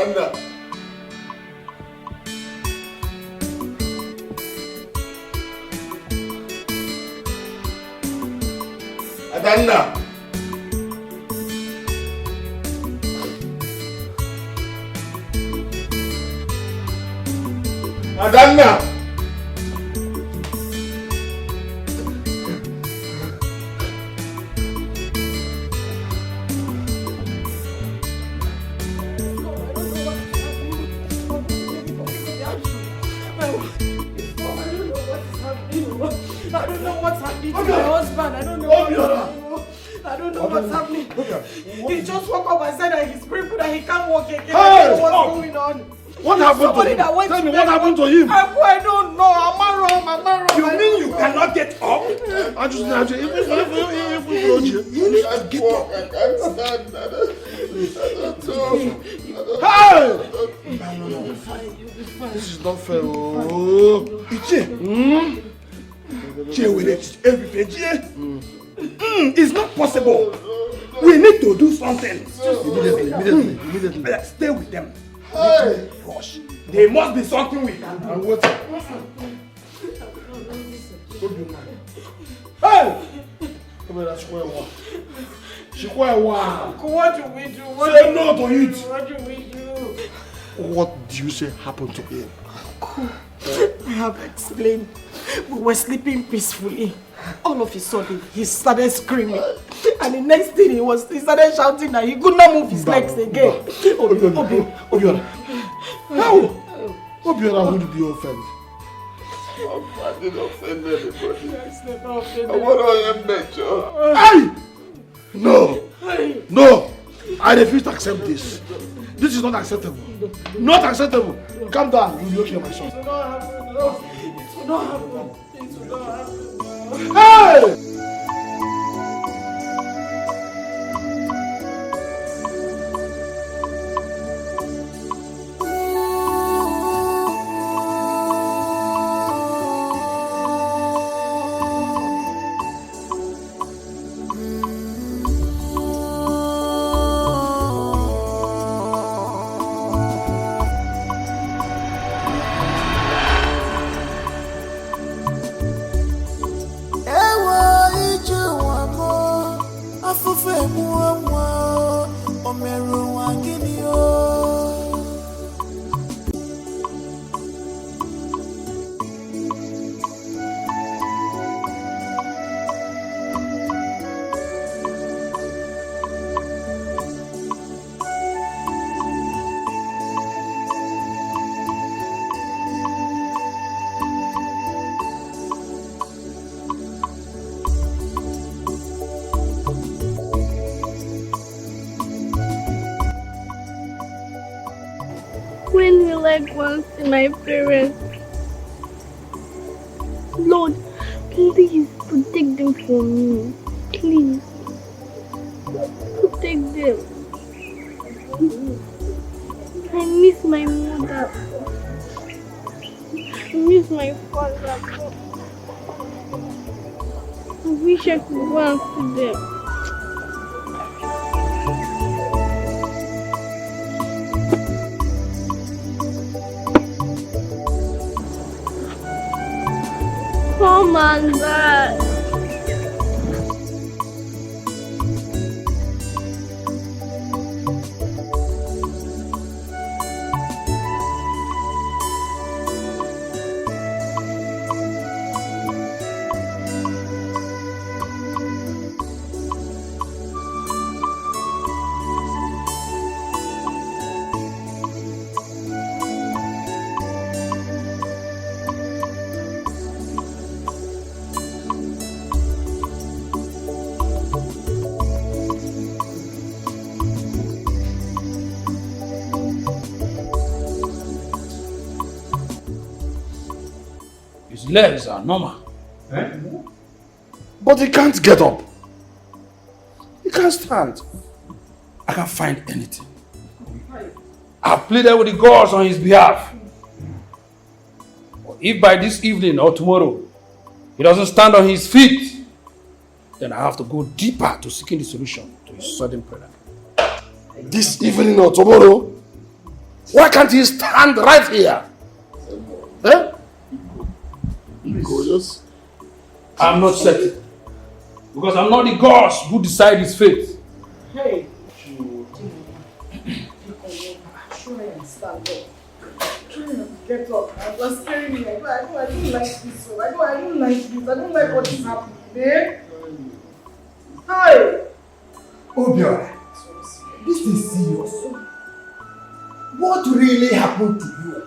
Adanna. Adanna. Adanna. I don't know what's happening to my husband. I don't know what's happening. He just woke up and said that he's crippled and he can't walk again. I don't know what's going on. What happened to him? Tell me what happened to him. I don't know. Am I wrong? You mean you cannot get up? I just if we go you need to get up. I can't stand that. Hey! This is not fair. It's not possible. We need to do something. Immediately. Stay with them. Hey! Gosh. There must be something we can do. And what? Hey! Come here, that's square one. Square one. What do we do? Say no to it. What do we do? What do you say happened to him? I have explained. We were sleeping peacefully. All of a sudden, he started screaming. And the next thing he started shouting that he could not move his legs again. Obiora. How? Obiora, who did you offend? I didn't offend anybody. Yes, never offended. I want to end nature. Hey! No! No! I refuse to accept this. This is not acceptable. Not acceptable. Calm down. You look here, my son. It will not happen. It will not happen. It will not happen. Hey! When will I go and see my parents? Lord, please protect them for me. Please. Protect them. I miss my mother. I miss my father. I wish I could go and see them. Come on back. His legs are normal. Eh? But he can't get up. He can't stand. I can't find anything. I pleaded with the gods on his behalf. But if by this evening or tomorrow he doesn't stand on his feet, then I have to go deeper to seeking the solution to his sudden prayer. This evening or tomorrow? Why can't he stand right here? Eh? Just... I'm not certain. Because I'm not the gods who decide his fate. Hey. Try and stand up. Try and get up. I was scaring me. I don't like this. I don't like this. I don't like what is happening. Eh? Hi. Obiora, this is serious. What really happened to you?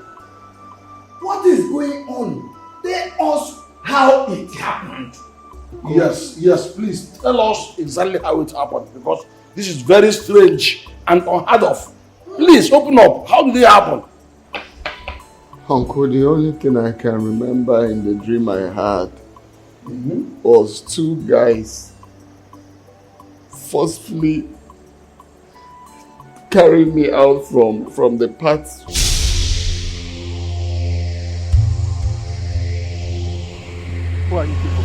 What is going on? Tell us how it happened. Yes, please tell us exactly how it happened because this is very strange and unheard of. Please open up. How did it happen? Uncle, the only thing I can remember in the dream I had was two guys forcefully carrying me out from the path. Who are you people?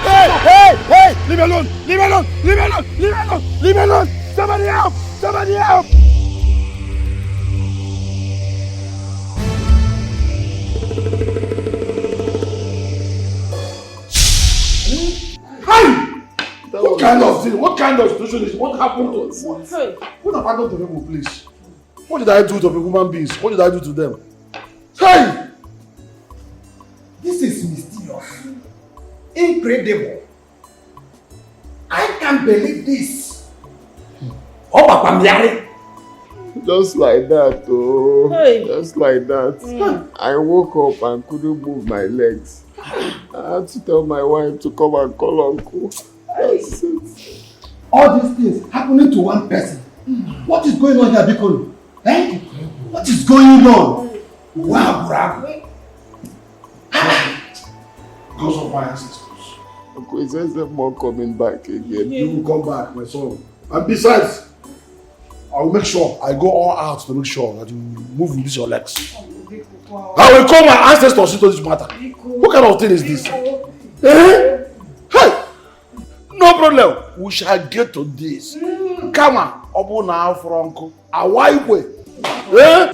Hey! Leave me alone! Leave me alone! Leave me alone! Leave me alone! Leave me alone! Somebody help! Somebody help! What kind of situation is it? What happened to us? What happened to people, please? What did I do to the human beings? What did I do to them? Hey! This is mysterious. Incredible. I can't believe this. Oh, Papa Miari. Just like that, oh. Hey. Just like that. I woke up and couldn't move my legs. I had to tell my wife to come and call Uncle. That's it. All these things happening to one person. What is going on here, Bikolo? Eh? What is going on? Wow, bravo. Because of my ancestors. Uncle, is there more coming back again? You will come back, my son. And besides, I will make sure I go all out to make sure that you move with your legs. I will call my ancestors into this matter. What kind of thing is this? Eh? Hey! No problem. We shall get to this. Come on. Obu na Franco. Awaiwe. Eh?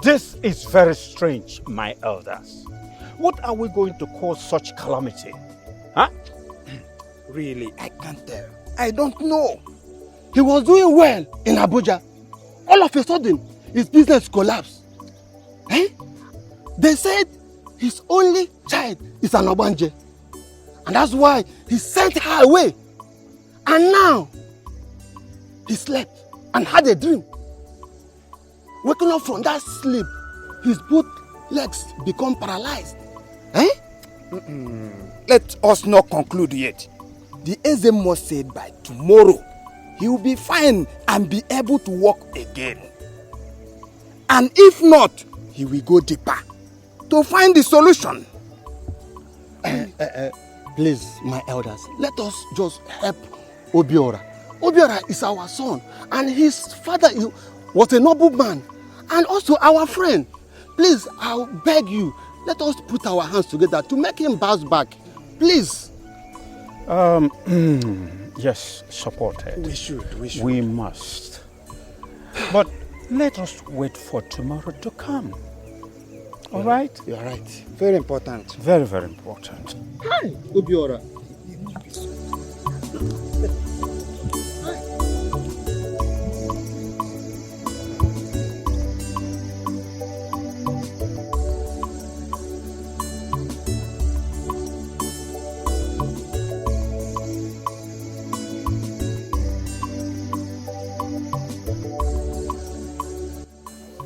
This is very strange, my elders. What are we going to cause such calamity? Huh? Really, I can't tell. I don't know. He was doing well in Abuja. All of a sudden, his business collapsed. Eh? They said his only child is an Obanje. And that's why he sent her away. And now, he slept and had a dream. Waking up from that sleep, his both legs become paralyzed. Eh? Let us not conclude yet. The Ezemo said by tomorrow, he will be fine and be able to walk again. And if not, he will go deeper to find the solution. Please, my elders, let us just help Obiora. Obiora is our son, and his father was a noble man, and also our friend. Please, I'll beg you, let us put our hands together to make him bounce back. Please. Yes, supported. We should. We must. But let us wait for tomorrow to come. All right? You are right. Very important. Very, very important. Hi, Obiora.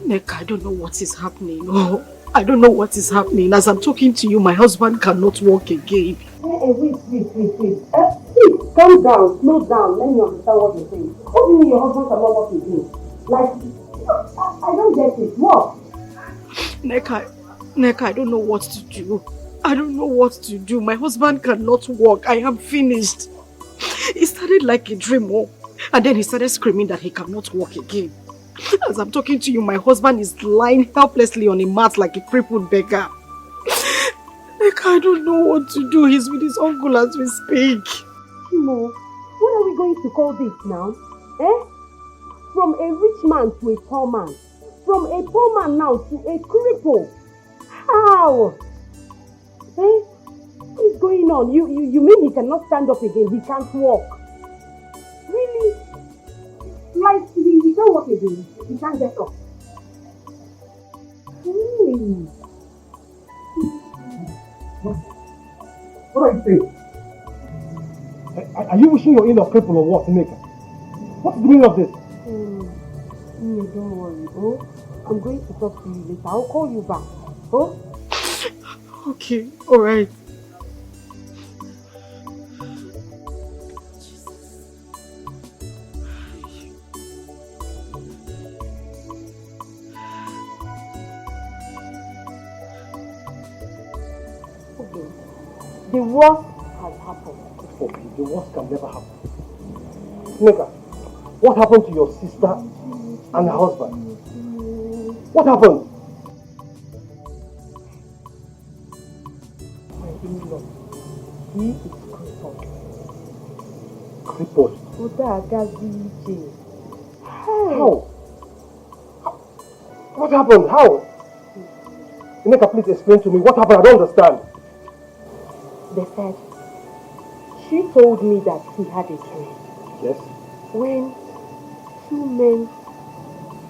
Nneka, I don't know what is happening. Oh, I don't know what is happening. As I'm talking to you, my husband cannot walk again. Wait. Please, calm down, slow down. Let me understand what you're saying. What do you mean your husband cannot walk again? Like, I don't get it. What? Nneka, I don't know what to do. I don't know what to do. My husband cannot walk. I am finished. It started like a dream, and then he started screaming that he cannot walk again. As I'm talking to you, my husband is lying helplessly on a mat like a crippled beggar. Like, I don't know what to do. He's with his uncle as we speak. Chimo, what are we going to call this now? From a rich man to a poor man. From a poor man now to a cripple. How? What is going on? You mean he cannot stand up again? He can't walk? Really? Like, he can't walk again? He can't get up? Really? What are you saying? Are you wishing your in-law cripple or what, Nneka? What's the meaning of this? Don't worry, I'm going to talk to you later. I'll call you back, Okay, alright. Okay. The worst has happened. Okay, the worst can never happen. Nneka, what happened to your sister and her husband? What happened? My in-law, he is crippled. Crippled? How? What happened? How? Nneka, please explain to me. What happened? I don't understand. They said, she told me that he had a dream. Yes? When two men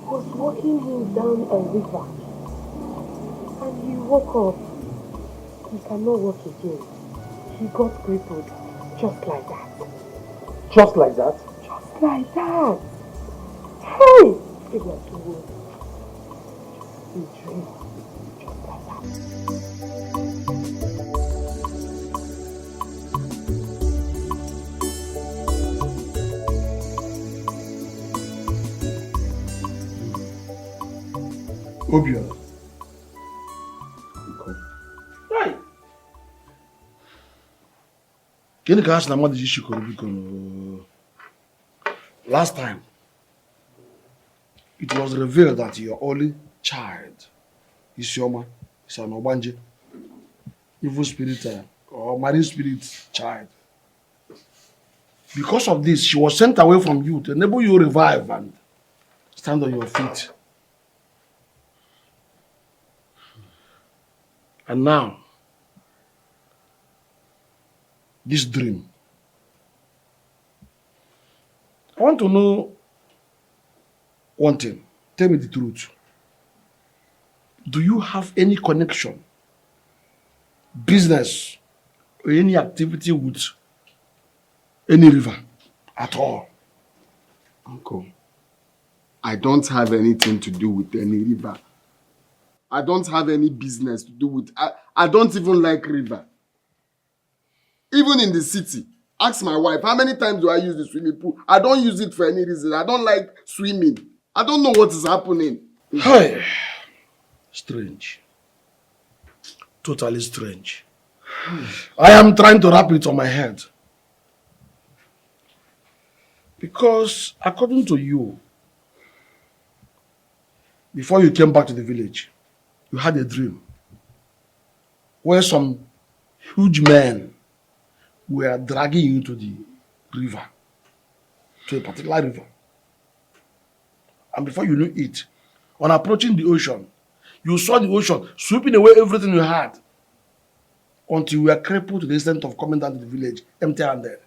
was walking him down a river. And he woke up. He cannot walk again. He got crippled just like that. Just like that? Just like that. Hey! It was so he dreamed just like that. Obio. Right. Can you ask Namadi Jishiko? Last time, it was revealed that your only child is Yoma, is an Obanje, evil spirit or marine spirit child. Because of this, she was sent away from you to enable you to revive and stand on your feet. And now, this dream. I want to know one thing. Tell me the truth. Do you have any connection, business, or any activity with any river at all? Uncle, I don't have anything to do with any river. I don't have any business to do with... I don't even like river. Even in the city, ask my wife, how many times do I use the swimming pool? I don't use it for any reason. I don't like swimming. I don't know what is happening. Hey, strange. Totally strange. I am trying to wrap it on my head. Because according to you, before you came back to the village, you had a dream where some huge men were dragging you to the river, to a particular river. And before you knew it, on approaching the ocean, you saw the ocean sweeping away everything you had until you were crippled to the extent of coming down to the village empty-handed.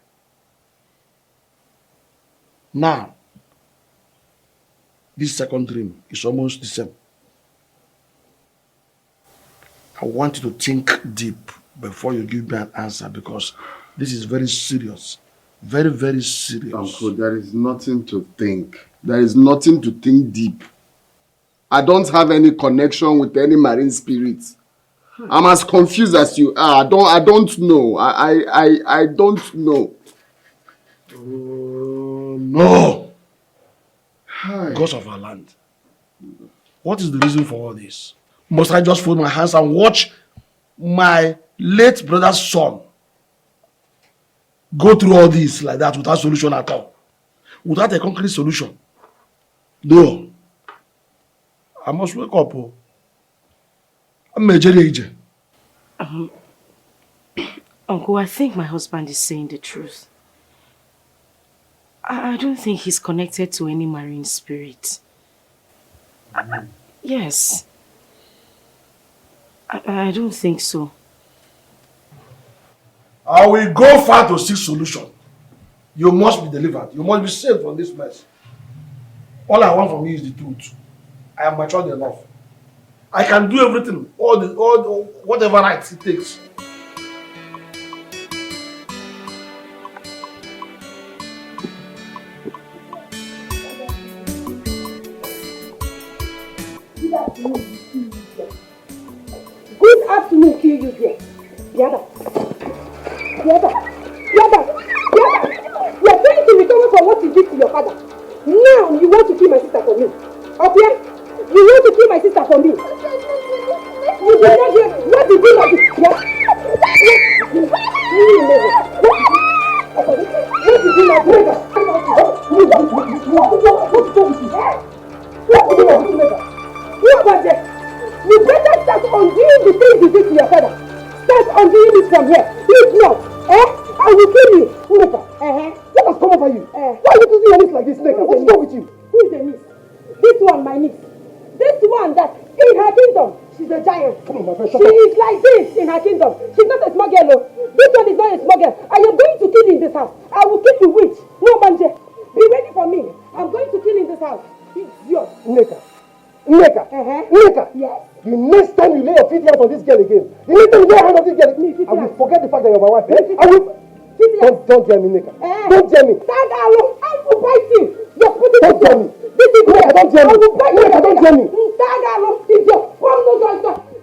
Now, this second dream is almost the same. I want you to think deep before you give me an answer because this is very serious. Very, very serious. Uncle, there is nothing to think. There is nothing to think deep. I don't have any connection with any marine spirits. I'm as confused as you are. I don't know. I don't know. Oh, no. Because of our land. What is the reason for all this? Must I just fold my hands and watch my late brother's son go through all this like that without solution at all, without a concrete solution. No, I must wake up. Oh. I'm a Jerry agent. Uncle, I think my husband is saying the truth. I don't think he's connected to any marine spirit. Yes. I don't think so. I will go far to seek solution. You must be delivered. You must be saved from this mess. All I want from you is the truth. I am matured enough. I can do everything, all whatever rights it takes. Good afternoon, kill you here. Yada. You are trying to recover from what you did to your father. Now you want to kill my sister for me. Okay? You want to kill my sister for me. You did not hear what you did like this. Yeah? What did you not do? What was it? You better start undoing the things you did to your father. Start undoing it from here. If not, I will kill you. Neka, what has come over you? Why are you doing your niece like this, Neka? What's wrong with you? Who is the niece? This one, my niece. This one that in her kingdom, she's a giant. Come on, my friend, she is like this in her kingdom. She's not a small girl. This one is not a small girl. I am going to kill you in this house. I will kill you witch. No, Manje. Be ready for me. I'm going to kill you in this house. It's yours. Neka. Yes. The next time you lay your feet out on this girl again, the next time you lay your hand on this girl, I will forget the fact that you're my wife. I will. Don't tell me, Neka. Don't tell me. I will bite you. You're putting Don't tell me. This is Neka, don't tell me. I will bite you. Neka, don't tell me.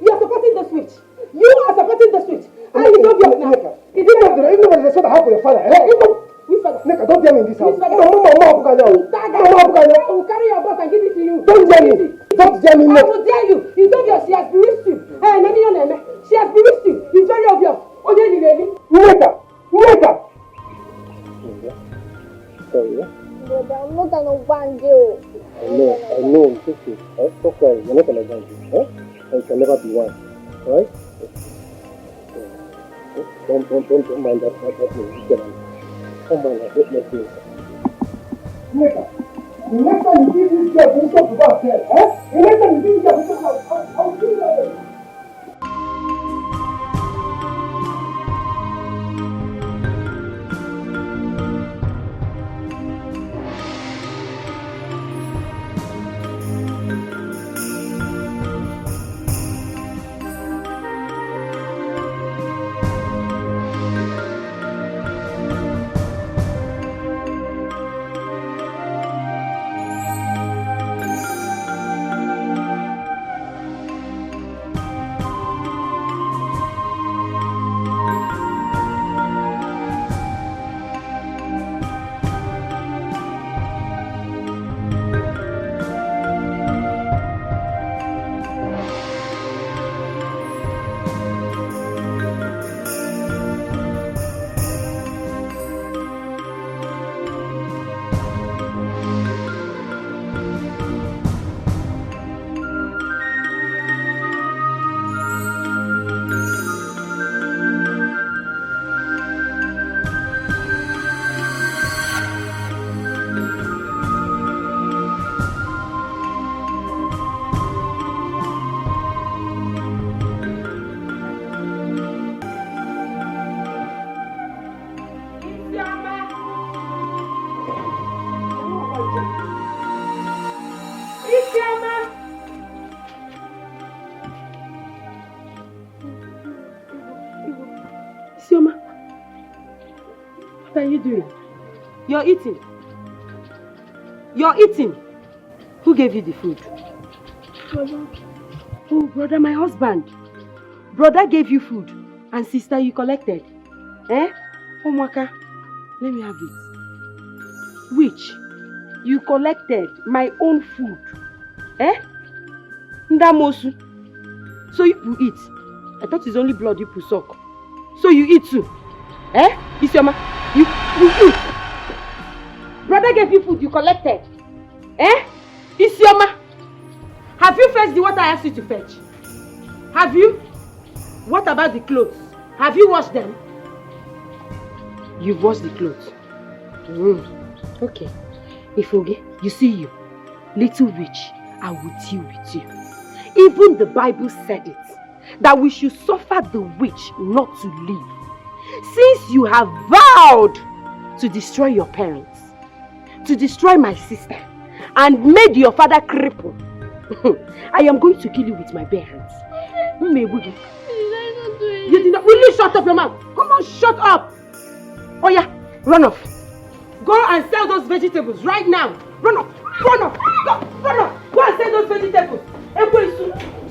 You're supporting the switch. You are supporting the switch. And you don't get now. Even when they said I have for your father, Neka, don't tell me in this house. I will carry your boss and give it to you. Don't tell me. Don't tell me, I will tell you. It's obvious she has bewitched you. She has bewitched you. It's very obvious. Neka. Sorry, yeah? But I'm not an Obanjo. I know, it's okay. Stop crying. You're not an Obanjo. And you can never be one. Alright? Don't mind that. Don't mind that. Let's do it. Neka, the next time you give this girl permission to go upstairs, the next time you give this girl permission, I'll kill her. What are you doing? You're eating. You're eating. Who gave you the food? Brother. Oh, brother, my husband. Brother gave you food. And sister, you collected. Oh, Mwaka, let me have it. Which? You collected my own food. Ndamosu. So you eat. I thought it's only blood you suck. So you eat too? Eh? Isioma, you eat. Brother gave you food, you collected. Eh? Isioma, have you fetched the water I asked you to fetch? Have you? What about the clothes? Have you washed them? You've washed the clothes. Okay. Ifoge, you see you, little witch, I will deal with you. Even the Bible said it, that we should suffer the witch not to live. Since you have vowed to destroy your parents, to destroy my sister, and made your father cripple, I am going to kill you with my bare hands. You did not. Will you shut up your mouth? Come on, shut up. Oh yeah, run off. Go and sell those vegetables right now. Run off. Run off. Go, run off. Go and sell those vegetables.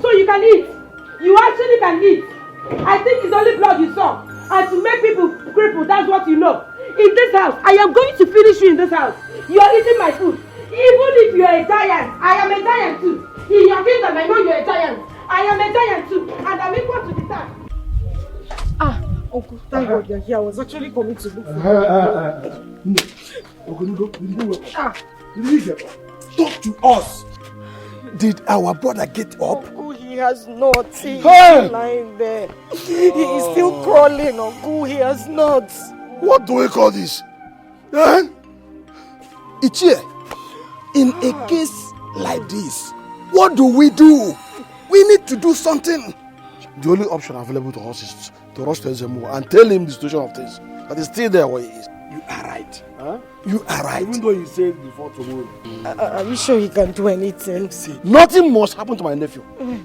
So you can eat. You actually can eat. I think it's only blood you saw. And to make people cripple, that's what you know. In this house, I am going to finish you in this house. You are eating my food. Even if you are a giant, I am a giant too. In your kingdom, I know you are a giant. I am a giant too. And I'm equal to the task. Uncle, thank God you're here. I was actually coming to look for you. Talk to us. Did our brother get up? Uncle, he has not. He is lying there. He is still crawling, Uncle. He has not. What do we call this? Ichie, in a case like this, what do? We need to do something. The only option available to us is to rush to Ezemo and tell him the situation of things. That is still there where he is. You are right. Huh? You are right. Even though he said before tomorrow. Are you sure he can do anything? See, nothing must happen to my nephew.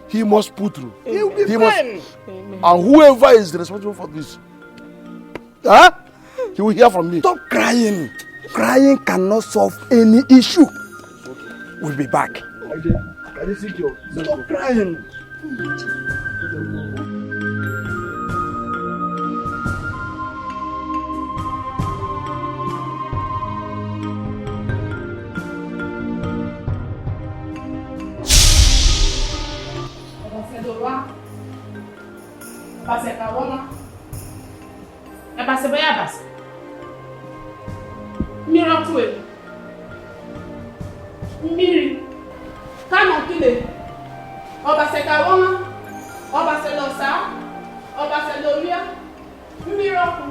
He must pull through. He will be fine. And whoever is responsible for this, he will hear from me. Stop crying. Crying cannot solve any issue. We'll be back. Stop crying. Miri, come on, kill it. Obaseka woman, Obaselosa, Obaseloria, miracle,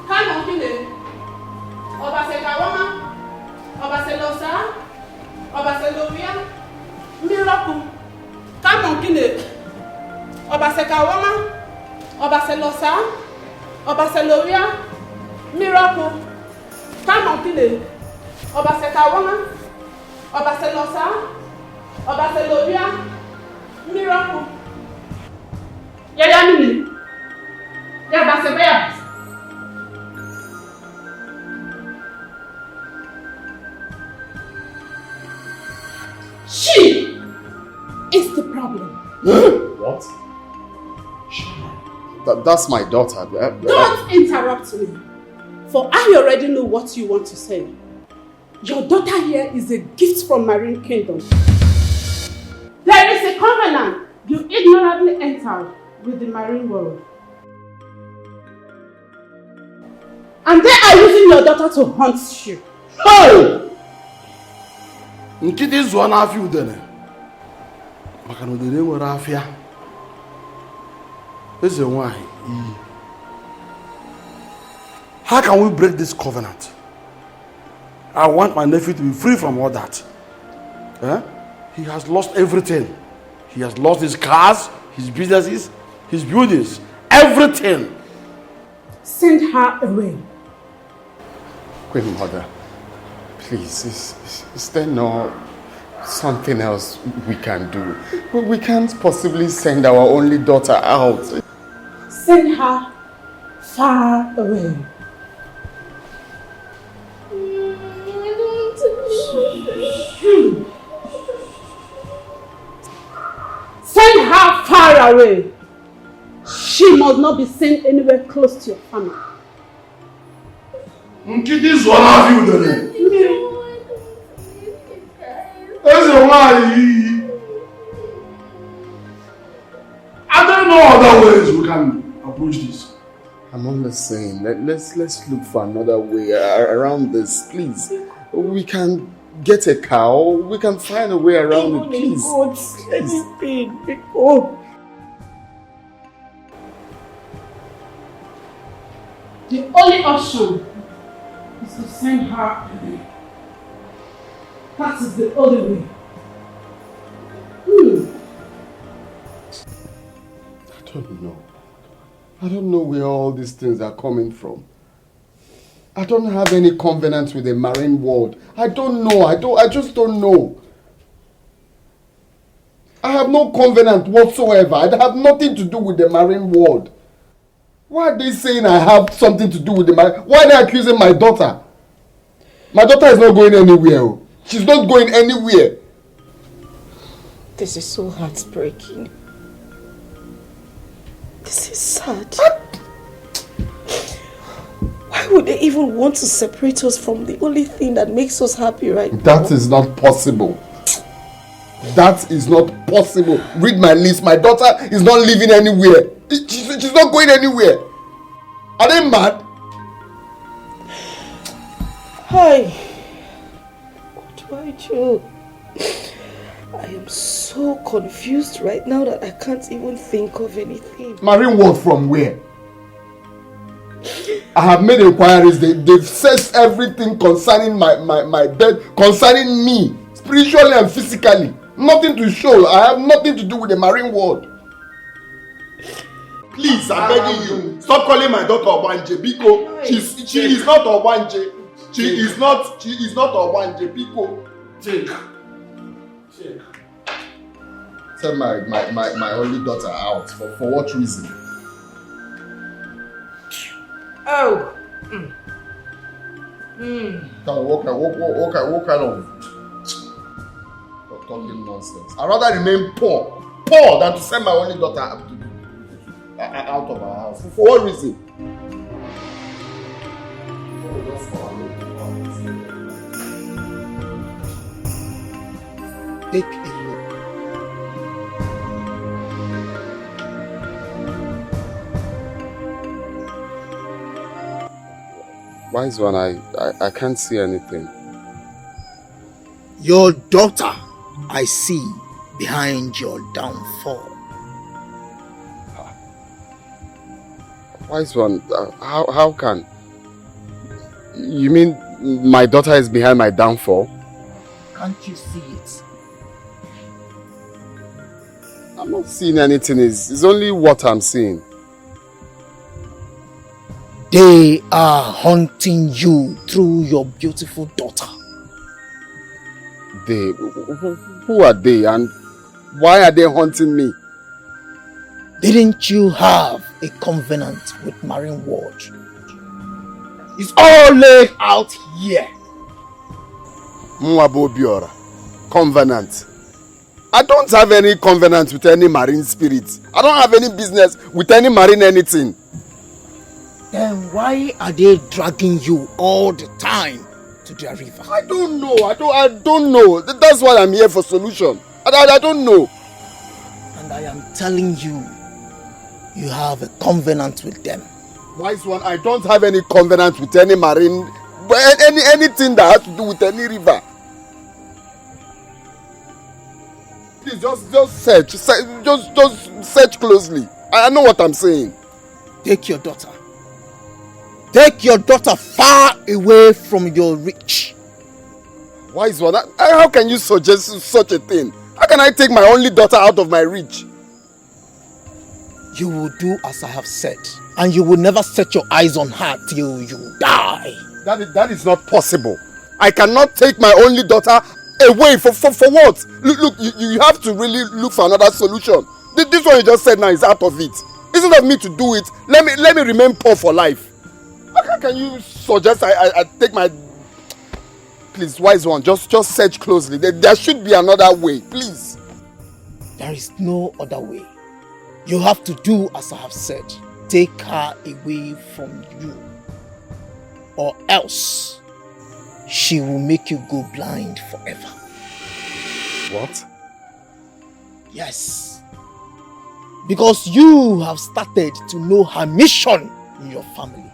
come on, kill it. Obaseka woman, Obaselosa, Obaseloria, miracle, come on, kill it. Obaseka woman, Obaselosa, Obaseloria, miracle, come on, kill it. Obaseka woman, Obaselosa, Obaseloria, miracle. Yaya mini. Ya basebea. She is the problem. What? That's my daughter. Don't interrupt me. For I already know what you want to say. Your daughter here is a gift from Marine Kingdom. There is a covenant you ignorantly entered with the marine world. And they are using your daughter to hunt you. Hey! Nkiti zuwa na afia udene. Maka na udene nwere afia. Eze nwaanyị. How can we break this covenant? I want my nephew to be free from all that. He has lost everything. He has lost his cars, his businesses, his buildings, everything. Send her away. Queen Mother, please, is there no something else we can do? We can't possibly send our only daughter out. Send her far away. Send her far away. She must not be seen anywhere close to your family. Nkiti zuwa na afia udene. Eze nwaanyị. I don't know other ways we can approach this. I'm only saying, let's look for another way around this, please. We can get a car, we can find a way around it, please. Anything, oh. The only option is to send her away. That is the only way. I don't know where all these things are coming from. I don't have any covenant with the marine world. I don't know. I just don't know. I have no covenant whatsoever. I have nothing to do with the marine world. Why are they saying I have something to do with the marine? Why are they accusing my daughter? My daughter is not going anywhere. She's not going anywhere. This is so heartbreaking. This is sad. Why would they even want to separate us from the only thing that makes us happy right now? That is not possible. That is not possible. Read my list. My daughter is not living anywhere. She's not going anywhere. Are they mad? Hi. What do I do? I am so confused right now that I can't even think of anything. Marine world from where? I have made inquiries. They've searched everything concerning my bed, concerning me, spiritually and physically. Nothing to show. I have nothing to do with the marine world. Please, I'm begging you. Stop calling my daughter Obanje Biko. She is not Obanje. She is not Obanje Biko. Send my only daughter out. For what reason? Oh. What kind of talking nonsense? I'd rather remain poor than to send my only daughter out of our house. For what reason? Take a look. Wise one, I can't see anything. Your daughter, I see behind your downfall. Wise one, how can? You mean my daughter is behind my downfall? Can't you see it? I'm not seeing anything. It's only what I'm seeing. They are hunting you through your beautiful daughter. They? Who are they and why are they hunting me? Didn't you have a covenant with Marine World? It's all laid out here. Mwabo Biora. Covenant. I don't have any covenant with any marine spirit. I don't have any business with any marine anything. Then why are they dragging you all the time to their river? I don't know. I don't know. That's why I'm here for solution. I don't know. And I am telling you, you have a covenant with them. Wise one, I don't have any covenant with any marine, anything that has to do with any river. Please just search. Just search closely. I know what I'm saying. Take your daughter. Take your daughter far away from your reach. Wise one, how can you suggest such a thing? How can I take my only daughter out of my reach? You will do as I have said, and you will never set your eyes on her till you die. That is not possible. I cannot take my only daughter away for what? Look, you have to really look for another solution. This one you just said now is out of it. Instead of me to do it, let me remain poor for life. How can you suggest I take my... Please, wise one, just search closely. There should be another way, please. There is no other way. You have to do as I have said. Take her away from you. Or else, she will make you go blind forever. What? Yes. Because you have started to know her mission in your family.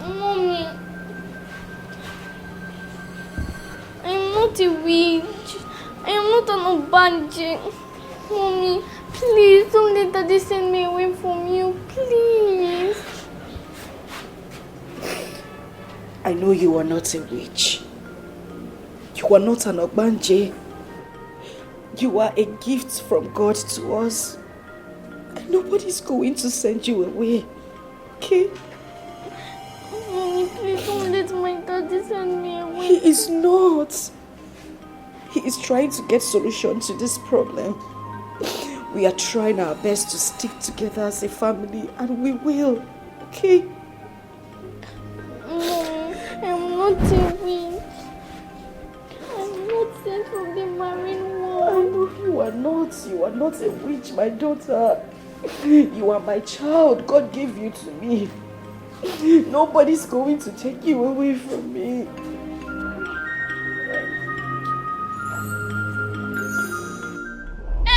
Mommy, I'm not a witch. I am not an Obanje. Mommy, please don't let Daddy send me away from you, please. I know you are not a witch. You are not an Obanje. You are a gift from God to us. And nobody's going to send you away. Okay? Mommy, please don't let my daddy send me away. He is not. He is trying to get solution to this problem. We are trying our best to stick together as a family, and we will. Okay? Mommy, I'm not a witch. I'm not sent from the marine world. I know you are not. You are not a witch, my daughter. You are my child. God gave you to me. Nobody's going to take you away from me.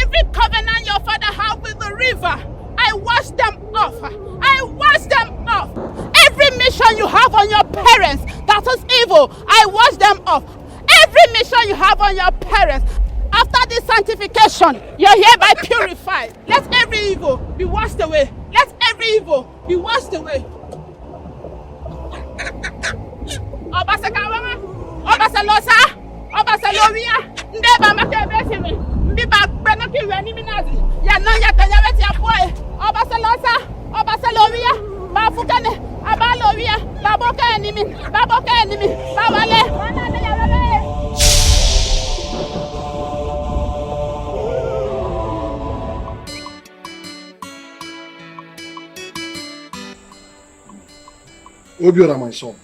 Every covenant your father had with the river, I wash them off. I wash them off. Every mission you have on your parents that is evil, I wash them off. Every mission you have on your parents, after this sanctification, you're hereby purified. Let every evil be washed away. Let every evil be washed away. Obasakawa, Obasalosa, Obasaloria, Neba Makabesimi, Biba Benaki Reniminazi, Yanaya Tanyaveti Boy, Obasalosa, Obasaloria, Bafukane, Abaloria, Baboka enemy, Babale, Obiora, my son,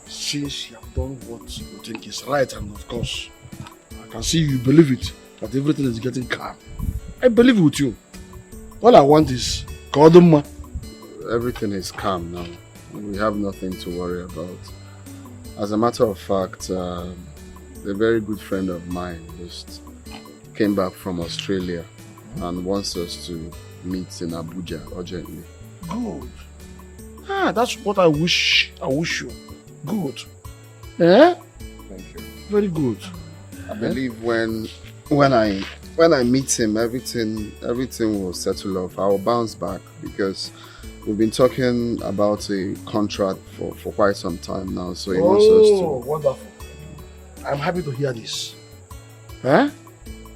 since you have done what you think is right, and of course, I can see you believe it, that everything is getting calm. I believe with you. All I want is Koduma. Everything is calm now. We have nothing to worry about. As a matter of fact, a very good friend of mine just came back from Australia and wants us to meet in Abuja urgently. Good. That's what I wish you. Good. Eh? Thank you. Very good. I believe when I meet him, everything will settle off. I'll bounce back because we've been talking about a contract for quite some time now. So he wants us to. Oh, wonderful. I'm happy to hear this. Eh?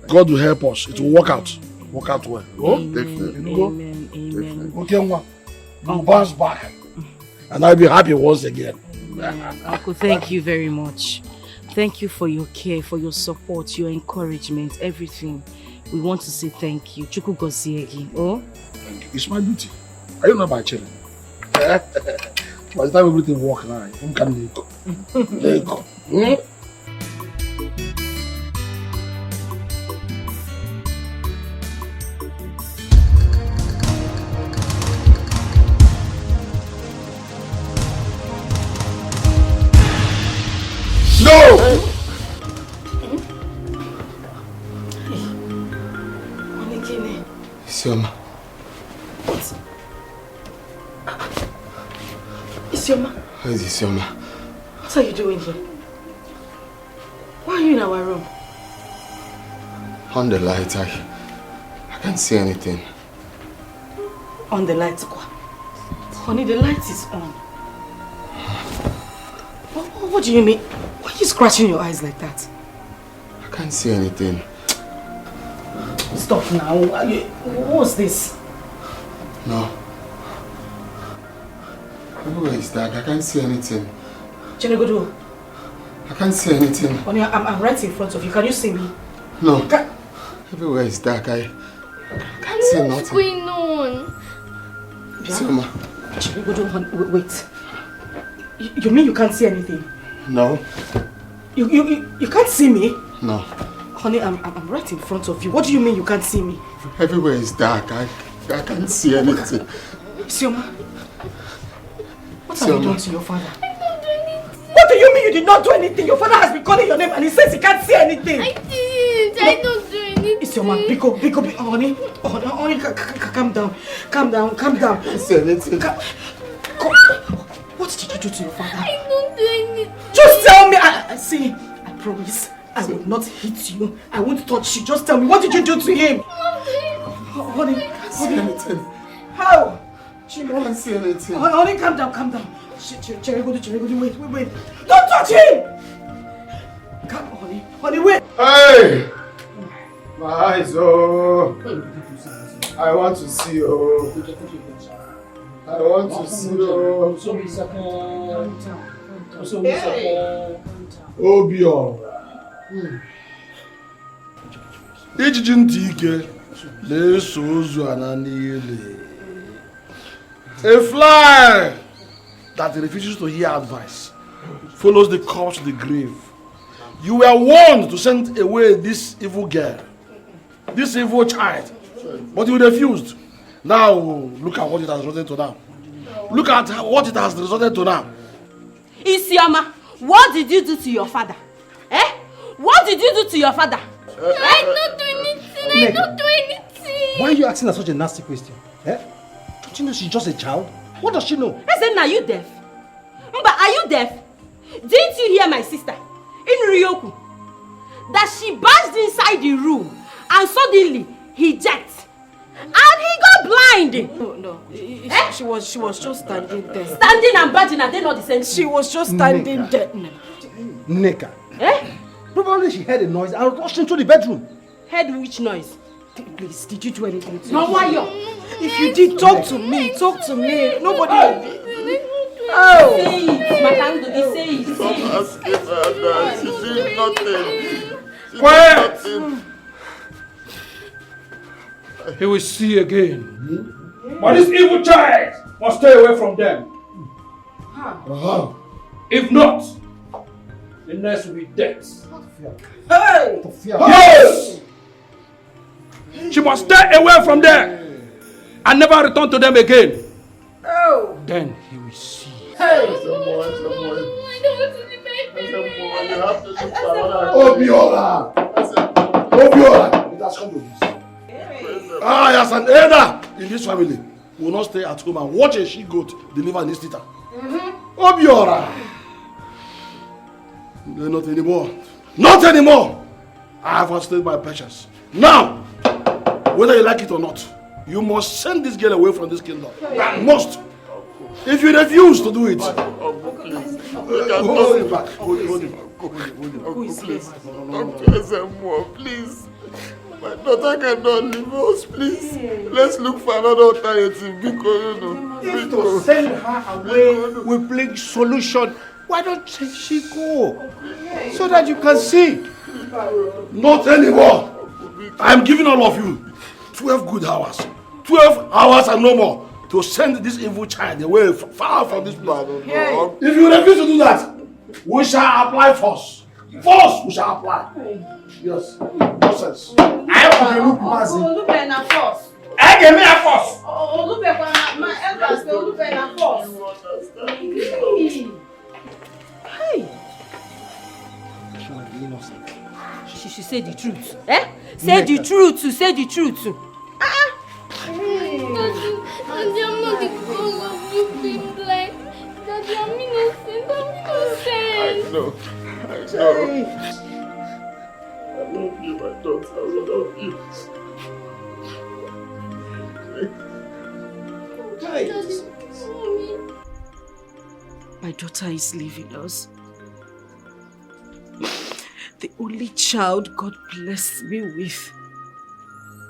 God will help us. It will work out. Work out well. Oh? Definitely. Amen. Okay, you bounce back. And I'll be happy once again. Uncle, thank you very much. Thank you for your care, for your support, your encouragement, everything. We want to say thank you. Chuku Goziegi. Oh? Thank you. It's my duty. Are you not my children? By the time everything works now, you can let go. Isioma. What? Isioma? Where is Isioma? What are you doing here? Why are you in our room? On the light, I can't see anything. On the light, Kwa. Honey, the light is on. What do you mean? Why are you scratching your eyes like that? I can't see anything. Stop now. What's this? No. Everywhere is dark. I can't see anything. Chenegodo. I can't see anything. Honey, I'm right in front of you. Can you see me? No. Everywhere is dark. I can't see nothing. What's going on? Isioma. Chenegodo, wait. You mean you can't see anything? No. You can't see me? No. Honey, I'm right in front of you. What do you mean you can't see me? Everywhere is dark. I can't see anything. Sioma, what have you done to your father? What do you mean you did not do anything? Your father has been calling your name and he says he can't see anything. I didn't. I don't do anything. Sioma, Biko, honey, calm down. Calm down. I can't see anything. What did you do to your father? I don't do anything. Just tell me. See, I promise I will not hit you. I won't touch you. Just tell me, what did you do to him? Honey, I can't see anything. How? I can't see anything. Honey, calm down. Cherry, wait. Don't touch him! Come, honey, wait. Hey! My eyes, oh. I want to see, oh. I want to see, oh. Obiora. Ijiji ntị ike na-eso ozu ana niile. A fly that refuses to hear advice follows the corpse to the grave. You were warned to send away this evil girl, this evil child, but you refused. Now look at what it has resulted to now. Look at what it has resulted to now. Isioma, what did you do to your father? What did you do to your father? I don't do anything. I don't do anything. Why are you asking her such a nasty question? Don't you know she's just a child? What does she know? Listen, are you deaf? Mba, are you deaf? Didn't you hear my sister in Ryoku? That she barged inside the room and suddenly he jerked and he got blind. No. She was just standing there. Standing and barging, are they not the same? She was just standing there. Nneka. Probably she heard a noise and rushed into the bedroom. Heard which noise? Please, did you do anything to no, me? why you? If you did, talk to me. Nobody. Oh! Say it, Makando, say it. Stop asking her that. She did nothing. Quiet! He will see again. But this evil child must stay away from them. If not, the next will be death. Hey! Yes! She must stay away from them and never return to them again. Oh! Then he will see. Hey! Obiora! It has come to this. As an elder in this family, we will not stay at home and watch a she-goat deliver an istita. Obiora! Not anymore. Not anymore! I have wasted my patience. Now, whether you like it or not, you must send this girl away from this kingdom. Must. If you refuse to do it, hold it back. Hold it. Please. Dr. please. My daughter cannot leave us, please. Let's look for another alternative because If to send her away will bring solution, why don't she go? So that you can see. Not anymore. I'm giving all of you 12 good hours. 12 hours and no more to send this evil child away far from this place. If you refuse to do that, we shall apply force. Force we shall apply. Yes. Nonsense. Olube na force. Give me a force. Olube my elders say Olube na force. Hey. She should say the truth. Say the truth. Say the truth. Daddy, I'm not the cause of you being blind. Daddy, I'm innocent. I know. I love you, my daughter. I love you. My daughter is leaving us. The only child God blessed me with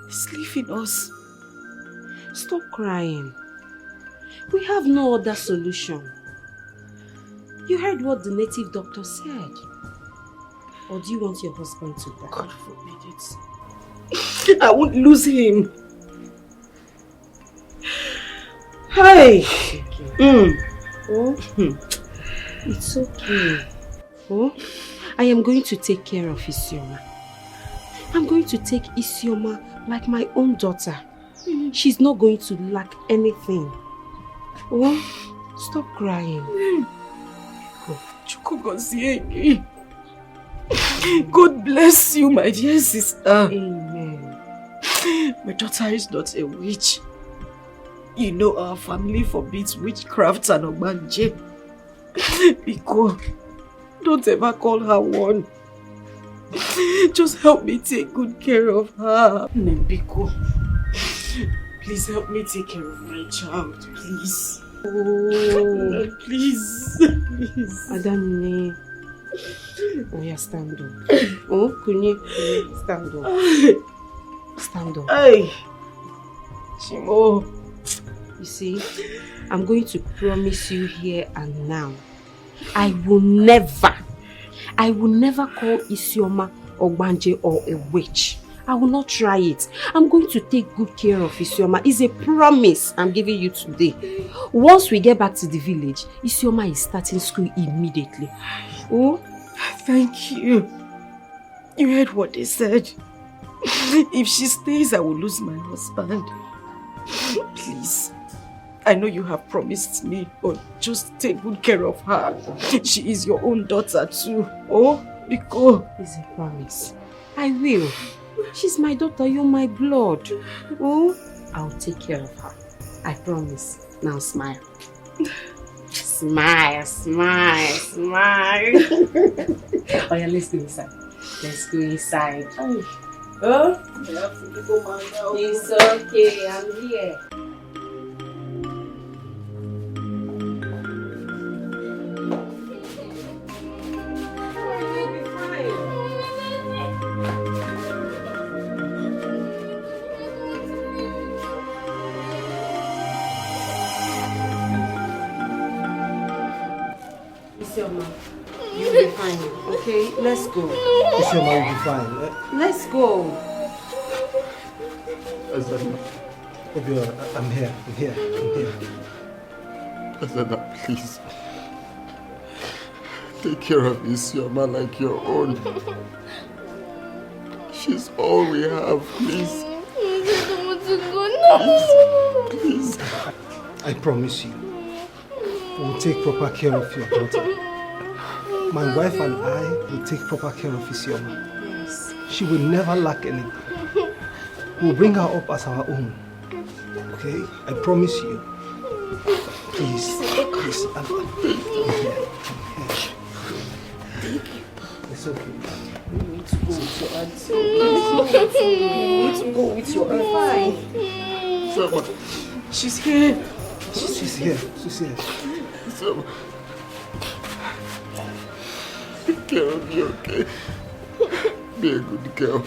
is leaving us. Stop crying. We have no other solution. You heard what the native doctor said. Or do you want your husband to die? God forbid it. I won't lose him. Hey! It's okay. Oh, I am going to take care of Isioma. I'm going to take Isioma like my own daughter. She's not going to lack anything. Oh, stop crying. God bless you, my dear sister. Amen. My daughter is not a witch. You know our family forbids witchcraft and ogbanje. Biko, don't ever call her one. Just help me take good care of her. Biko, please help me take care of my child, please. Oh, please, please. Adamne. Oh, yeah, stand up. Oh, Kunye, stand up. Stand up. Hey, Shimo. You see, I'm going to promise you here and now. I will never call Isioma Ogbanje or a witch. I will not try it. I'm going to take good care of Isioma. It's a promise I'm giving you today. Once we get back to the village, Isioma is starting school immediately. Oh, thank you. You heard what they said. If she stays, I will lose my husband. Please. I know you have promised me, but just take good care of her. She is your own daughter too. Oh, Biko. It's a promise. I will. She's my daughter, you're my blood. Oh, I'll take care of her. I promise. Now smile. Smile, smile, smile. Oh yeah, let's go inside. Let's go inside. Oh, it's okay, I'm here. Isioma, you'll be fine, okay? Let's go. Isioma will be fine. Let's go. Obiora, I'm here. Azana, please. Take care of Isioma like your own. She's all we have, please. Please. I promise you, we'll take proper care of your daughter. My wife and I will take proper care of Isioma. Yes. She will never lack anything. We'll bring her up as our own. Okay? I promise you. Please. Please. I'm here. It's okay. You need to go with your auntie. You need to go with your auntie. She's here. She's here. Take care of you, okay? Be a good girl.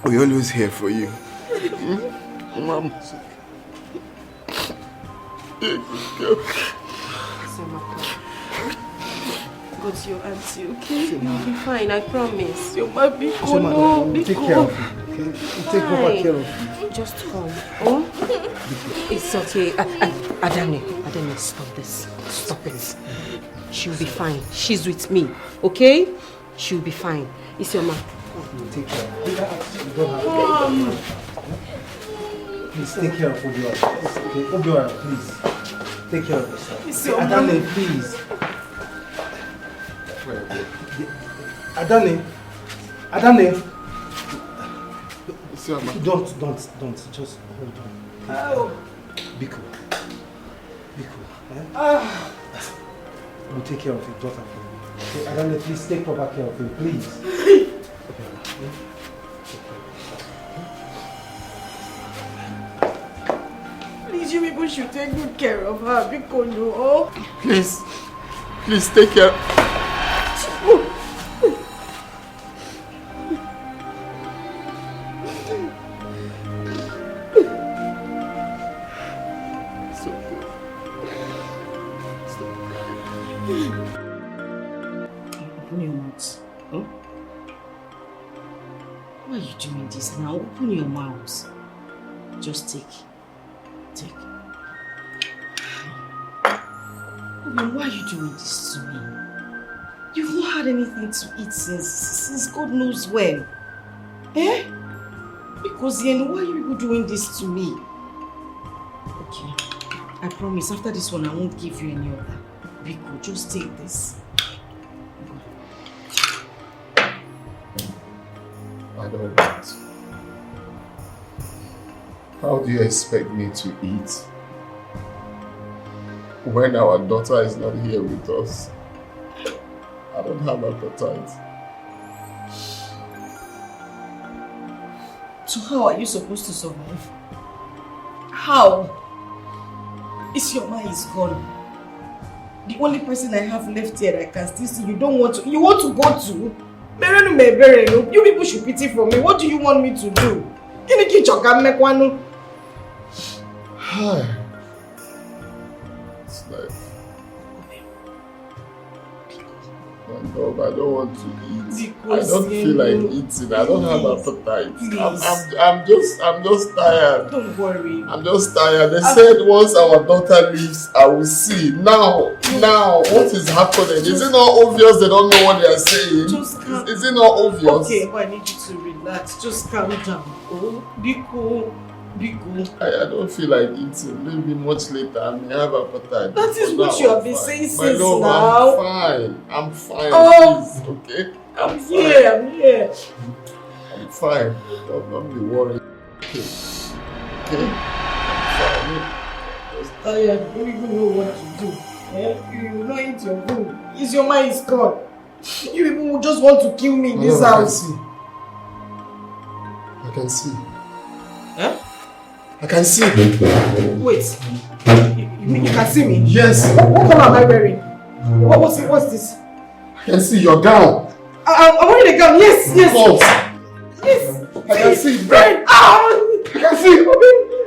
We're always here for you. Mom. Be a good girl. Go to your auntie, okay? You'll be fine, I promise. Your mom, Biko, no, we'll take care of you, okay? We'll take proper care of you. Just come. Oh? It's okay. Adane, stop this. Stop it. She'll be fine. She's with me, okay? She'll be fine. Isioma. Take care. Please take care of Obiora. Okay, Obiora, please. Take care of yourself. Adane, please. Adane. Don't. Just hold on. Be cool. We'll take care of your daughter for you. Okay, Adane, please take proper care of him, please. Please, you people should take good care of her, Biko, no. Please take care. Open your mouth. Huh? Why are you doing this now? Open your mouth. Just take. Then why are you doing this to me? You've not had anything to eat since God knows when. Eh? Because then why are you people doing this to me? Okay, I promise after this one I won't give you any other. Biko, just take this. I don't want. How do you expect me to eat when our daughter is not here with us? I don't have appetite. So how are you supposed to survive? How? Isioma is gone. The only person I have left here that I can still see, you want to go to? You people should pity for me. What do you want me to do? It's like, no, I don't want to eat. I don't feel like eating. I don't have appetite. I'm just tired. Don't worry. I'm just tired. They said once our daughter leaves, I will see. Now, what is happening? Is it not obvious they don't know what they are saying? Is it not obvious? Okay, but I need you to relax. Just calm down. Oh, be cool. I don't feel like eating. Maybe much later I may have appetite. That is what you have been saying since love, now. I'm fine. Oh, please, okay? I'm here. I'm fine. Don't be worried. Okay. I'm fine. I don't even know what to do. You will not eat your food. Isioma is gone. You people will just want to kill me in this house. I can see. Huh? I can see. Wait. You can see me? Yes. What color am I wearing? What's this? I can see your gown. I'm wearing a gown. Yes. Clothes. Yes. I can see. Bread. I can see.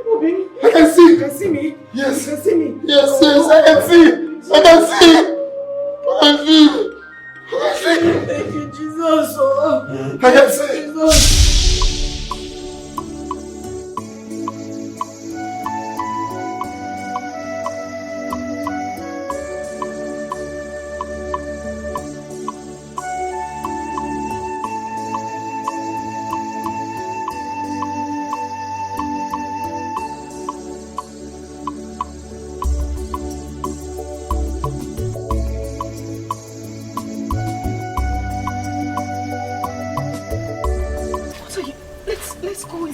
Obi. I can see. You can see me? Yes. You can see me? Yes. I can see. I can see. Thank you, Jesus. I can see. Jesus.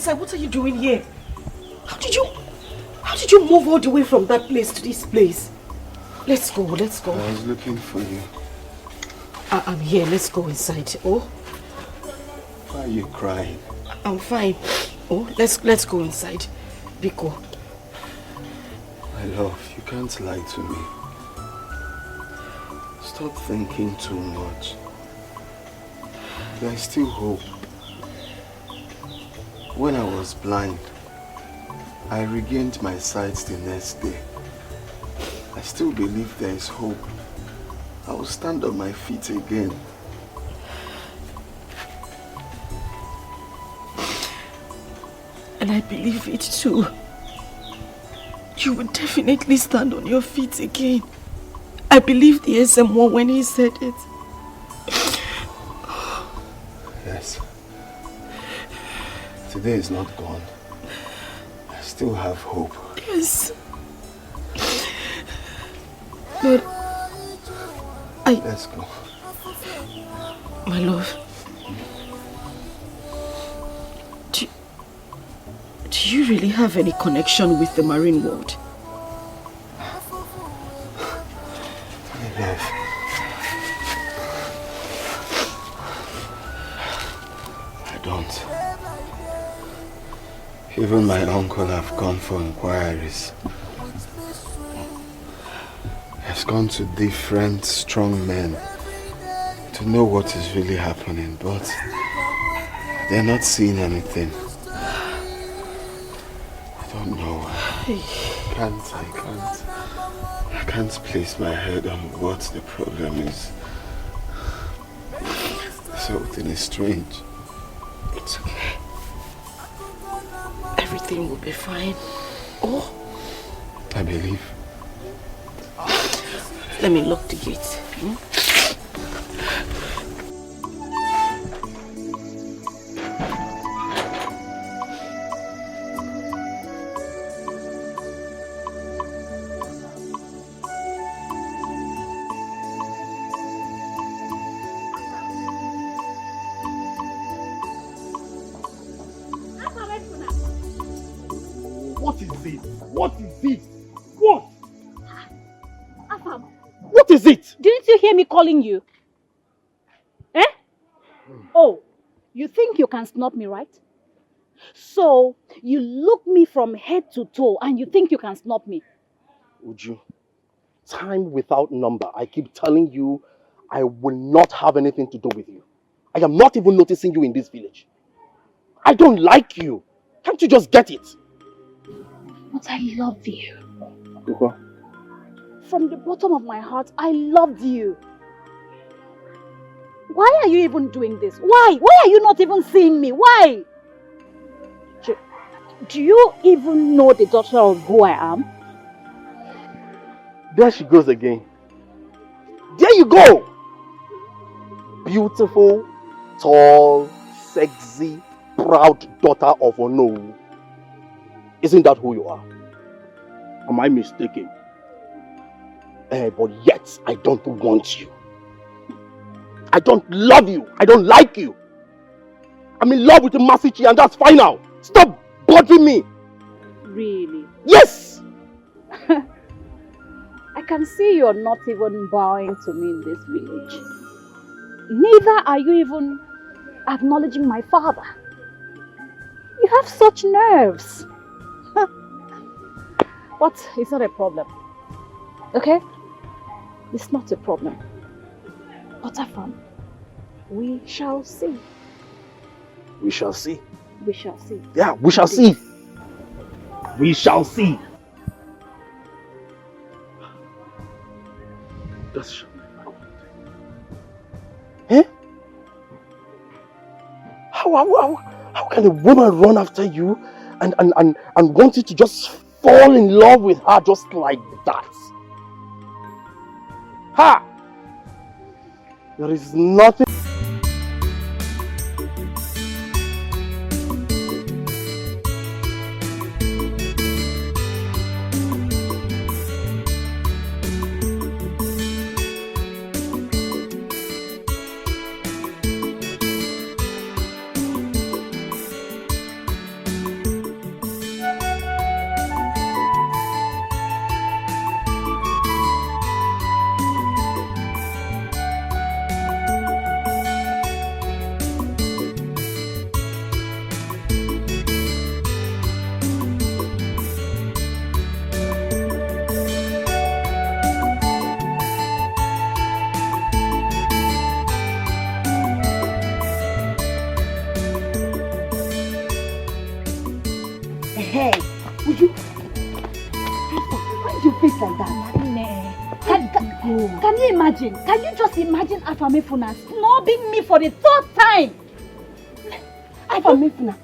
What are you doing here? How did you move all the way from that place to this place? Let's go. I was looking for you. I'm here. Let's go inside. Oh. Why are you crying? I'm fine. Oh, let's go inside. Biko. My love, you can't lie to me. Stop thinking too much. There's still hope. When I was blind, I regained my sight the next day. I still believe there is hope. I will stand on my feet again. And I believe it too. You will definitely stand on your feet again. I believe the SMO when he said it. Yes. Today is not gone. I still have hope. Yes. But Let's go. My love. Do you really have any connection with the marine world? My love. I don't. Even my uncle have gone for inquiries. He has gone to different strong men to know what is really happening, but they're not seeing anything. I don't know. I can't place my head on what the problem is. This whole thing is strange. It's okay. Everything will be fine. Oh. I believe. Let me lock the gate. What is it? What is it? What? Afam, What is it? didn't you hear me calling you? Eh? Oh, you think you can snub me, right? So, you look me from head to toe and you think you can snub me? Uju, time without number. I keep telling you, I will not have anything to do with you. I am not even noticing you in this village. I don't like you. Can't you just get it? But I love you. Okay. From the bottom of my heart, I loved you. Why are you even doing this? Why? Why are you not even seeing me? Why? Do you even know the daughter of who I am? There she goes again. There you go! Beautiful, tall, sexy, proud daughter of Ono. Isn't that who you are? Am I mistaken? But yet, I don't want you. I don't love you. I don't like you. I'm in love with Masichi and that's final. Stop bothering me. Really? Yes! I can see you're not even bowing to me in this village. Neither are you even acknowledging my father. You have such nerves. But it's not a problem. Okay? It's not a problem. But Afam, we shall see. We shall see. We shall see. Yeah, we shall see. We shall see. That's eh? How can a woman run after you and want you to just fall in love with her just like that? Ha! There is nothing. Hey, would you? Why is your face like that? Can you imagine? Can you just imagine Afamefuna snubbing me for the third time? Afamefuna.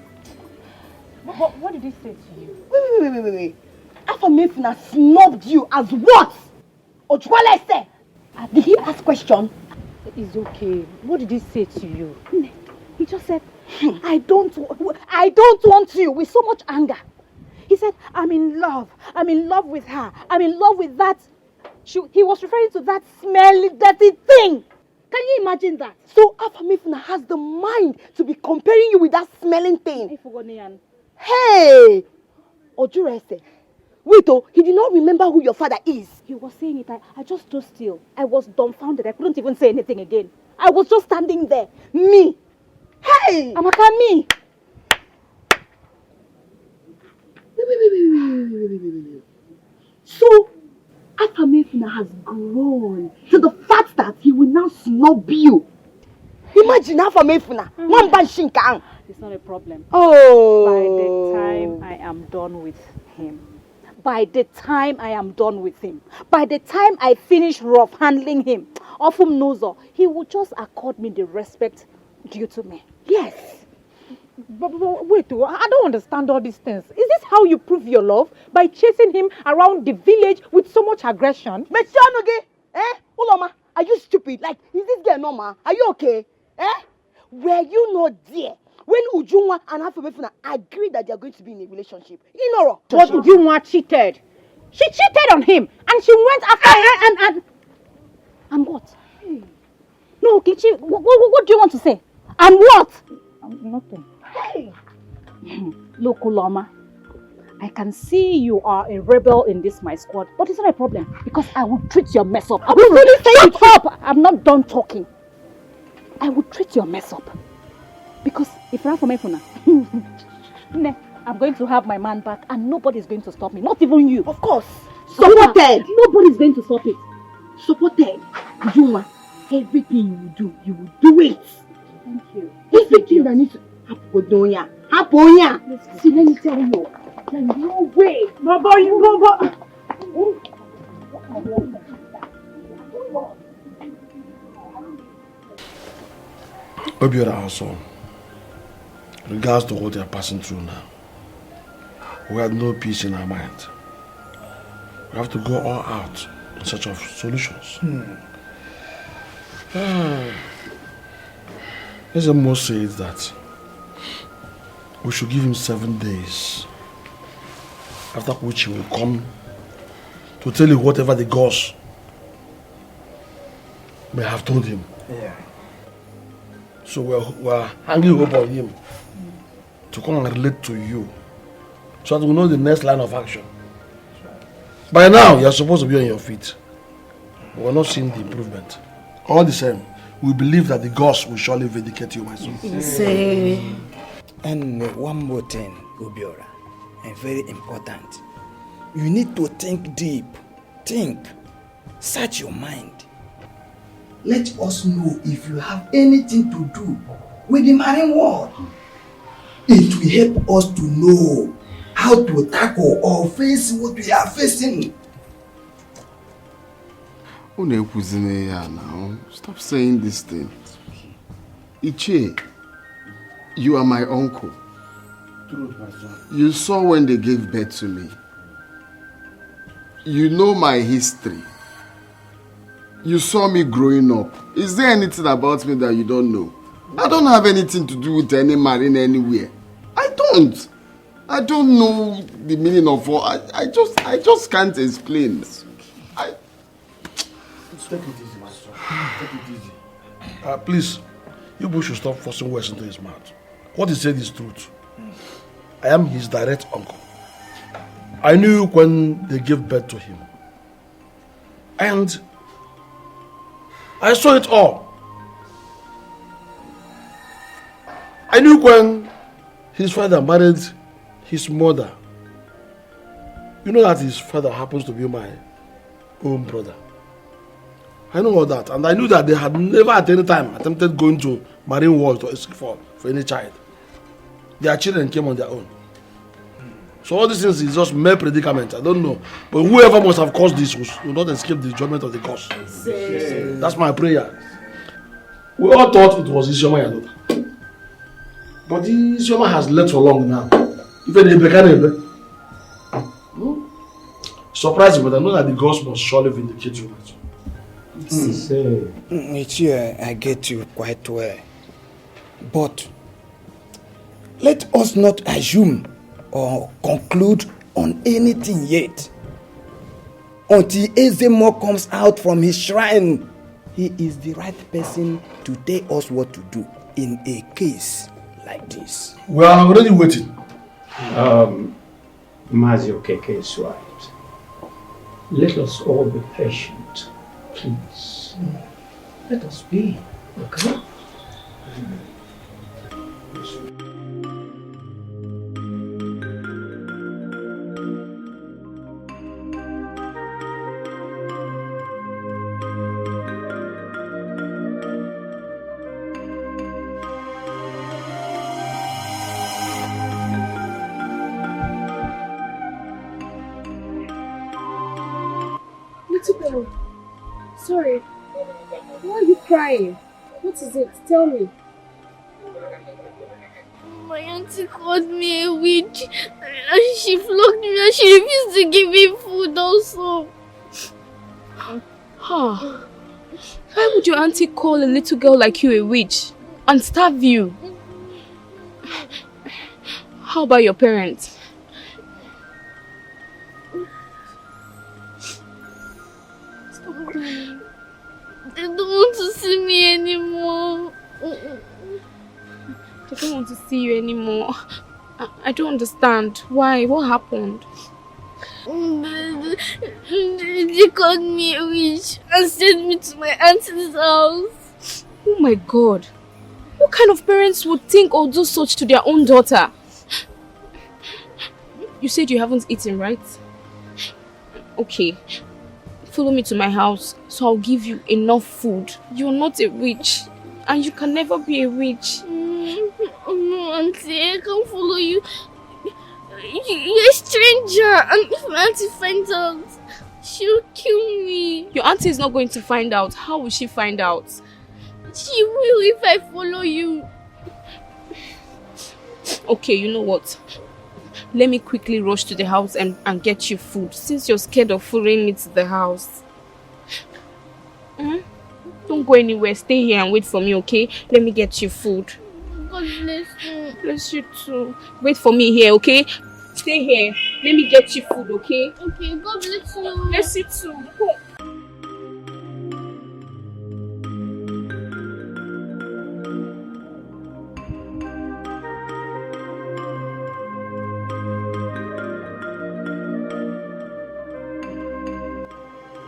What did he say to you? Wait. Afamefuna snubbed you as what? Ojwale say. Did he ask question? It's okay. What did he say to you? He just said, I don't want you, with so much anger. He said, I'm in love with her. I'm in love with that. He was referring to that smelly, dirty thing. Can you imagine that? So Afamefuna has the mind to be comparing you with that smelling thing. Hey! Ojurese. Wait, he did not remember who your father is. He was saying it. I just stood still. I was dumbfounded. I couldn't even say anything again. I was just standing there. Me. Hey! Amaka, me. Wait. So, Afamefuna has grown to the fact that he will now snub you. Imagine Afamefuna. One ban shinkan. It's not a problem. Oh. By the time I am done with him. By the time I finish rough handling him, Ofum Nozo, he will just accord me the respect due to me. Yes. But wait, I don't understand all these things. Is this how you prove your love? By chasing him around the village with so much aggression? Uloma, are you stupid? Like, is this girl normal? Are you okay? Were you not there when Ujunwa and Afubefuna agreed that they are going to be in a relationship? You know, but Ujunwa cheated. She cheated on him and she went after her and what? Hey. No, Kichi, what do you want to say? And what? Nothing. Hey. Look, Uloma, I can see you are a rebel in this my squad, but it's not a problem because I will treat your mess up. I will really say it up. I'm not done talking. I will treat your mess up because if I'm from Efuna, I'm going to have my man back and nobody's going to stop me. Not even you. Of course. Supported. Nobody's going to stop it. Supported. Juma, everything you will do it. Thank you. Everything that needs to happen. Happen. See, let me tell you. There's no way. Baba. Obiora, our son, in regards to what they are passing through now, we have no peace in our mind. We have to go all out in search of solutions. As the most says that we should give him 7 days, after which he will come to tell you whatever the gods may have told him. Yeah. So we're hanging hope on him to come and relate to you so that we know the next line of action. By now, you're supposed to be on your feet. But we're not seeing the improvement. All the same, we believe that the gods will surely vindicate you, my son. And one more thing, Obiora, and very important. You need to think deep. Think. Search your mind. Let us know if you have anything to do with the marine world. It will help us to know how to tackle or face what we are facing. Now. Stop saying this thing. Iche, you are my uncle. Truth, my son. You saw when they gave birth to me. You know my history. You saw me growing up. Is there anything about me that you don't know? I don't have anything to do with any marine anywhere. I don't. I don't know the meaning of all. I just can't explain. Take it easy, my son. Take it easy. Please, you both should stop forcing words into his mouth. What he said is truth. I am his direct uncle. I knew when they gave birth to him. And I saw it all. I knew when his father married his mother. You know that his father happens to be my own brother. I know all that. And I knew that they had never at any time attempted going to marine world to ask for any child. Their children came on their own. So all these things is just mere predicament. I don't know. But whoever must have caused this will not escape the judgment of the gods. That's my prayer. We all thought it was Isioma Yadoba. But Isioma has left for long now. Even if they can surprising, but I know that the gods must surely vindicate you. I get you quite well. But let us not assume or conclude on anything yet. Until Ezemo comes out from his shrine, he is the right person to tell us what to do in a case like this. We are already waiting. Mazi Okeke is right. Let us all be patient, please. Let us be, okay? Sorry. Why are you crying? What is it? Tell me. My auntie called me a witch and she flogged me and she refused to give me food also. Huh. Why would your auntie call a little girl like you a witch and starve you? How about your parents? Stop crying. They don't want to see me anymore. They don't want to see you anymore. I don't understand. Why? What happened? They called me a witch and sent me to my auntie's house. Oh my God. What kind of parents would think or do such to their own daughter? You said you haven't eaten, right? Okay. Follow me to my house so I'll give you enough food. You're not a witch and you can never be a witch. No, auntie, I can't follow you. You're a stranger, and if my auntie finds out, she'll kill me. Your auntie is not going to find out. How will she find out? She will if I follow you. Okay, you know what? Let me quickly rush to the house and get you food, since you're scared of following me to the house. Don't go anywhere. Stay here and wait for me, okay? Let me get you food. God bless you. Bless you too. Wait for me here, okay? Stay here. Let me get you food, okay? Okay, God bless you. Bless you too. Go.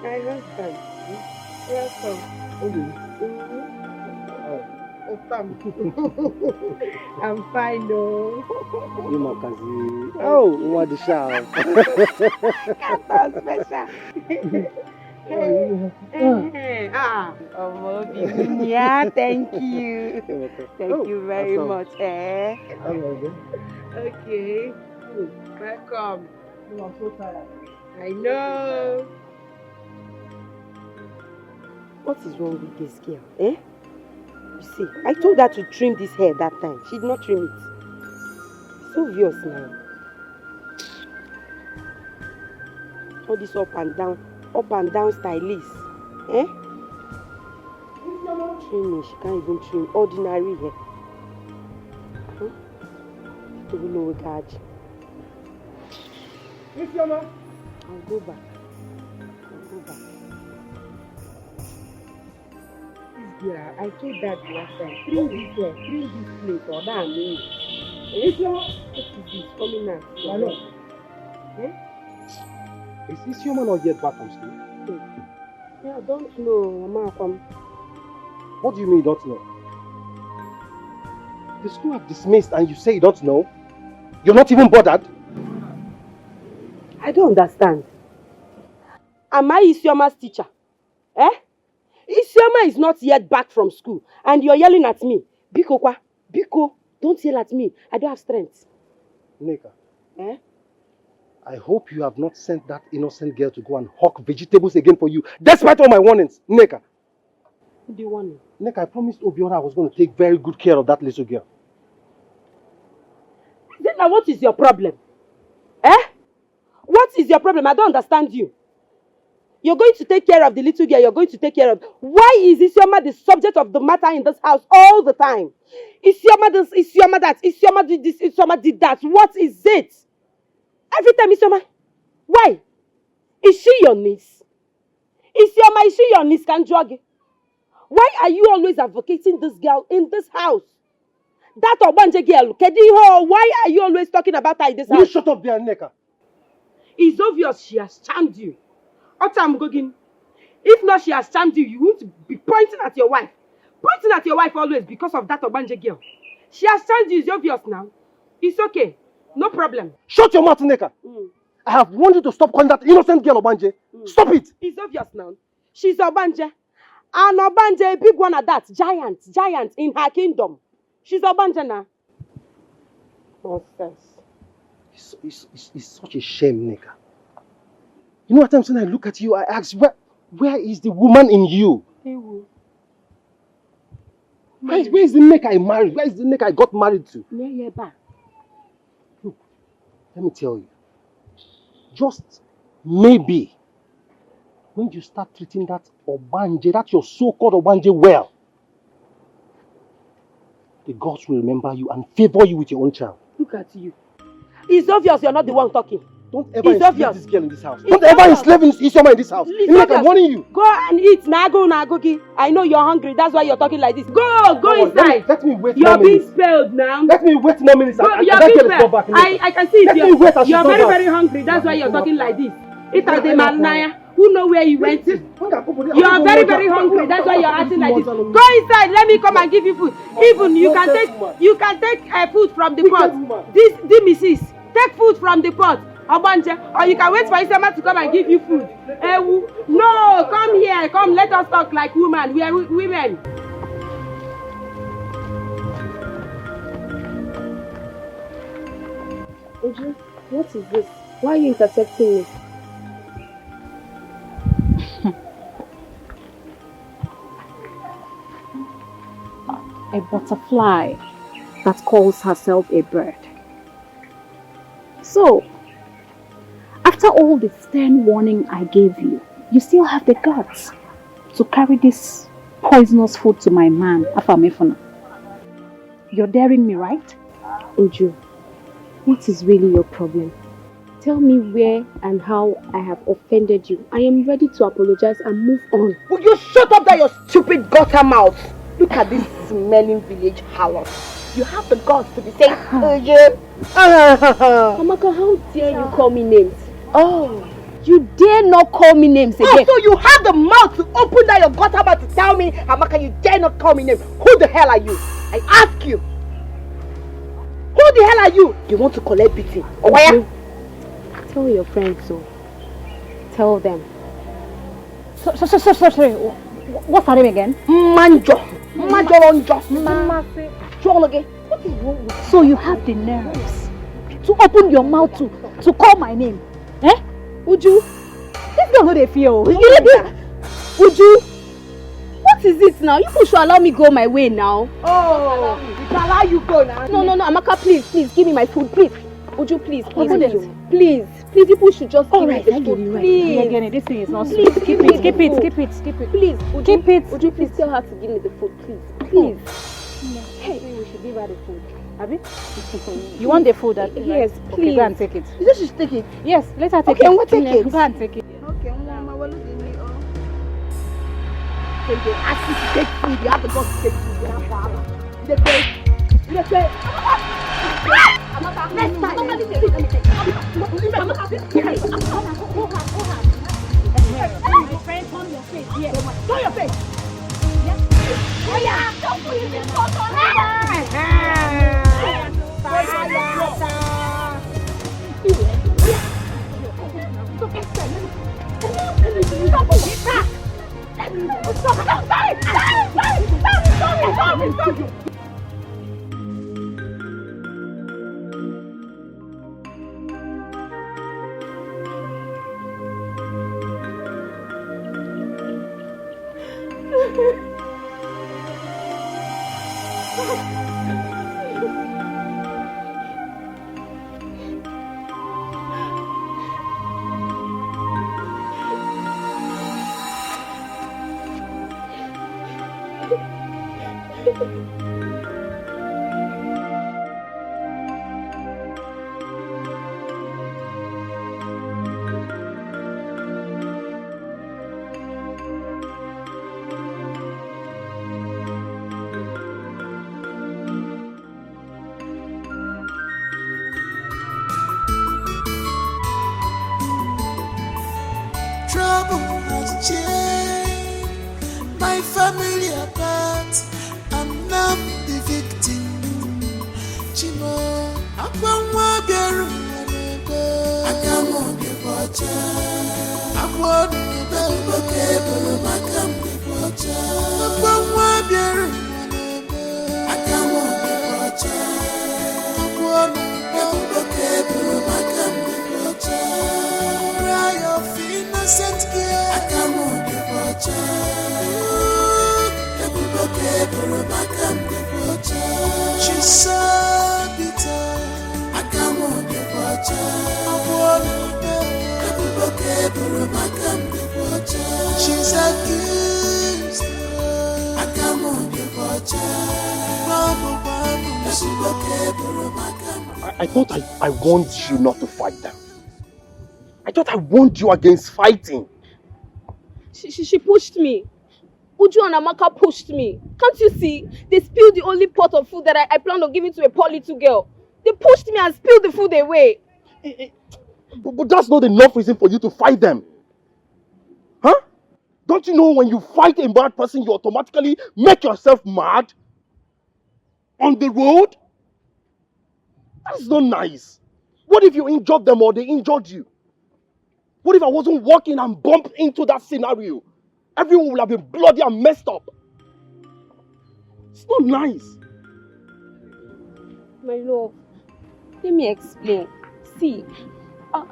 My husband, welcome. I'm fine, though. You my cousin. Oh, what the shout. Yeah, thank you. Thank you very much. Okay. Welcome. I'm so tired. I know. What is wrong with this girl, eh? You see, I told her to trim this hair that time. She did not trim it. It's obvious now. All this up and down stylist. Eh? Trimming, she can't even trim ordinary hair. Huh? To be no regard. I'll go back. Yeah, I told that last time. Trim this place, or that means. What is this coming out? Why not? Eh? Is your man not yet back from school? Yeah, I don't know, Mama. What do you mean you don't know? The school have dismissed and you say you don't know? You're not even bothered? I don't understand. Am I Isioma's teacher? Eh? Isioma is not yet back from school and you're yelling at me. Biko kwa? Biko, don't yell at me. I don't have strength. Nneka. Eh? I hope you have not sent that innocent girl to go and hawk vegetables again for you, despite all my warnings. Nneka. What do you want? Nneka, I promised Obiora I was going to take very good care of that little girl. Then now what is your problem? Eh? What is your problem? I don't understand you. You're going to take care of the little girl. You're going to take care of... Why is Isioma the subject of the matter in this house all the time? Isioma this, Isioma that, Isioma did this, Isioma did that. What is it? Every time Isioma... Why? Is she your niece? Isioma, is she your niece, Kanjogi? Why are you always advocating this girl in this house? That Obanje girl, Kediho, why are you always talking about her in this house? Will you shut up there, Nneka? It's obvious she has charmed you. Otam Gogin. If not, she has charmed you. You won't be pointing at your wife. Pointing at your wife always because of that Obanje girl. She has charmed you. It's obvious now. It's okay. No problem. Shut your mouth, Nneka. I have warned you to stop calling that innocent girl Obanje. Stop it. It's obvious now. She's Obanje. And Obanje, a big one at that. Giant in her kingdom. She's Obanje now. Nonsense. It's such a shame, Nneka. You know, at times when I look at you, I ask, where is the woman in you? Where is the Nneka I married? Where is the Nneka I got married to? Look, let me tell you. Just maybe when you start treating that Obanje, that your so-called Obanje well, the gods will remember you and favor you with your own child. Look at you. It's obvious you're not the one talking. Don't ever it's enslave obvious. this girl in this house. Don't ever enslave Isioma in this house. I'm warning you. Go and eat. Nagogi. I know you're hungry. That's why you're talking like this. Go inside. Let me wait. You're being spelled now. Let me wait more minutes. You're being spelled. I can see it. Let me wait. You're very, very hungry. That's why you're talking like this. It has the Malnaya. Who know where you went to? You are very, very hungry. That's why you're acting like this. Go inside. Let me come and give you food. Even you can take food from the pot. This Mrs. Take food from the pot. Obanje, or you can wait for Isioma to come and give you food. No, come here. Come, let us talk like women. We are women. Uju, what is this? Why are you intercepting me? A butterfly that calls herself a bird. So, after all the stern warning I gave you, you still have the guts to carry this poisonous food to my man, Afamefuna. You're daring me, right? Uju, what is really your problem? Tell me where and how I have offended you. I am ready to apologize and move on. Will you shut up that your stupid gutter mouth? Look at this smelling village harlot. You have the guts to be saying, Uju. Amaka, how dare you call me names? Oh, you dare not call me names again. Oh, so you have the mouth to open that your gutter mouth to tell me, Amaka, you dare not call me names. Who the hell are you? I ask you. Who the hell are you? You want to collect beating? Where? Tell your friends so. Tell them. Sorry. What's her name again? Manjo. What is wrong with you? So you have the nerves to open your mouth to call my name? Eh? Uju? This girl no dey fear. Uju? What is it now? You should allow me go my way now. Oh, we can allow you go now. No, Amaka, please, give me my food, please. Uju, please. Please, people should just give me the food, please. Again, this thing is not please, sweet. Keep it. Please, Uju, keep it. Uju, please tell her to give me the food, please. Hey, we should give her the food. Abi? You want the food? Yes, please. Okay, go and take it. You should take it. Yes, let her take it. it. Okay, we'll take it. Go and take it. Okay, Mama, we're losing me. So they ask you to take food. You have to go to take food. You have to have it. You say. Next time. My friend, turn your face. Yes. Turn your face. Oh yeah, don't put it in the pot on Stop. Trouble has changed my family apart. I'm now the victim. Chimo, Akwa Biaru, Akamo de Bocha, Akwa de Bebelo, Makam de Bocha, Akwa Biaru, Akamo de Bocha, Akwa de Bebelo, Makam de Bocha. Innocent girl, I come on the watcher. She's so bitter. I come on the watcher. I want to be. I thought I warned you not to fight them. I thought I warned you against fighting. She pushed me. Uju and Amaka pushed me. Can't you see? They spilled the only pot of food that I planned on giving to a poor little girl. They pushed me and spilled the food away. But that's not enough reason for you to fight them. Huh? Don't you know when you fight a mad person, you automatically make yourself mad? On the road? That's not nice. What if you injured them or they injured you? What if I wasn't walking and bumped into that scenario? Everyone would have been bloody and messed up. It's not nice. My love, let me explain. See, I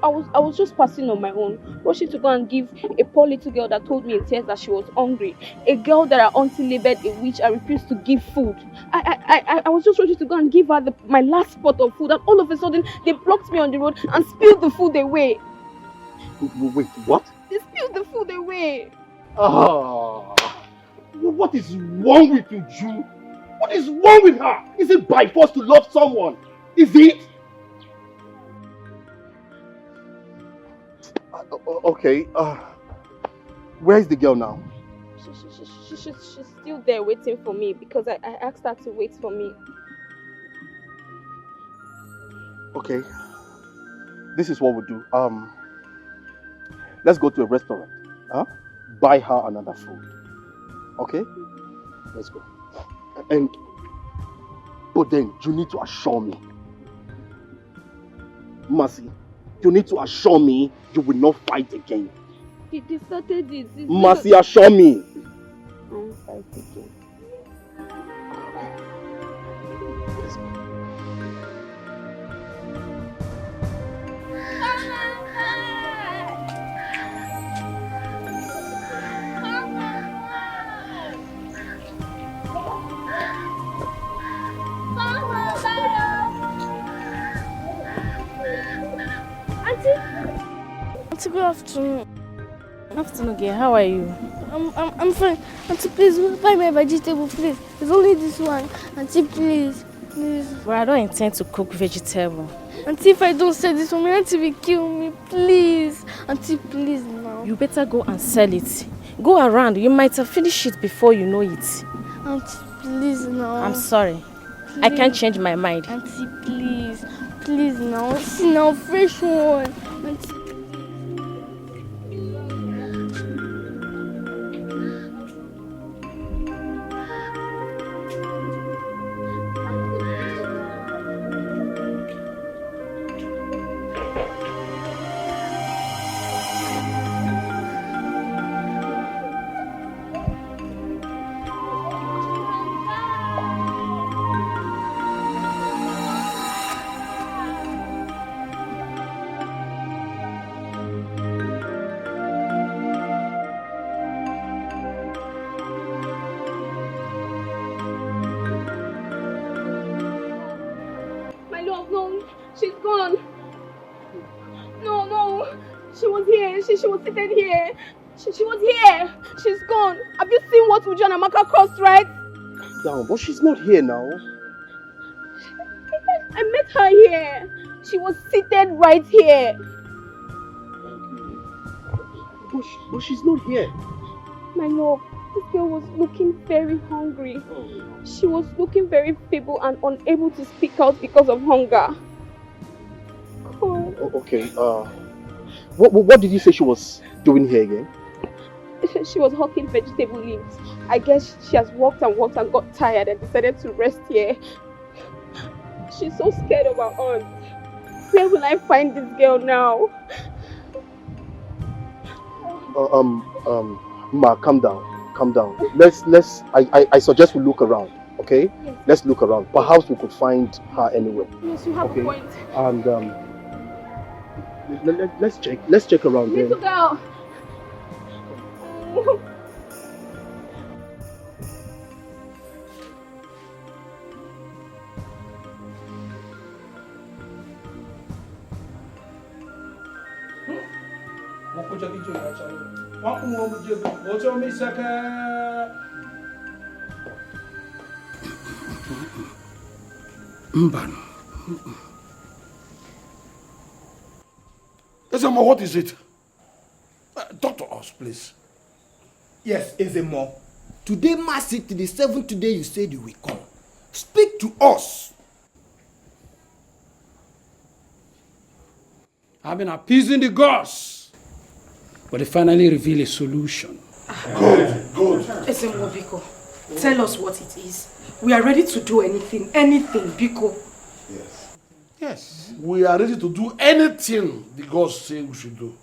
was just passing on my own, rushing to go and give a poor little girl that told me in tears that she was hungry. A girl that her auntie labeled a witch and refused to give food. I was just rushing to go and give her my last pot of food, and all of a sudden they blocked me on the road and spilled the food away. Wait, what? They spilled the food away. What is wrong with you, Ju? What is wrong with her? Is it by force to love someone? Is it? Okay, where is the girl now? She's still there waiting for me because I asked her to wait for me. Okay, this is what we'll do. Let's go to a restaurant. Buy her another food. Okay? Let's go. But then you need to assure me, Mercy, you need to assure me you will not fight again. They started it. Mercy, assure me. I won't fight again. Let's go. Auntie, good afternoon. Afternoon, girl. How are you? I'm fine. Auntie, please buy my vegetable, please. It's only this one. Auntie, please. Well, I don't intend to cook vegetable. Auntie, if I don't sell this one, my auntie will kill me, please. Auntie, please now. You better go and sell it. Go around. You might have finished it before you know it. Auntie, please now. I'm sorry. Please. I can't change my mind. Auntie, please. Please now. See now, fresh one. Auntie. She was seated here. She was here. She's gone. Have you seen what Uju and Amaka caused, right? Down, but she's not here now. I met her here. She was seated right here. But she's not here. My love, this girl was looking very hungry. She was looking very feeble and unable to speak out because of hunger. Okay, what did you say she was doing here again? She was hawking vegetable leaves. I guess she has walked and got tired and decided to rest here. She's so scared of her aunt. Where will I find this girl now? Ma, calm down. I suggest we look around, okay? Yes. Let's look around. Perhaps we could find her anywhere. Yes, you have a point. And let's check around there. Little girl. Mbano. Ezemo, what is it? Talk to us, please. Yes, Ezemo. Today marks it the 7th day you said you will come. Speak to us. I've been appeasing the gods, but they finally reveal a solution. Good, good. Ezemo, Biko, tell us what it is. We are ready to do anything, Biko. Yes. Yes. We are ready to do anything the gods say we should do.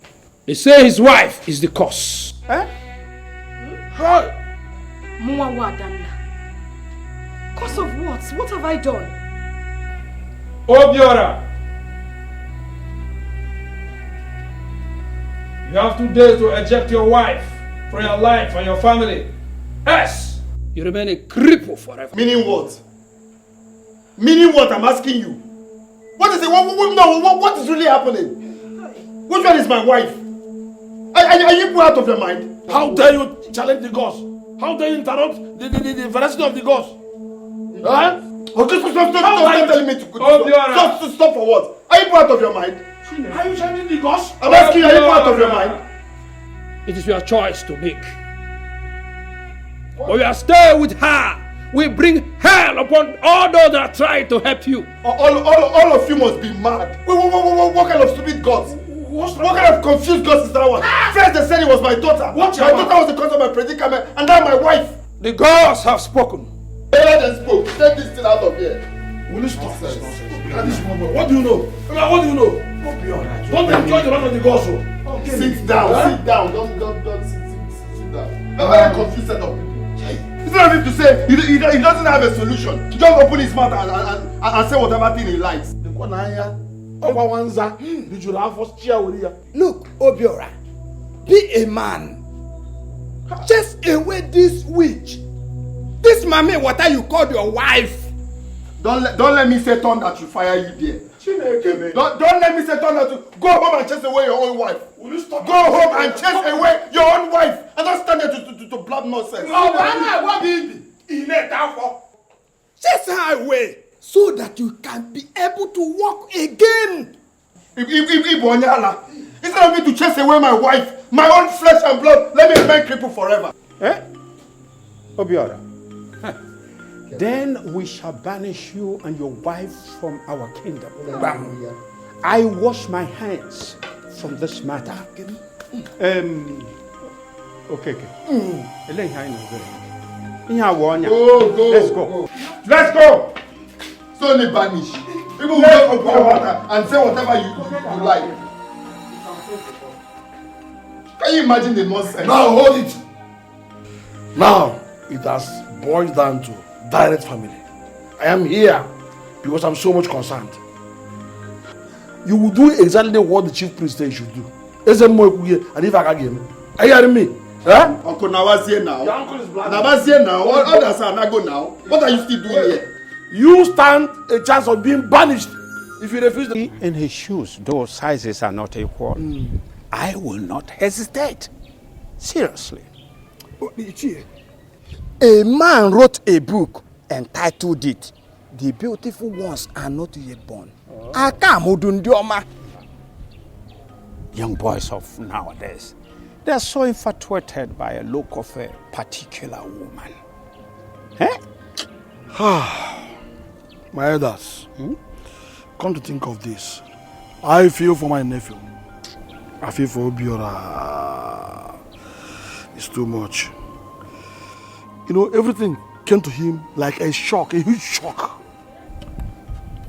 They say his wife is the cause. Eh? How? Cause of what? What have I done? Obiora, you have 2 days to eject your wife from your life and your family. Yes, you remain a cripple forever. Meaning what? Meaning what? I'm asking you. What is it? What is really happening? Which one is my wife? Are you out of your mind? How dare you challenge the gods? How dare you interrupt the veracity of the gods? Huh? Okay, stop telling me to stop for what? Are you out of your mind? Are you challenging the gods? I'm asking you, are you out of your mind? It is your choice to make. But we are staying with her. We bring hell upon all those that try to help you. All of you must be mad. What kind of stupid gods? What kind of confused gods is that one? First they said it was my daughter. My daughter was the cause of my predicament, and now my wife. The gods have spoken. Let them spoke. Take this thing out of here. Will you stop this nonsense? What do you know? What do you know? Don't enjoy the wrath of the gods. Sit down. Sit down. Don't sit down. I'm very confused set of people. Instead of him to say he doesn't have a solution, he just open his mouth and say whatever thing he likes. Look, Obiora, be a man. Chase away this witch. This mommy, what are you called your wife? Don't let me say turn that you fire you there. Don't let me say turn that you go home and chase away your own wife. Will you stop? Go home and chase away your own wife and don't stand there to blab nonsense. Chase her away so that you can be able to walk again. Instead of me to chase away my wife, my own flesh and blood, let me remain crippled forever. Eh? Obiora. Then we shall banish you and your wife from our kingdom. I wash my hands from this matter. Okay. Let's go. Let's go. So only banish. People will just open your water and say whatever you like. Can you imagine the nonsense? Now hold it. Now it has boiled down to direct family. I am here because I'm so much concerned. You will do exactly what the chief priest said you should do. And if I can get are you hearing me? Huh? Uncle Nawazie now. Your uncle is black. Nawazie now. What others are not go now? What are you still doing here? You stand a chance of being banished if you refuse to. In his shoes, those sizes are not equal. I will not hesitate. Seriously. A man wrote a book entitled it, The Beautiful Ones Are Not Yet Born. Young boys of nowadays, they are so infatuated by a look of a particular woman. Eh? My elders, come to think of this. I feel for my nephew. I feel for Obiora. It's too much. You know, everything came to him like a shock, a huge shock.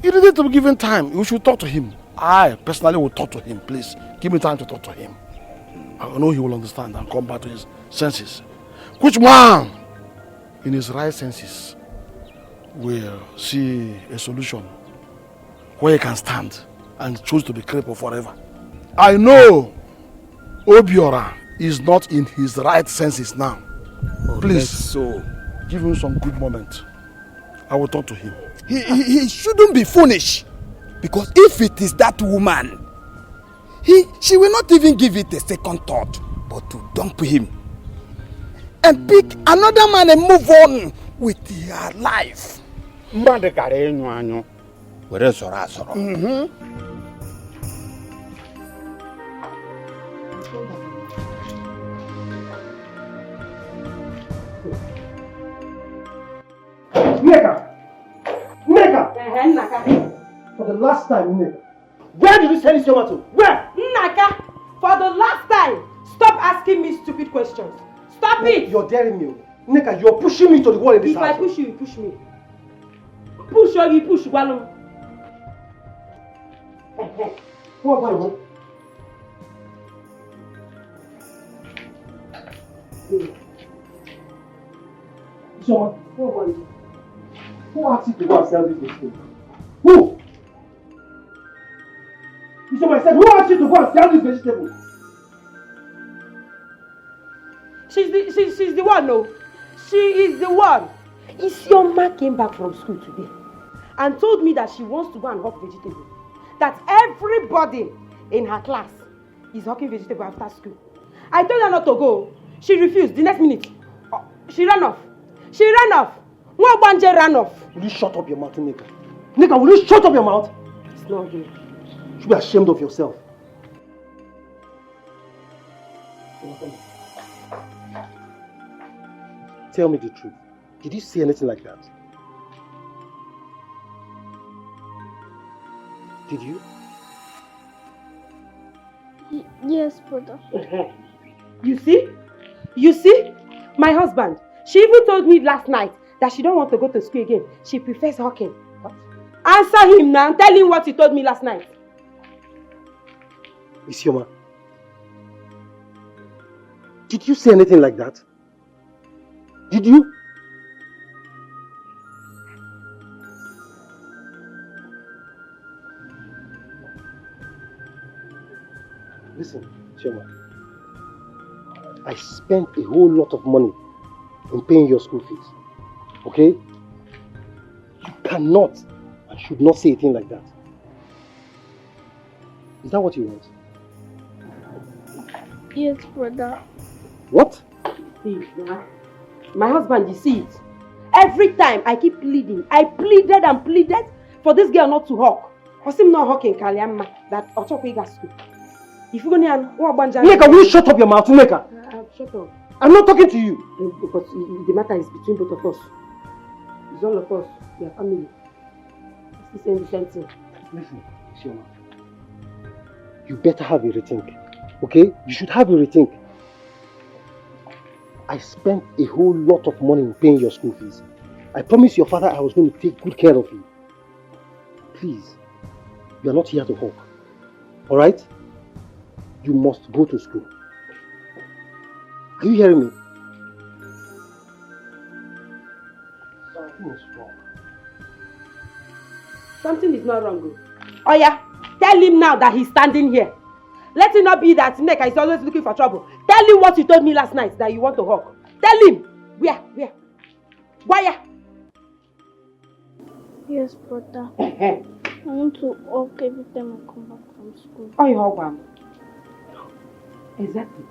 He needed to be given time. We should talk to him. I personally will talk to him. Please, give me time to talk to him. I know he will understand and come back to his senses. Which man, in his right senses, will see a solution where he can stand and choose to be crippled forever. I know Obiora is not in his right senses now. Please, so give him some good moment. I will talk to him. He shouldn't be foolish, because if it is that woman, she will not even give it a second thought, but to dump him and pick another man and move on with her life. Where soro asoro. Nneka! For the last time, Nneka. Where did you send this woman to? Where? Nneka! For the last time, stop asking me stupid questions. Stop it! You're daring me. Nneka, you're pushing me to the wall in this house. If I push you, you push me. Push or you push, Walum. Come on, Someone, who asked you to go and sell this vegetable? Who? I said, who asked you to go and sell this vegetable? She's the one, no. She is the one. Isioma came back from school today and told me that she wants to go and hawk vegetable. That everybody in her class is hawking vegetable after school. I told her not to go. She refused. The next minute, she ran off. She ran off. Mwabanje ran off. Will you shut up your mouth, Nneka? Nneka, will you shut up your mouth? It's not good. You should be ashamed of yourself. Tell me the truth. Did you see anything like that? Did you? Yes, brother. You see? You see? My husband. She even told me last night that she don't want to go to school again. She prefers hawking. What? Answer him now. Tell him what he told me last night. Isioma, did you say anything like that? Did you? Listen, Isioma, I spent a whole lot of money in paying your school fees. Okay? You cannot and should not say a thing like that. Is that what you want? Yes, brother. What? See, my husband, you see it. Every time I keep pleading. I pleaded and pleaded for this girl not to hawk. For him not hawking Kaliamma that Ochokwega school. If you go near Nneka, will you shut up your mouth, Nneka? Shut up. I'm not talking to you. Because the matter is between both of us. It's all of us. We are family. It's the same thing. Listen, Isioma. You better have a rethink. Okay? You should have a rethink. I spent a whole lot of money in paying your school fees. I promised your father I was going to take good care of you. Please, you are not here to hawk. Alright? You must go to school. Are you hearing me? Something is wrong. Something is not wrong. Oh yeah, tell him now that he's standing here. Let it not be that Nneka is always looking for trouble. Tell him what you told me last night that you want to hawk. Tell him. Where? Why? Yes, brother. I want to hawk every time I come back from school. Oh, you hawk him. Exactly.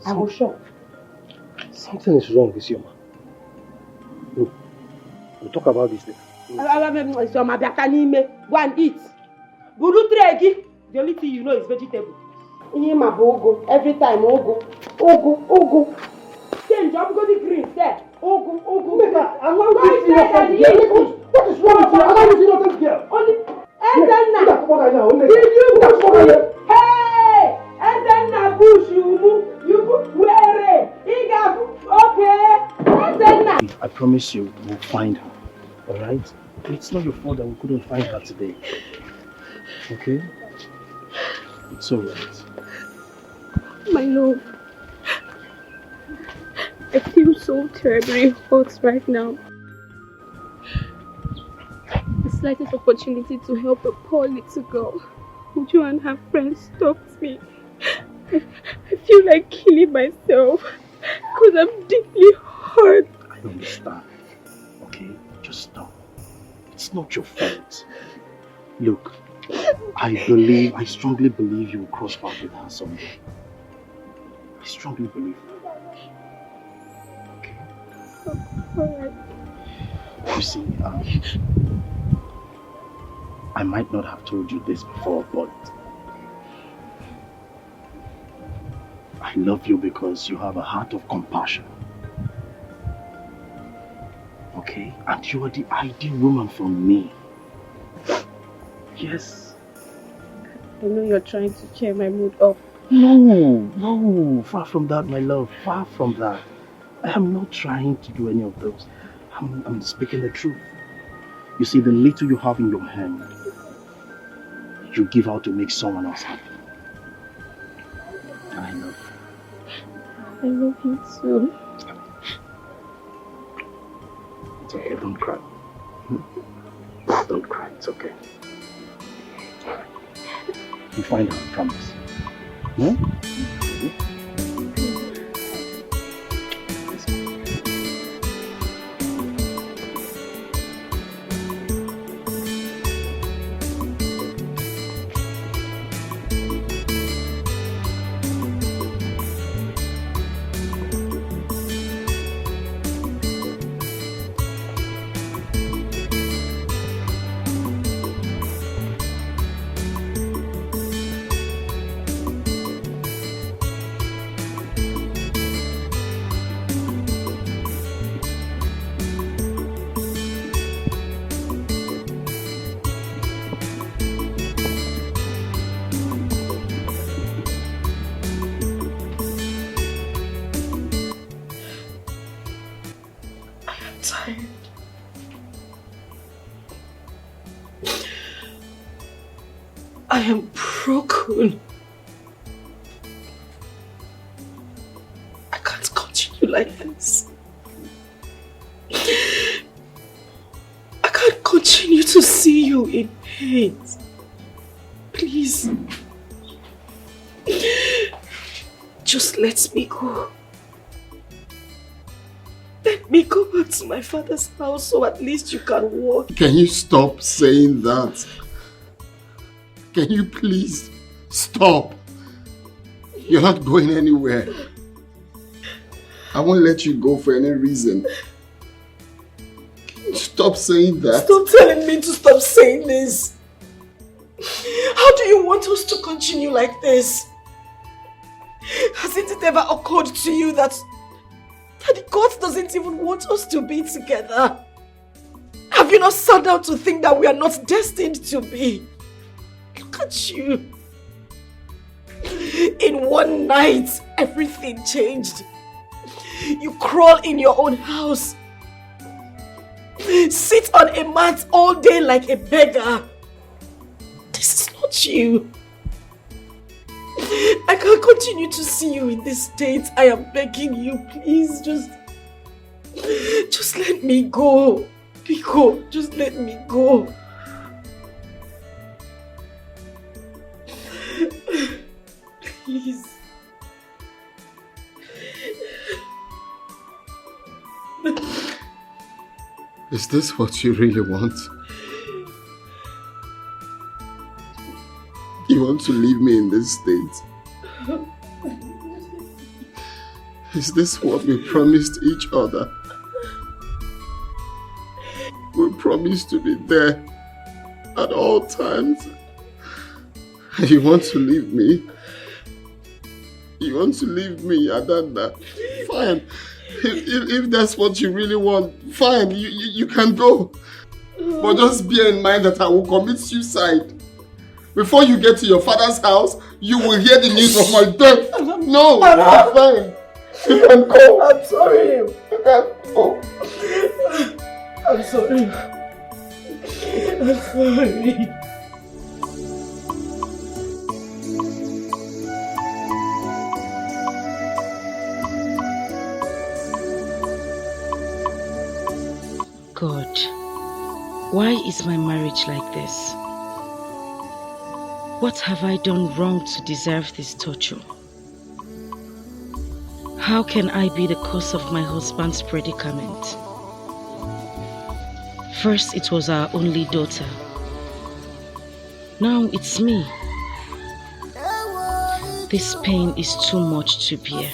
I was shocked. Something is wrong, Isioma. Look, we'll talk about this later. Go and eat. The only thing you know is vegetable. Every time, Ogo. Change, I'm going to green there. Ogo. Nneka, allow me to see yourself. What is wrong with you? Allow me to see yourself here. Did you push me? Hey! Ezenna push you. You put where? Okay. I promise you, we'll find her. Alright? It's not your fault that we couldn't find her today. Okay? It's alright. My love, I feel so terribly hot right now. The slightest opportunity to help a poor little girl, Uju and her friends stopped me. I feel like killing myself because I'm deeply hurt. I understand. Okay? Just stop. It's not your fault. Look, I strongly believe you will cross paths with her someday. I strongly believe that. Okay? Alright. You see, I might not have told you this before, but I love you because you have a heart of compassion. Okay? And you are the ideal woman for me. Yes. I know you're trying to cheer my mood up. No, far from that, my love, far from that. I am not trying to do any of those. I'm speaking the truth. You see, the little you have in your hand, you give out to make someone else happy. I love you. I love you too. It's okay, don't cry. Don't cry, it's okay. You find out, I promise. Tired. I am broken. I can't continue like this. I can't continue to see you in pain. Please. Just let me go. Let me go back to my father's house so at least you can walk. Can you stop saying that? Can you please stop? You're not going anywhere. I won't let you go for any reason. Stop saying that. Stop telling me to stop saying this. How do you want us to continue like this? Hasn't it ever occurred to you that God doesn't even want us to be together? Have you not sat down to think that we are not destined to be? Look at you. In one night, everything changed. You crawl in your own house. Sit on a mat all day like a beggar. This is not you. I can't continue to see you in this state. I am begging you, please, just let me go. Biko, just let me go. Please. Is this what you really want? You want to leave me in this state? Is this what we promised each other? We promised to be there at all times. You want to leave me? You want to leave me, Adanda? Fine. If that's what you really want, fine, you can go. But just bear in mind that I will commit suicide. Before you get to your father's house, you will hear the news of my death. No, fine. You can go. I'm sorry. You can go. I'm sorry. I'm sorry. God, why is my marriage like this? What have I done wrong to deserve this torture? How can I be the cause of my husband's predicament? First, it was our only daughter. Now it's me. This pain is too much to bear.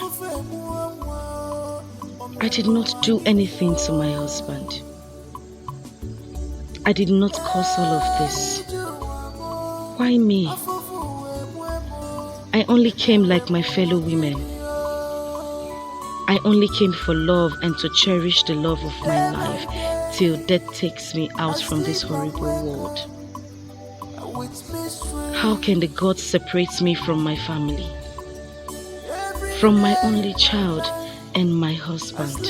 I did not do anything to my husband. I did not cause all of this. Why me? I only came like my fellow women. I only came for love and to cherish the love of my life till death takes me out from this horrible world. How can the gods separate me from my family? From my only child and my husband?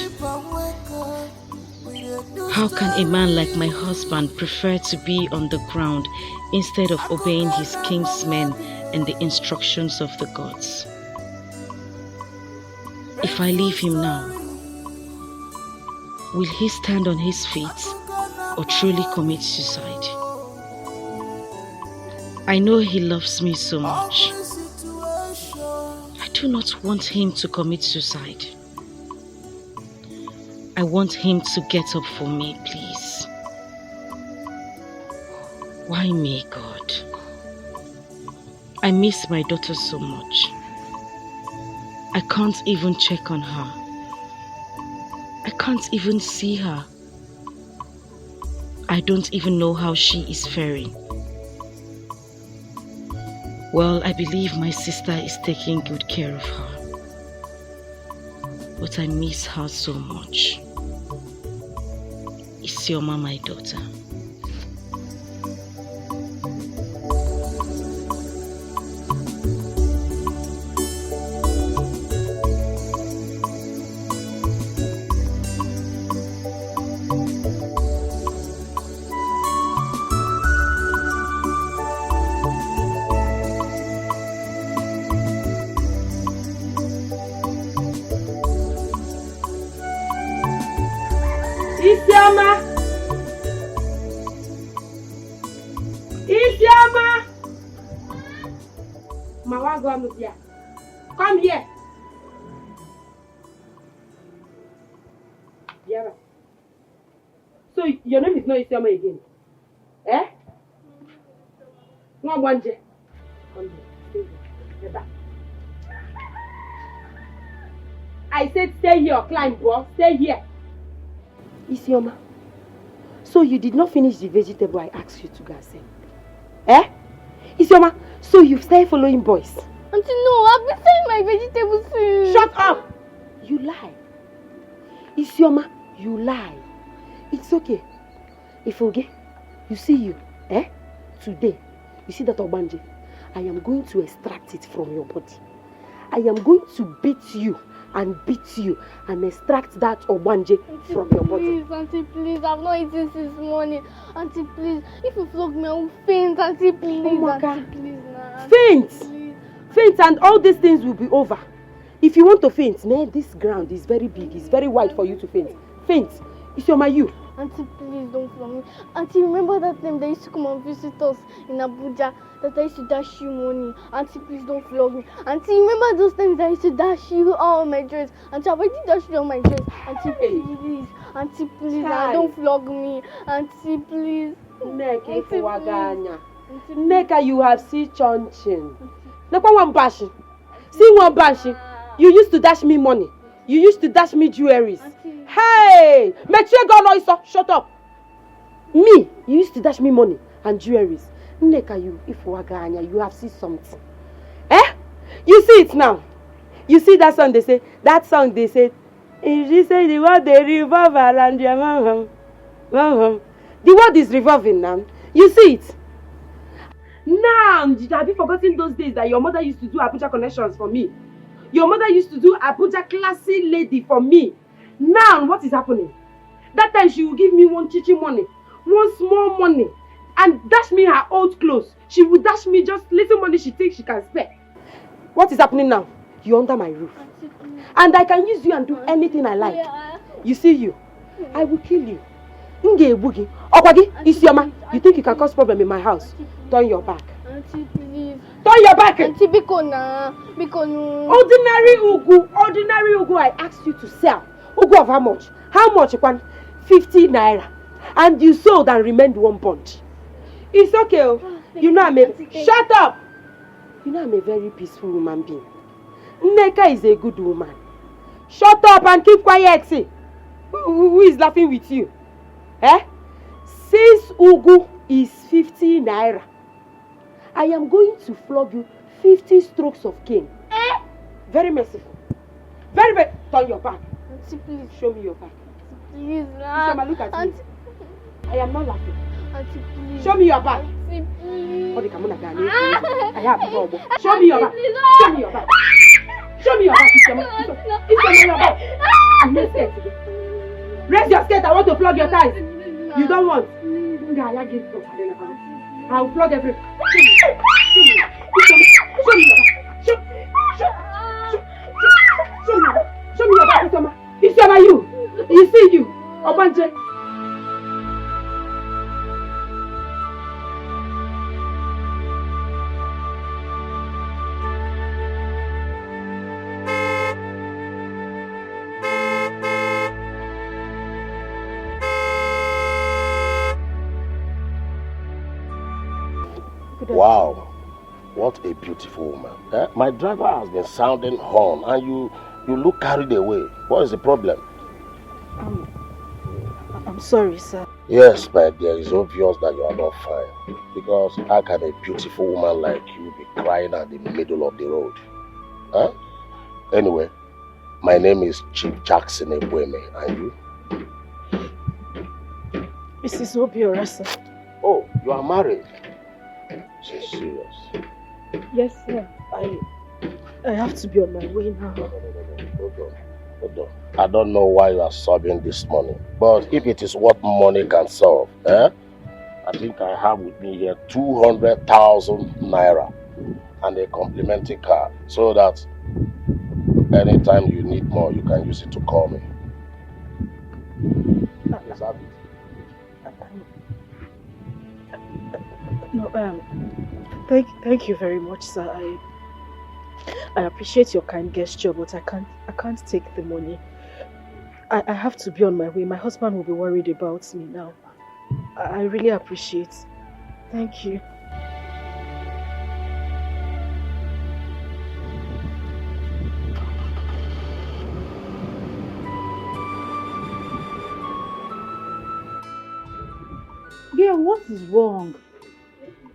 How can a man like my husband prefer to be on the ground instead of obeying his king's men and the instructions of the gods? If I leave him now, will he stand on his feet or truly commit suicide? I know he loves me so much. I do not want him to commit suicide. I want him to get up for me, please. Why me, God? I miss my daughter so much. I can't even check on her. I can't even see her. I don't even know how she is faring. Well, I believe my sister is taking good care of her. But I miss her so much. Isioma, my daughter. Isioma! Isioma! Mama, go here. Come here. Yeah. So your name is not Isioma again? Eh? No one. Come here. Stay here. I said stay here, climb, boy. Stay here. Isioma, so you did not finish the vegetable I asked you to go and sell? Eh? Isioma, so you started following boys? Auntie, no, I've been selling my vegetables too. Shut up! You lie. Isioma, you lie. It's okay. Ifoge, you see you, eh? Today, you see that Obanje? I am going to extract it from your body. I am going to beat you and extract that Obanje from your body. Please, Auntie, please. I've not eaten since morning. Auntie, please. If you flog me, I will faint. Auntie, please. Auntie, please. Nah. Faint! Please. Faint and all these things will be over. If you want to faint, man, this ground is very big. It's very wide for you to faint. Faint. Isioma, you. Auntie, please don't flog me. Auntie, remember that time they used to come and visit us in Abuja? That I used to dash you money. Auntie, please don't flog me. Auntie, remember those times I used to dash you all my dress? Auntie, I've already dashed you all my dress. Auntie, please. Auntie, please. Don't flog me. Auntie, please. Neka, you have seen chonchin. Neka, one bashi. See one bashi. You used to dash me money. You used to dash me jewelries. Hey! Make sure God knows. Shut up. Me, you used to dash me money and jewelries. Neka, you have seen something. Eh? You see it now. You see that song they say? That song they say, she say the world they revolve around your mom. The world is revolving now. You see it? Now, have you forgotten those days that your mother used to do Abuja connections for me? Your mother used to do Abuja classy lady for me. Now, what is happening? That time she will give me one chichi money, one small money, and dash me her old clothes. She would dash me just little money she thinks she can spare. What is happening now? You're under my roof. And I can use you and do anything I like. You see you? I will kill you. Nge Bugi. Okwagi, Isioma, you think you can cause problem in my house? Turn your back. Auntie, please. Turn your back! Auntie, Bikona. Bikonu. Ordinary ugu I asked you to sell. Ugu of how much? How much, Kwan? 50 naira. And you sold and remained one bunch. It's okay. You know shut up! You know I'm a very peaceful human being. Nneka is a good woman. Shut up and keep quiet. See. Who is laughing with you? Eh? Since ugu is 50 naira I am going to flog you 50 strokes of cane. Very merciful. Very, very. Turn your back. Auntie, please. Show me your back. Please, Isama, look at me. I am not laughing. Auntie, please. Show me your back. Auntie, please. I have trouble. Show me your back. Show me your back. Show me your back, Isama. Isama, your back. I'm not scared today. Raise your skirt. I want to flog your thighs. You don't want. I'll flog everything. Show me. Show me your back. Show me your back, Isama. Isama, you see you. Obanje. Wow, what a beautiful woman. My driver has been sounding horn and you look carried away. What is the problem? I'm sorry, sir. Yes, my dear, it's obvious that you are not fine. Because how can a beautiful woman like you be crying at the middle of the road? Huh? Anyway, my name is Chief Jackson Ebweme, and you? Mrs. Obiora, sir. Oh, you are married? She's serious. Yes, sir. I have to be on my way now. Hold on. I don't know why you are sobbing this morning, but if it is what money can solve, I think I have with me here 200,000 naira and a complimentary car, so that anytime you need more, you can use it to call me. Is that it? No, thank you very much, sir. I appreciate your kind gesture, but I can't take the money. I have to be on my way. My husband will be worried about me now. I really appreciate. Thank you. Girl, what is wrong?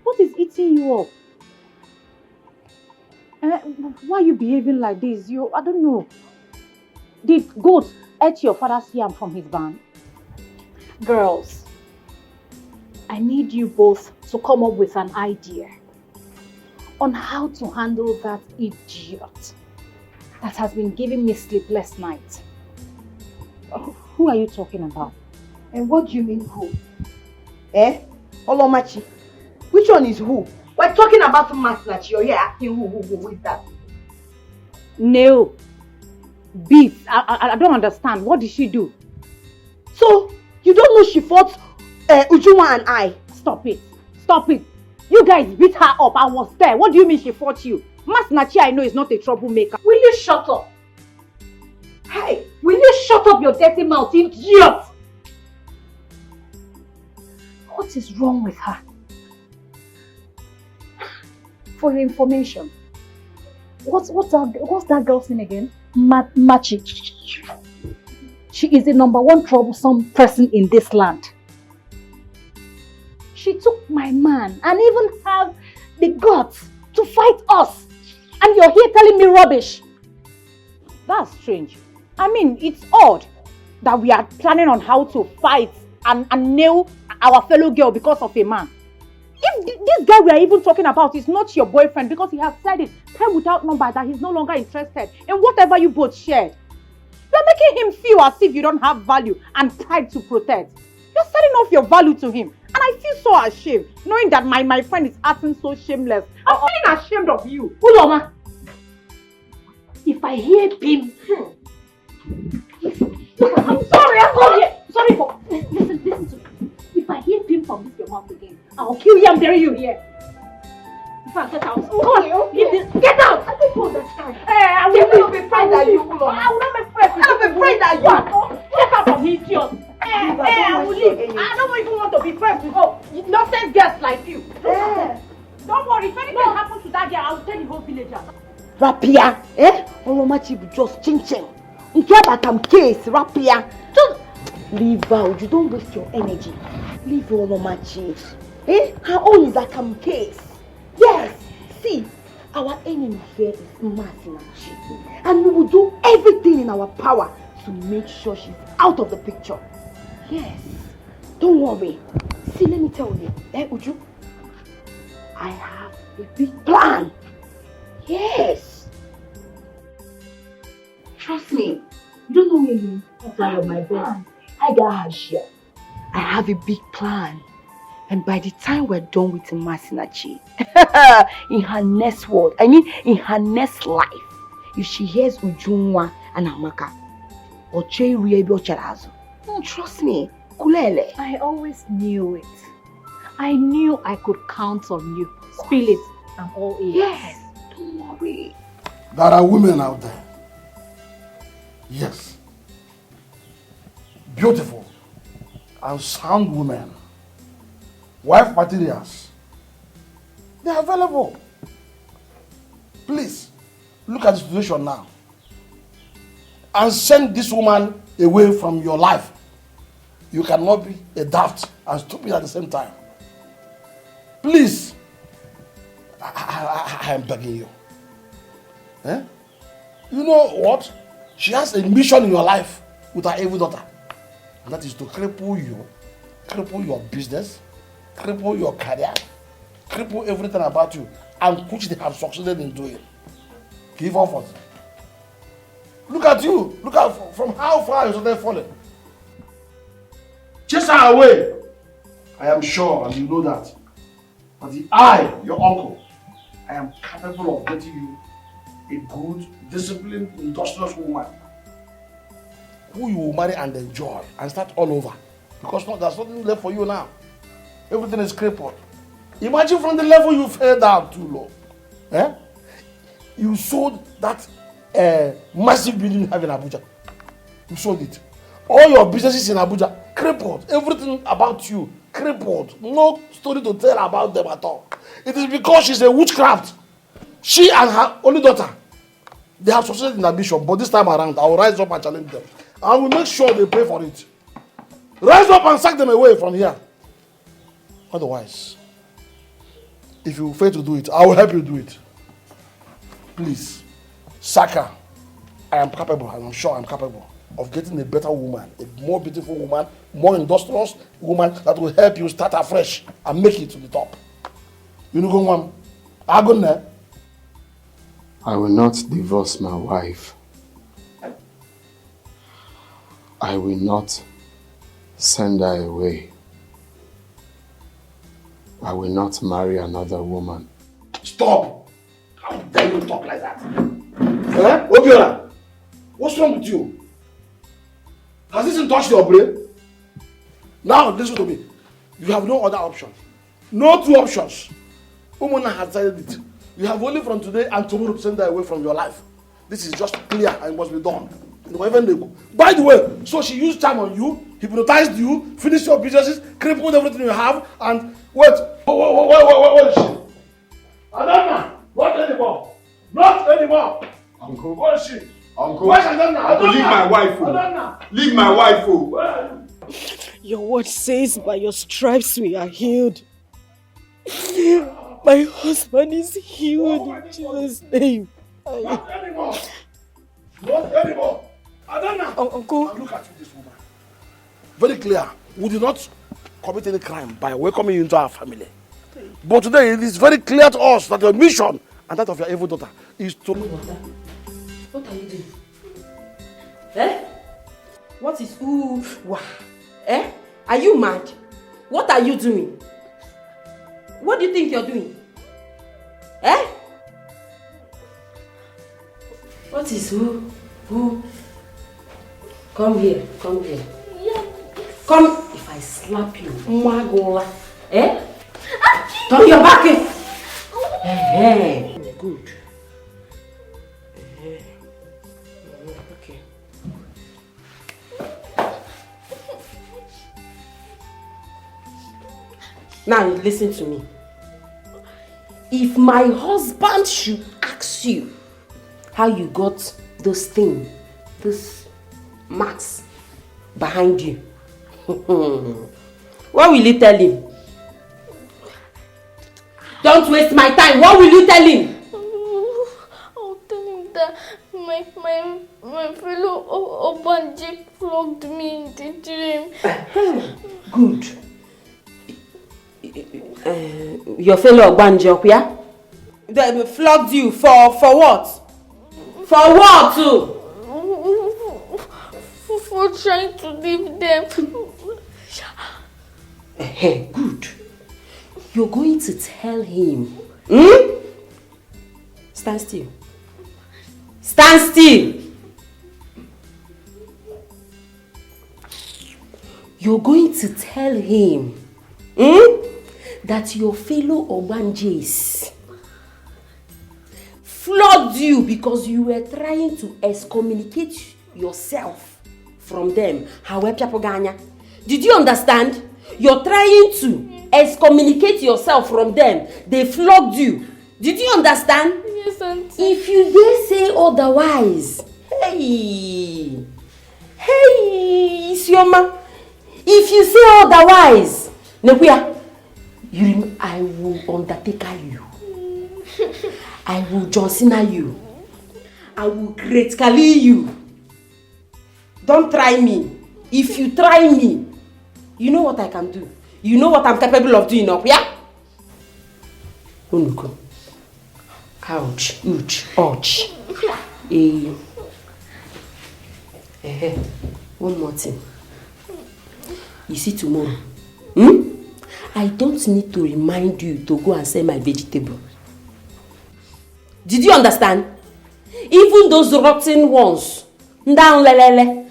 What is eating you up? Why are you behaving like this? I don't know. Did goat ate your father's yam from his barn? Girls, I need you both to come up with an idea on how to handle that idiot that has been giving me sleepless nights. Who are you talking about? And what do you mean who? Olomachi. Which one is who? We're talking about Masnachi. You're here asking who is that? No. Beats. I don't understand. What did she do? So, you don't know she fought Ujuma and I? Stop it. Stop it. You guys beat her up. I was there. What do you mean she fought you? Masnachi, I know, is not a troublemaker. Will you shut up? Hey, will you shut up your dirty mouth, idiot? What is wrong with her? For your information, what's that girl's name again? Machi. She is the #1 troublesome person in this land. She took my man and even have the guts to fight us. And you're here telling me rubbish. That's strange. I mean, it's odd that we are planning on how to fight and nail our fellow girl because of a man. If this guy we are even talking about is not your boyfriend, because he has said it time without number that he's no longer interested in whatever you both shared, you're making him feel as if you don't have value and pride to protect. You're selling off your value to him. And I feel so ashamed knowing that my friend is acting so shameless. I'm feeling ashamed of you. Uloma, if I hear him... I'm sorry. Sorry for... Listen to me. If I hear him from this your mouth again, I'll kill you and bury you here. In fact, get out. Come on, get out. I don't understand. I will not be afraid that you, Uloma. I will not be afraid. I will not be afraid that you. Get out of here, idiot. I will leave. I don't even want to be friends with nonsense girls like you. Don't worry, if anything happens to that girl, I'll tell the whole village. Rapia, Olomachi be just ching. You care about some case, Rapia. Just leave out. You don't waste your energy. Leave Olomachi. Her own is like case. Yeah. See, our enemy here is Masinachi. And we will do everything in our power to make sure she's out of the picture. Yes. Don't worry. See, let me tell you. Uju, I have a big plan. Yes. Trust me. You don't know me. Plan of my best. I got her share. I have a big plan. And by the time we're done with Masinachi, in her next world, in her next life, if she hears Ujunwa and Amaka, or Che Riebe or Charazo, trust me, Kulele. I always knew it. I knew I could count on you. Spill it. I'm all ears. Yes, don't worry. There are women out there. Yes. Beautiful and sound women. Wife materials. They are available. Please, look at the situation now. And send this woman away from your life. You cannot be a daft and stupid at the same time. Please, I am begging you. Eh? You know what? She has a mission in your life with her evil daughter. And that is to cripple you, cripple your business, cripple your career, cripple everything about you, and which they have succeeded in doing. Give up. Look at you. Look at from how far you started falling. Chase her away. I am sure, and you know that. But I, your uncle, I am capable of getting you a good, disciplined, industrious woman who you will marry and enjoy and start all over. Because there's nothing left for you now. Everything is crippled. Imagine from the level you fell down too low. Eh? You sold that massive building you have in Abuja. You sold it. All your businesses in Abuja, crippled. Everything about you, crippled. No story to tell about them at all. It is because she's a witchcraft. She and her only daughter, they have succeeded in ambition, but this time around, I will rise up and challenge them. I will make sure they pay for it. Rise up and sack them away from here. Otherwise, if you fail to do it, I will help you do it. Please, sack her. I am capable, and I'm sure I'm capable of getting a better woman, a more beautiful woman, more industrious woman that will help you start afresh and make it to the top. You know, go on. I go there. I will not divorce my wife. I will not send her away. I will not marry another woman. Stop! How dare you talk like that? Eh? Obiora, what's wrong with you? Has this touched your brain? Now listen to me. You have no other option. No two options. Umuna has decided it. You have only from today and tomorrow to send her away from your life. This is just clear and it must be done. By the way, so she used charm on you, hypnotized you, finished your businesses, crippled everything you have, and wait, what is she? Adana, not anymore. Not anymore. Uncle. What is she? Uncle. Where's Adana? Uncle, leave my wife. Adana. Leave my wife. Where are you? Your word says by your stripes we are healed. My husband is healed in Jesus' name. Not anymore. Not anymore. Adana. Uncle. Now look at you, this woman. Very clear. We did not commit any crime by welcoming you into our family. But today it is very clear to us that your mission and that of your evil daughter is to... What are you doing? Eh? What is wah? Eh? Are you mad? What are you doing? What do you think you're doing? Eh? What is who? Come here, come here. Come, if I slap you, Magola. Eh? Turn your back in. Good. Okay. Now listen to me. If my husband should ask you how you got those things, those marks behind you, what will you tell him? Don't waste my time. What will you tell him? I'll tell him that my fellow Obanje flogged me in the dream. Good. Your fellow Obanje, yeah? They flogged you for what? For what? For trying to leave them. Good. You're going to tell him. Stand still. Stand still. You're going to tell him that your fellow Obanjes flogged you because you were trying to excommunicate yourself from them. Did you understand? You're trying to excommunicate yourself from them. They flogged you. Did you understand? Yes, Auntie. If you dare say otherwise, hey, Isioma, if you say otherwise, Nebuya, I will undertaker you. I will Johnsona you. I will Great Kali you. Don't try me. If you try me, you know what I can do. You know what I'm capable of doing, yeah? Unuko. Ouch, ouch, ouch. One more thing. You see tomorrow, I don't need to remind you to go and sell my vegetable. Did you understand? Even those rotten ones, down lelele.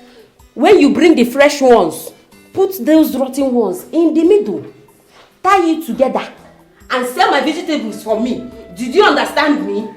When you bring the fresh ones, put those rotten ones in the middle. Tie it together and sell my vegetables for me. Did you understand me?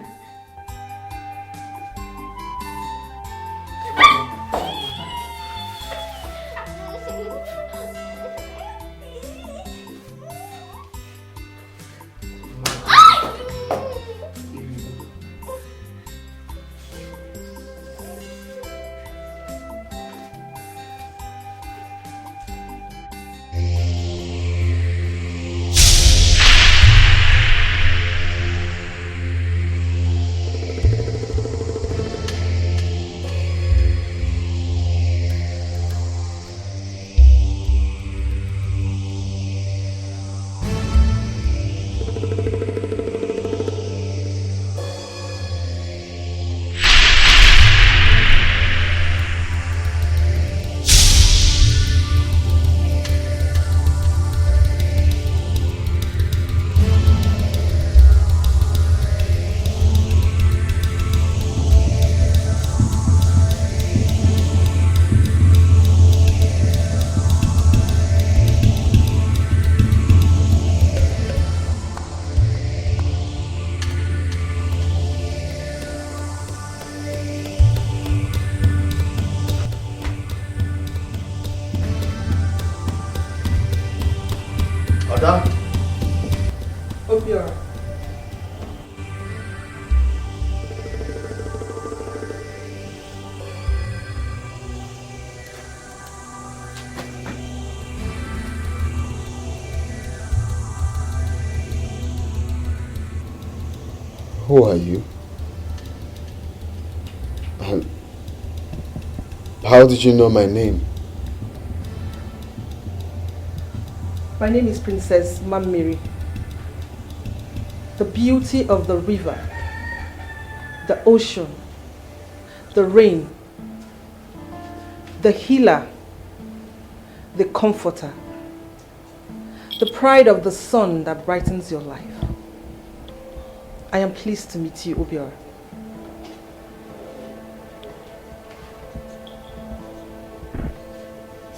Who are you? And how did you know my name? My name is Princess Mamiri. The beauty of the river, the ocean, the rain, the healer, the comforter, the pride of the sun that brightens your life. I am pleased to meet you, Obiora.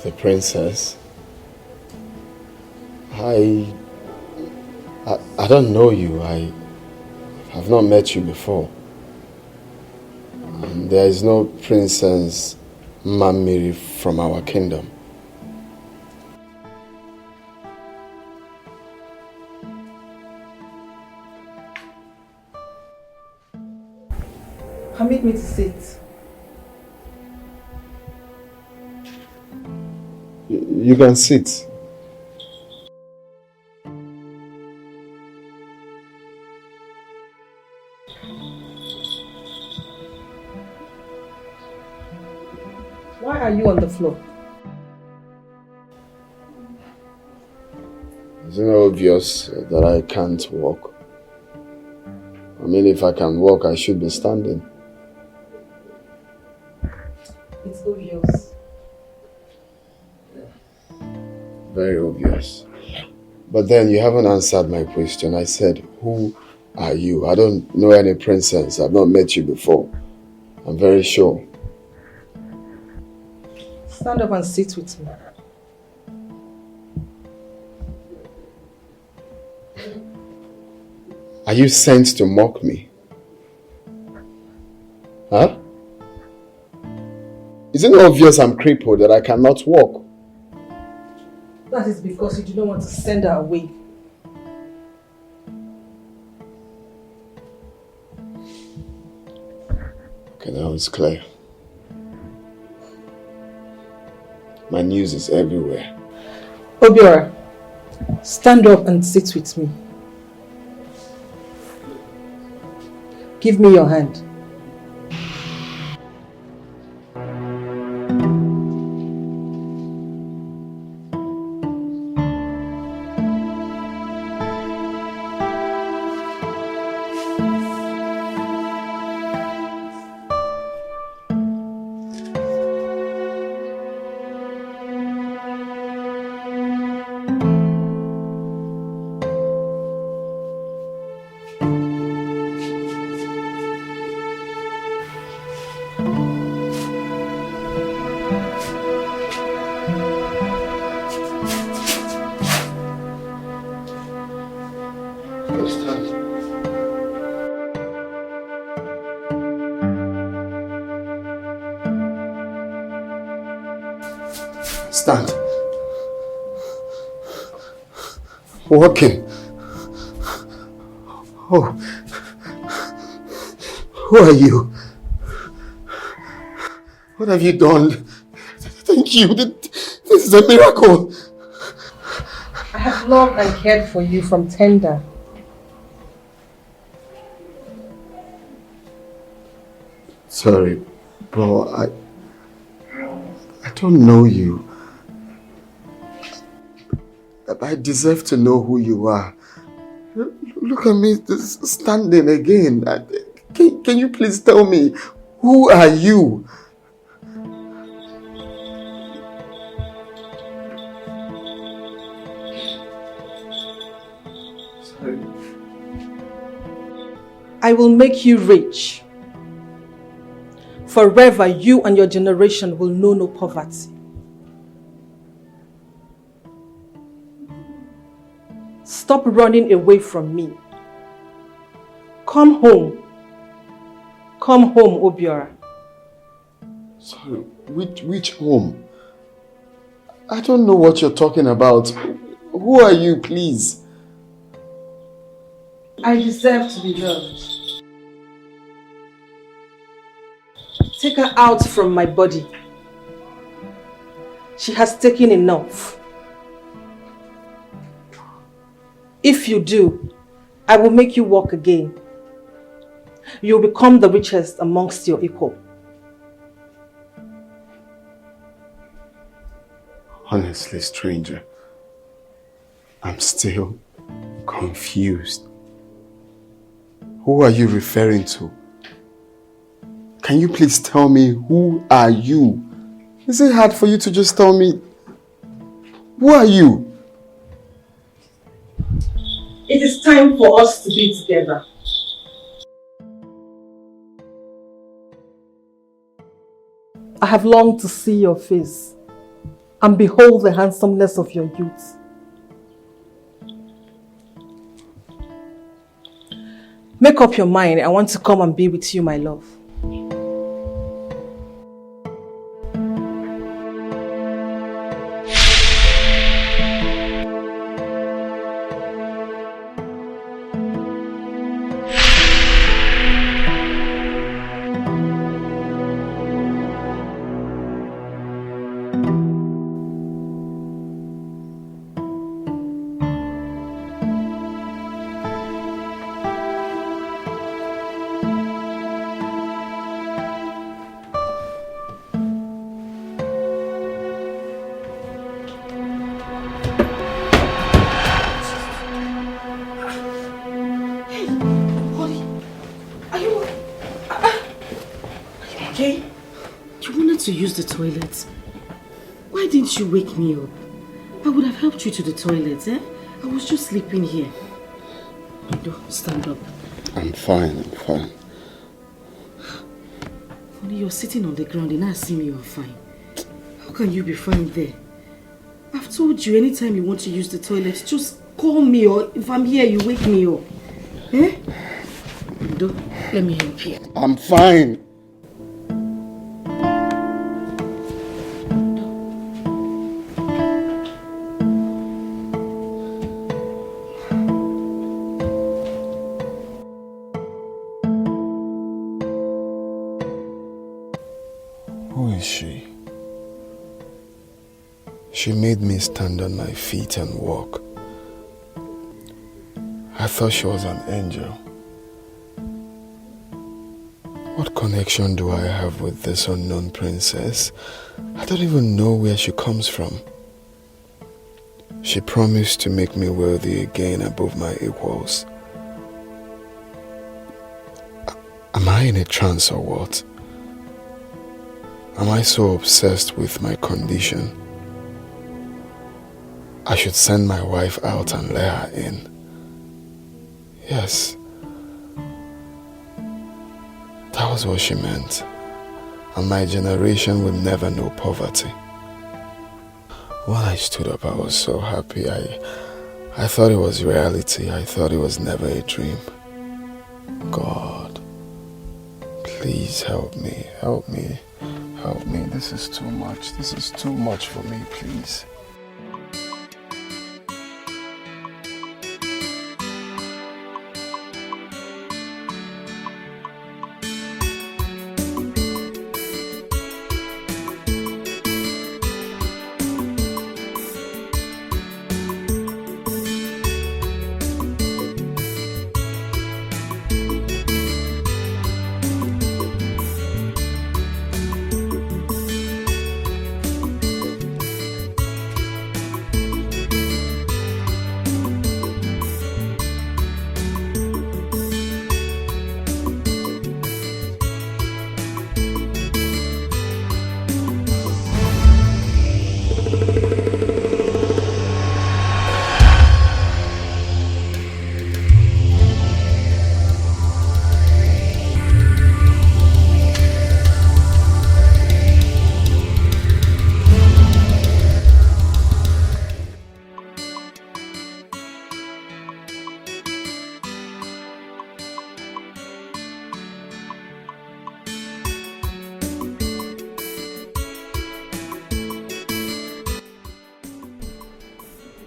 The princess? I don't know you. I have not met you before. And there is no Princess Mamiri from our kingdom. Permit me to sit. You can sit. on the floor. Isn't it obvious that I can't walk? I mean, if I can walk, I should be standing. It's obvious. Very obvious. But then you haven't answered my question. I said, who are you? I don't know any princess. I've not met you before. I'm very sure. Stand up and sit with me. Are you sent to mock me? Huh? Isn't it obvious I'm crippled, that I cannot walk? That is because you do not want to send her away. Okay, now it's clear. My news is everywhere. Obiora, stand up and sit with me. Give me your hand. Stand. Walking. Oh. Who are you? What have you done? Thank you. This is a miracle. I have loved and cared for you from tender. Sorry, bro. I don't know you. I deserve to know who you are. Look at me standing again. Can you please tell me, who are you? Sorry. I will make you rich. Forever, you and your generation will know no poverty. Stop running away from me. Come home. Come home, Obiora. Sorry, which home? I don't know what you're talking about. Who are you, please? I deserve to be loved. Take her out from my body. She has taken enough. If you do, I will make you walk again. You will become the richest amongst your equal. Honestly, stranger, I'm still confused. Who are you referring to? Can you please tell me, who are you? Is it hard for you to just tell me, who are you? It is time for us to be together. I have longed to see your face and behold the handsomeness of your youth. Make up your mind. I want to come and be with you, my love. to use the toilet. Why didn't you wake me up? I would have helped you to the toilet, eh? I was just sleeping here. Ondo, stand up. I'm fine. Only you're sitting on the ground and I assume you're fine. How can you be fine there? I've told you anytime you want to use the toilet, just call me, or if I'm here, you wake me up. Eh? Ondo, let me help you. I'm fine. Who is she? She made me stand on my feet and walk. I thought she was an angel. What connection do I have with this unknown princess? I don't even know where she comes from. She promised to make me worthy again above my equals. Am I in a trance or what? Am I so obsessed with my condition? I should send my wife out and let her in. Yes. That was what she meant. And my generation will never know poverty. When I stood up, I was so happy. I thought it was reality. I thought it was never a dream. God, please help me. Help me. Help me. This is too much. This is too much for me, please.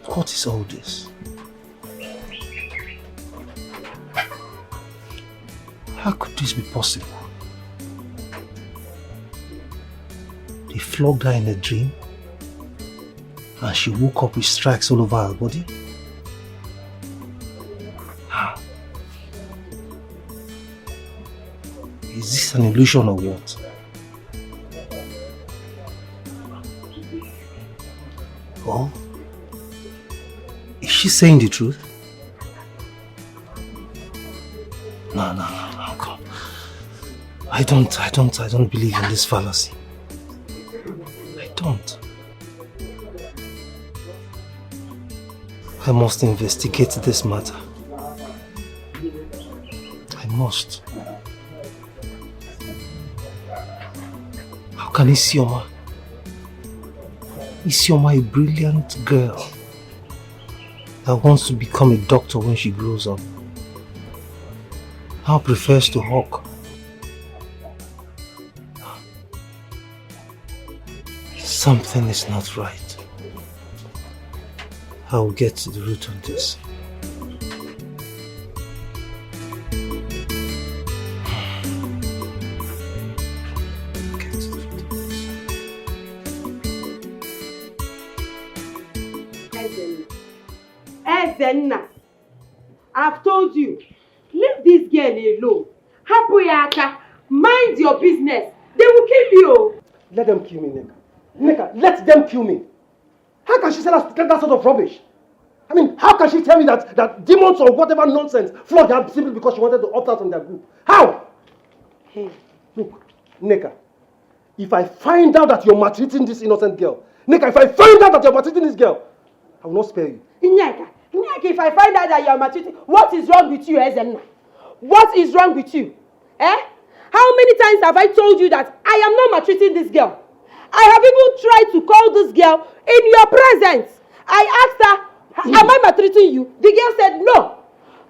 What is all this? How could this be possible? They flogged her in a dream and she woke up with stripes all over her body? How? Is this an illusion or what? Oh? Is she saying the truth? No, come. I don't believe in this fallacy. I don't. I must investigate this matter. I must. How can Isioma, a brilliant girl that wants to become a doctor when she grows up, now prefers to hawk? Something is not right. I will get to the root of this. Ezenna, I've told you, leave this girl alone. Hapuyaka, mind your business. They will kill you. Let them kill me, Neka. Neka, let them kill me. How can she say that sort of rubbish? I mean, how can she tell me that demons or whatever nonsense flogged her simply because she wanted to opt out from their group? How? Look, Neka, if I find out that you're maltreating this innocent girl, Nneka, if I find out that you're maltreating this girl, I will not spare you. Nneka, if I find out that you're maltreating, what is wrong with you, Ezenna? What is wrong with you? Eh? How many times have I told you that I am not maltreating this girl? I have even tried to call this girl in your presence. I asked her, am I maltreating you? The girl said, no.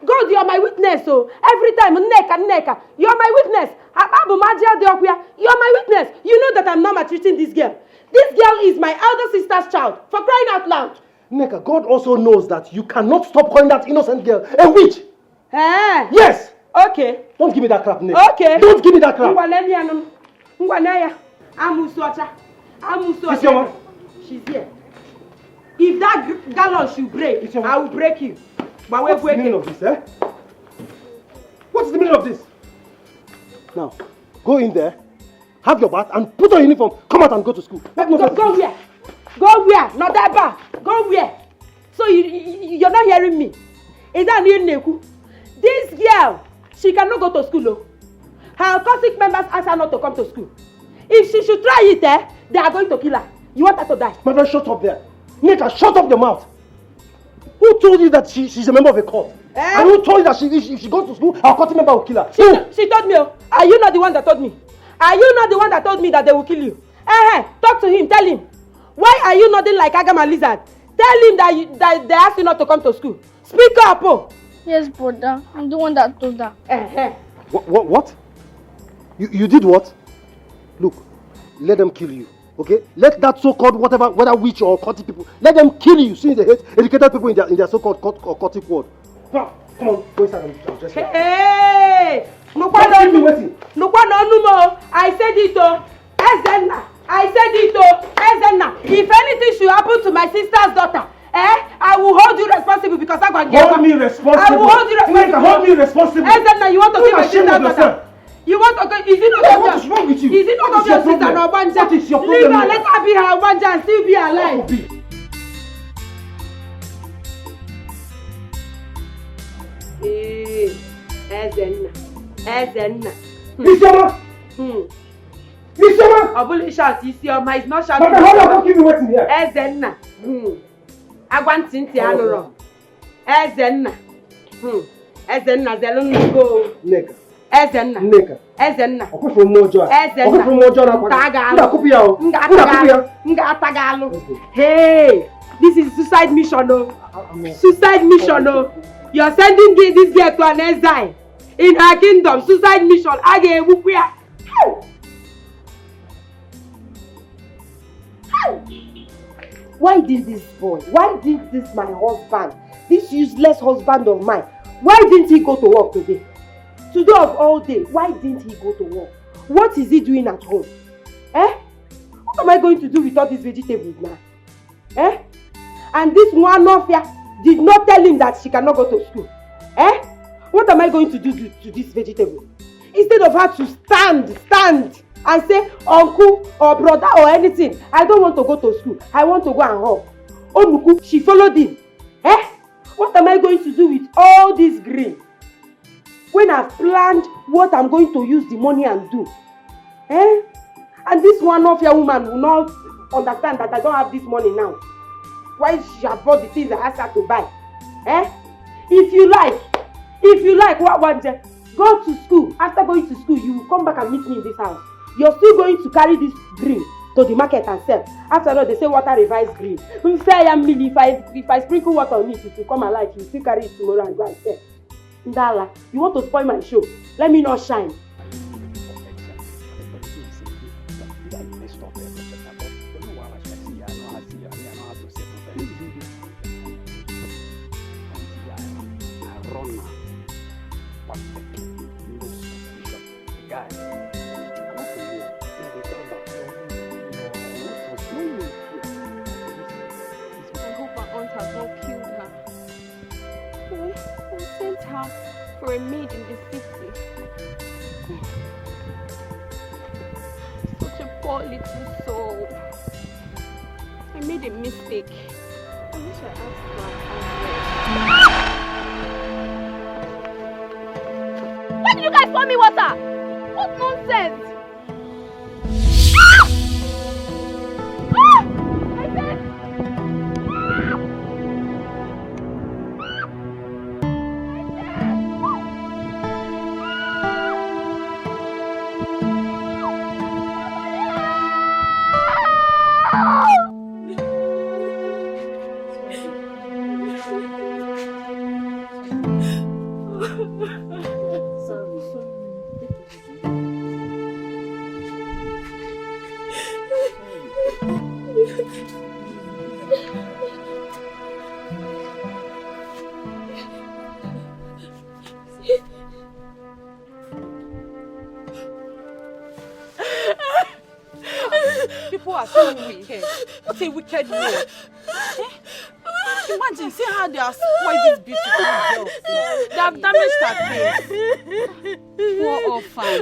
God, you are my witness. So every time, Nneka, you are my witness. You are my witness. You know that I'm not maltreating this girl. This girl is my elder sister's child. For crying out loud. Nneka, God also knows that you cannot stop calling that innocent girl a witch. Eh? Yes. Okay. Don't give me that crap, Nneka. Okay. Don't give me that crap. She's here. If that gallon should break, I will break you. But what's the meaning of this, eh? What's the meaning of this? Now, go in there, have your bath, and put on uniform. Come out and go to school. Go where? Go where? Not that bar. Go where? So you're not hearing me? Is that new Neku? This girl, she cannot go to school. Though. Her cosmic members ask her not to come to school. If she should try it, they are going to kill her. You want her to die? My friend, shut up there. Nneka, shut up your mouth. Who told you that she's a member of a cult? And who told you that if she goes to school, her cult member will kill her? She told me. Are you not the one that told me? Are you not the one that told me that they will kill you? Talk to him. Tell him. Why are you nodding like Agama lizard? Tell him that they asked you not to come to school. Speak up, oh. Yes, brother. I'm the one that told her. What? You did what? Look, let them kill you. Okay? Let that so-called whether witch or cultic people, let them kill you since they hate educated people in their so-called cultic world. Come on, go inside and dress. Hey! I said it, oh. Ezenna. I said it, oh. Ezenna. If anything should happen to my sister's daughter, I will hold you responsible because I'm going to hold me responsible. I will hold you responsible. Hold me responsible. Ezenna, you want to kill my sister's daughter? You want to go? Is it not what is wrong with you? Is it not what your sister or Obanja? What is your problem? Leave her, let her be her Obanja and still be alive. Ezenna. Isioma! Isioma! Obuli shout, Isioma is not shouting. But hold on, don't keep me waiting here. Ezenna. Agwantinti anuro. Ezenna. Ezenna, zelun go. Nneka. Ezenna. Nneka. Ezenna. Okufo mojo. Ezenna. Okufo mojo na kwa. Tagalu. Nga tagalu. Hey, this is suicide mission, oh. Suicide mission, oh. You're sending this girl to an exile in her kingdom. Suicide mission. Again, where? Why did this boy? Why did this my husband? This useless husband of mine. Why didn't he go to work today? Today of all day, why didn't he go to work? What is he doing at home? What am I going to do with all these vegetables now? And this one of ya did not tell him that she cannot go to school. What am I going to do to this vegetable? Instead of her to stand and say uncle or brother or anything, I don't want to go to school. I want to go and help. Onuku, she followed him. What am I going to do with all this green? When I've planned what I'm going to use the money and do. And this one of your woman will not understand that I don't have this money now. Why she have bought the things I asked her to buy? If you like, what one day, go to school. After going to school, you will come back and meet me in this house. You're still going to carry this green to the market and sell. After all, they say water revives green. If I sprinkle water on it, it will come alive. You still carry it tomorrow and go and sell. Ndala, you want to spoil my show? Let me not shine. For a maid in the city. Such a poor little soul. I made a mistake. I wish I asked her. Why did you guys pour me water? What nonsense! People are so wicked. What a wicked world. Imagine, see how they have spoiled this beautiful girl. They have damaged her face. Poor orphan.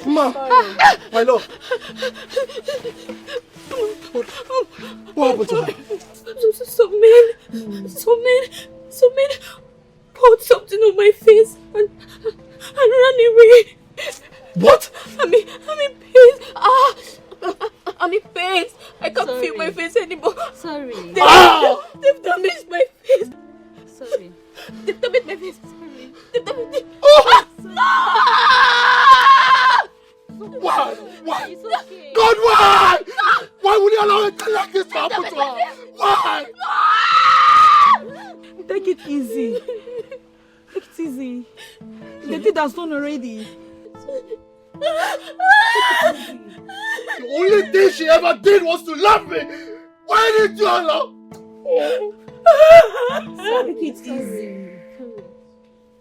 Ma, my love. What happened to her? Some men poured something on my face and ran away. What? I'm in pain. I'm in pain. I can't feel my face anymore. Sorry. They've damaged my face. Sorry. They've damaged my face. Sorry. They've damaged it. Why? Why? God, why? Why would you allow it like this to happen to her? Why? Take it easy. Take it easy. The deed has done already. The only thing she ever did was to love me. Why did you allow? Take it easy.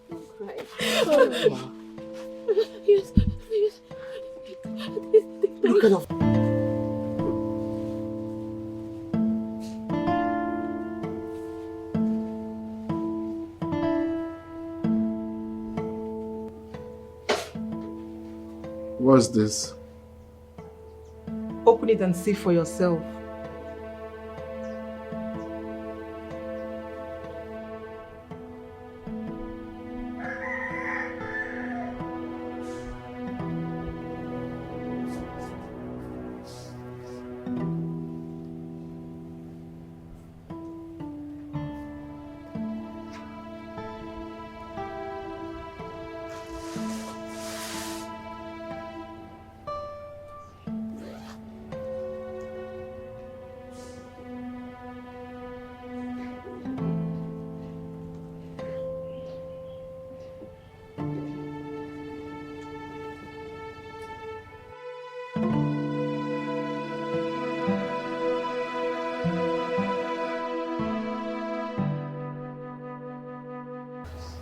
Don't cry. Yes. Look at her. What's this? Open it and see for yourself.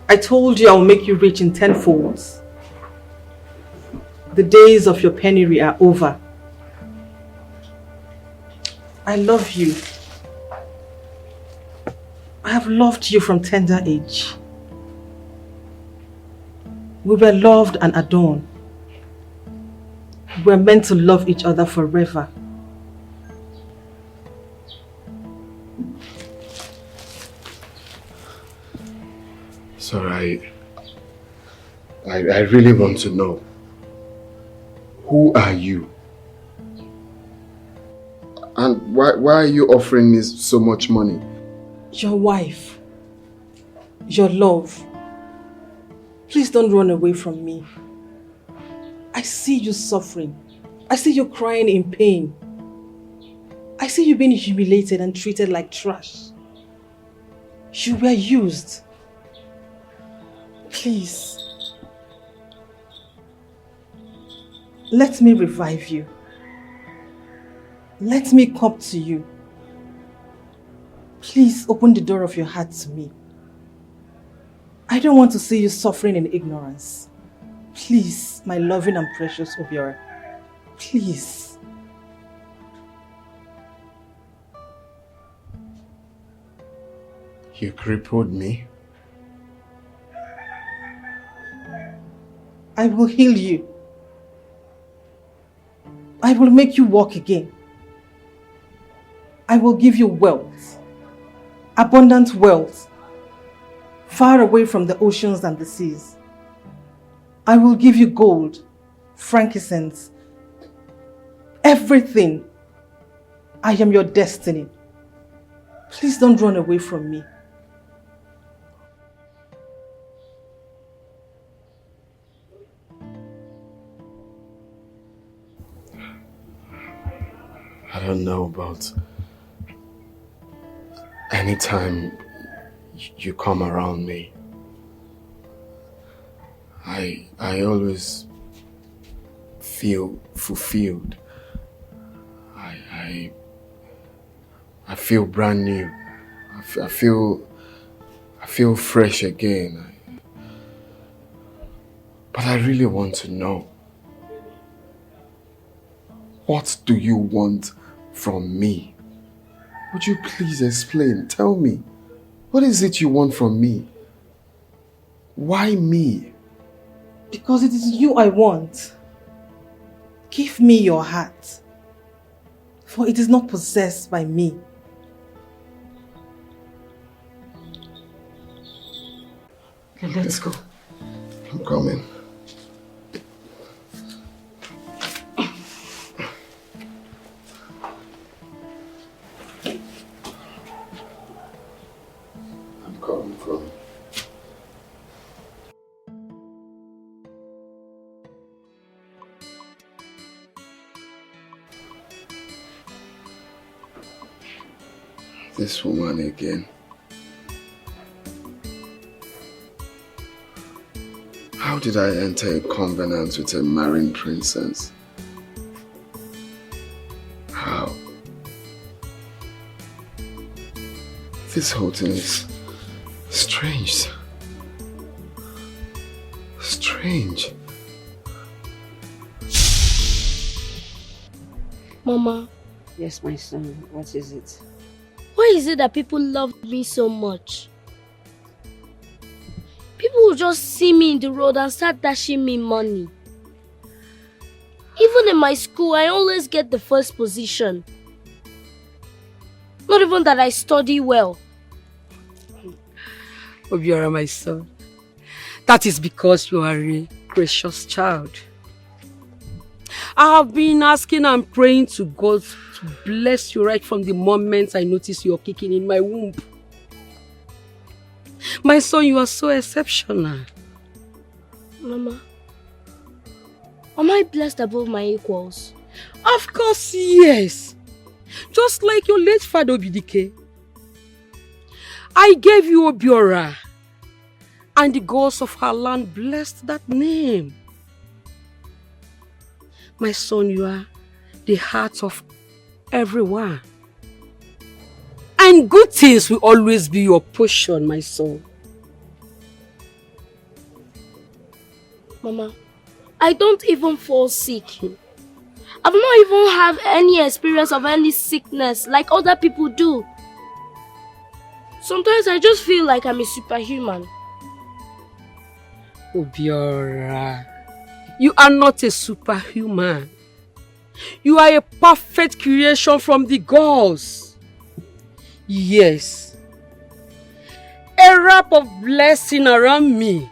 I told you I will make you rich in 10 folds. The days of your penury are over. I love you. I have loved you from tender age. We were loved and adorned. We were meant to love each other forever. Sorry, I really want to know. Who are you? And why are you offering me so much money? Your wife. Your love. Please don't run away from me. I see you suffering. I see you crying in pain. I see you being humiliated and treated like trash. You were used. Please. Let me revive you. Let me come to you. Please open the door of your heart to me. I don't want to see you suffering in ignorance. Please, my loving and precious Obiora. Please. You crippled me. I will heal you. I will make you walk again. I will give you wealth, abundant wealth, far away from the oceans and the seas. I will give you gold, frankincense, everything. I am your destiny. Please don't run away from me. I don't know about anytime you come around me. I always feel fulfilled. I I feel brand new. I feel fresh again. But I really want to know. What do you want from me? Would you please explain? Tell me. What is it you want from me? Why me? Because it is you I want. Give me your heart. For it is not possessed by me. Okay, let's go. I'm coming. I'm coming. This woman again. How did I enter a covenant with a marine princess? How? This whole thing is strange. Strange. Mama. Yes, my son. What is it? Why is it that people love me so much? People will just see me in the road and start dashing me money. Even in my school, I always get the first position. Not even that I study well. Obiora, my son. That is because you are a gracious child. I have been asking and praying to God to bless you right from the moment I noticed you're kicking in my womb. My son, you are so exceptional. Mama, am I blessed above my equals? Of course, yes. Just like your late father Obidike. I gave you Obiora, and the gods of her land blessed that name. My son, you are the heart of everyone. And good things will always be your portion, my son. Mama, I don't even fall sick. I've not even had any experience of any sickness like other people do. Sometimes I just feel like I'm a superhuman. Obiora, you are not a superhuman. You are a perfect creation from the gods. Yes. A wrap of blessing around me.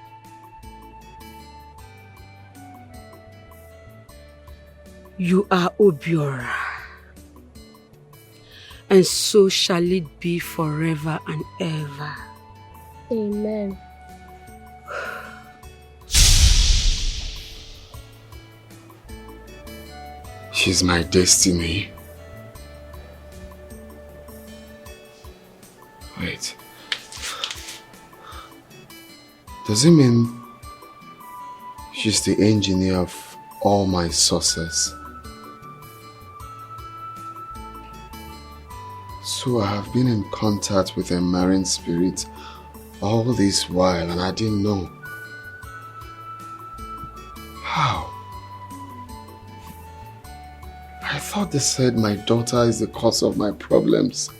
You are Obiora. And so shall it be forever and ever. Amen. She's my destiny. Wait. Does it mean she's the engineer of all my success? So I have been in contact with a marine spirit all this while and I didn't know. How? I thought they said my daughter is the cause of my problems.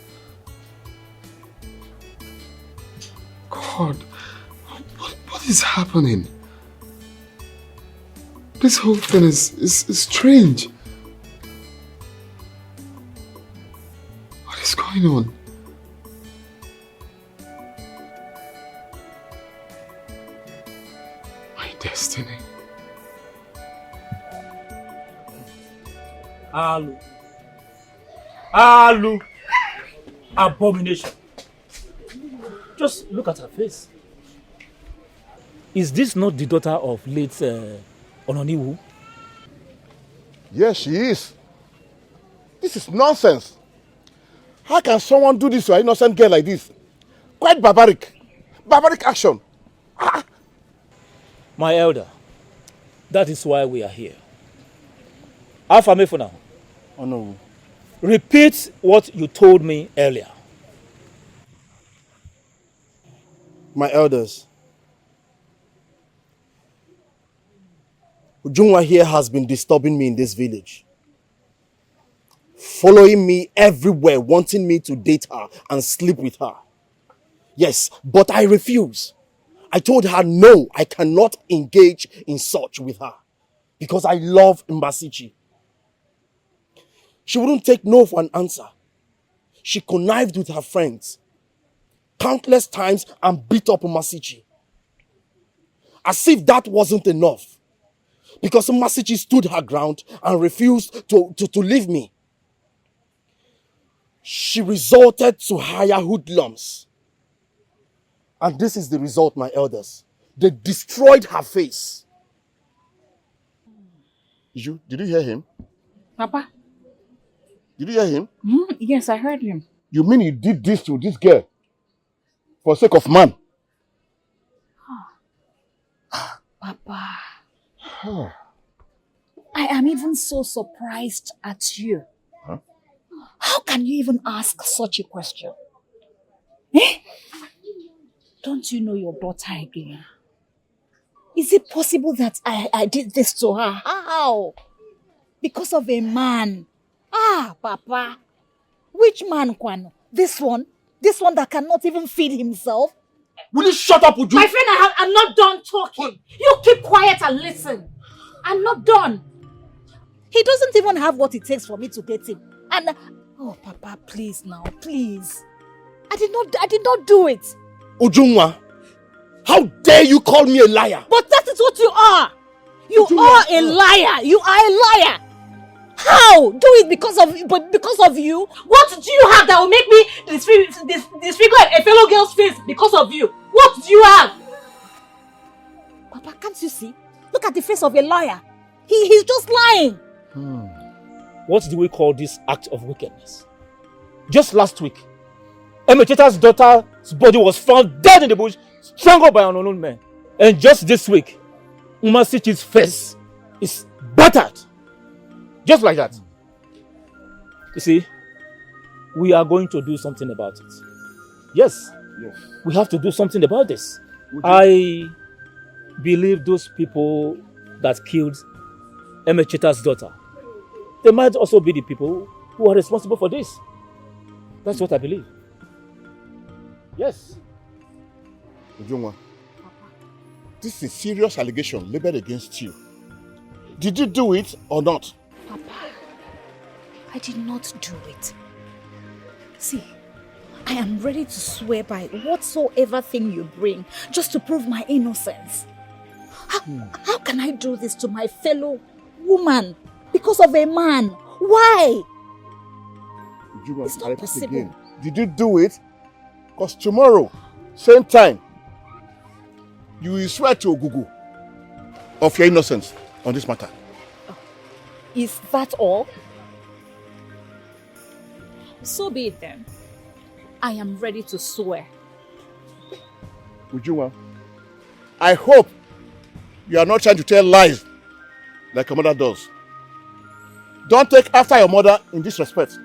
God, what is happening? This whole thing is strange. What is going on? My destiny. Alu. Abomination. Just look at her face. Is this not the daughter of late Ononiwu? Yes, she is. This is nonsense. How can someone do this to an innocent girl like this? Quite barbaric. Barbaric action. My elder, that is why we are here. How far for now? Oh no. Repeat what you told me earlier. My elders, Ujungwa here has been disturbing me in this village. Following me everywhere, wanting me to date her and sleep with her. Yes, but I refuse. I told her no, I cannot engage in such with her because I love Mbasichi. She wouldn't take no for an answer. She connived with her friends countless times and beat up Mbasichi. As if that wasn't enough. Because Mbasichi stood her ground and refused to leave me. She resorted to hire hoodlums. And this is the result, my elders. They destroyed her face. Did you hear him? Papa? Did you hear him? Yes, I heard him. You mean he did this to this girl for the sake of man? Papa, I am even so surprised at you. Huh? How can you even ask such a question? Eh? Don't you know your daughter again? Is it possible that I did this to her? How? Because of a man. Papa. Which man, Kwano? This one? This one that cannot even feed himself? Will you shut up, Uju? My friend, I'm not done talking. You keep quiet and listen. I'm not done. He doesn't even have what it takes for me to get him. And oh, Papa, please now, please. I did not do it. Ujungwa, how dare you call me a liar? But that is what you are. You are a liar. You are a liar. How? Do it because of you? What do you have that will make me disfigure a fellow girl's face because of you? What do you have? Papa, can't you see? Look at the face of a liar. He's just lying. What do we call this act of wickedness? Just last week, Emecheta's daughter's body was found dead in the bush, strangled by an unknown man. And just this week, Mbasichi's face is battered. Just like that. You see, we are going to do something about it. Yes. We have to do something about this. I believe those people that killed Emecheta's daughter, they might also be the people who are responsible for this. That's what I believe. Yes. Ujungwa, this is a serious allegation labeled against you. Did you do it or not? Papa, I did not do it. See, I am ready to swear by whatsoever thing you bring just to prove my innocence. How can I do this to my fellow woman because of a man? Why? It's not possible. Again. Did you do it? Because tomorrow, same time, you will swear to Ogugu of your innocence on this matter. Is that all? So be it then. I am ready to swear. Ujungwa, I hope you are not trying to tell lies like your mother does. Don't take after your mother in this respect.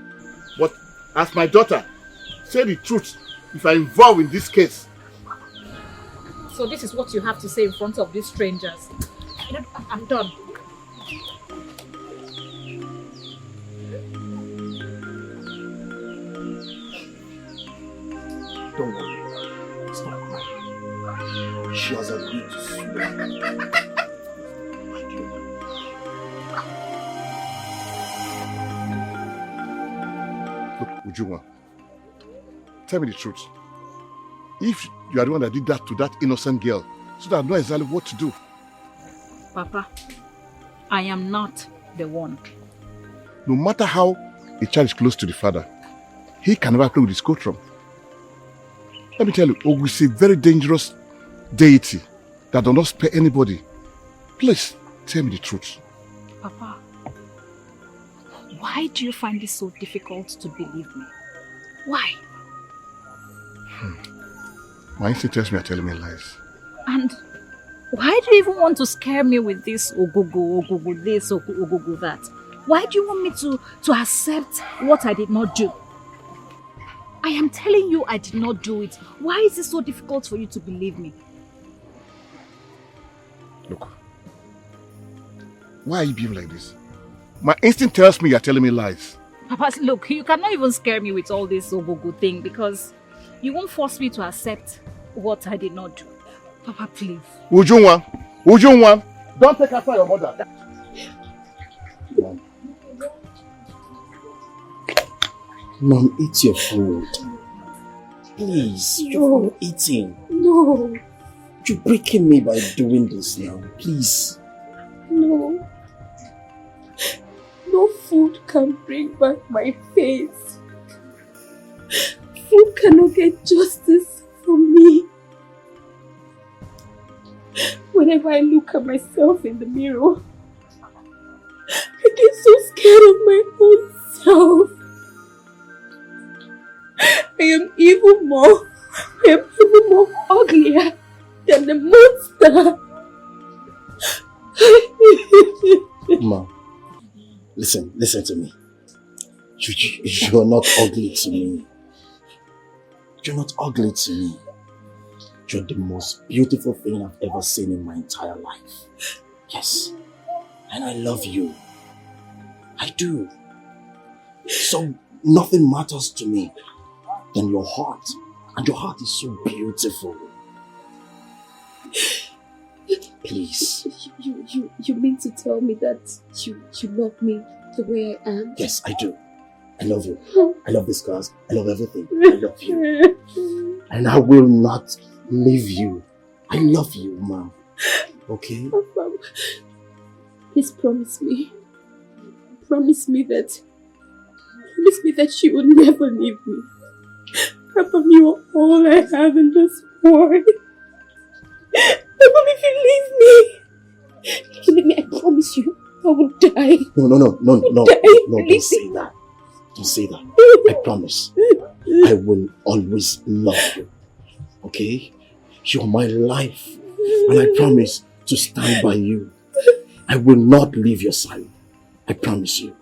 But as my daughter, say the truth if you are involved in this case. So this is what you have to say in front of these strangers. I'm done. Don't worry. Stop crying. She has agreed to swear. Look, Ujungwa, tell me the truth. If you are the one that did that to that innocent girl, so that I know exactly what to do. Papa, I am not the one. No matter how a child is close to the father, he can never play with his scotrum. Let me tell you, Ogu is a very dangerous deity that does not spare anybody. Please, tell me the truth. Papa, why do you find it so difficult to believe me? Why? My instinct tells me you're telling me lies. And why do you even want to scare me with this Ogugu this, Ogugu that? Why do you want me to accept what I did not do? I am telling you I did not do it. Why is it so difficult for you to believe me? Look, why are you being like this? My instinct tells me you're telling me lies. Papa, look, you cannot even scare me with all this Ogogo thing because you won't force me to accept what I did not do. Papa, please. Ujunwa, don't take after your mother. Mom, eat your food. Please, you're not eating. No. You're breaking me by doing this now. Please. No. No food can bring back my faith. Food cannot get justice for me. Whenever I look at myself in the mirror, I get so scared of my own self. I am even more uglier than the monster. Mom, listen to me. You're not ugly to me. You're not ugly to me. You're the most beautiful thing I've ever seen in my entire life. Yes. And I love you. I do. So nothing matters to me than your heart. And your heart is so beautiful. Please. You mean to tell me that you love me the way I am? Yes, I do. I love you. I love the scars. I love everything. I love you. And I will not leave you. I love you, Mom. Okay? Papa, please promise me. Promise me that you will never leave me. Papa, you are all I have in this world. Papa, if you leave me, I promise you, I will die. No. Die, Don't say that. Don't say that. I promise. I will always love you. Okay? You're my life. And I promise to stand by you. I will not leave your side. I promise you.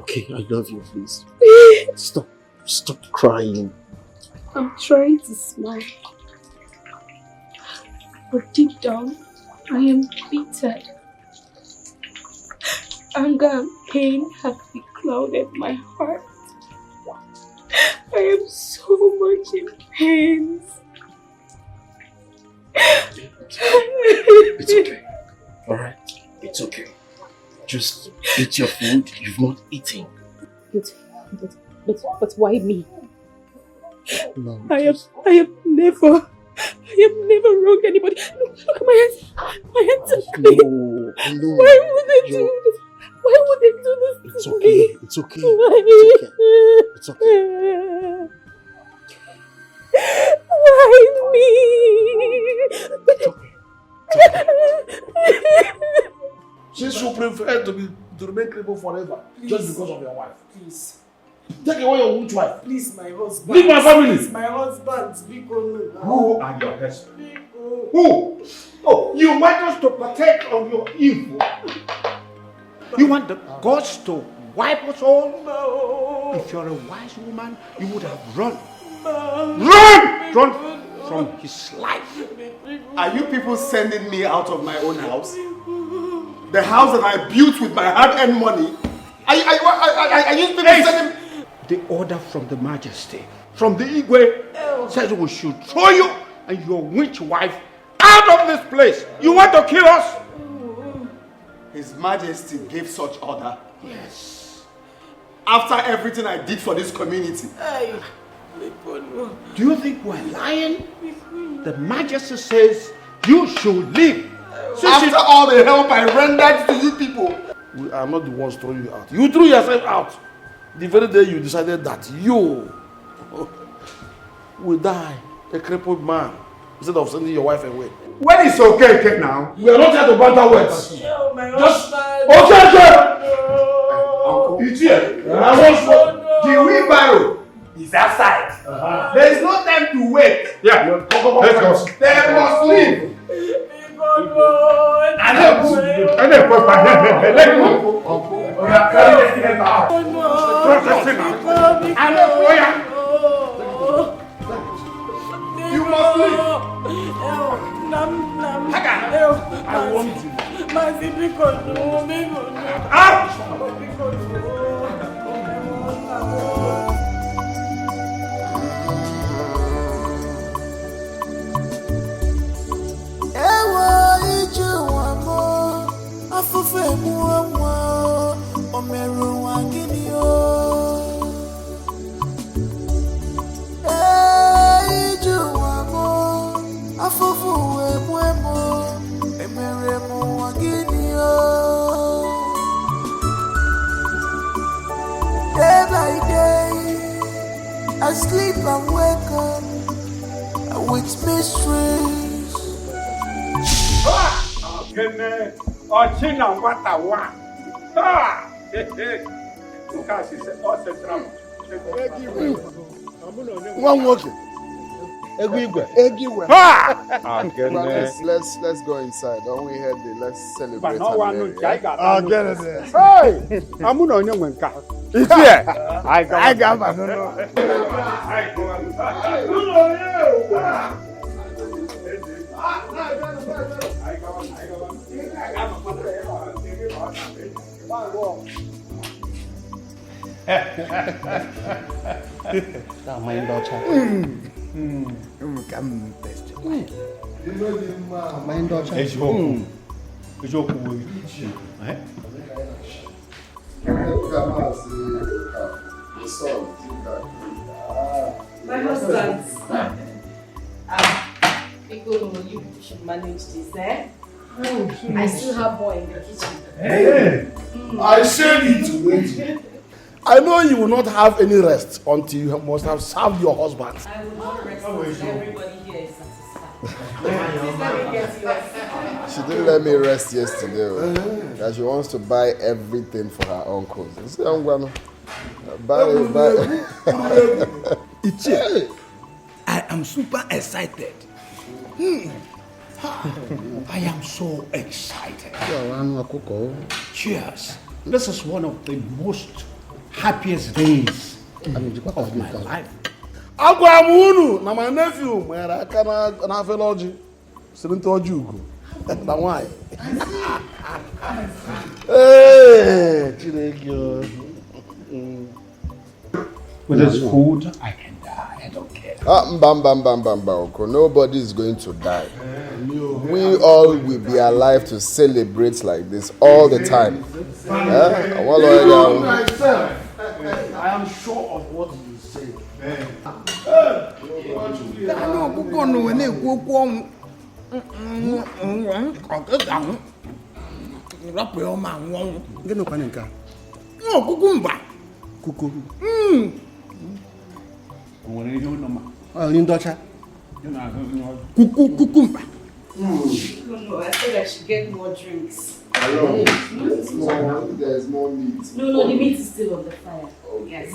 Okay, I love you, please. Stop crying. I'm trying to smile. But deep down, I am bitter. Anger and pain have beclouded my heart. I am so much in pain. It's okay. Alright? It's okay. Just eat your food. You've not eaten. But why me? No, I have never wronged anybody. Look at my hands. My hands are clean. No. Why would they do this? Why would they do this to me? It's okay. Why? It's okay. Why me? Since you prefer to remain crippled forever, Please. just because of your wife. Please. Take away your own wife. Please, my husband. Leave my family. Please, my husband. Who are your husband? Who? Oh, you want us to partake of your evil? You want the gods to wipe us all? No. If you're a wise woman, you would have run. Run! Run from his life. Are you people sending me out of my own house? The house that I built with my hard-earned money? Are you people sending... The order from the Majesty, from the Igwe, says we should throw you and your witch wife out of this place. You want to kill us? His Majesty gave such order? Yes. After everything I did for this community? Do you think we're lying? The Majesty says you should leave. After all the help I rendered to you people? We are not the ones throwing you out. You threw yourself out. The very day you decided that you will die a crippled man instead of sending your wife away. When it's okay now. We are not here to banter words. Just okay. It's here. The wheelbarrow is outside. There is no time to wait. Yeah. Let's go. They must leave. Let's go. You must leave. I want you. Day by day, I sleep and wake up with mysteries. One walking. Let's go inside. Don't we head the let's celebrate. Hey, I'm gonna know when car. It's here. I got My daughter. My daughter. My husband. Because you should manage this, eh? I still have more in the kitchen. Hey, I said it to wait. I know you will not have any rest until you must have served your husband. I will not rest until everybody here is satisfied. Please let me get yours. She didn't let me rest yesterday. That she wants to buy everything for her uncles. You see, I'm gonna buy. I am super excited. I am so excited. Cheers. This is one of the most happiest days of my life. Agwamunu na my nephew mwere aka na afeloji. Siri ntoji ugo. Na why? With this food, I can die. I don't care. Nobody is going to die. We all will be alive to celebrate like this all the time. I am sure of what you say. Kukumba. No, I said I should get more drinks. There's more meat. No, the meat is still on the fire. Oh, yes.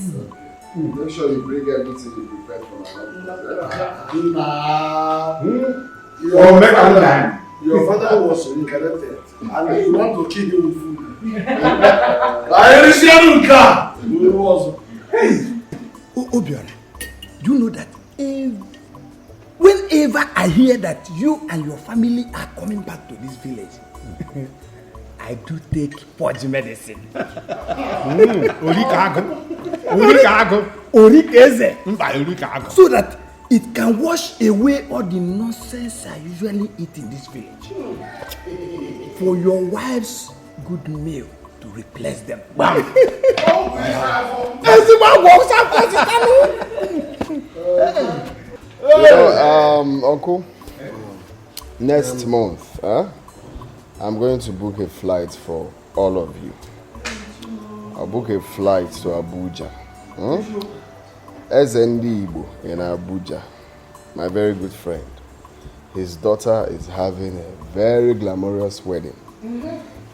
Make sure you bring everything you prepared for Your father was reincarnated and you want to kill him with food. Obiora, do you know that whenever I hear that you and your family are coming back to this village, I do take purge medicine. So that it can wash away all the nonsense I usually eat in this village. For your wife's good meal to replace them. Uncle, next month, I'm going to book a flight for all of you. I'll book a flight to Abuja. SND Igbo in Abuja, my very good friend. His daughter is having a very glamorous wedding.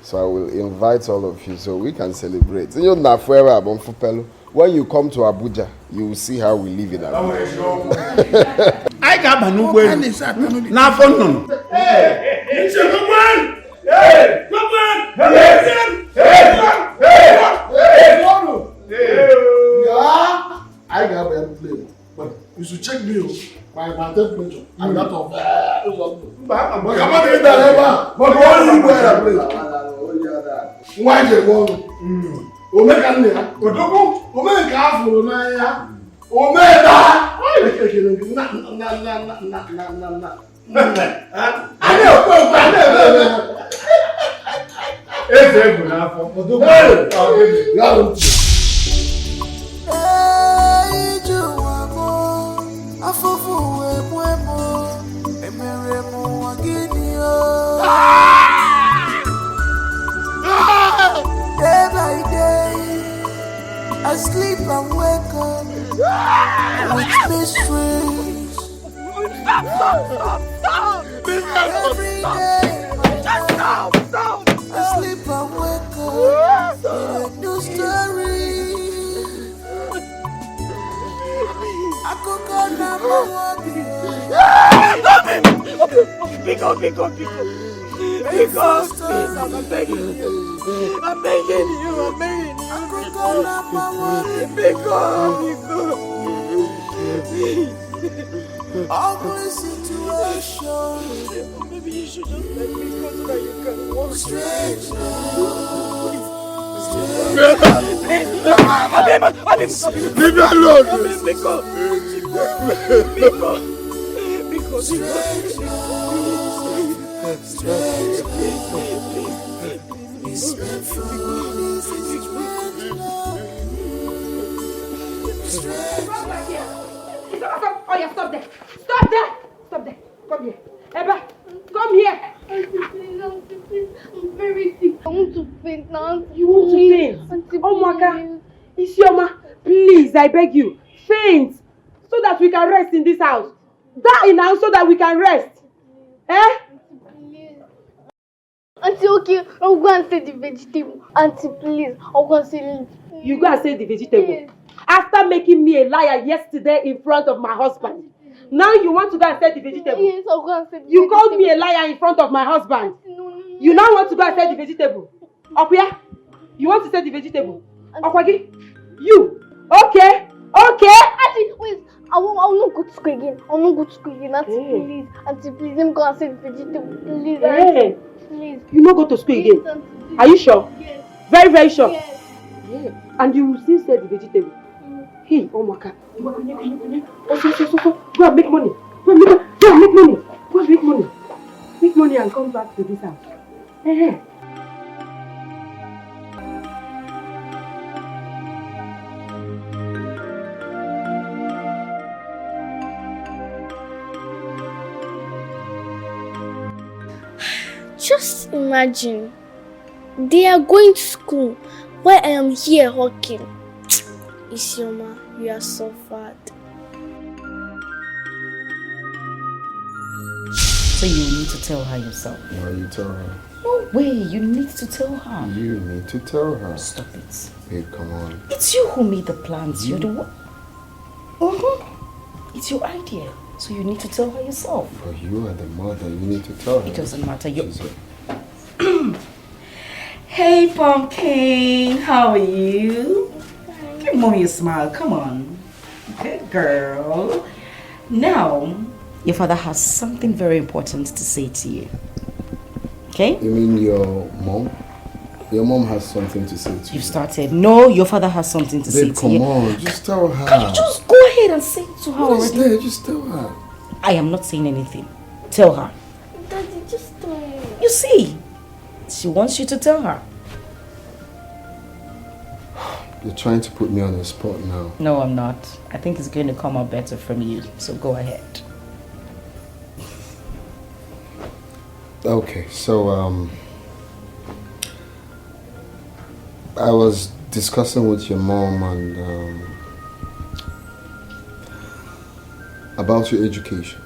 So I will invite all of you so we can celebrate. When you come to Abuja, you will see how we live in Abuja. I got my new way. Now for none. Hey! It's a good one! Hey! Good one! Hey! I got a plane. But you should check me my temperature and that of but come on in there ever. But what you wear a plane? Why you want? Omeka nne Odogo Omeka afro na ya. Omeka. Na. Ani okwe eze egu n'afọ. Odogo. Ya Day by day, I sleep and wake up with mysteries. Stop! Every day, I sleep and wake up with a new story. I could go number one. Pick up. Because please, I'm begging you. I'm begging you. Pick up. Ugly situation. Maybe you should just let me go so that you can walk. Strange leave me alone. Oh yeah, stop there. Come here. Eba, come here. Auntie, please. I'm very sick. I want to faint now. You want to faint? Auntie, oh, Maka. Isioma, please, I beg you. Faint. So that we can rest in this house. Die now so that we can rest. Eh? Auntie, okay. I'll go and say the vegetable. Auntie, please. I'll go and say it. You go and say the vegetable? Yes. After making me a liar yesterday in front of my husband. Now you want to go and say the vegetable? Yes, I'll go and say the vegetable. You called me a liar in front of my husband. No. You now want to go and say the vegetable? Okuya, you want to say the vegetable? Okwagi, you. Okay. Auntie, wait. I will not go to school again. Auntie, please. Auntie, please. Let me go and say the vegetable. Please, Auntie. Please. You not go to school again? Yes, Auntie, are you sure? Yes. Very, very sure? Yes. Yeah. And you will still say the vegetable? Hey, oh my God. Go and make money. Go and make money. Make money and come back to this house. Hey. Just imagine. They are going to school while I am here hawking. Isioma, you are so bad. So you need to tell her yourself. Why you tell her? No way, you need to tell her. You need to tell her. Stop it. Babe, come on. It's you who made the plans. You're the one. It's your idea. So you need to tell her yourself. But you are the mother. You need to tell her. It doesn't matter. Hey, Pumpkin. How are you? Give mommy a smile. Come on. Good girl. Now, your father has something very important to say to you. Okay? You mean your mom? Your mom has something to say to you. You've started. No, your father has something to say to you. Come on, just tell her. Can you just go ahead and say it to her already? There, just tell her. I am not saying anything. Tell her. Daddy, just tell me. You see, she wants you to tell her. You're trying to put me on the spot now. No, I'm not. I think it's going to come out better from you. So go ahead. Okay, so I was discussing with your mom and about your education.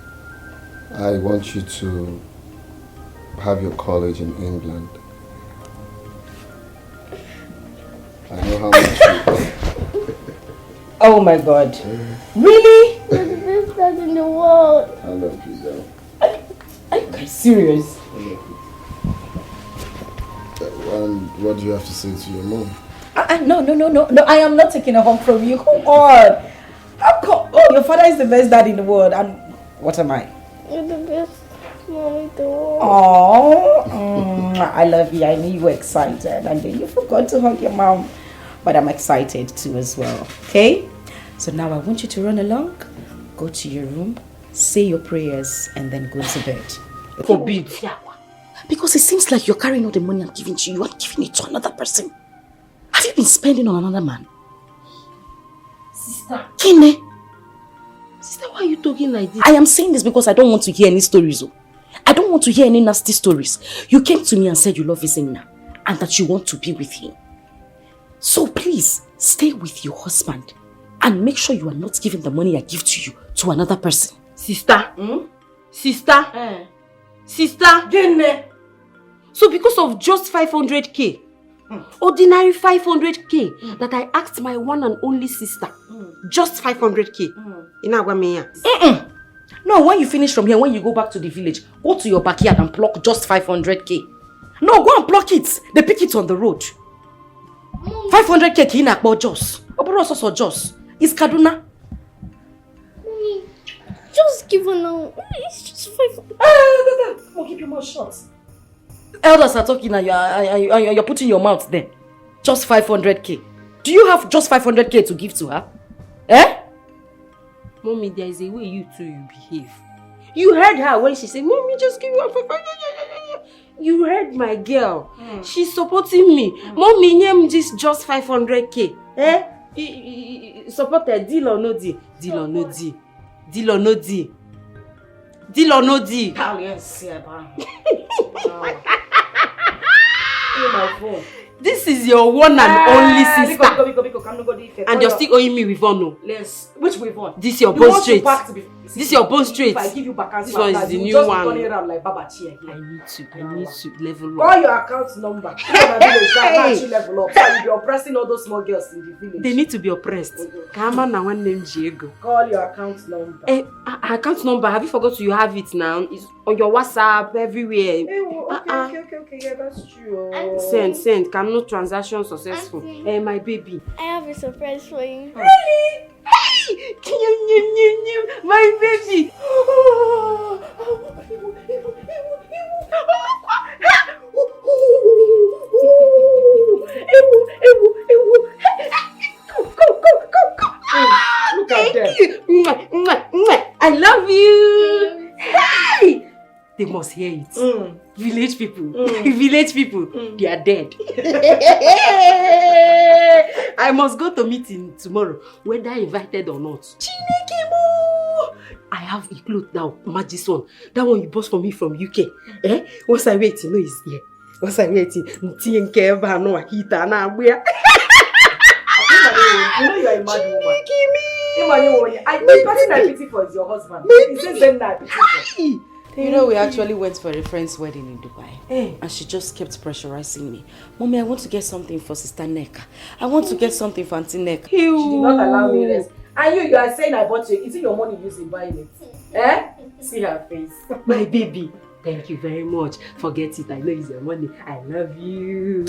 I want you to have your college in England. I know how much Oh my God. Really? You're the best dad in the world. I love you, though. Are you guys serious? I love you. And what do you have to say to your mom? No, I am not taking a hug from you. Come on. Your father is the best dad in the world, and what am I? You're the best mommy in the world. Oh, I love you. I knew you were excited, and then you forgot to hug your mom. But I'm excited too as well. Okay? So now I want you to run along, go to your room, say your prayers, and then go to bed. Forbid. Because it seems like you're carrying all the money I'm giving to you and giving it to another person. Have you been spending on another man? Sister. Kine? Sister, why are you talking like this? I am saying this because I don't want to hear any stories. I don't want to hear any nasty stories. You came to me and said you love Izinna and that you want to be with him. So please, stay with your husband and make sure you are not giving the money I give to you to another person. Sister. Sister. Sister. Gene. So because of just 500k, ordinary 500k that I asked my one and only sister, just 500k. No, when you finish from here, when you go back to the village, go to your backyard and pluck just 500k. No, go and pluck it. They pick it on the road. 500k kinakbo Jos. Oburoso Jos. It's Kaduna. Mommy, just give her now. It's just 500. Oh, keep your mouth shut. Elders are talking and you're putting your mouth there. Just 500k. Do you have just 500k to give to her? Eh? Mommy, there is a way you two you behave. You heard her when she said, Mommy, just give me 500k. You heard my girl. She's supporting me. Mommy, name this just 500k. Eh? Support her. Deal or no deal? Deal or no deal? Deal or no deal? Deal or no deal? My phone. This is your one and only sister. Biko, And you're still owing me with honor. Yes. Which with one? This your bone straight. This is your bone straight. If I give you back this one is the new one. I need to level up. Call your account number. Hey! Level up. So you'll be oppressing all those small girls in the village. They need to be oppressed. Kama na one name Diego. Call your account number. Account number. Have you forgot you have it now? It's on your WhatsApp everywhere. Okay. Yeah, that's true. Send. Cannot transaction successful. My baby. I have a surprise for you. Really? Hey! My baby. Look at them. I love you. Hey! They must hear it. Village people. Village people. They are dead. I must go to meeting tomorrow, whether invited or not. Chinekemo! I have a cloth now, Madison. That one you bought for me from UK. Once I wait, you know it's here. Once I wait, you know you are a mad woman. The person I pity for is your husband. He says then that I pity for. You know, we actually went for a friend's wedding in Dubai. And she just kept pressurizing me. Mommy, I want to get something for Sister Neka. I want to get something for Auntie Neka. She did not allow me rest. And you are saying I bought you. Is it your money using buying it? See her face. My baby, thank you very much. Forget it. I know it's your money. I love you.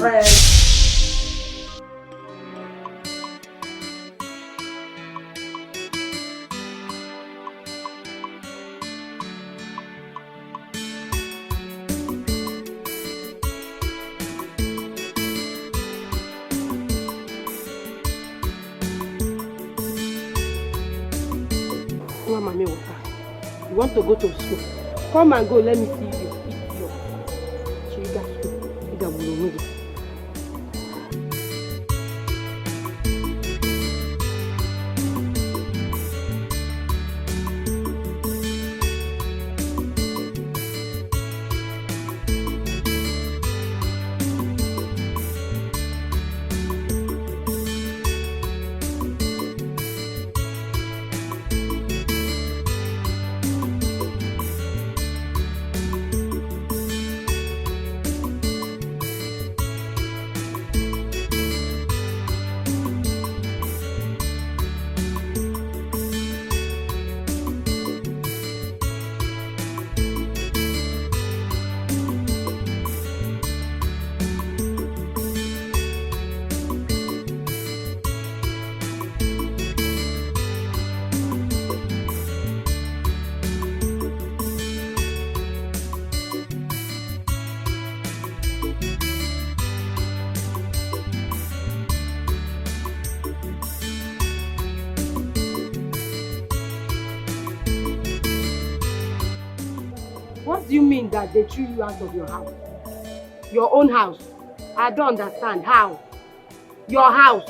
Mommy, you want to go to school? Come and go, let me see you. you mean that they threw you out of your house? Your own house? I don't understand. How? Your house?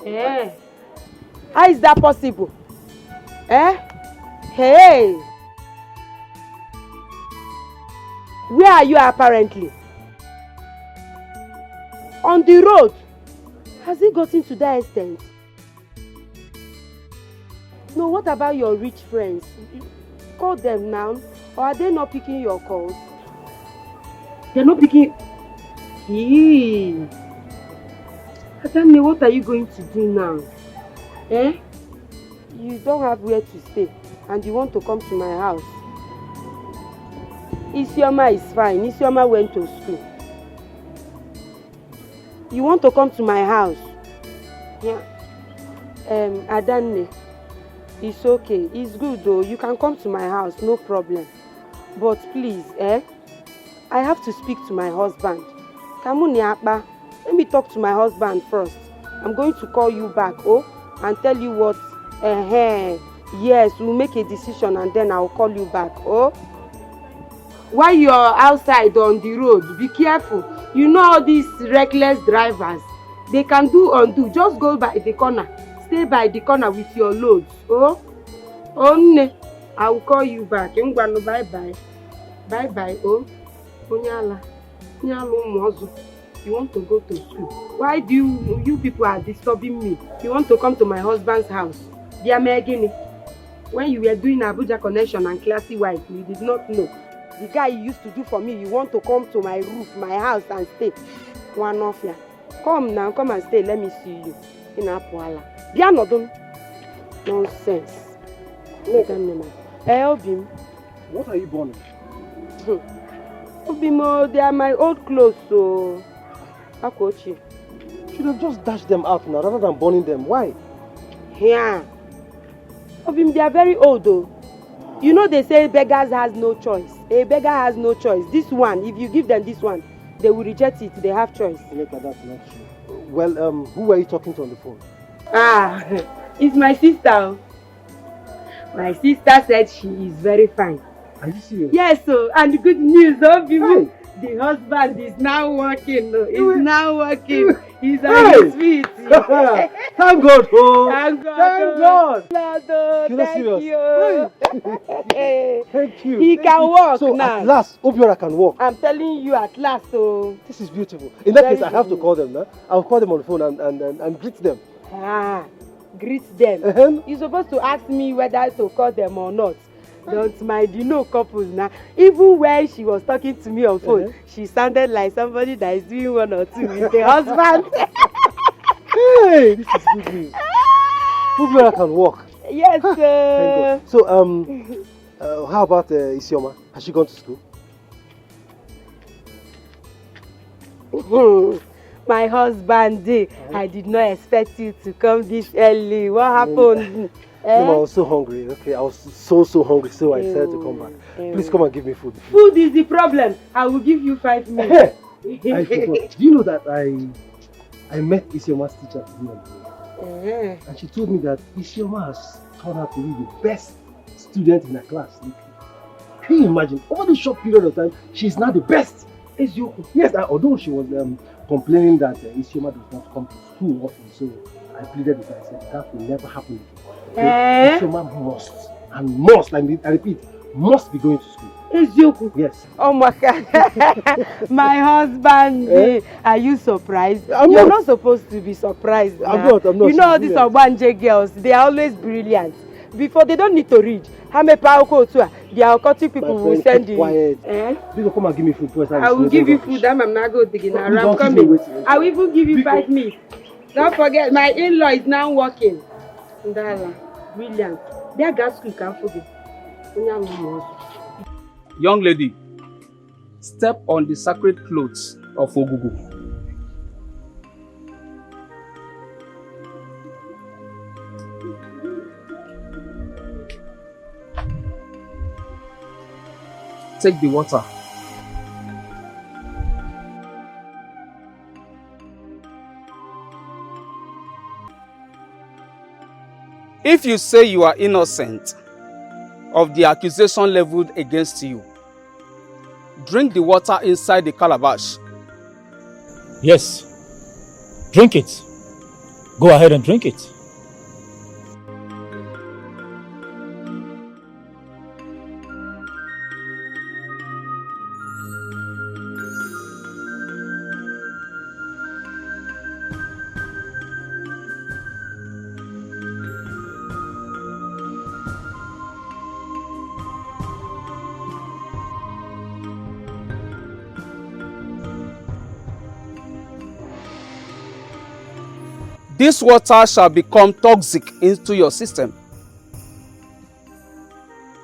Eh? How is that possible? Eh? Hey! Where are you apparently? On the road? Has it gotten to that extent? No, what about your rich friends? Call them now. Or are they not picking your calls? They're not picking... Hey. Adamne, what are you going to do now? Eh? You don't have where to stay and you want to come to my house. Isioma is fine. Isioma went to school. You want to come to my house? Yeah. Adanne, it's okay. It's good though. You can come to my house, no problem. But please, I have to speak to my husband. Kamuniapa, let me talk to my husband first. I'm going to call you back, and tell you what. Yes, we'll make a decision and then I'll call you back, While you're outside on the road, be careful. You know all these reckless drivers. They can do undo. Just go by the corner. Stay by the corner with your loads, Onne, I will call you back. Bye-bye. Bye-bye, Onyala. You want to go to school. Why do you people are disturbing me? You want to come to my husband's house. When you were doing Abuja connection and classy wife, you did not know. The guy you used to do for me, you want to come to my roof, my house and stay. One off ya. Come now, come and stay. Let me see you. In Apuala. Nonsense. Obim. What are you burning? Obimo, they are my old clothes, so... Akochi. Should have just dashed them out now rather than burning them. Why? Yeah. Obim, they are very old though. You know they say beggars has no choice. A beggar has no choice. This one, if you give them this one, they will reject it. They have choice. Look at that, not true. Well, who were you talking to on the phone? It's my sister. My sister said she is very fine. Are you serious? Yes, and the good news, Obim. The husband is now working. He's now working. He's on his feet. Thank God. Thank God. Thank God. Thank you. Thank you. He can walk so now. At last, Obiora can walk. I'm telling you, at last. This is beautiful. In that case, I have to call them. Huh? I'll call them on the phone and greet them. Greet them. You're supposed to ask me whether to call them or not. Don't mind, you know couples now. Even when she was talking to me on phone, she sounded like somebody that is doing one or two with the husband. Hey, this is good news. Obiora can walk. Yes, sir. So, how about Isioma? Has she gone to school? My husband, I did not expect you to come this early. What happened? I was so hungry. Okay, I was so hungry, so I decided to come back. Please come and give me food. Food is the problem. I will give you 5 minutes. I forgot. Do you know that I met Isioma's teacher today? And she told me that Isioma has turned out to be the best student in her class. Can you imagine? Over this short period of time, she's now the best. Yes, although she was complaining that Isioma does not come to school often, so I pleaded with her. I said that will never happen again. Isioma must, I repeat, must be going to school. Yes. Oh my God. My husband, are you surprised? You're not supposed to be surprised. I'm not. You know all these Obanje girls, they are always brilliant. Before they don't need to read. The occultic people will send you. Quiet. People come and give me food first. I will give you food. I'm not going to dig in. I'm coming. I will even give you 5 minutes. Don't forget, my in-law is now working. Ndala, brilliant. Their gas school can forget. Young lady, step on the sacred clothes of Ogugu. Take the water. If you say you are innocent, of the accusation leveled against you. Drink the water inside the calabash. Yes. Drink it. Go ahead and drink it. This water shall become toxic into your system,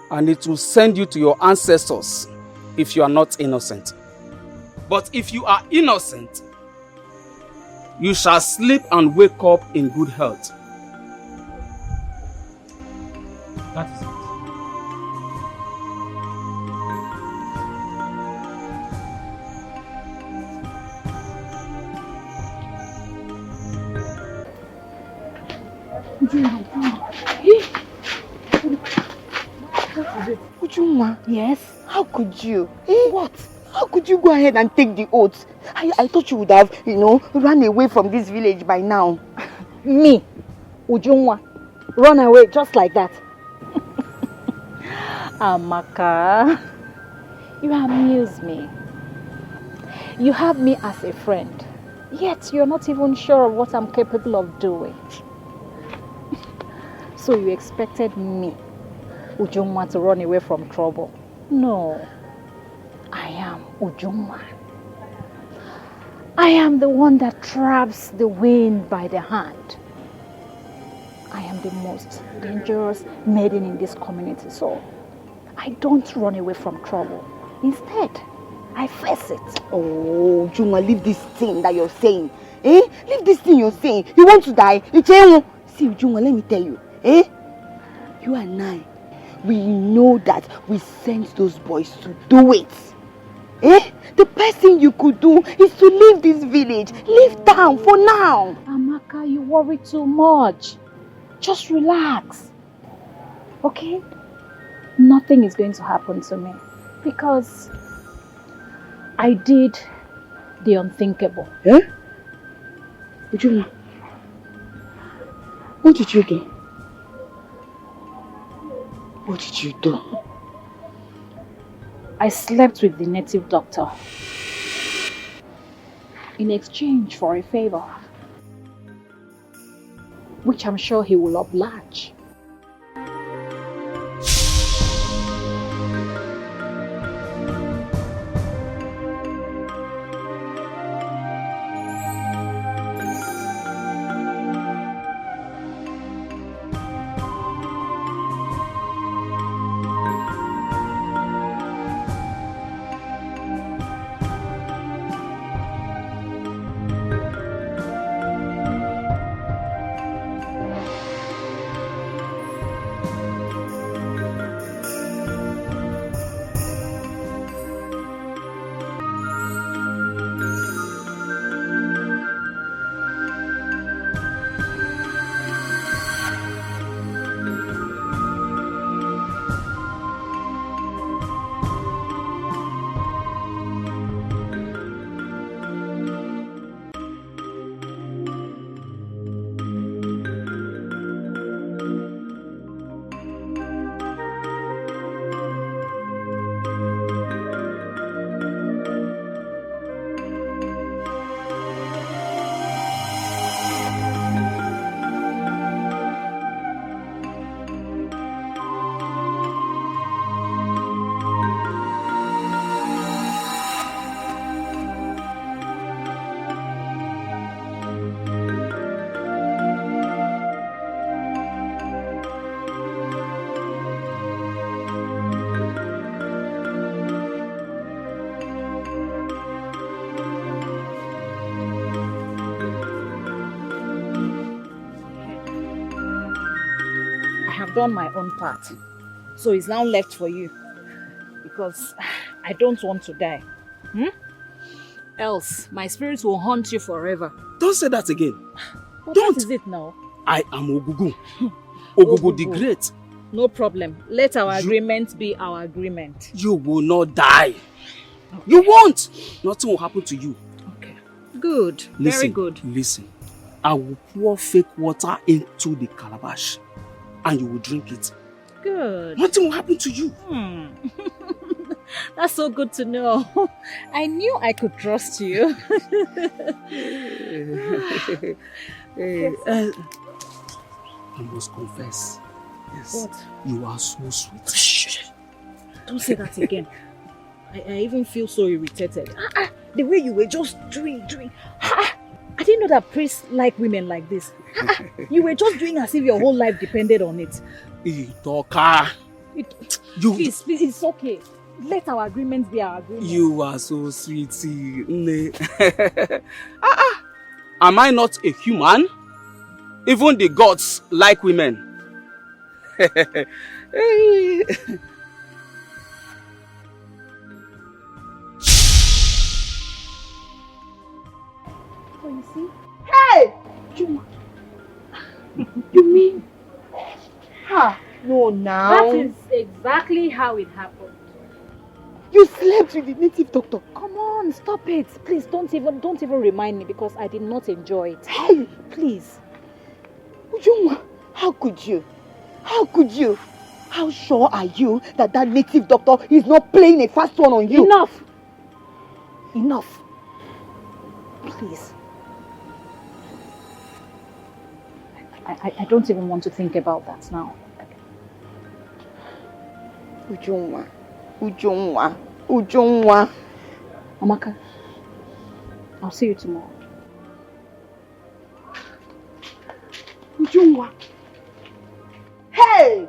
and it will send you to your ancestors if you are not innocent. But if you are innocent, you shall sleep and wake up in good health. That is it. Ujunwa, yes? How could you? What? How could you go ahead and take the oath? I thought you would have, run away from this village by now. Me? Ujunwa? Run away just like that? Amaka, you amuse me. You have me as a friend, yet you're not even sure of what I'm capable of doing. So you expected me, Ujunwa, to run away from trouble? No. I am Ujunwa. I am the one that traps the wind by the hand. I am the most dangerous maiden in this community, so I don't run away from trouble. Instead, I face it. Oh, Ujunwa, leave this thing that you're saying. Leave this thing you're saying. You want to die? See, Ujunwa, let me tell you. You and I, we know that we sent those boys to do it. The best thing you could do is to leave this village, leave town for now. Amaka, you worry too much. Just relax. Okay? Nothing is going to happen to me because I did the unthinkable. Ujunwa, what did you do? What did you do? I slept with the native doctor in exchange for a favor, which I'm sure he will oblige. Done my own part, so it's now left for you, because I don't want to die. Else my spirit will haunt you forever. Don't say that again. What is it now? I am Ogugu. Ogugu the Great. No problem. Let our agreement be our agreement. You will not die. You won't. Nothing will happen to you. Good. Very good. Listen. I will pour fake water into the calabash and you will drink it. Good. Nothing will happen to you. That's so good to know. I knew I could trust you. I must confess. Yes. What? You are so sweet. Don't say that again. I even feel so irritated. The way you were just doing. I didn't know that priests like women like this. You were just doing as if your whole life depended on it. You... Please, it's okay. Let our agreement be our agreement. You are so sweetie. Am I not a human? Even the gods like women. So you see? Hey! Juma. You mean? No, now. That is exactly how it happened. You slept with the native doctor. Come on, stop it. Please don't even remind me because I did not enjoy it. Hey, please. Ujunwa, how could you? How could you? How sure are you that native doctor is not playing a fast one on you? Enough. Please. I don't even want to think about that now. Ujunwa. Amaka, I'll see you tomorrow. Ujunwa. Hey!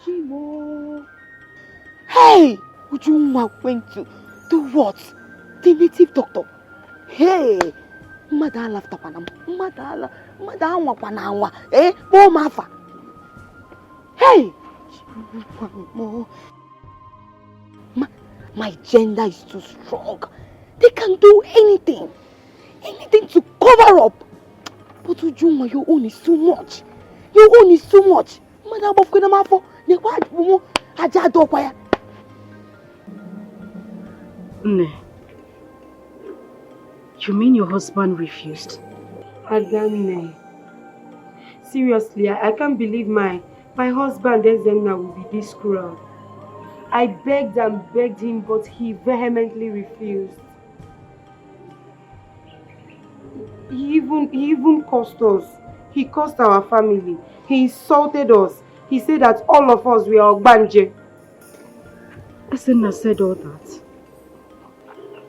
Chimo. Hey! Ujunwa went to what? The native doctor. Hey! Madala tapanam. Madala wakwananwa. Bo mafa. Hey! My gender is too strong. They can do anything to cover up. But Ujunwa, your own is too much. Madam of Kunamafo, You mean your husband refused? Adane. Seriously, I can't believe my husband Ezemna will be this cruel. I begged and begged him, but he vehemently refused. He even cursed us. He cursed our family. He insulted us. He said that all of us were Ogbanje. Ezemna said all that.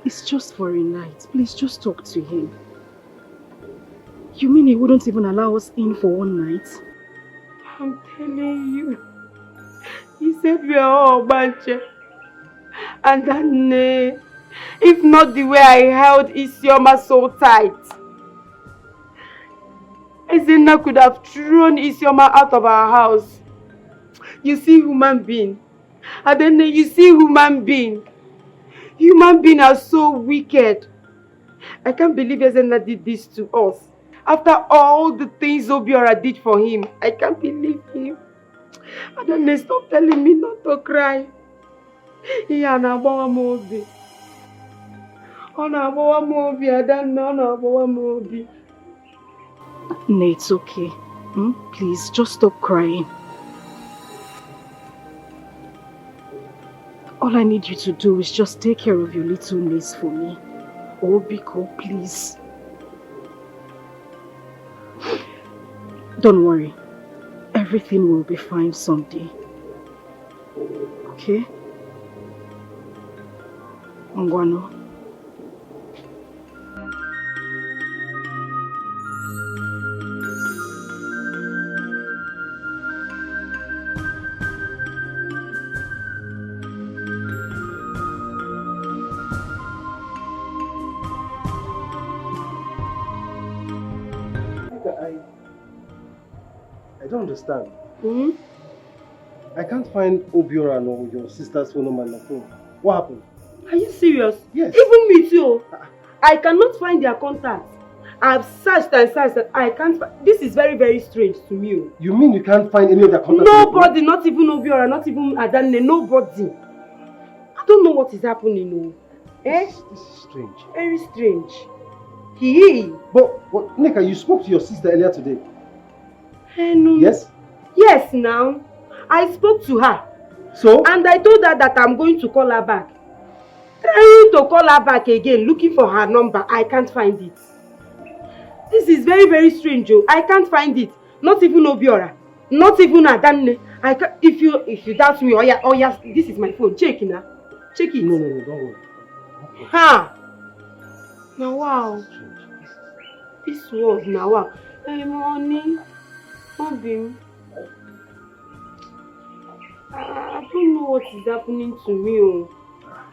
It's just for a night. Please just talk to him. You mean he wouldn't even allow us in for one night? I'm telling you. He said we are all Ogbanje. And then, if not the way I held Isioma so tight, Ezena could have thrown Isioma out of our house. You see human being. And then you see human being. Human beings are so wicked. I can't believe Ezena did this to us. After all the things Obiora did for him, I can't believe him. And then they stop telling me not to cry. No, it's okay. Please, just stop crying. All I need you to do is just take care of your little niece for me. Oh, Biko, please. Don't worry. Everything will be fine someday. Okay? Ngwano. I don't understand. I can't find Obiora or your sister's phone number on the phone. What happened? Are you serious? Yes. Even me too. I cannot find their contacts. I've searched and searched and I can't find. This is very, very strange to me. You mean you can't find any of their contact? Nobody, not even Obiora, not even Adane, nobody. I don't know what is happening. This is strange. Very strange. But Nika, you spoke to your sister earlier today. No. Yes? Yes, now. I spoke to her. So? And I told her that I'm going to call her back. Trying to call her back again, looking for her number. I can't find it. This is very, very strange. I can't find it. Not even Obiora. Not even Adane. If you doubt me, oh yeah, this is my phone. Check it now. Check it. No, don't worry. Ha! Now wow. This was now wow. Hey, money. Obim. I don't know what is happening to me.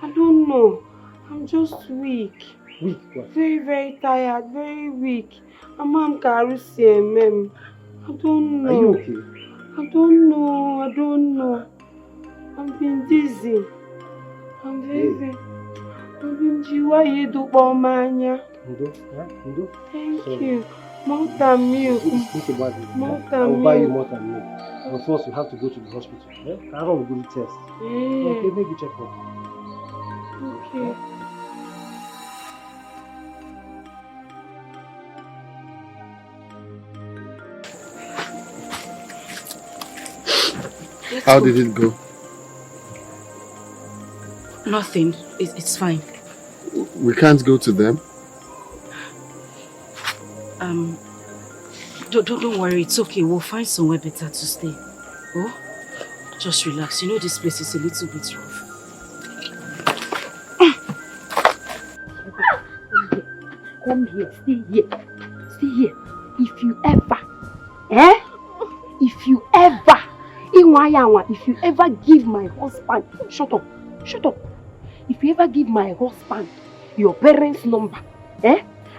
I don't know. I'm just weak. Weak? What? Very, very tired. Very weak. I'm Karusi. I don't know. Are you okay? I don't know. I'm being dizzy. I'm very, very. I'm being jiwa yedu manya. Thank you. Malt and milk. I will buy you malt and milk. But first you have to go to the hospital. I have a good test. Okay, maybe check up. Okay. How did it go? Nothing. It's fine. We can't go to them? Don't worry, it's okay. We'll find somewhere better to stay. Oh, just relax. You know this place is a little bit rough. Come here, stay here. If you ever give my husband, shut up. If you ever give my husband your parents' number,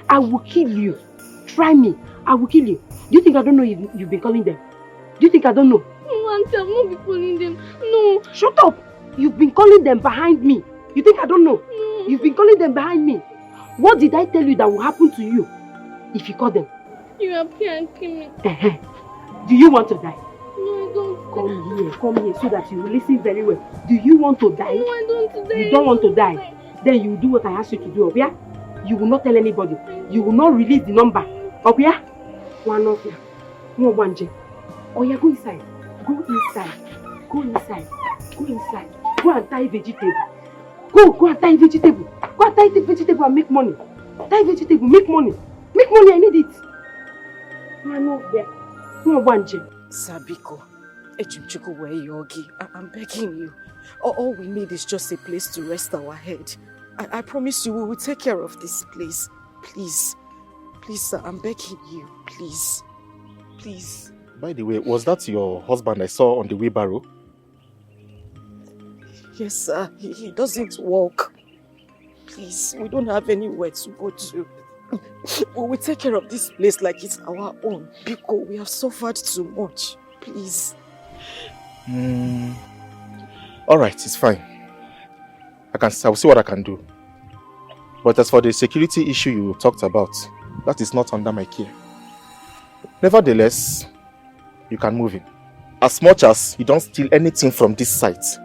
I will kill you. Try me, I will kill you. Do you think I don't know you've been calling them? Do you think I don't know? No, Auntie, I've not been calling them. No. Shut up! You've been calling them behind me. You think I don't know? No. You've been calling them behind me. What did I tell you that will happen to you if you call them? You appear and kill me. Do you want to die? No, I don't. Come here so that you will listen very well. Do you want to die? No, I don't want to die. You don't want to die? Then you will do what I asked you to do, okay? You will not tell anybody. You will not release the number, okay? One of you. No one, Jay. Oh yeah, go inside. Go inside. Go and tie vegetable. Go and tie vegetable. Go and tie the vegetable and make money. Tie vegetable, make money. Make money, I need it. Man of there. No one, Jay. Sabiko, I'm begging you. All we need is just a place to rest our head. I promise you we will take care of this place. Please, sir, I'm begging you. Please. By the way, was that your husband I saw on the wheelbarrow? Yes, sir. He doesn't walk. Please, we don't have anywhere to go to. We will take care of this place like it's our own. Biko, we have suffered too much. Please. Alright, it's fine. I will see what I can do. But as for the security issue you talked about, that is not under my care. Nevertheless, you can move in. As much as you don't steal anything from this site,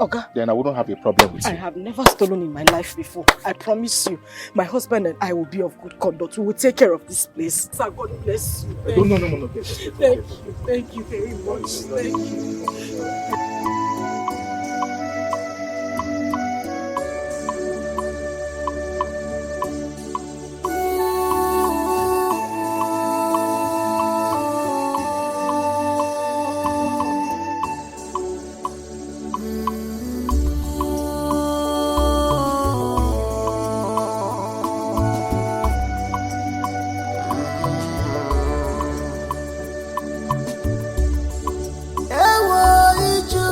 Oga, then I wouldn't have a problem with you. I have never stolen in my life before. I promise you, my husband and I will be of good conduct. We will take care of this place. Sir, God bless you. No. Thank you very much. Thank you. Ewo iju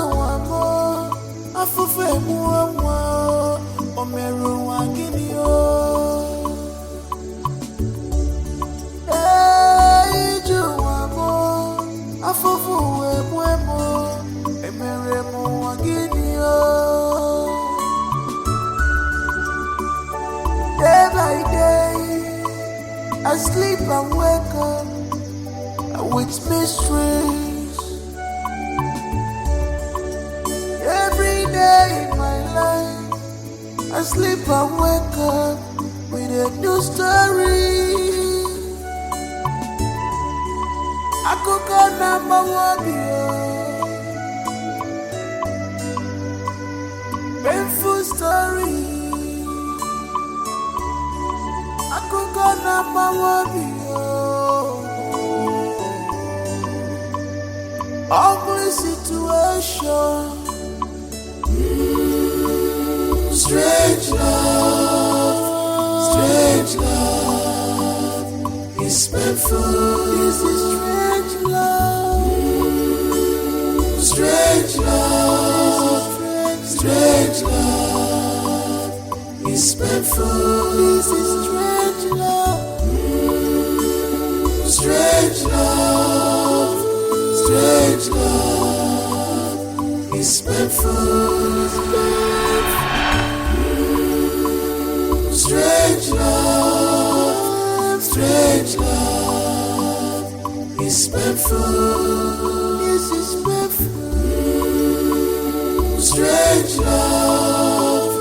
sleep and wake up with mysteries. Every day in my life, I sleep and wake up with a new story. I could go number one, painful story. I could go number one, ugly situation. Strange love is painful. This is strange love. Strange love is painful. This is strange love. Strange love is painful. Strange love is painful. This is painful. Strange love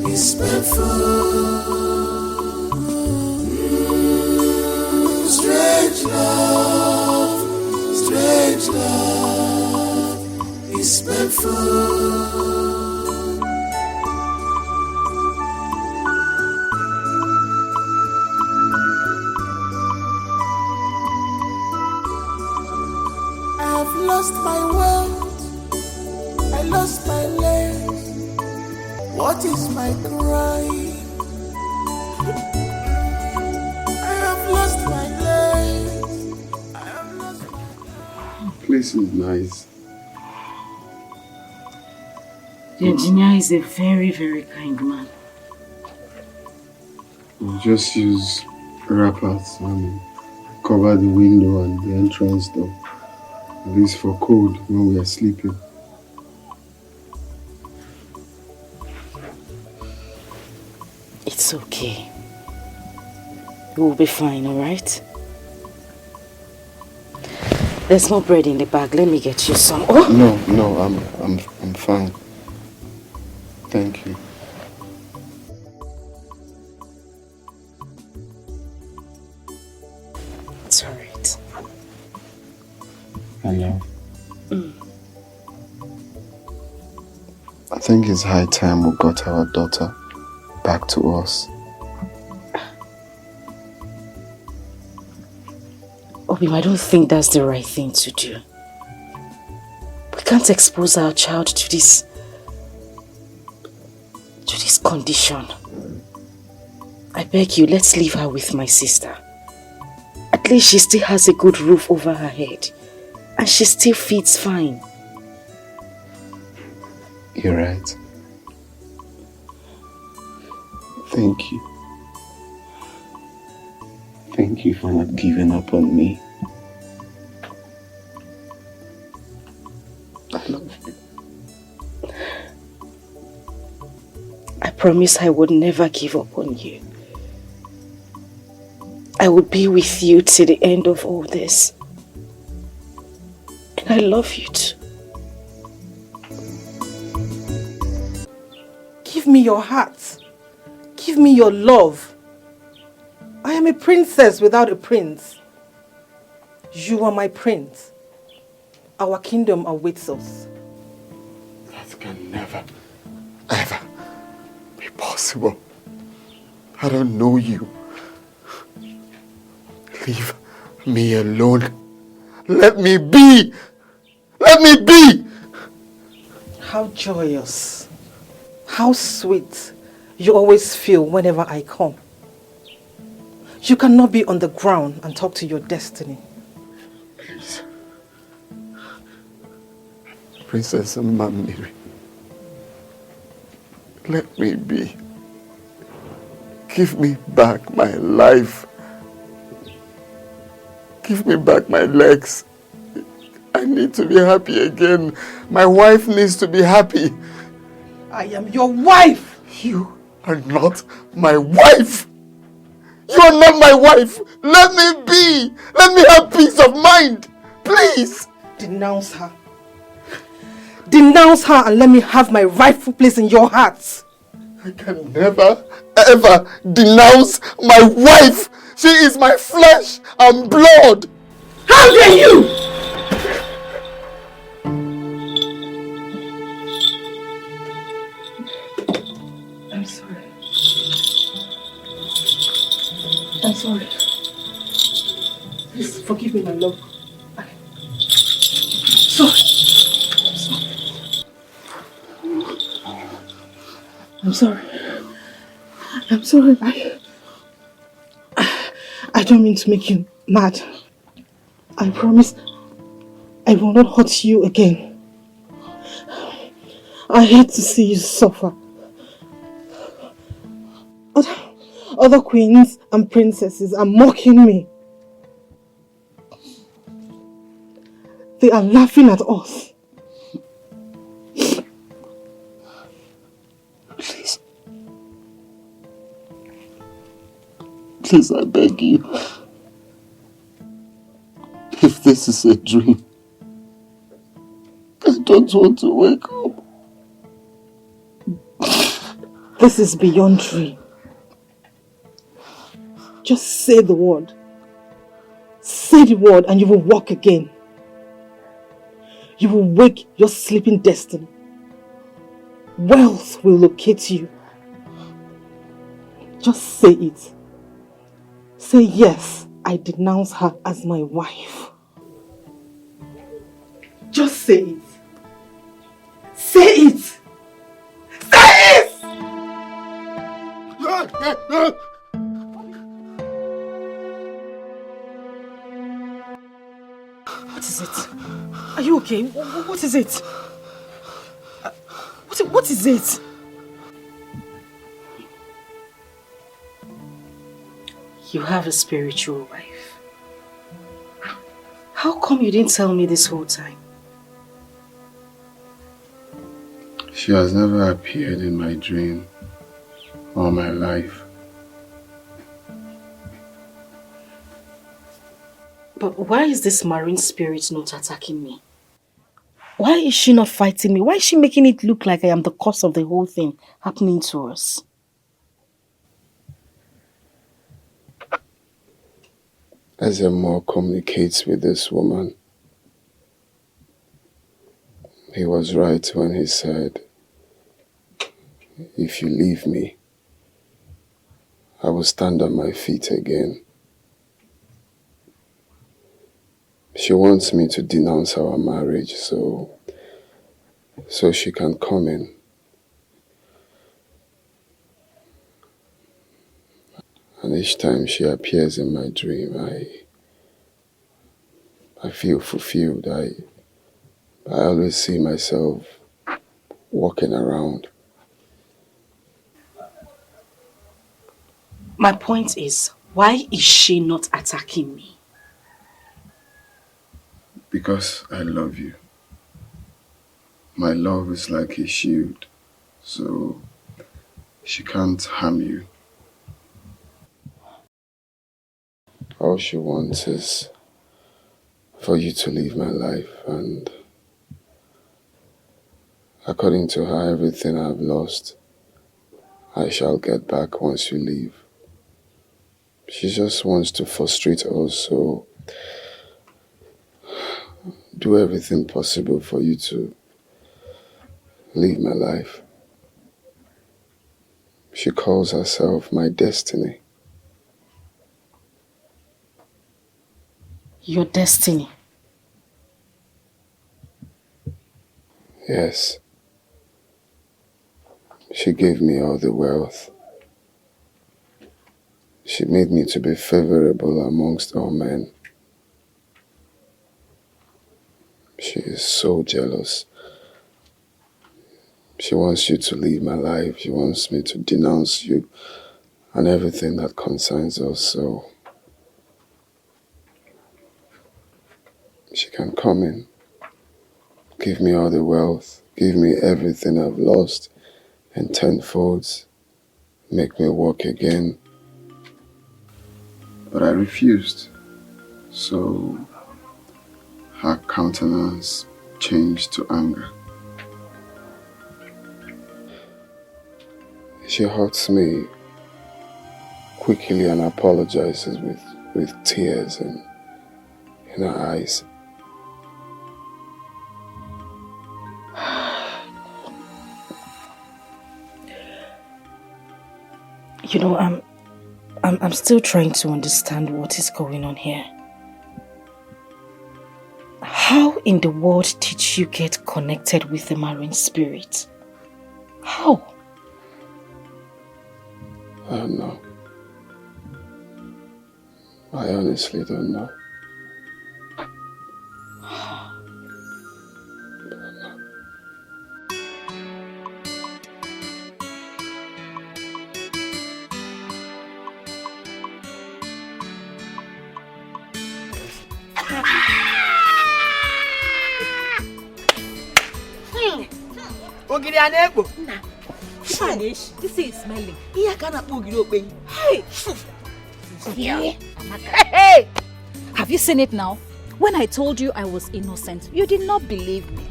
is painful. Strange love is painful. I've lost my wealth, I lost my legs. What is my crime? I have lost my legs. The place is nice. The engineer is a very, very kind man. We'll just use wrappers and cover the window and the entrance door. At least for cold when we are sleeping. It's okay. We'll be fine, alright? There's more bread in the bag. Let me get you some. Oh! No, I'm fine. Thank you. It's alright. Hello. I think it's high time we got our daughter back to us. Obim, I don't think that's the right thing to do. We can't expose our child to this condition. I beg you, let's leave her with my sister. At least she still has a good roof over her head. And she still feeds fine. You're right. Thank you. Thank you for not giving up on me. I love you. I promise I would never give up on you. I would be with you till the end of all this. And I love you too. Give me your heart. Give me your love. I am a princess without a prince. You are my prince. Our kingdom awaits us. That can never, ever be possible. I don't know you. Leave me alone. Let me be. Let me be. How joyous, how sweet you always feel whenever I come. You cannot be on the ground and talk to your destiny. Please. Princess Mary, let me be. Give me back my life. Give me back my legs. I need to be happy again. My wife needs to be happy. I am your wife. are not my wife. You are not my wife. Let me be. Let me have peace of mind. Please. Denounce her. Denounce her and let me have my rightful place in your heart. I can never, ever denounce my wife. She is my flesh and blood. How dare you! I'm sorry. I'm sorry. Please forgive me, my love. I'm sorry. I'm sorry. I don't mean to make you mad. I promise I will not hurt you again. I hate to see you suffer. Other queens and princesses are mocking me. They are laughing at us. Please. Please, I beg you. If this is a dream, I don't want to wake up. This is beyond dream. Just say the word. Say the word and you will walk again. You will wake your sleeping destiny. Wealth will locate you. Just say it. Say yes, I denounce her as my wife. Just say it. Say it! Say it! What is it? Are you okay? What is it? What is it? You have a spiritual wife. How come you didn't tell me this whole time? She has never appeared in my dream all my life. But why is this marine spirit not attacking me? Why is she not fighting me? Why is she making it look like I am the cause of the whole thing happening to us? As Emo communicates with this woman, he was right when he said, if you leave me, I will stand on my feet again. She wants me to denounce our marriage so she can come in. And each time she appears in my dream, I feel fulfilled. I always see myself walking around. My point is, why is she not attacking me? Because I love you. My love is like a shield, so she can't harm you. All she wants is for you to leave my life, and according to her, everything I've lost, I shall get back once you leave. She just wants to frustrate us, so do everything possible for you to leave my life. She calls herself my destiny. Your destiny? Yes. She gave me all the wealth. She made me to be favorable amongst all men. She is so jealous. She wants you to leave my life. She wants me to denounce you and everything that concerns us, so she can come in, give me all the wealth, give me everything I've lost in tenfolds, make me walk again. But I refused. So her countenance changed to anger. She hugs me quickly and apologizes with tears in her eyes. You know, I'm still trying to understand what is going on here. How in the world did you get connected with the marine spirit? How? I don't know. I honestly don't know. Ogiri anekpo. This is smelling. Iya kana ogiri okpe. Hey. Hey! Have you seen it now? When I told you I was innocent, you did not believe me.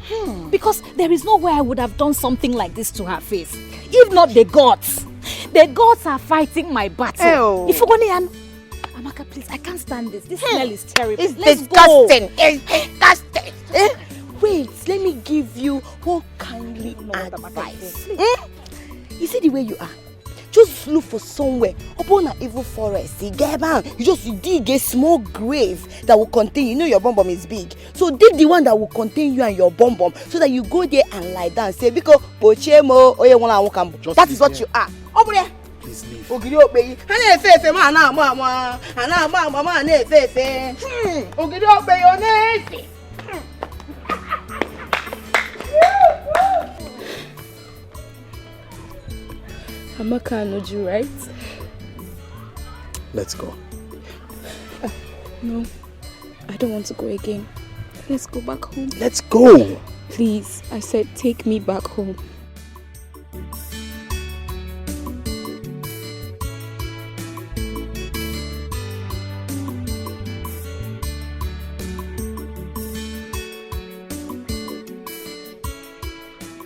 Because there is no way I would have done something like this to her face. If not the gods. The gods are fighting my battle. If you go near Amaka, please, I can't stand this. This smell is terrible. It's Let's disgusting. Go. It's disgusting. Wait, let me give you one kindly advice. You see the way you are? Just look for somewhere upon an evil forest. You just dig a small grave that will contain you. You know your bum is big. So dig the one that will contain you and your bum so that you go there and lie down. Say, because that is what you are. Please leave. Ogiri okpeyi. Ana efefe ma na ama. Ana ama ma na efefe. Ogiri okpeyi o na efe. Amaka knows you, right? Let's go. No, I don't want to go again. Let's go back home. Let's go. Please, I said take me back home.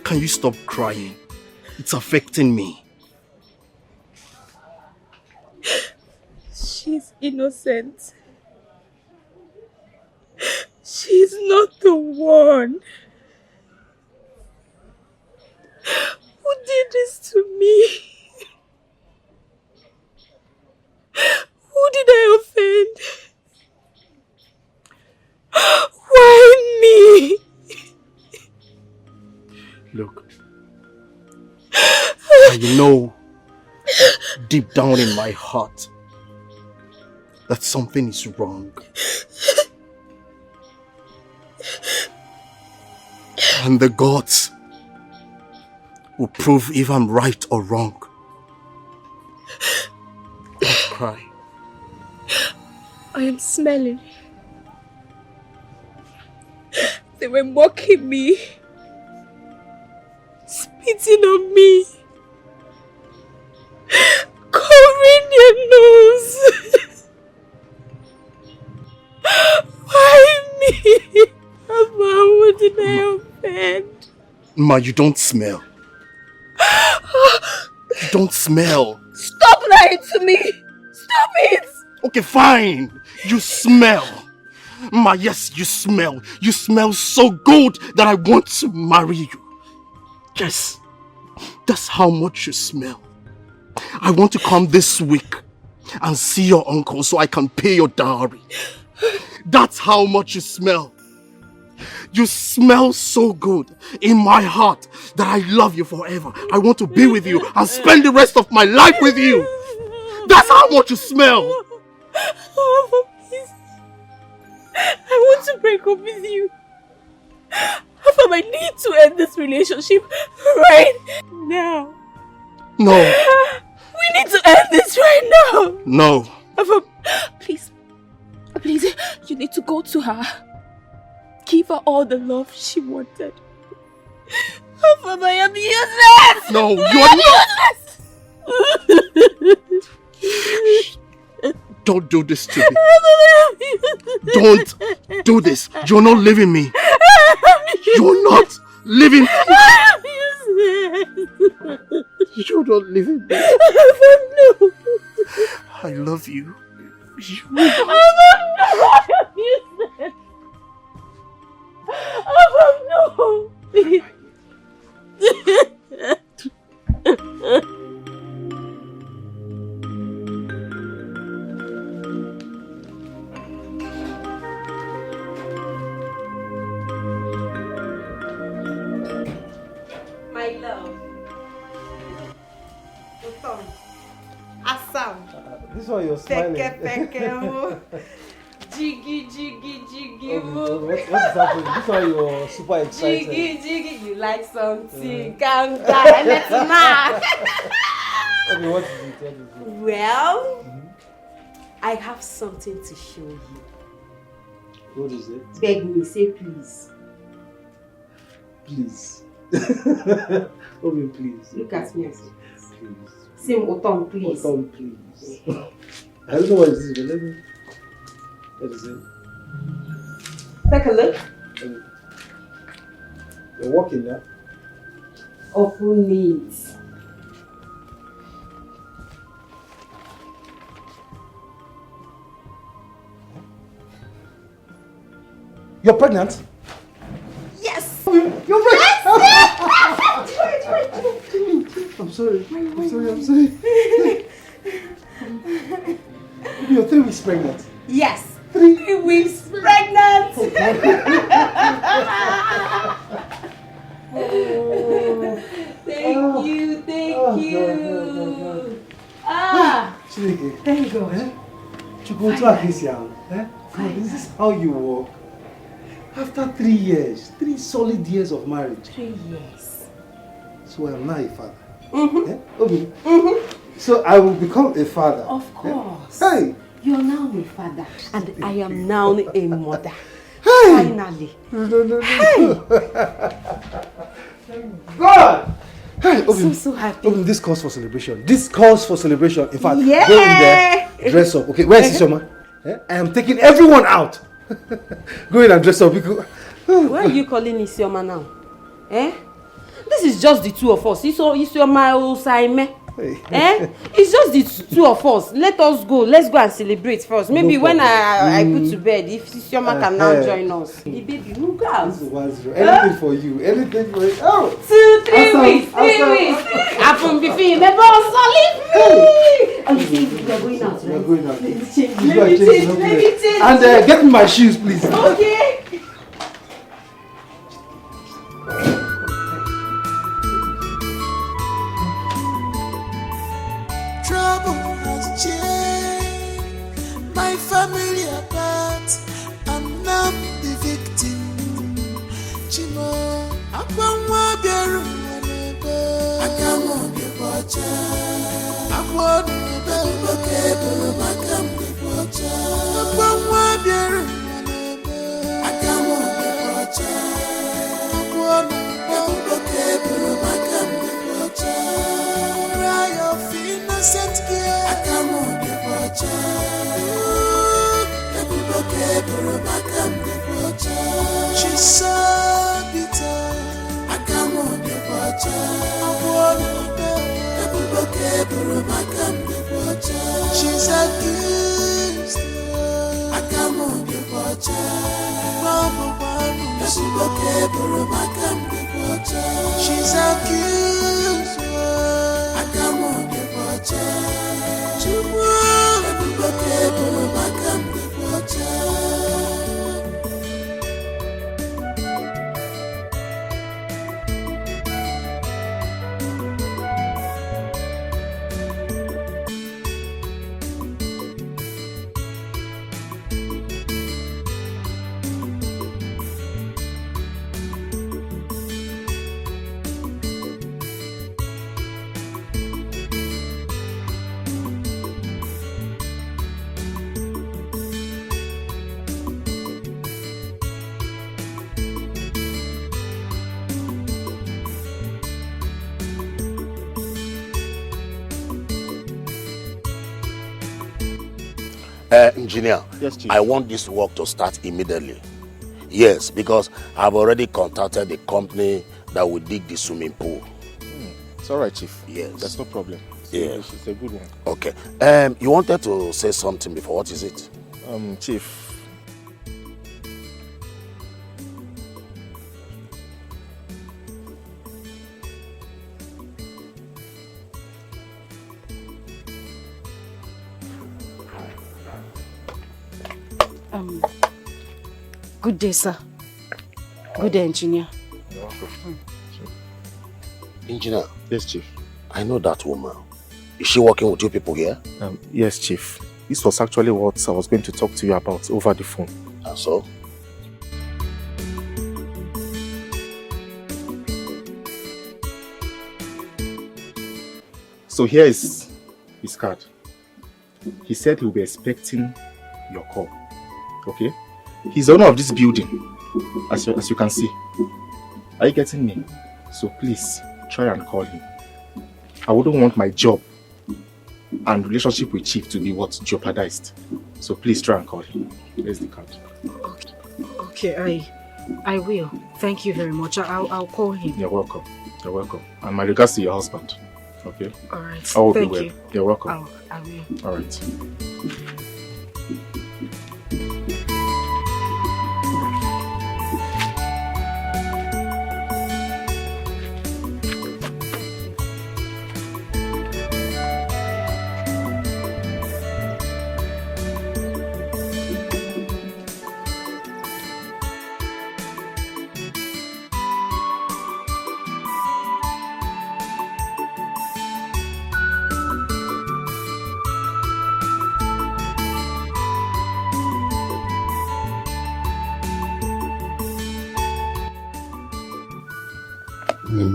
Can you stop crying? It's affecting me. She's innocent. She's not the one. Who did this to me? Who did I offend? Why me? Look, I know deep down in my heart that something is wrong. And the gods will prove if I'm right or wrong. Don't cry. I am smelling. They were mocking me. Spitting on me. Covering their nose. Why me? Mama, what did I offend? Ma, you don't smell. You don't smell. Stop lying to me. Stop it. Okay, fine. You smell. Ma, yes, you smell. You smell so good that I want to marry you. Yes, that's how much you smell. I want to come this week and see your uncle so I can pay your dowry. That's how much you smell. You smell so good in my heart that I love you forever. I want to be with you and spend the rest of my life with you. That's how much you smell. Oh, please. I want to break up with you. Afam, I need to end this relationship right now. No. We need to end this right now. No. Afam, please. Please, you need to go to her. Give her all the love she wanted. Afam, I am useless. No, you are not. Useless. Don't do this to me. Don't do this. You're not leaving me. You're not leaving me. You're not leaving me. I love you. My love. Assam. This is why you're smiling. Jiggy, jiggy, jiggy, What is happening? This is why you're super excited. Jiggy, jiggy, you like something? Calm down, let's not. Okay, what is it? Well, I have something to show you. What is it? Beg me, say please. Please. Obi, please. Look at me and say please. Sim Otom, please. Otom, please. I don't know what it is, but let me. What is it? Take a look. You're walking now? Of who needs? You're pregnant? Yes! You're pregnant! I'm sorry. I'm sorry. You're 3 weeks pregnant. Yes! 3 weeks pregnant! Thank you. Thank God. This is how you walk. After 3 years, 3 solid years of marriage. 3 years. So I am now a father. Okay. So I will become a father. Of course. Hey! You're now a father, and I am now a mother. Hey! Finally. No. Hey! God! Hey, I'm so happy. Obi, this calls for celebration. In fact, Yeah! go in there, dress up. Okay, where is Isioma? I am taking everyone out. Go in and dress up. Why are you calling Isioma now? This is just the two of us. Isioma Osaime. It's just the two of us. Let us go. Let's go and celebrate first. Maybe when I put to bed, if Isioma can now join us. The baby, who goes? Anything for you. Anything for you. Oh! 2, 3 weeks. 3 weeks. Happen before the boss leave me. Oh, you think we are going out, right? We are going out. Let me change. And get me my shoes, please. Okay. Trouble has changed my family apart. I'm now the victim. Chimo, Akwanwa Beru Wanebe, Akamo de Bocha, Akwon Beruke, Berumakam de Bocha, Akwanwa Beru Wanebe, Akamo de Bocha, Akwon Beruke, Berumakam de Bocha. Cry of innocent girl, Akamo de Bocha, Beruke, Berumakam de Bocha. She's so bitter, Akamo de Bocha, she's accused, Akamo de Bocha, she's accused, Akamo de Bocha, Engineer, Yes, Chief. I want this work to start immediately. Yes, because I've already contacted the company that will dig the swimming pool. It's all right, Chief. Yes. That's no problem. Yeah. It's a good one. Okay. You wanted to say something before. What is it? Chief. Good day, sir. Good day, engineer. You're welcome. Engineer. Yes, Chief. I know that woman. Is she working with you people here? Yes, Chief. This was actually what I was going to talk to you about over the phone. And so? So here is his card. He said he will be expecting your call. Okay? He's the owner of this building, as you can see. Are you getting me? So please, try and call him. I wouldn't want my job and relationship with Chief to be what jeopardized. So please try and call him. Here's the card. Okay, I will. Thank you very much. I'll call him. You're welcome. You're welcome. And my regards to your husband. Okay? Alright. I will Thank be well. you. You're welcome. I will. Alright.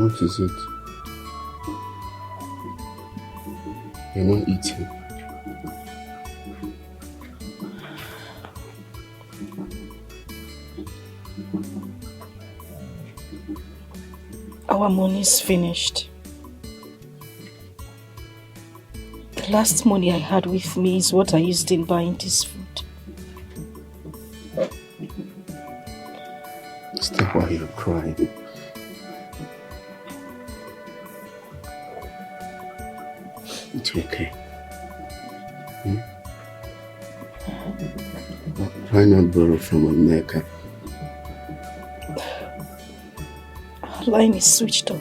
What is it? You're not eating. Our money is finished. The last money I had with me is what I used in buying this food. Stop while you're crying. It's okay. Why not borrow from America? Line is switched off.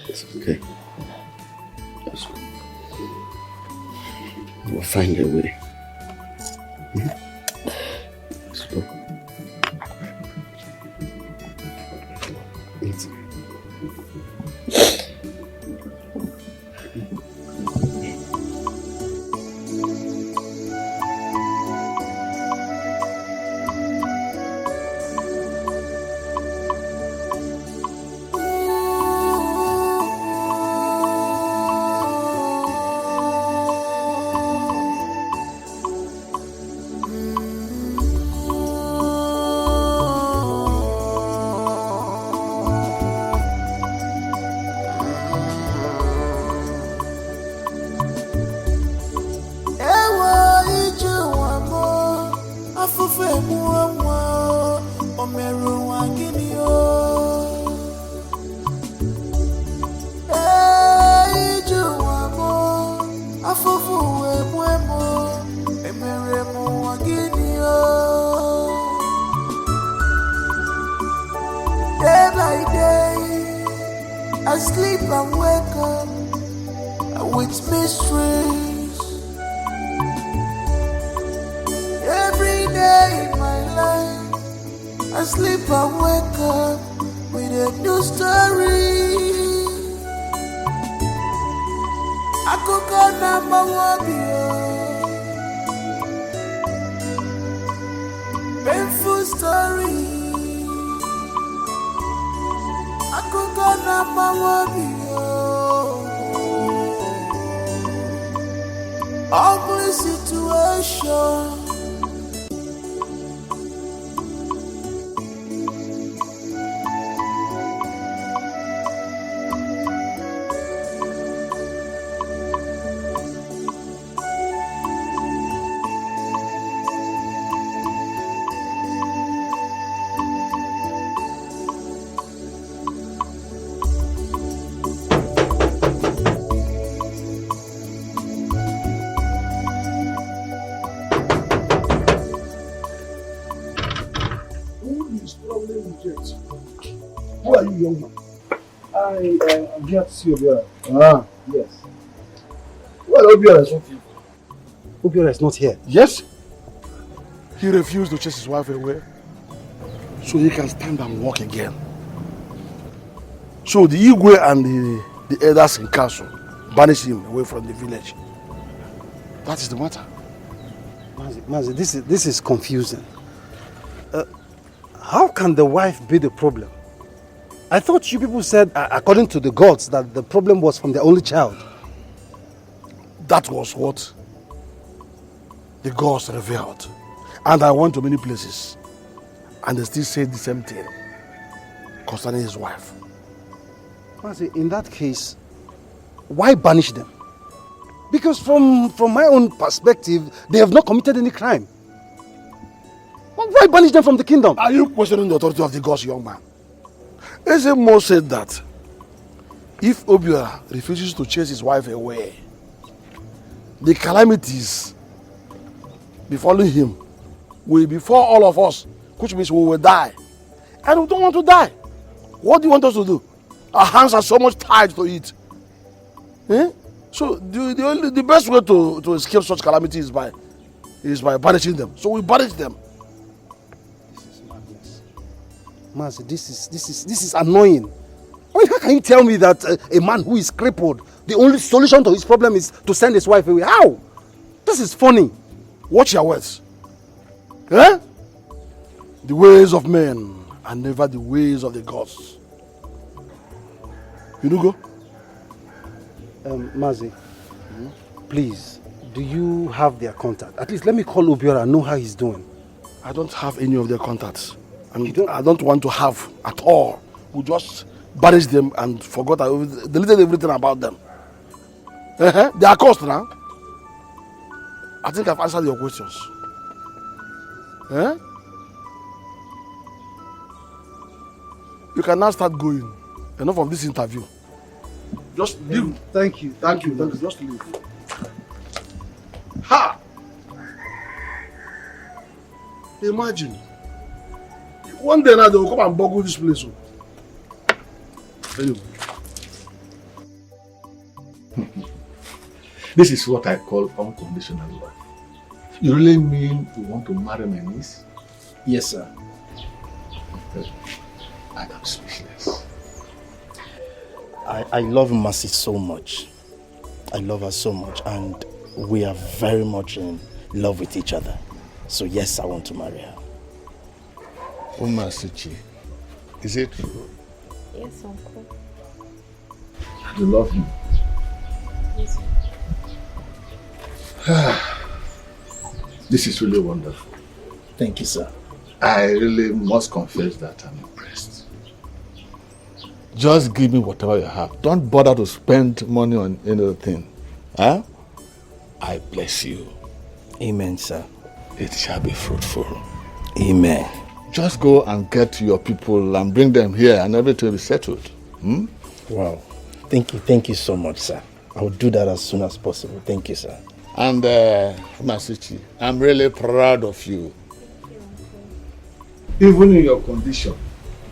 It's okay. We'll find a way. Let's go. Eat. woman? I'm here to see Obiora. Ah, yes. Well, Obiora is not here. Obiora is not here. Yes. He refused to chase his wife away so he can stand and walk again. So the Igwe and the elders in council banished him away from the village. That is the matter. Mazi, this is confusing. How can the wife be the problem? I thought you people said, according to the gods, that the problem was from the only child. That was what the gods revealed. And I went to many places, and they still say the same thing concerning his wife. Mazi, in that case, why banish them? Because from my own perspective, they have not committed any crime. Why banish them from the kingdom? Are you questioning the authority of the gods, young man? Ezemo said that if Obiora refuses to chase his wife away, the calamities befalling him will befall all of us, which means we will die. And we don't want to die. What do you want us to do? Our hands are so much tied to it. Eh? So the best way to escape such calamity is by banishing them. So we banish them. Mazi, this is annoying. I mean, how can you tell me that a man who is crippled, the only solution to his problem is to send his wife away? How? This is funny. Watch your words. Eh? The ways of men are never the ways of the gods. You do go? Mazi, please, do you have their contact? At least let me call Obiora and know how he's doing. I don't have any of their contacts. And I don't want to have at all. We just banished them and deleted everything about them. They are cursed now. I think I've answered your questions. You can now start going. Enough of this interview. Just leave. Thank you. Thank you. Just leave. Ha! Imagine. One day now they will come and boggle this place. Anyway. This is what I call unconditional love. You really mean you want to marry my niece? Yes, sir. I am speechless. I love Mercy so much. I love her so much, and we are very much in love with each other. So yes, I want to marry her. Umasuchi, is it true? Yes, Uncle. You love him? Yes. This is really wonderful. Thank you, sir. I really must confess that I'm impressed. Just give me whatever you have. Don't bother to spend money on anything. Huh? I bless you. Amen, sir. It shall be fruitful. Amen. Just go and get your people and bring them here and everything will be settled. Wow. Thank you so much, sir. I will do that as soon as possible. Thank you, sir. And Masuchi, I'm really proud of you. Even in your condition,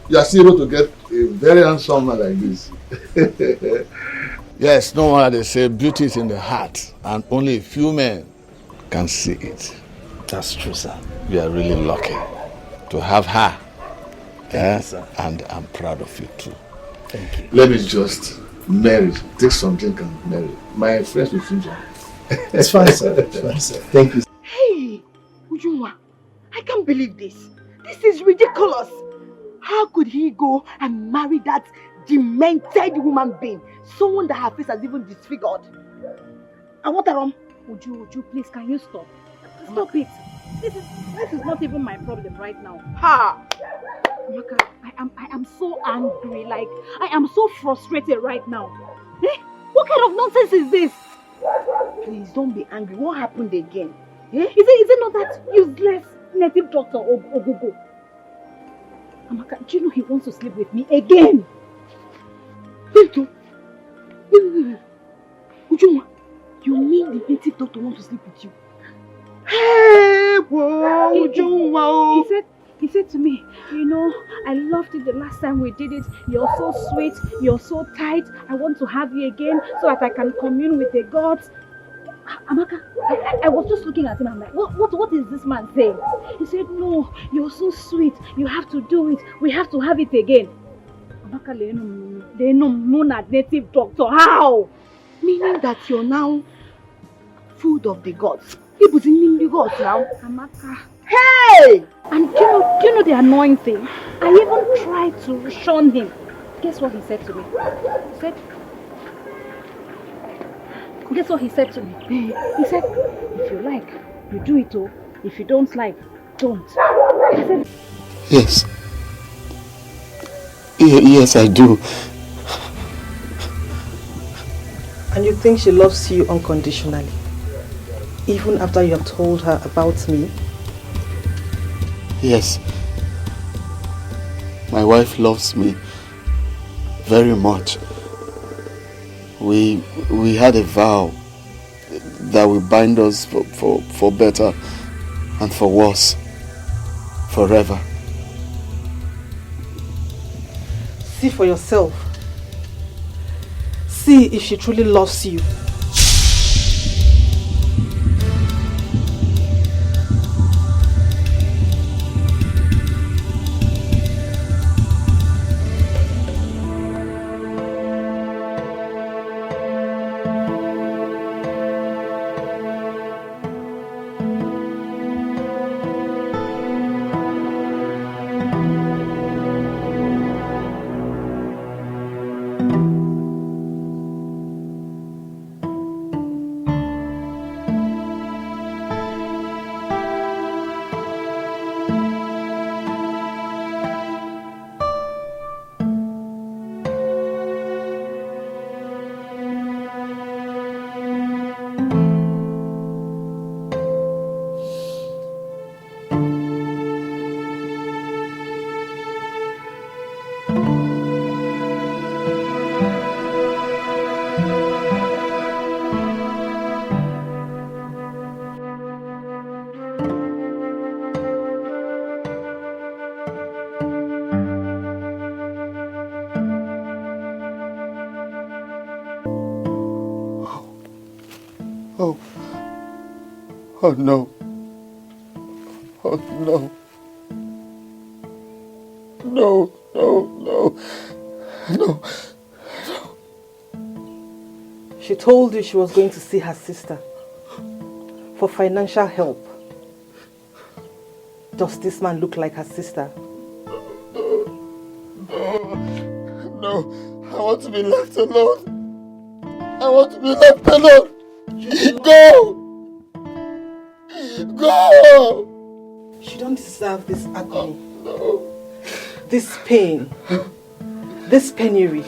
you are still able to get a very handsome man like this. Yes, no wonder they say beauty is in the heart and only a few men can see it. That's true, sir. You are really lucky to have her. Thank you, sir. And I'm proud of you too. Thank you. Let me just marry, take some drink and marry. My friends will finish. It's fine, sir. It's fine, sir. Thank you. Hey, Ujunwa, I can't believe this. This is ridiculous. How could he go and marry that demented woman being? Someone that her face has even disfigured. And what around? Uju, please, can you stop? Stop it. This is not even my problem right now. Ha! Amaka, I am so angry. Like, I am so frustrated right now. What kind of nonsense is this? Please don't be angry. What happened again? Is it not that useless native doctor Ogogo? Amaka, do you know he wants to sleep with me again? Wait. Ujunwa, you mean the native doctor wants to sleep with you? Hey, whoa, Ujunwa. He said to me, you know, I loved it the last time we did it. You're so sweet. You're so tight. I want to have you again so that I can commune with the gods. Amaka, I was just looking at him. I'm like, what is this man saying? He said, no, you're so sweet. You have to do it. We have to have it again. Amaka, they know native doctor. How? Meaning that you're now food of the gods. He was in the gods now. Amaka. Hey! And do you know the annoying thing? I even tried to shun him. Guess what he said to me? Guess what he said to me? He said, if you like, you do it, oh. If you don't like, don't. I said, Yes. Yes, I do. And you think she loves you unconditionally? Even after you have told her about me? Yes. My wife loves me very much. We had a vow that will bind us for better and for worse forever. See for yourself. See if she truly loves you. Oh no. Oh no. No, no, no. No. She told you she was going to see her sister for financial help. Does this man look like her sister? No. I want to be left alone. I want to be left alone. Go! Go! She don't deserve this agony. This pain. This penury.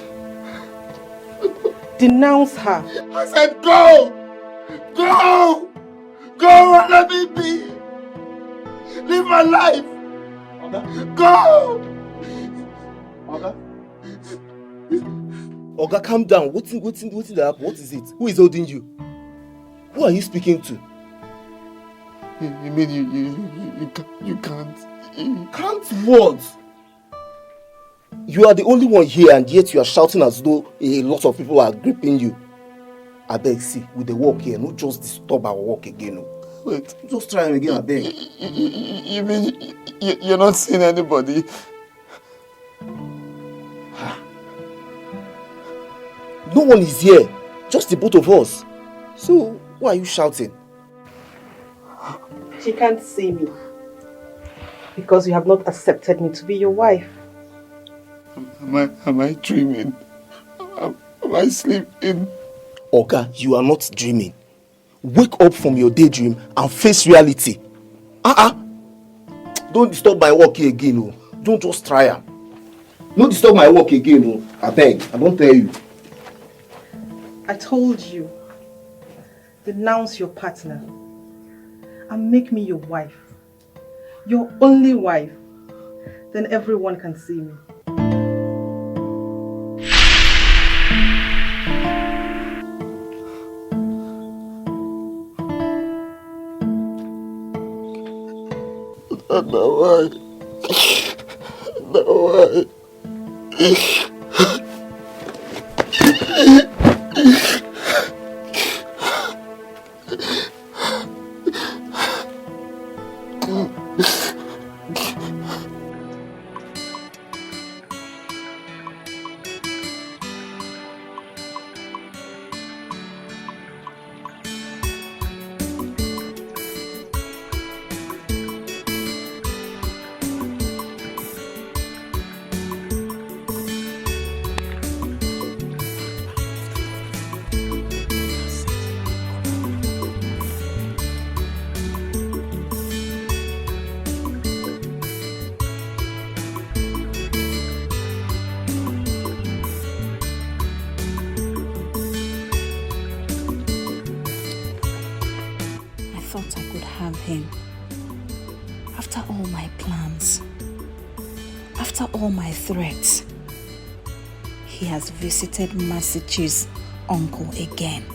Denounce her. I said go! Go! Go and let me be! Live my life! Go! Oga, calm down. What's the happen? What is it? Who is holding you? Who are you speaking to? You mean you can't? Can't what? You are the only one here and yet you are shouting as though a lot of people are gripping you. I beg, see, with the work here, no just disturb our work again. No. Wait, just try him again, I beg. You mean you're not seeing anybody? No one is here, just the both of us. So, why are you shouting? She can't see me because you have not accepted me to be your wife. Am I dreaming? Am I sleeping? Oga, you are not dreaming. Wake up from your daydream and face reality. Don't disturb my work here again. Oh. Don't just try am. Don't disturb my work again. Oh. I beg, I don't tell you. I told you, denounce your partner and make me your wife. Your only wife. Then everyone can see me. Why? why. Threats. He has visited Masichi's uncle again.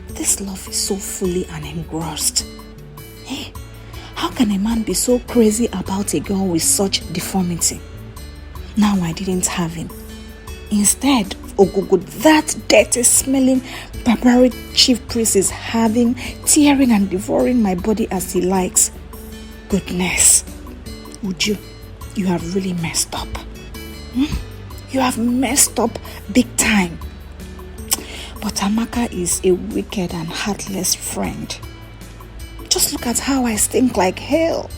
This love is so fully and engrossed. Hey, how can a man be so crazy about a girl with such deformity? Now I didn't have him. Instead, Ogogo, that dirty smelling barbaric chief priest is having, tearing and devouring my body as he likes. Goodness. Uju, you have really messed up. You have messed up big time. But Amaka is a wicked and heartless friend. Just look at how I stink like hell.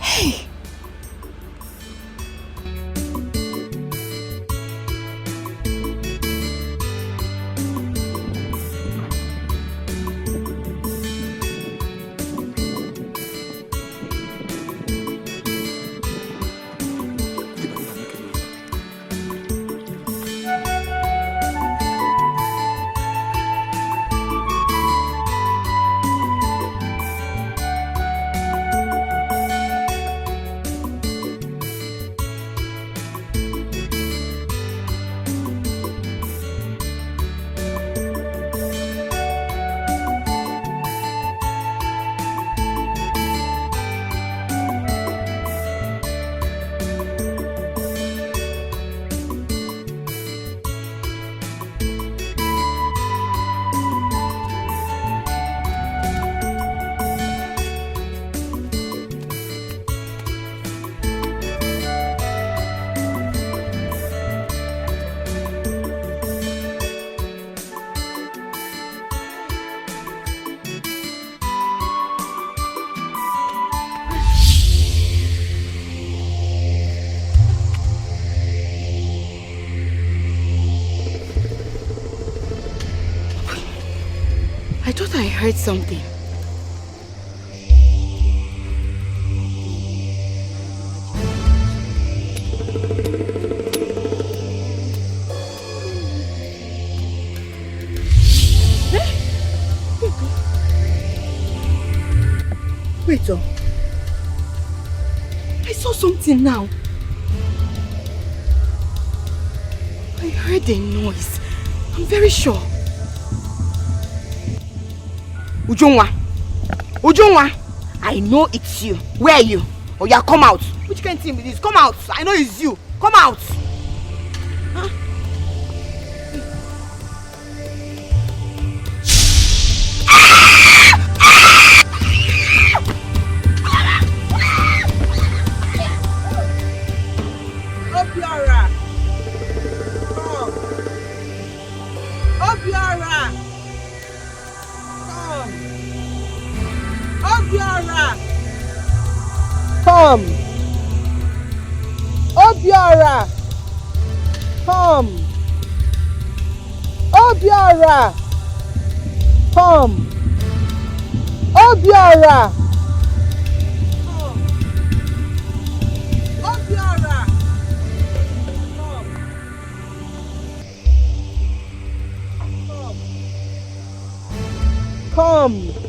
Hey. I thought I heard something. Wait, I saw something now. I heard a noise. I'm very sure. Ujungwa, I know it's you. Where are you? Oh yeah, come out. Which kind of thing is this? Come out. I know it's you. Come out. Huh? Obiora. Come. Obiora. Obiora! Come! Obiora! Come! Obiora! Come! Obiora! Obiora! Come!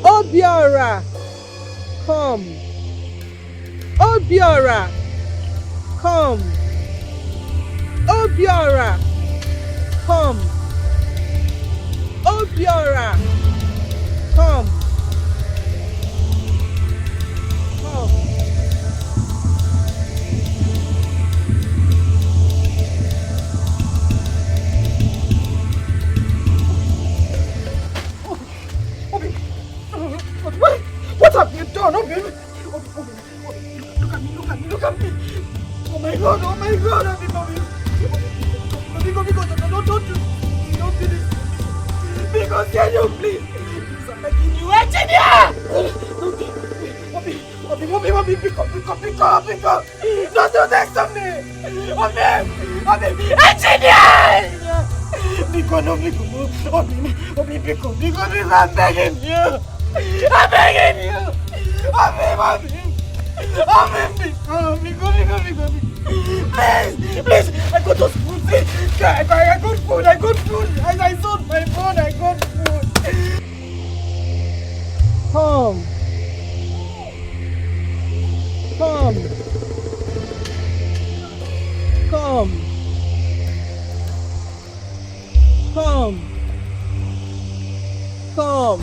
Obiora, come. Obiora, come. Obiora, come. Obiora, come. Come. Don't do this. Don't do this. Because you please. Please, I'm begging you. Engineer! Don't do it. Mommy, pick up. Don't do this to me. Mommy, engineer! Because I'm begging you. Please, I got those food. I got food. As I sold my phone, I got food. Come.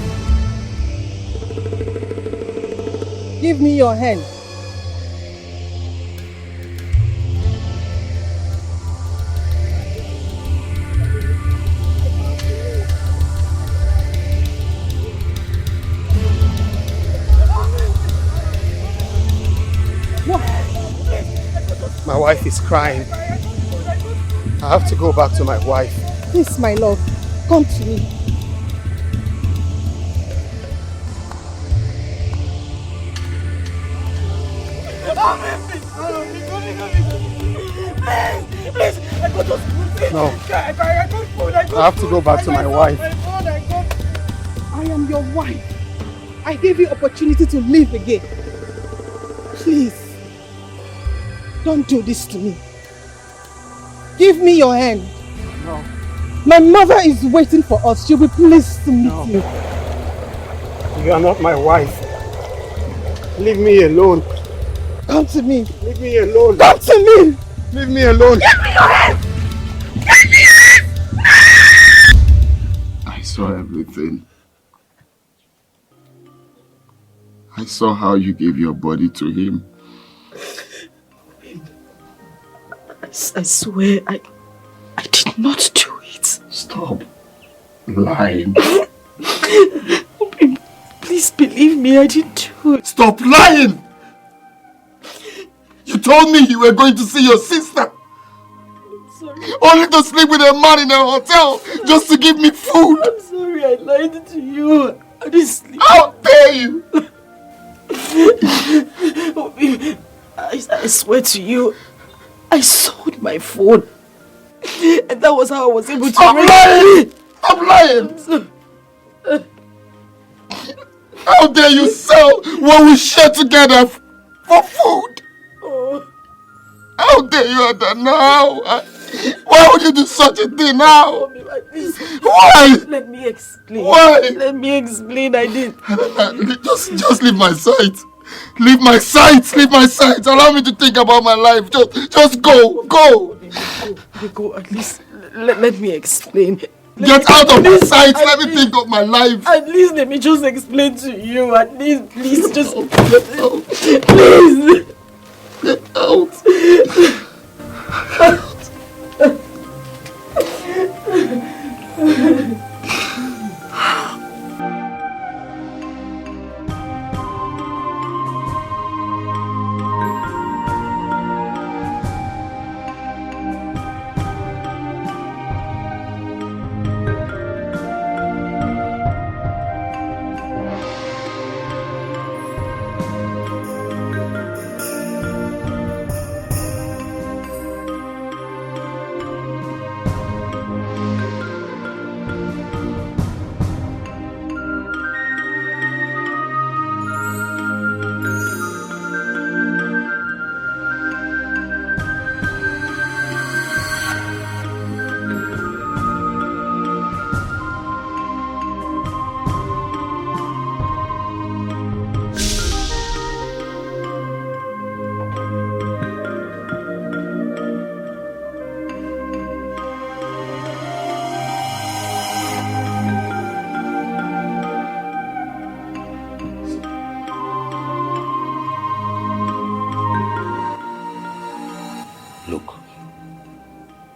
Give me your hand. My wife is crying. I have to go back to my wife. Please, my love, come to me. Please, I got those food. No. I got food. I have to go back to my wife. I am your wife. I gave you opportunity to live again. Please, don't do this to me. Give me your hand. No. My mother is waiting for us. She'll be pleased to meet you. You are not my wife. Leave me alone. Come to me. Leave me alone. Come to me. Leave me alone. Give me your hand. I saw everything. I saw how you gave your body to him. I swear, I did not do it. Stop lying. Please believe me, I didn't do it. Stop lying! You told me you were going to see your sister. I'm sorry. Only to sleep with a man in a hotel just to give me food. I'm sorry, I lied to you. I didn't sleep. How dare you! I swear to you, I sold my phone. And that was how I was able to... Stop lying! Stop lying! How dare you sell what we share together for food? Oh. How dare you do that now? Why would you do such a thing now? Why? Let me explain. Why? Let me explain. I did. Just leave my sight. Leave my sight. Leave my sight. Allow me to think about my life. Just go. Go. Go. At least let me explain. Get out of my sight. Let me think of my life. At least let me just explain to you. At least, please, just please. Get out.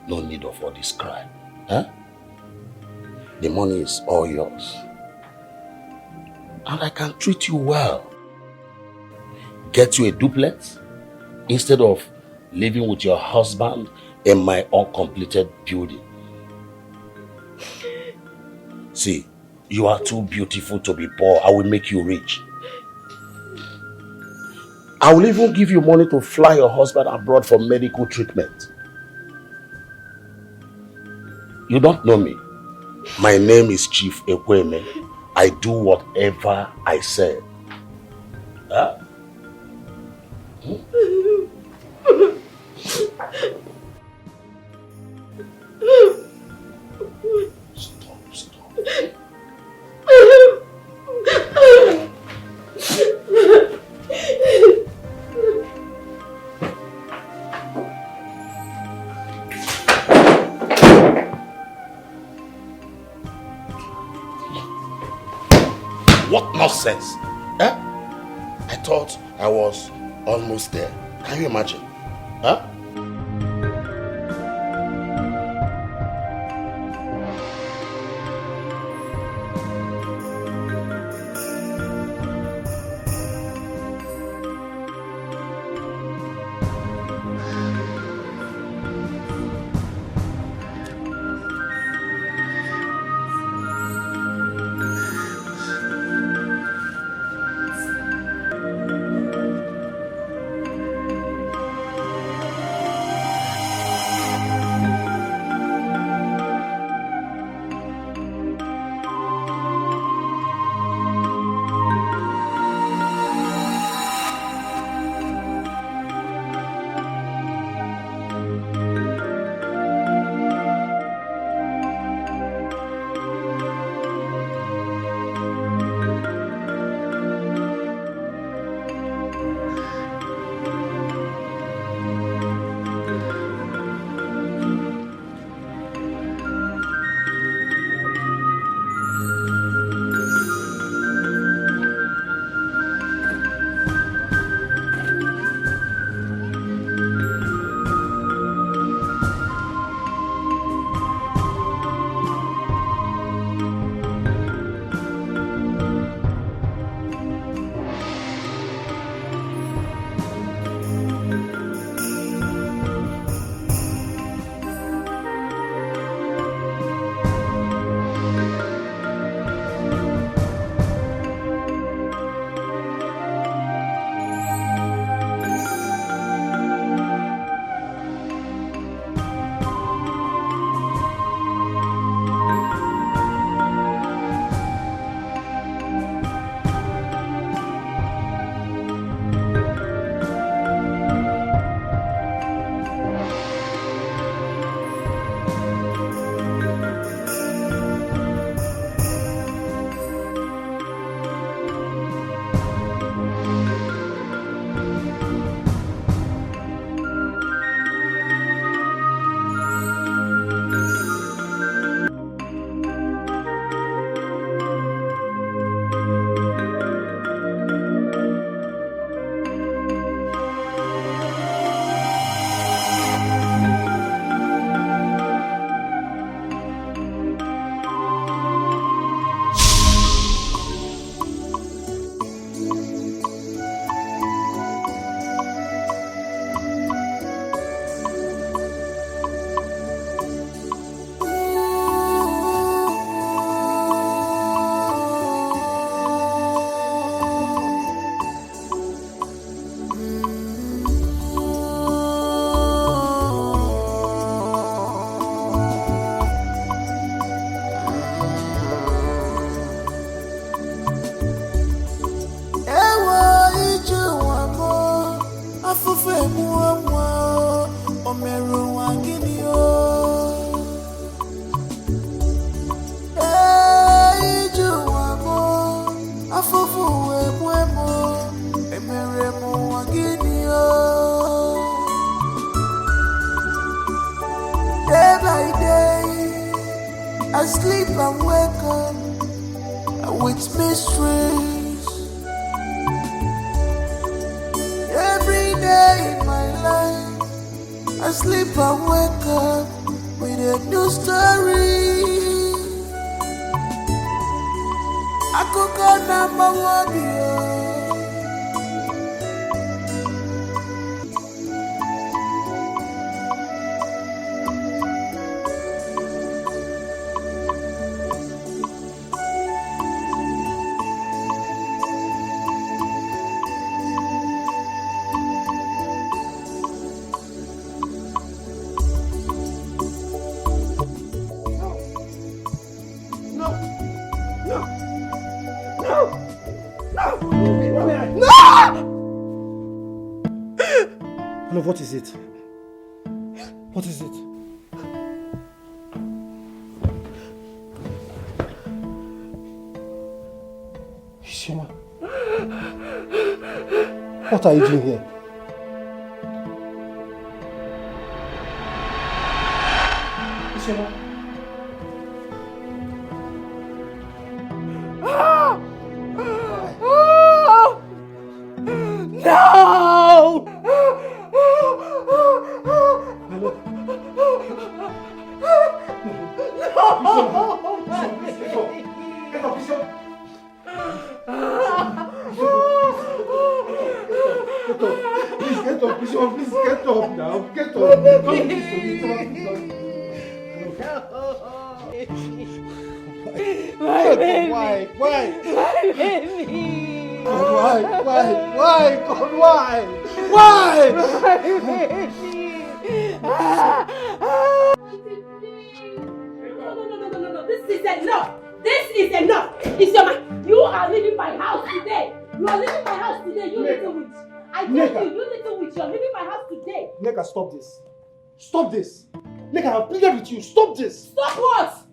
No need of all this cry. Huh? The money is all yours. And I can treat you well. Get you a duplex instead of living with your husband in my uncompleted building. See, you are too beautiful to be poor. I will make you rich. I will even give you money to fly your husband abroad for medical treatment. You don't know me. My name is Chief Ekweme. I do whatever I say. Huh? Stop. What nonsense? Eh? I thought I was almost there. Can you imagine? Huh? I sleep and wake up with mysteries. Every day in my life, I sleep and wake up with a new story. I could go number one, yeah. Love, what is it? What is it? Ishima, what are you doing here? Ishima. No! Please get up, Bishop. Please get up now. Get up. Don't do this to me. My baby. Why? My baby. Why? God, why? Why? My baby. No. This is enough. This is enough. It's your man. You are leaving my house today. You are leaving my house today. You little witch. I tell you little witch, you are leaving my house today. Neka, stop this. Stop this. Neka, I've pleaded with you. Stop this. Stop what?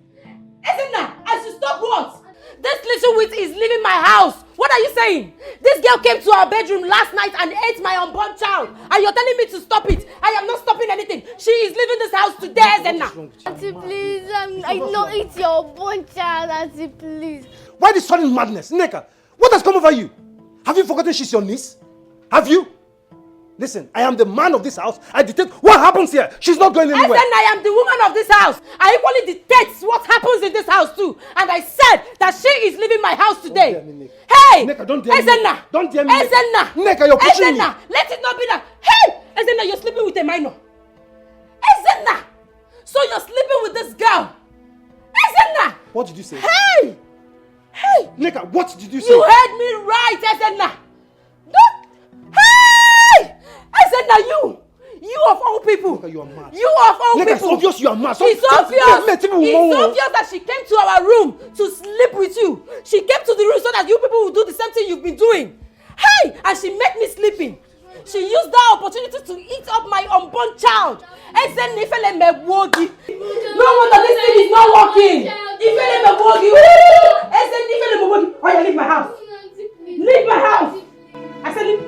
Ezinna, I should stop what? This little witch is leaving my house. What are you saying? This girl came to our bedroom last night and ate my unborn child. And you're telling me to stop it. I am not stopping anything. She is leaving this house today, Ezinna. Auntie, please. I know it's your unborn child, Auntie, please. Why this sudden madness? Neka, what has come over you? Have you forgotten she's your niece? Have you? Listen, I am the man of this house. I dictate what happens here. She's not going anywhere. I am the woman of this house. I equally dictate what happens in this house too. And I said that she is leaving my house today. Don't dare me, Hey! Neka, don't dare me. Ezinna! Don't dare me. Ezinna! Neka, you're pushing me. Ezinna! Let it not be that. Hey! Ezinna, you're sleeping with a minor. Ezinna! So you're sleeping with this girl. Ezinna! What did you say? Hey! Hey! Neka, what did you say? You heard me right, Ezinna. Don't. Hey! Ezinna, you of all people. Neka, you are mad. You of all Neka, people. it's obvious you are mad. It's obvious. It's obvious that she came to our room to sleep with you. She came to the room so that you people will do the same thing you've been doing. Hey! And she made me sleeping. She used that opportunity to eat up my unborn child. No wonder this thing is not working. Oh, yeah, leave my house. Leave my house. I said leave.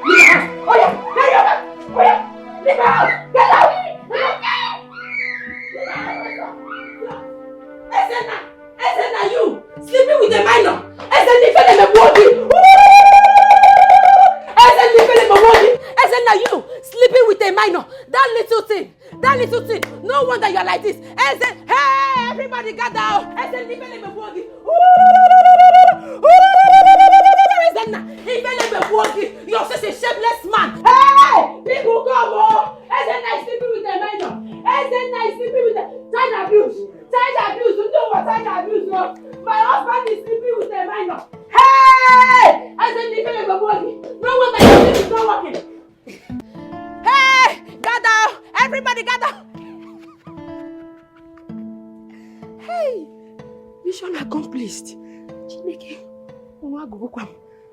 Leave my house. Oh yeah, hurry up. Oh yeah, leave my house. Get out. Ezinna, you sleeping with a minor. Ezinna, you sleeping with a minor. That little thing. No wonder you are like this. Hey, everybody gather. You're such a shameless man. Hey, people come on. Ezinna is sleeping with a minor. Ezinna is sleeping with a child abuse. You know what child abuse was? My husband is sleeping with a minor. Hey! No wonder your thing is not working. Hey! Gather! Everybody gather! Hey! Mission accomplished. Chineke.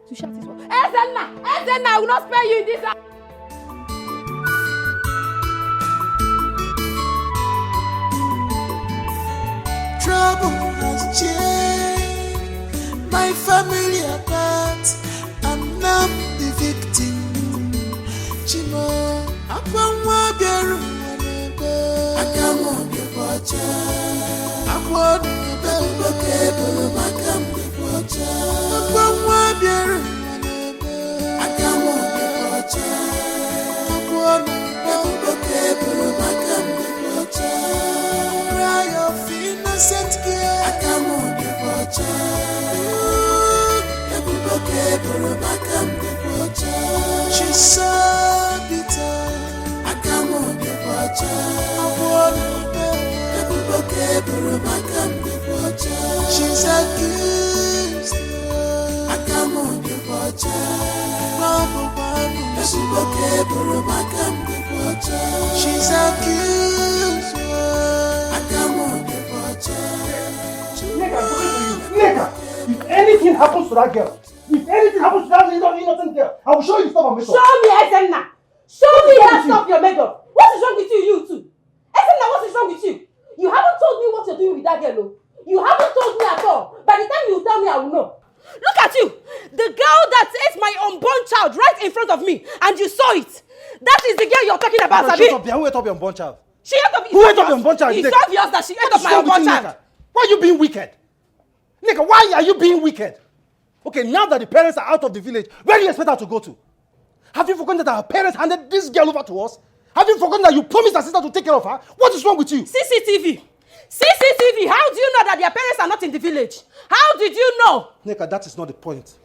To shout his word. Ezinna! I will not spare you in this house. Trouble has changed my family apart. I'm now the victim. Chimo, Akwa Biaru, Akamo de Wacha, Akwa de Kebulu, Makam de Wacha, Akwa Biaru, Akamo de Wacha, Akwa de Kebulu, Makam de Wacha, cry of innocent girl, Akamo de Wacha, Akwa Kebulu, Makam de Wacha. She's so bitter. Akamo de Wacha. She's accused. Akamo de Wacha. She's accused. Akamo de Wacha. Neka, if anything happens to that girl, If anything happens to that innocent girl, I will show you stuff I'm made of. Show me, Ezenna. Show me that stuff you're made of. What is wrong with you two? Ezenna, what is wrong with you? You haven't told me what you're doing with that girl, though. You haven't told me at all. By the time you tell me, I will know. Look at you. The girl that ate my unborn child right in front of me, and you saw it. That is the girl you're talking about, Sabi. Shut up, who ate up your unborn child? She ate up. Who ate up your unborn child? It's obvious that she ate up my unborn child. Why are you being wicked? Nigga, why are you being wicked? Okay, now that the parents are out of the village, where do you expect her to go to? Have you forgotten that our parents handed this girl over to us? Have you forgotten that you promised our sister to take care of her? What is wrong with you? CCTV. CCTV. How do you know that their parents are not in the village? How did you know? Neka, that is not the point.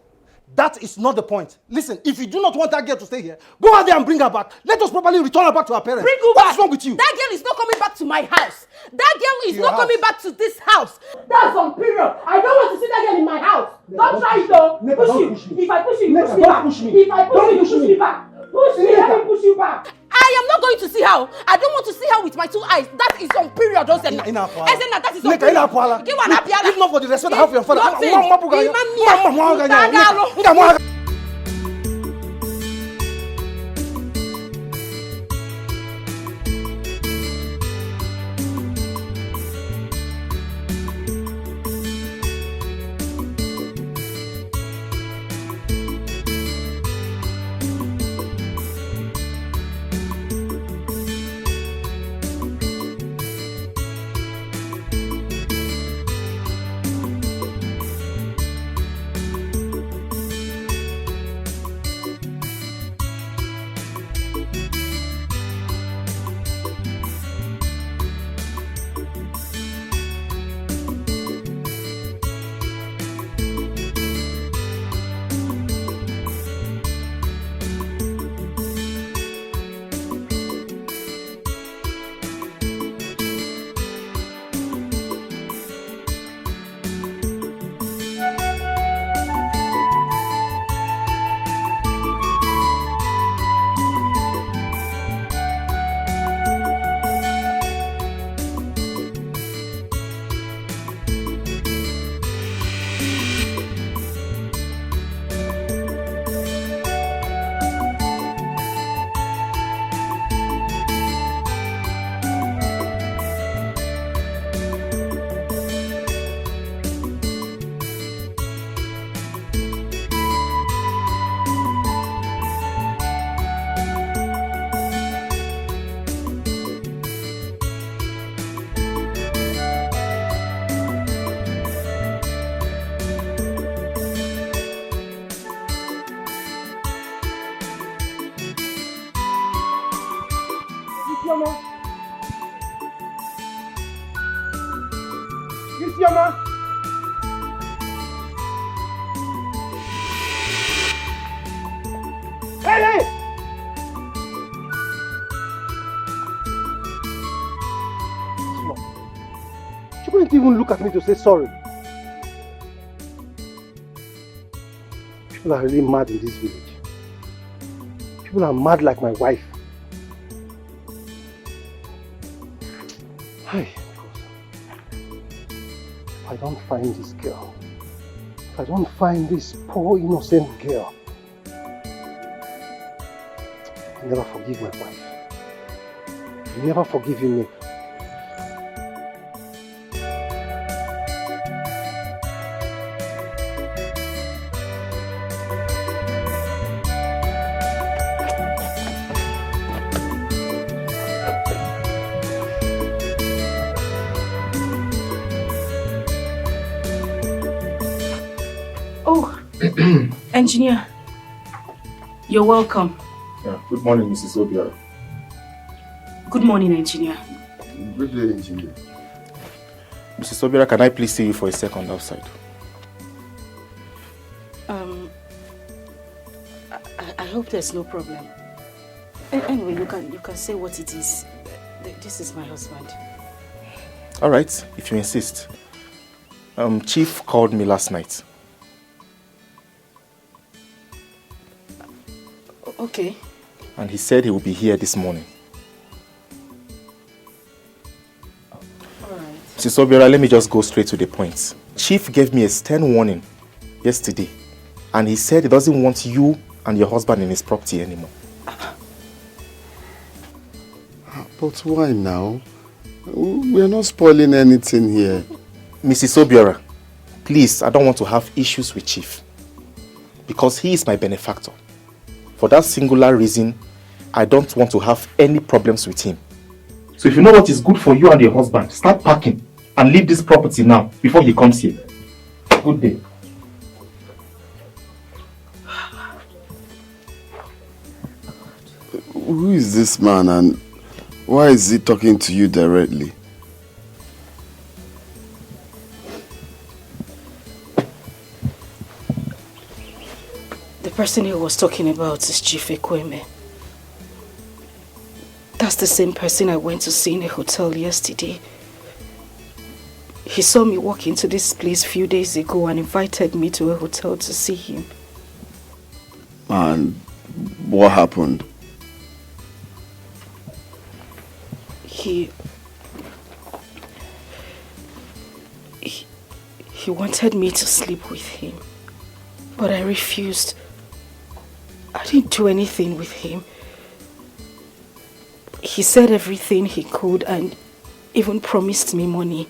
That is not the point. Listen, if you do not want that girl to stay here, go out there and bring her back. Let us properly return her back to her parents. Bring her back. What is wrong with you? That girl is not coming back to my house. That girl is not coming back to this house. That's on period. I don't want to see that girl in my house. Don't try it though. Push you. If I push you, you push me back. If I push you, you push me back. Push me, let me push you back. I am not going to see her. I don't want to see her with my two eyes. That is on period, Ezenna. Ezenna, that is on period. If not for the respect I have for your father, Isioma! Hey! She couldn't even look at me to say sorry. People are really mad in this village. People are mad like my wife. Hi. If I don't find this girl, if I don't find this poor innocent girl, I'll never forgive my wife. I'll never forgive you, Nick. Engineer, you're welcome. Yeah, good morning, Mrs. Obiara. Good morning, Engineer. Good day, Engineer. Mrs. Obiara, can I please see you for a second outside? I hope there's no problem. Anyway, you can say what it is. This is my husband. All right, if you insist. Chief called me last night. Okay. And he said he will be here this morning. Alright. Mrs. Obiora, let me just go straight to the point. Chief gave me a stern warning yesterday And he said he doesn't want you and your husband in his property anymore. But why now? We are not spoiling anything here. Mrs. Obiora, please, I don't want to have issues with Chief. Because he is my benefactor. For that singular reason, I don't want to have any problems with him. So if you know what is good for you and your husband, start packing and leave this property now before he comes here. Good day. Who is this man and why is he talking to you directly? The person he was talking about is Chief Ekweme. That's the same person I went to see in a hotel yesterday. He saw me walk into this place a few days ago and invited me to a hotel to see him. And what happened? He wanted me to sleep with him, but I refused. I didn't do anything with him. He said everything he could and even promised me money.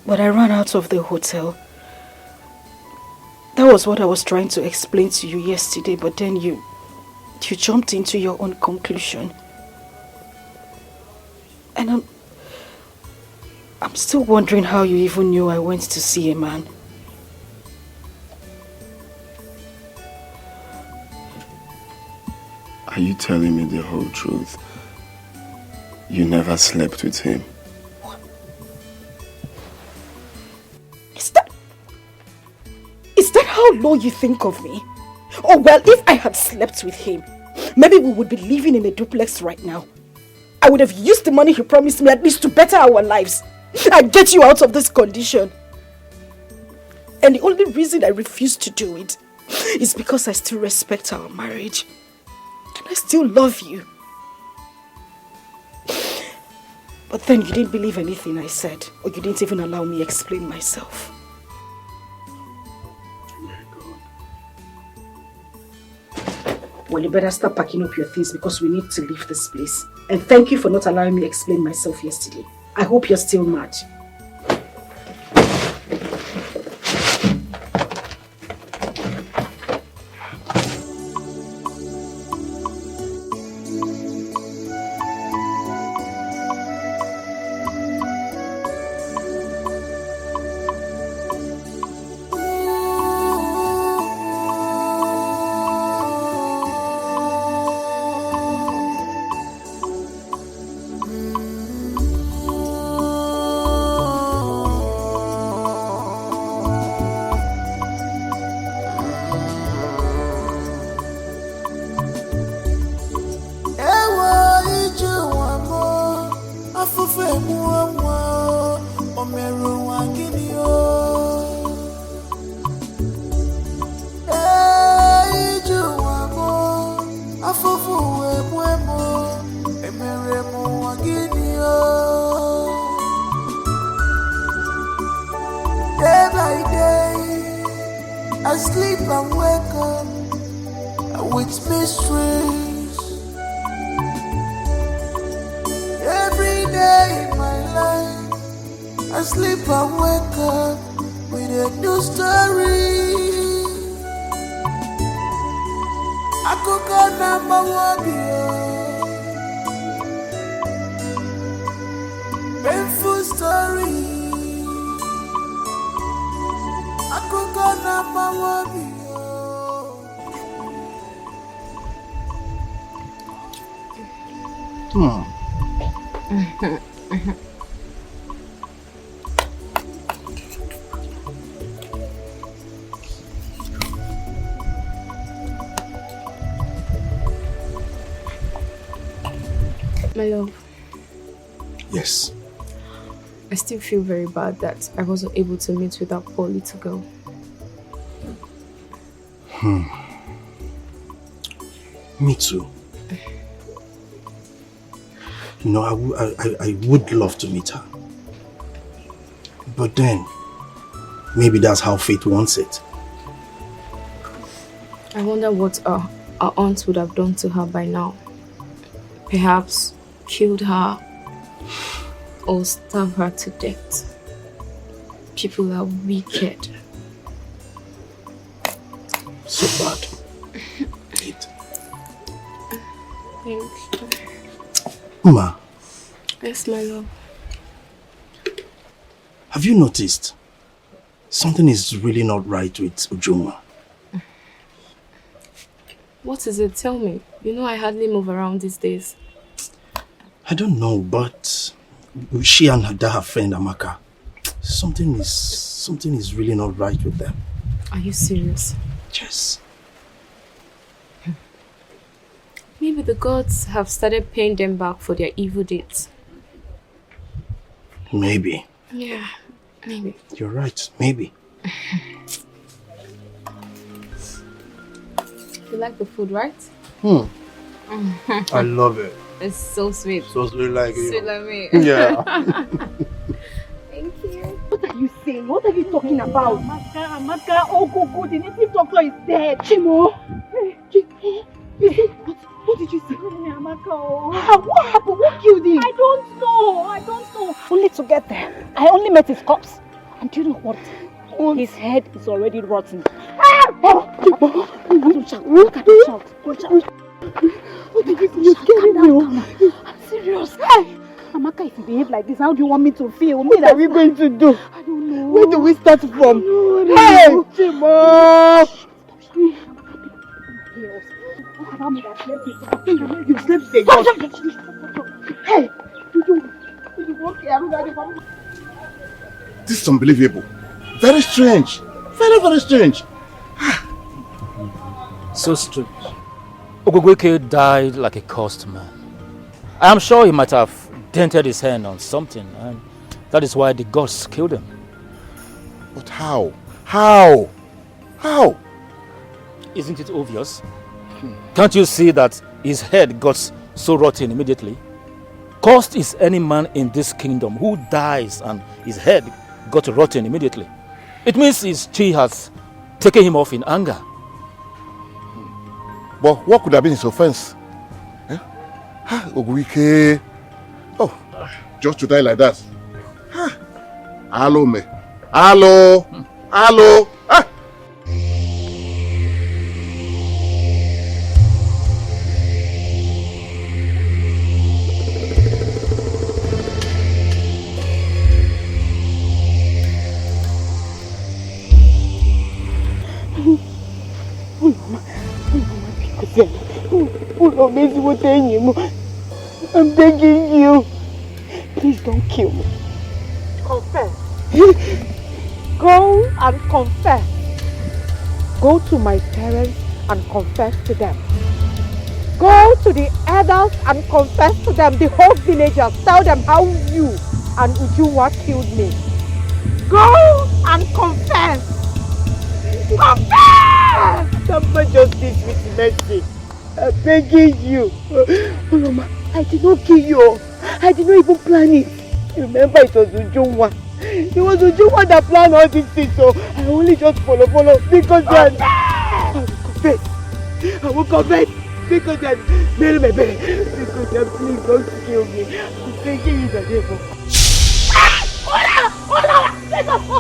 But I ran out of the hotel. That was what I was trying to explain to you yesterday, but then you jumped into your own conclusion. And I'm still wondering how you even knew I went to see a man. Are you telling me the whole truth? You never slept with him? Is that how low you think of me? Oh well, if I had slept with him, maybe we would be living in a duplex right now. I would have used the money he promised me at least to better our lives and get you out of this condition. And the only reason I refused to do it is because I still respect our marriage. And I still love you. But then you didn't believe anything I said, or you didn't even allow me explain myself. Well, you better start packing up your things because we need to leave this place. And thank you for not allowing me explain myself yesterday. I hope you're still mad. My love. Yes. I still feel very bad that I wasn't able to meet with that poor little girl. Me too. You know, I would love to meet her. But then, maybe that's how fate wants it. I wonder what our aunt would have done to her by now. Perhaps killed her or starved her to death. People are wicked. So bad. Eat. Thanks. Ma, Yes, my love. have you noticed? Something is really not right with Ujoma. What is it? Tell me. You know I hardly move around these days. I don't know, but she and her friend Amaka, something is really not right with them. Are you serious? Yes. Maybe the gods have started paying them back for their evil deeds. Maybe. Yeah, maybe. You're right, maybe. You like the food, right? I love it. It's so sweet. So sweet like you. Sweet like me. Yeah. Thank you. What are you saying? What are you talking about? Amaka, oh go, the native doctor is dead. Chimo. What did you say? Amaka, oh. What happened? What killed him? I don't know. Only to get there, I only met his corpse. And do you know what? His head is already rotten. Don't shout. Don't shout. What did you say? You're scaring me. I'm serious. Amaka, if you behave like this, how do you want me to feel? What are we going to do? I don't know. Where do we start from? Hey! Chimo! You slept again. Hey! This is unbelievable. Very strange. Very, very strange. So strange. Ogweke died like a cursed man. I am sure he might have dented his hand on something, and that is why the gods killed him. But how? How? Isn't it obvious? Can't you see that his head got so rotten immediately? Cursed is any man in this kingdom who dies and his head got rotten immediately. It means his chi has taken him off in anger. But what could have been his offense? Ogwike. Oh, just to die like that. Hello, me. Hello. Hello. I'm begging you. Please don't kill me. Confess. Go and confess. Go to my parents and confess to them. Go to the elders and confess to them, the whole villagers. Tell them how you and Ujunwa killed me. Go and confess. Confess! Someone justice with mercy. I'm begging you. Mama, I did not kill you. I did not even plan it. Remember, it was Ujunwa. It was Ujunwa that planned all these things, so I only just follow because I will confess. Because they made me beg. Because they please don't kill me. I'm begging you, the devil. Let us go.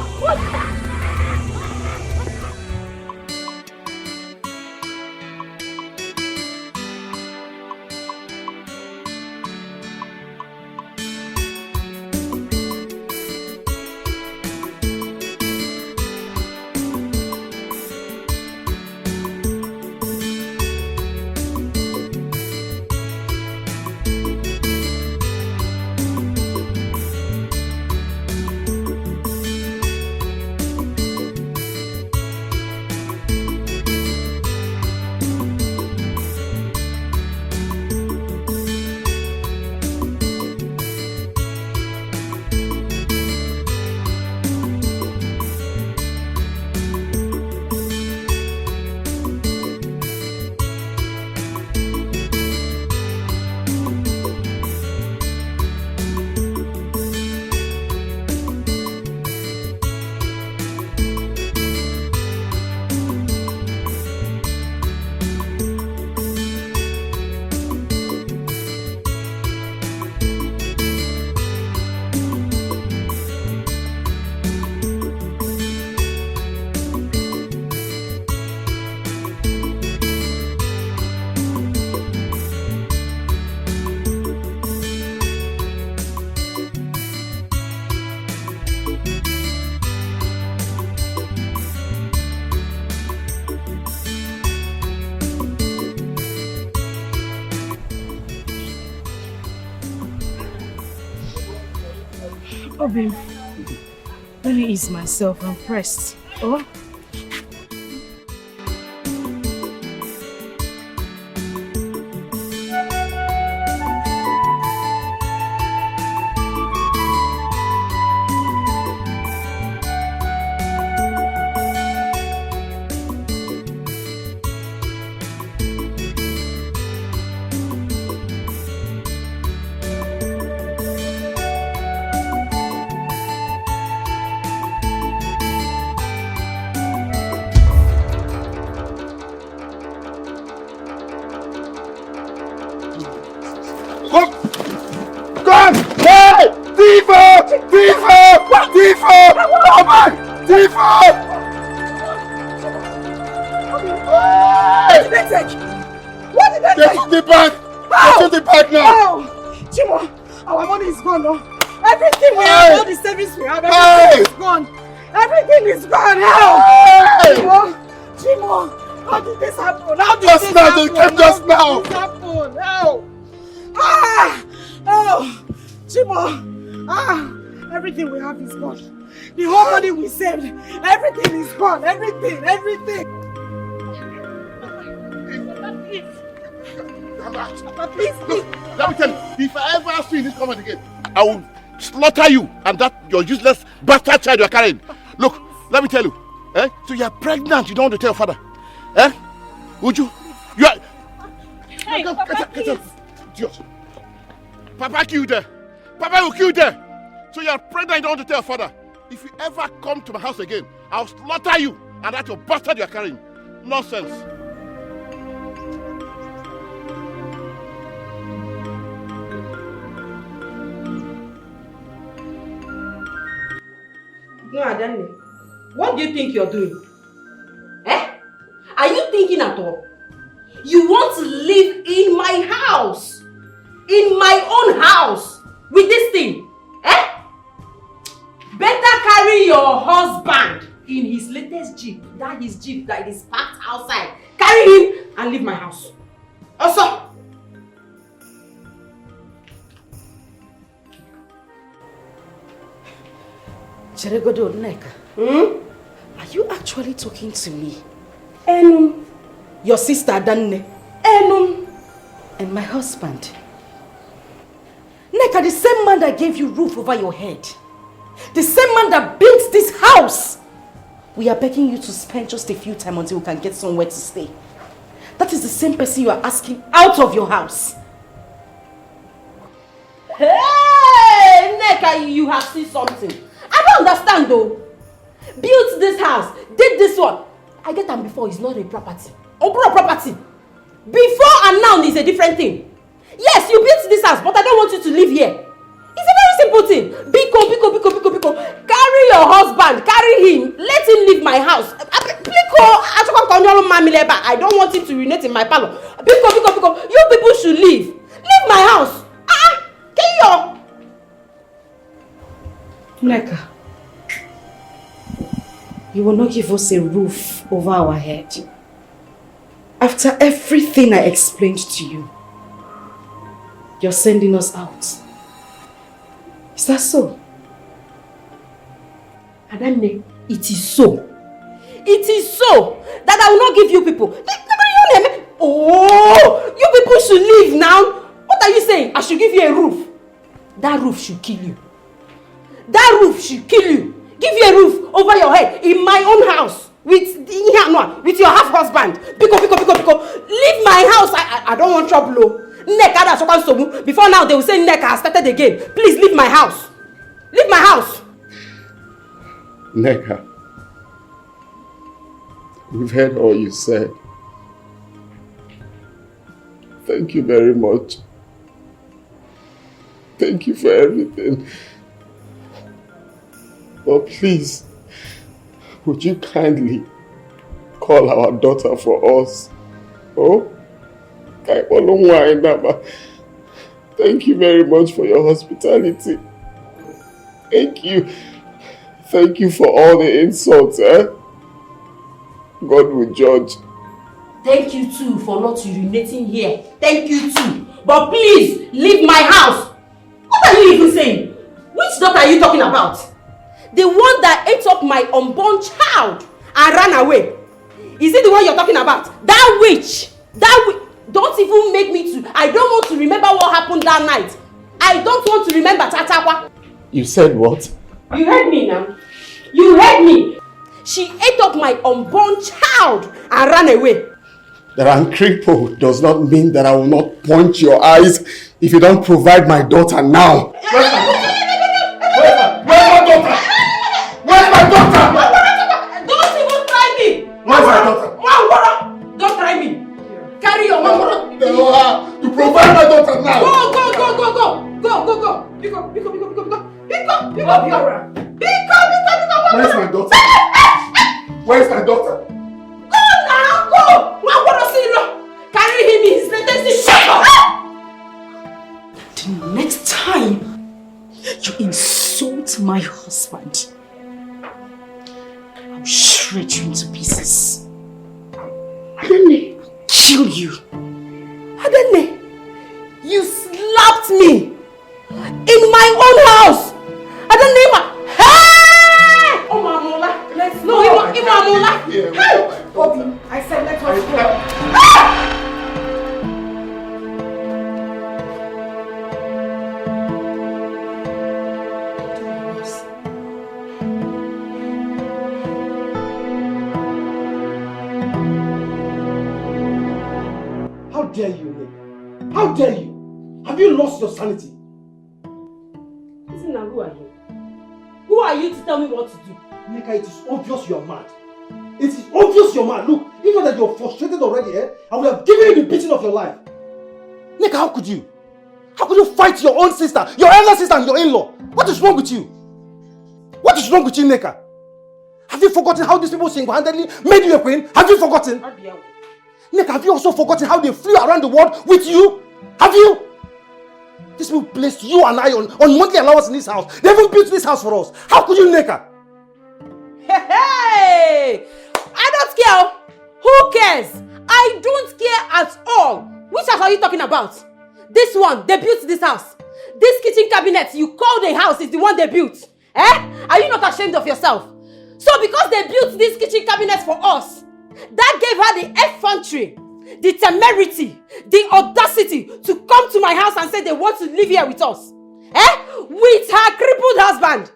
Oh, babe. Let me ease myself. I'm pressed. Oh? Everything we have is gone. The whole money we saved, everything is gone. Everything. Papa, please. Look, let me tell you, if I ever see this comment again, I will slaughter you and that your useless bastard child you are carrying. Look, let me tell you, so you are pregnant, you don't want to tell your father. Would you? You are... Hey, get Papa, up. Idiot. Papa killed her. Papa will kill her. So you are pregnant, you don't want to tell your father. If you ever come to my house again, I'll slaughter you and that your bastard you are carrying. Nonsense. No, Adanne, what do you think you're doing? Are you thinking at all? You want to live in my house? In my own house? With this thing? Better carry your husband in his latest jeep. That is jeep that is parked outside. Carry him and leave my house. Also. Cheregodo Neka. Are you actually talking to me? Enum. Your sister Adanne. Enum. And my husband. Neka, the same man that gave you roof over your head. The same man that built this house. We are begging you to spend just a few time until we can get somewhere to stay. That is the same person you are asking out of your house. Hey, Neka, you have seen something. I don't understand though. Built this house, did this one. I get them before, it's not a property. Or property. Before and now is a different thing. Yes, you built this house, but I don't want you to live here. It's a very simple thing. Biko. Carry your husband, carry him, let him leave my house. I don't want him to urinate in my parlor. Biko. You people should leave. Leave my house. Can you? Neka, you will not give us a roof over our head. After everything I explained to you, you're sending us out. Is that so? Adanne, it is so. It is so that I will not give you people. Oh, you people should leave now. What are you saying? I should give you a roof. That roof should kill you. That roof should kill you. Give you a roof over your head in my own house with your half husband. Biko. Leave my house. I don't want trouble. Before now they will say Neka has started again. Please leave my house. Leave my house. Neka, we've heard all you said. Thank you very much. Thank you for everything. But please, would you kindly call our daughter for us? Oh? Thank you very much for your hospitality. Thank you. Thank you for all the insults, God will judge. Thank you too for not urinating here. Thank you too. But please, leave my house. What are you even saying? Which daughter are you talking about? The one that ate up my unborn child and ran away. Is it the one you're talking about? That witch! That witch! Don't even make me to. I don't want to remember what happened that night. I don't want to remember Tatawa. You said what? You heard me now. You heard me. She ate up my unborn child and ran away. That I'm crippled does not mean that I will not point your eyes if you don't provide my daughter now. Where's my daughter? Where's my daughter? Don't even try me. Where's my daughter? Don't try me. Carry your mama. Tell her to provide my daughter now. Go. Pick up. Where's my daughter? Where's my daughter? Go now, go. Carry him in his latest. Shut up. The next time you insult my husband, I'll shred you into pieces. Adene, kill you. Adene, you slapped me in my own house. Adene, hey! Oh, Mamola, let's go. No, Mamola. Hey! Obi, I said let us go. How dare you, Nick? How dare you? Have you lost your sanity? Listen now, who are you? Who are you to tell me what to do? Nika, it is obvious you are mad. It is obvious you're mad. Look, even that you're frustrated already, I would have given you the beating of your life. Nika, how could you? How could you fight your own sister, your elder sister and your in-law? What is wrong with you? What is wrong with you, Nika? Have you forgotten how these people single-handedly made you a queen? Have you forgotten? Nika, have you also forgotten how they flew around the world with you? Have you? These people placed you and I on monthly allowance in this house. They even built this house for us. How could you, Nika? Hey! I don't care. Who cares? I don't care at all. Which house are you talking about? This one, they built this house. This kitchen cabinet you call the house is the one they built. Eh? Are you not ashamed of yourself? So because they built this kitchen cabinet for us, that gave her the effrontery, the temerity, the audacity to come to my house and say they want to live here with us. Eh? With her crippled husband.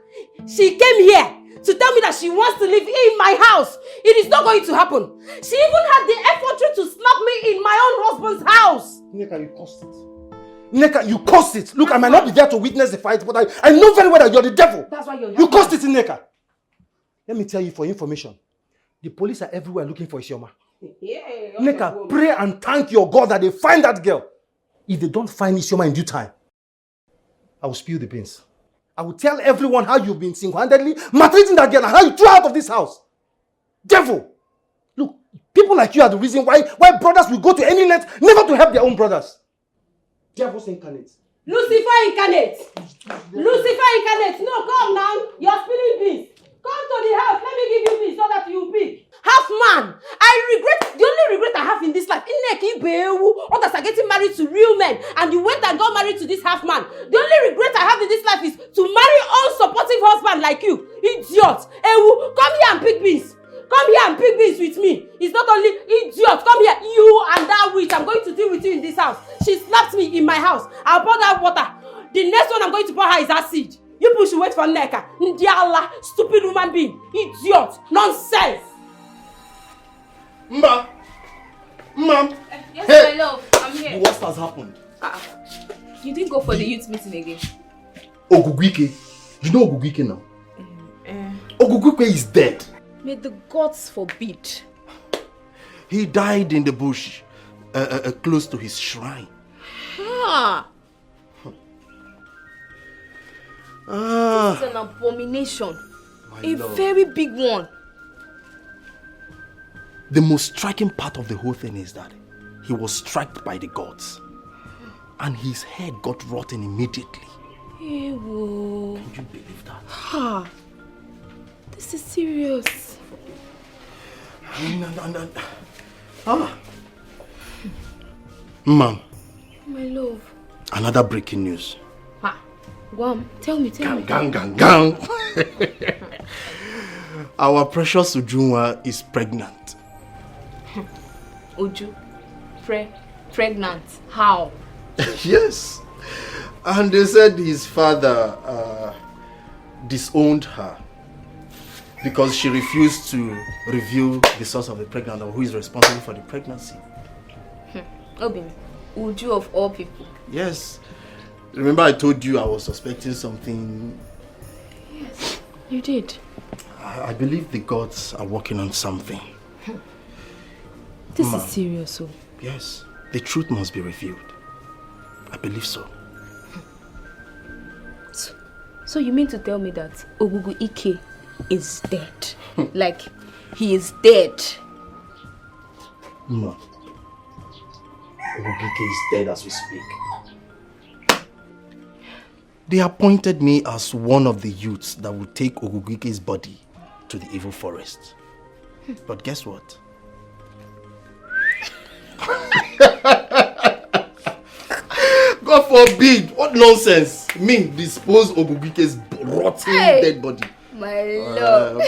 She came here to tell me that she wants to live in my house. It is not going to happen. She even had the effrontery to slap me in my own husband's house. Nika, you caused it. Nika, you caused it. Look, I might not be there to witness the fight, but I know very well that you're the devil. That's why you're here. You caused it, Nika. Let me tell you for information. The police are everywhere looking for Isioma. Yeah, Nika, pray and thank your God that they find that girl. If they don't find Isioma in due time, I will spill the beans. I will tell everyone how you've been single-handedly maltreating that girl and how you threw her out of this house. Devil! Look, people like you are the reason why brothers will go to any length never to help their own brothers. Devils incarnate. Lucifer incarnate! Lucifer incarnate! No, come now. You're spilling beans. Come to the house. Let me give you beans so that you pick. Half man. I regret. The only regret I have in this life. Others are getting married to real men, and you went and got married to this half man. The only regret I have in this life is to marry unsupportive husband like you. Idiot. Ewu, come here and pick beans. Come here and pick beans with me. It's not only idiot. Come here. You and that witch. I'm going to deal with you in this house. She slapped me in my house. I'll pour that water. The next one I'm going to pour her is acid. You people should wait for Neka. Ndiala, stupid human being. Idiot. Nonsense. Mom. Yes, Hey. my love. I'm here. What has happened? You didn't go for the youth meeting again. Ogugwike. You know Ogugwike now? Ogugwike is dead. May the gods forbid. He died in the bush, close to his shrine. This is an abomination. A love. very big one. The most striking part of the whole thing is that he was struck by the gods, and his head got rotten immediately. Ewo. Can you believe that? This is serious. Mom, My love. another breaking news. Guam, tell me. Gang. Our precious Ujunwa is pregnant. Uju, pregnant? How? Yes. And they said his father disowned her because she refused to reveal the source of the pregnancy or who is responsible for the pregnancy. Obin, Uju of all people. Yes. Remember I told you I was suspecting something? Yes, you did. I believe the gods are working on something. This is serious, so. Yes, the truth must be revealed. I believe so. So you mean to tell me that Ogugu Ike is dead? Like, he is dead? No. Ogugu Ike is dead as we speak. They appointed me as one of the youths that would take Ogugu Ike's body to the evil forest. But guess what? God forbid! What nonsense! Me dispose Ogugu Ike's rotten dead body. My love.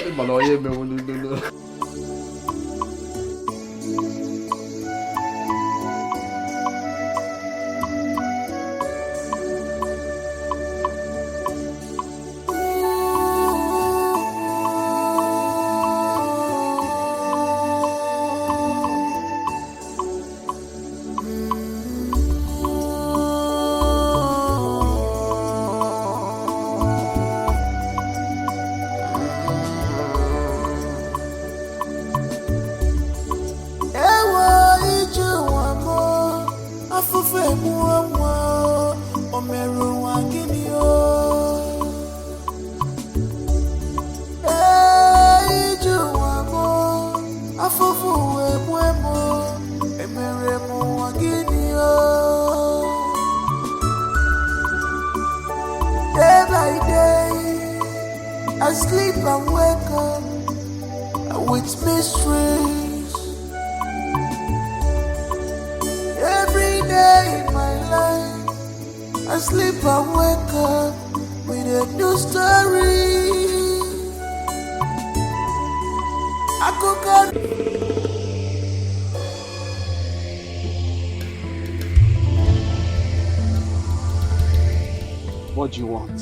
What do you want?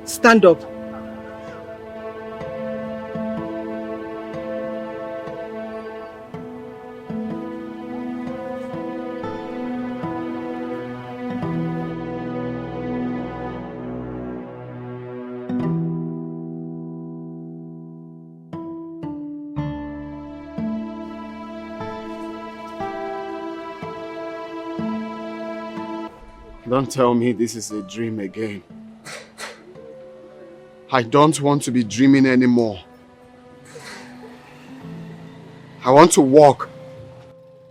Stand up. Don't tell me this is a dream again. I don't want to be dreaming anymore. I want to walk.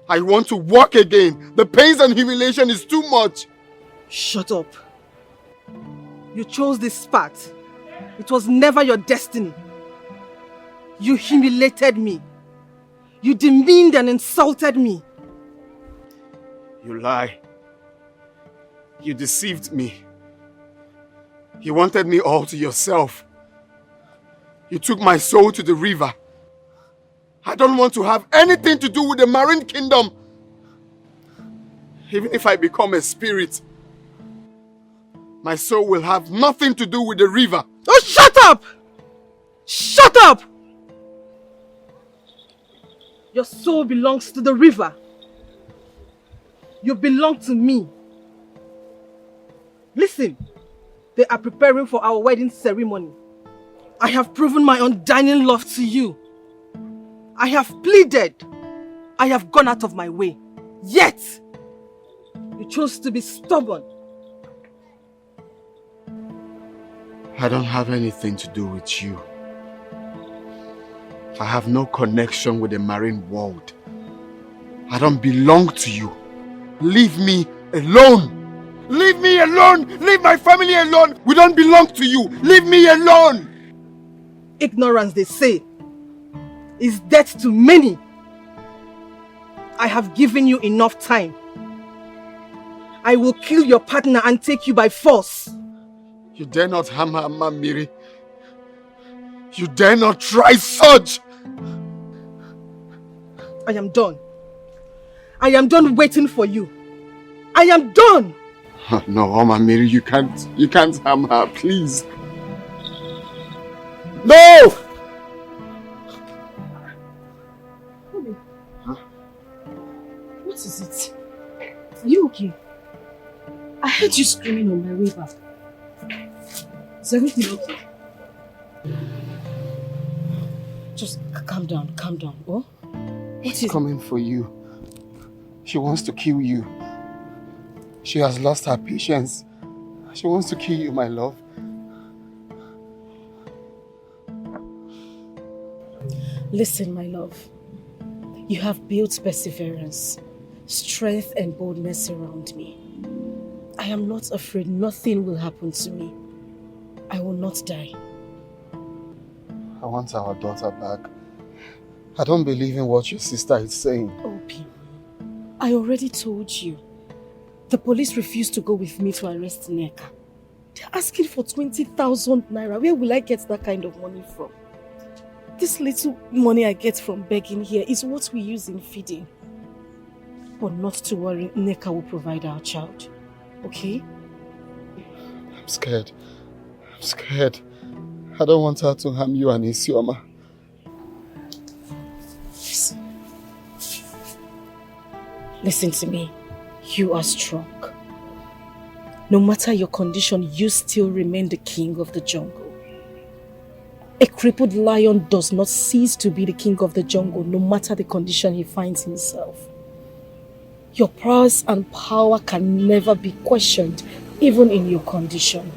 I want to walk again. The pains and humiliation is too much. Shut up. You chose this path. It was never your destiny. You humiliated me. You demeaned and insulted me. You lie. You deceived me. You wanted me all to yourself. You took my soul to the river. I don't want to have anything to do with the marine kingdom. Even if I become a spirit, my soul will have nothing to do with the river. Oh, shut up! Shut up! Your soul belongs to the river. You belong to me. Listen, they are preparing for our wedding ceremony. I have proven my undying love to you. I have pleaded. I have gone out of my way. Yet, you chose to be stubborn. I don't have anything to do with you. I have no connection with the marine world. I don't belong to you. Leave me alone. Leave me alone! Leave my family alone! We don't belong to you! Leave me alone! Ignorance, they say, is death to many. I have given you enough time. I will kill your partner and take you by force. You dare not harm her, Miri. You dare not try such! I am done. I am done waiting for you. I am done! No, Miri, you can't harm her, please. No! Huh? What is it? Are you okay? I heard you screaming on my way back. Is everything okay? Just calm down, oh? She's coming for you. She wants to kill you. She has lost her patience. She wants to kill you, my love. Listen, my love. You have built perseverance, strength and boldness around me. I am not afraid nothing will happen to me. I will not die. I want our daughter back. I don't believe in what your sister is saying. Obi, I already told you. The police refused to go with me to arrest Nneka. They're asking for 20,000 naira. Where will I get that kind of money from? This little money I get from begging here is what we use in feeding. But not to worry, Nneka will provide our child. Okay? I'm scared. I'm scared. I don't want her to harm you and Isioma. Listen to me. You are strong. No matter your condition, you still remain the king of the jungle. A crippled lion does not cease to be the king of the jungle, no matter the condition he finds himself. Your prowess and power can never be questioned, even in your condition.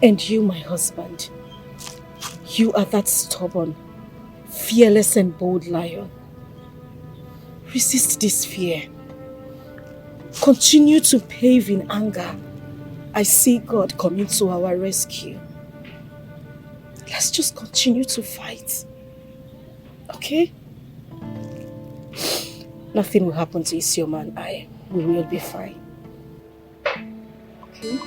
And you, my husband, you are that stubborn, fearless and bold lion. Resist this fear. Continue to pave in anger. I see God coming to our rescue. Let's just continue to fight. Okay? Nothing will happen to Isioma and I. We will be fine. Okay?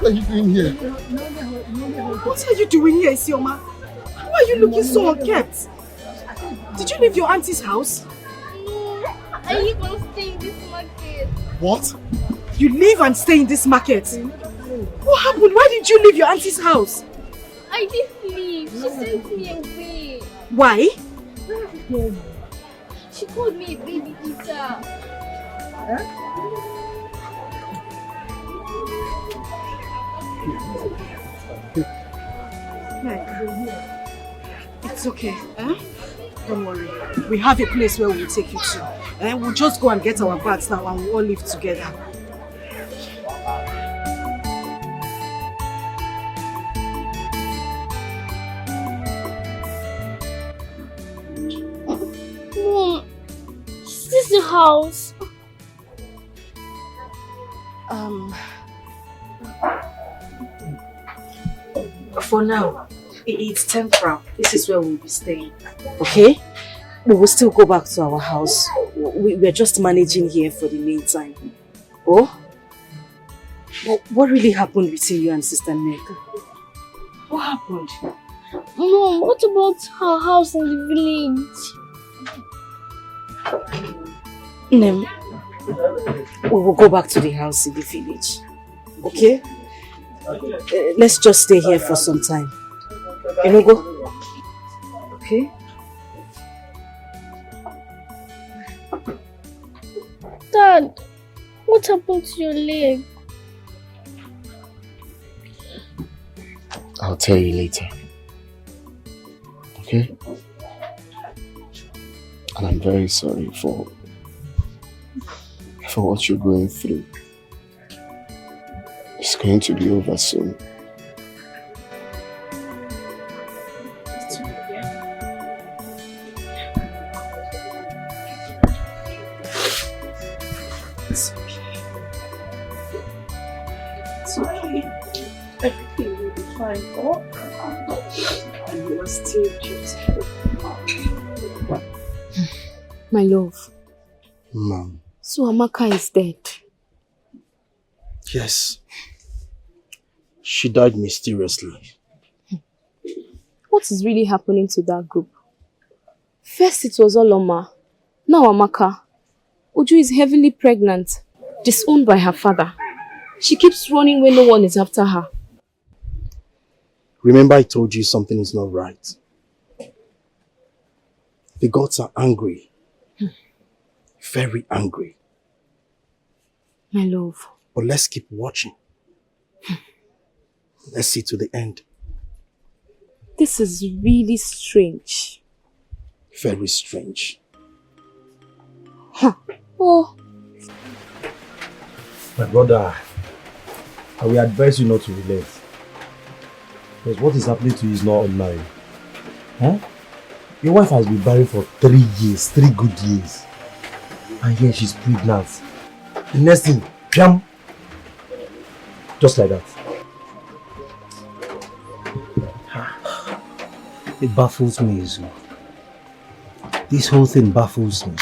What are you doing here? What are you doing here, Isioma? Why are you looking so unkempt? Did you leave your auntie's house? No, I live and stay in this market. What? You live and stay in this market? What happened? Why did you leave your auntie's house? I didn't leave. She sent me away. Why? She called me a baby eater. It's okay. Don't worry. We have a place where we'll take you to. We'll just go and get our bags now and we'll all live together. Mom, is this the house? For now. It's temporal. This is where we'll be staying. Okay? We will still go back to our house. We're just managing here for the meantime. Oh? What really happened between you and Sister Meg? What happened? Mom, what about her house in the village? Nem, we will go back to the house in the village. Okay? Let's just stay here for some time. You know, go. Okay? Dad, what happened to your leg? I'll tell you later. Okay? And I'm very sorry for what you're going through. It's going to be over soon. It's okay. It's okay. Everything will be fine. Oh, you are still beautiful. My love. Mom. So Amaka is dead. Yes. She died mysteriously. What is really happening to that group? First it was Oloma. Now Amaka. Uju is heavily pregnant, disowned by her father. She keeps running when no one is after her. Remember I told you something is not right. The gods are angry. Very angry. My love. But let's keep watching. Let's see to the end. This is really strange. Very strange. Huh. Oh. My brother, I will advise you not to relent. Because what is happening to you is not ordinary. Huh? Your wife has been barren for 3 years, 3 good years. And here she's pregnant. The next thing, piam! Just like that. It baffles me, Izu. This whole thing baffles me.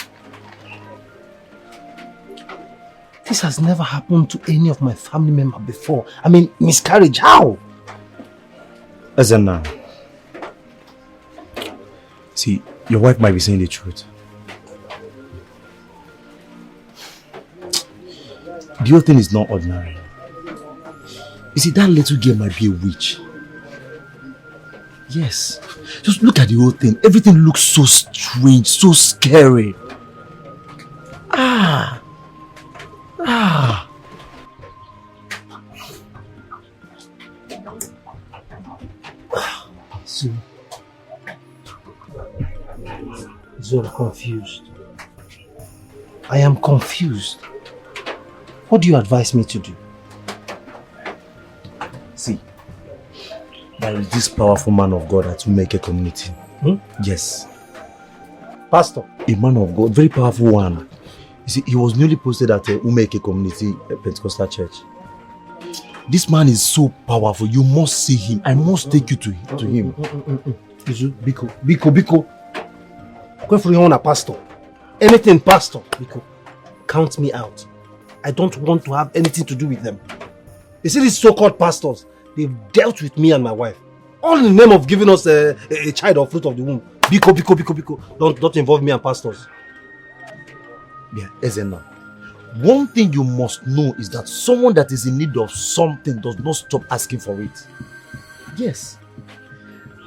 This has never happened to any of my family members before. I mean, miscarriage, how? Azana, see, your wife might be saying the truth. The whole thing is not ordinary. You see, that little girl might be a witch. Yes. Just look at the whole thing. Everything looks so strange, so scary. Ah. So I'm confused. I am confused. What do you advise me to do? See, there is this powerful man of God at Umeke community. Yes. Pastor? A man of God, very powerful one. You see, he was newly posted at Umeke community Pentecostal church. This man is so powerful. You must see him. I must take you to him. Biko. Go for your own pastor. Anything pastor. Biko, count me out. I don't want to have anything to do with them. You see these so-called pastors, they've dealt with me and my wife. All in the name of giving us a child of fruit of the womb. Biko. Don't involve me and pastors. Yeah, Ezena. One thing you must know is that someone that is in need of something does not stop asking for it. Yes.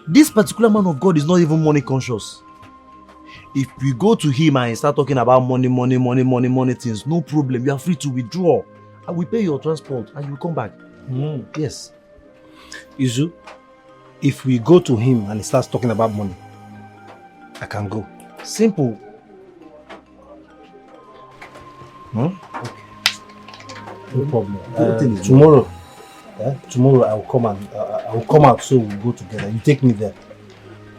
This particular man of God is not even money conscious. If we go to him and start talking about money things, no problem. You are free to withdraw. I will pay your transport and you will come back. Yes. Izu, if we go to him and he starts talking about money, I can go. Simple. Okay. No problem. Tomorrow I will come out so we'll go together. You take me there.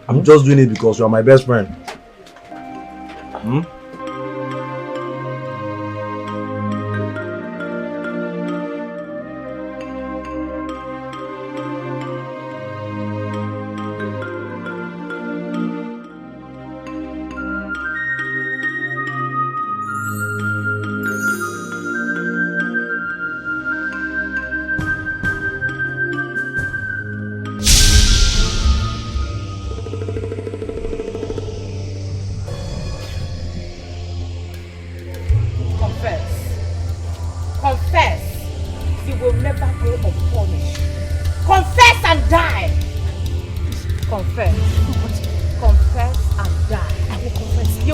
I'm just doing it because you are my best friend.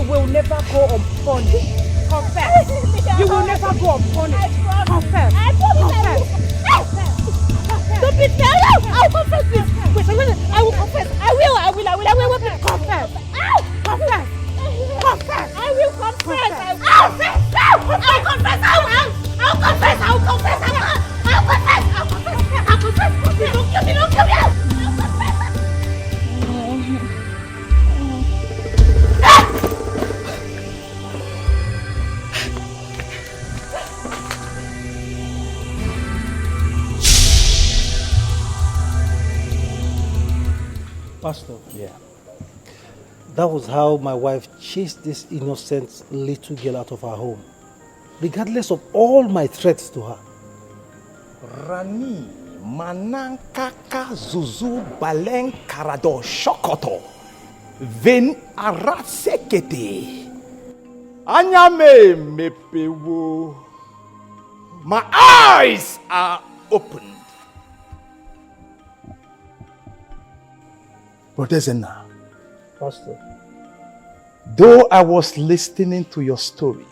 will never go unpunished. Confess. You will never go unpunished. Confess. Confess. Don't be scared. I'll confess this. Wait, I will confess. I will. Confess. Confess. Confess. I will confess. I'll confess. I'll confess. I'll confess. I'll confess. Don't kill me. I'll confess. Pastor. Yeah. That was how my wife chased this innocent little girl out of her home, regardless of all my threats to her. Rani Manankaka Zuzu Balen Karado Shokoto Ven Arasekete Anyame Mepewo. My eyes are opened. Brother Zena, Pastor. though I was listening to your story,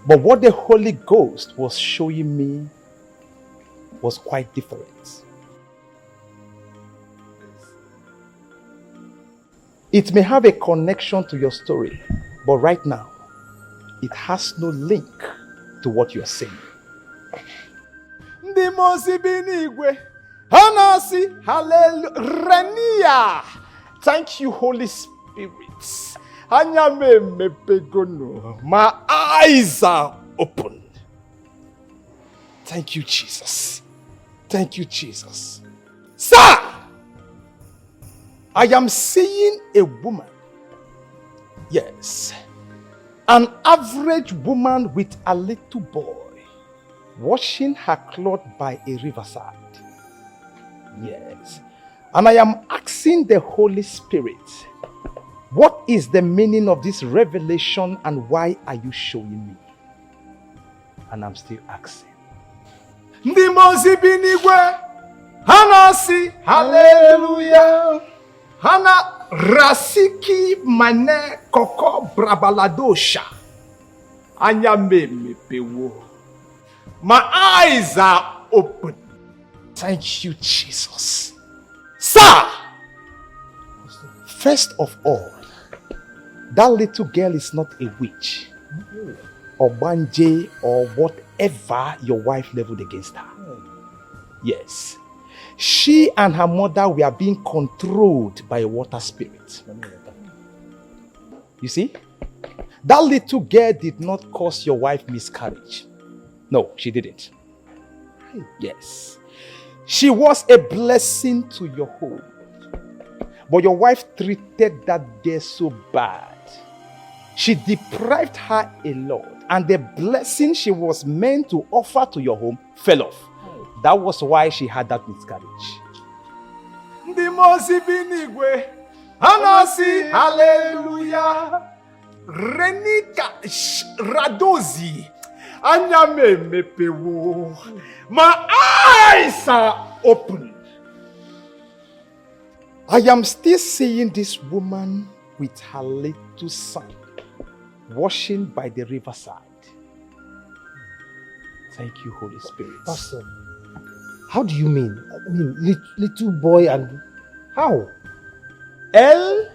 but what the Holy Ghost was showing me was quite different. It may have a connection to your story, but right now, it has no link to what you are saying. Hanasi, hallelujah. Thank you, Holy Spirit. My eyes are open. Thank you, Jesus. Thank you, Jesus. Sir, I am seeing a woman. Yes. An average woman with a little boy washing her cloth by a riverside. Yes. And I am asking the Holy Spirit, what is the meaning of this revelation and why are you showing me? And I'm still asking. Hanasi, hallelujah. Hana rasiki mane koko brabaladosha. Anyame mepewo. My eyes are open. Thank you, Jesus. Sir, first of all, that little girl is not a witch or banje or whatever your wife leveled against her. Yes. She and her mother were being controlled by a water spirit. You see? That little girl did not cause your wife miscarriage. No, she didn't. Yes. She was a blessing to your home. But your wife treated that girl so bad. She deprived her a lot. And the blessing she was meant to offer to your home fell off. That was why she had that miscarriage. Hallelujah. Renika Radozi. Anyame mepewo. My eyes are open. I am still seeing this woman with her little son washing by the riverside. Thank you, Holy Spirit. Pastor, how do you mean? I mean, little boy and how? L-O-O-K.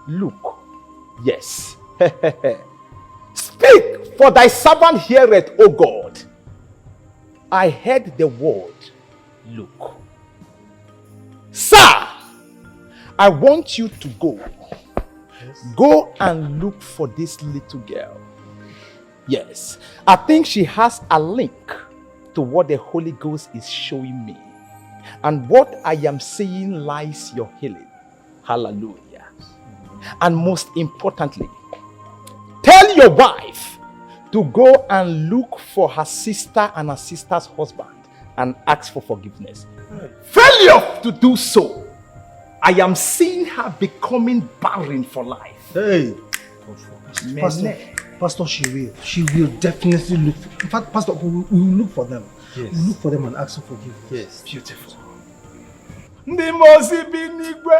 Look. Yes. Speak, for thy servant heareth, O God. I heard the word, look. Sir, I want you to go. Yes. Go and look for this little girl. Yes. I think she has a link to what the Holy Ghost is showing me. And what I am seeing lies your healing. Hallelujah. And most importantly, tell your wife to go and look for her sister and her sister's husband and ask for forgiveness. Failure to do so, I am seeing her becoming barren for life. Hey, Pastor, she will definitely look. In fact, Pastor, we will look for them. Yes. We will look for them and ask for forgiveness. Yes, beautiful. Ndimosi binigwe.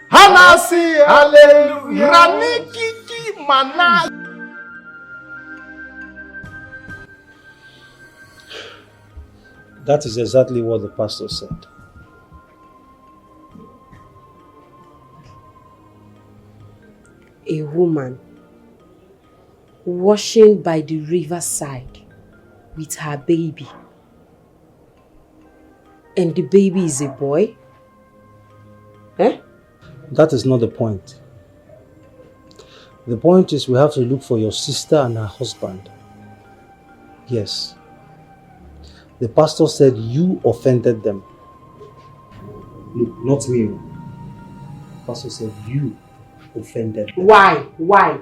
Hanasi hallelujah. Ranikiki mana. That is exactly what the pastor said. A woman washing by the riverside with her baby. And the baby is a boy? Eh? That is not the point. The point is we have to look for your sister and her husband. Yes. The pastor said you offended them. Look, not me. The pastor said you offended them. Why? Why?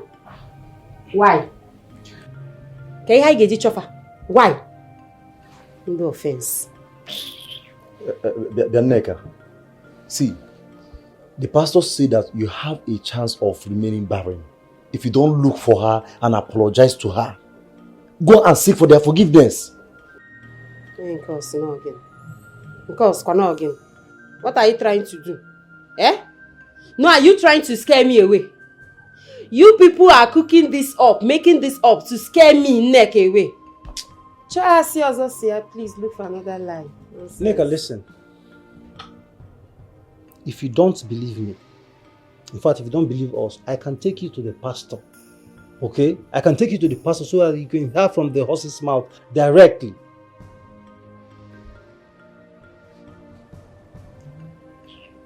Can you get it, Chofa? Why? No offense. Bianeka, see, the pastor said that you have a chance of remaining barren if you don't look for her and apologize to her. Go and seek for their forgiveness. What are you trying to do? Eh? No, are you trying to scare me away? You people are cooking this up, making this up to scare me neck away. Please look for another line. Neka, listen. If you don't believe me, in fact, if you don't believe us, I can take you to the pastor. Okay? I can take you to the pastor so that you can hear from the horse's mouth directly.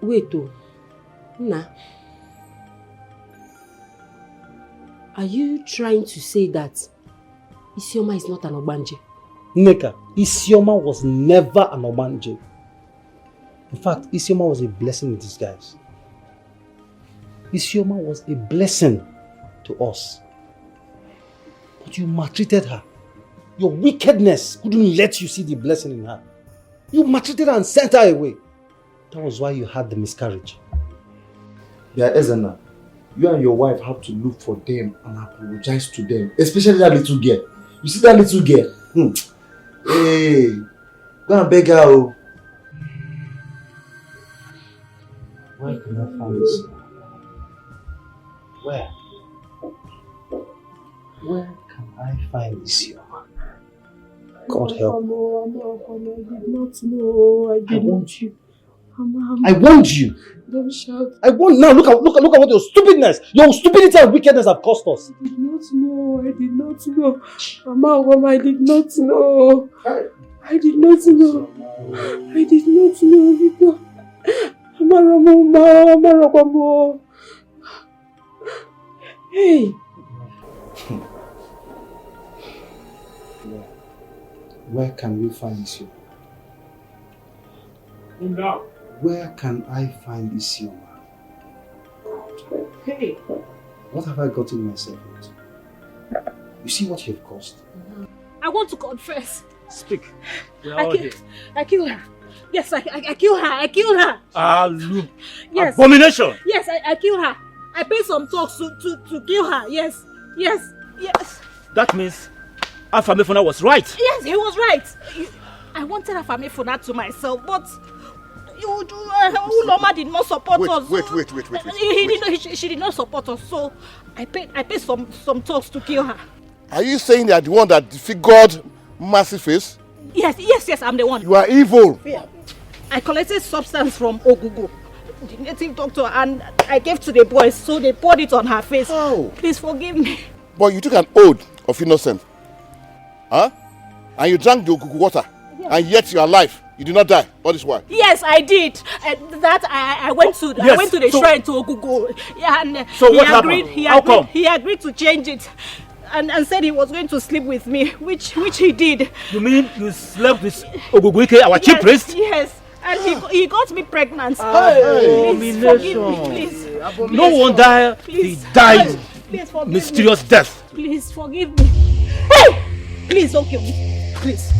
Wait, Nah. Are you trying to say that Isioma is not an Obanje? Neka, Isioma was never an Obanje. In fact, Isioma was a blessing in disguise. Isioma was a blessing to us. But you maltreated her. Your wickedness couldn't let you see the blessing in her. You maltreated her and sent her away. That was why you had the miscarriage. Yeah, Ezana, you and your wife have to look for them and apologize to them. Especially that little girl. You see that little girl? Hey, go and beg her. Where can I find this? Where? Where can I find this Isioma? God help me. I did not know. I want you. I warned you. Don't shout. I want now. Look at what your stupidity and wickedness have cost us. I did not know. I did not know. Mama, I did not know. I did not know. I did not know. Mama. Hey. Where can we find Isioma? Where can I find Isioma? Hey. What have I gotten myself into? You see what you've caused? I want to confess. Speak. We are all here. I killed her. Yes, I killed her. I killed her. Look. Yes. Abomination. Yes, I killed her. I paid some talks to kill her. Yes. That means Afamefuna was right. Yes, he was right. I wanted Afamefuna to myself, but Uloma did not support us. Wait. She did not support us, so I paid some talks to kill her. Are you saying that the one that disfigured Massive Face? Yes, I'm the one. You are evil. Yeah. I collected substance from Ogugu, the native doctor, and I gave to the boys, so they poured it on her face. Oh. Please forgive me. But you took an oath of innocence. Huh? And you drank the Ogugu water. Yeah. And yet you are alive. You did not die. What is why? Yes, I did. I went to the shrine to Ogugu. Yeah, and so what happened? How come? He agreed to change it. And said he was going to sleep with me, which he did. You mean you slept with Oguguike, our chief priest? Yes, and he got me pregnant. Please forgive me, please. No wonder he died mysterious death. Please forgive me. Hey! Please don't kill me. Please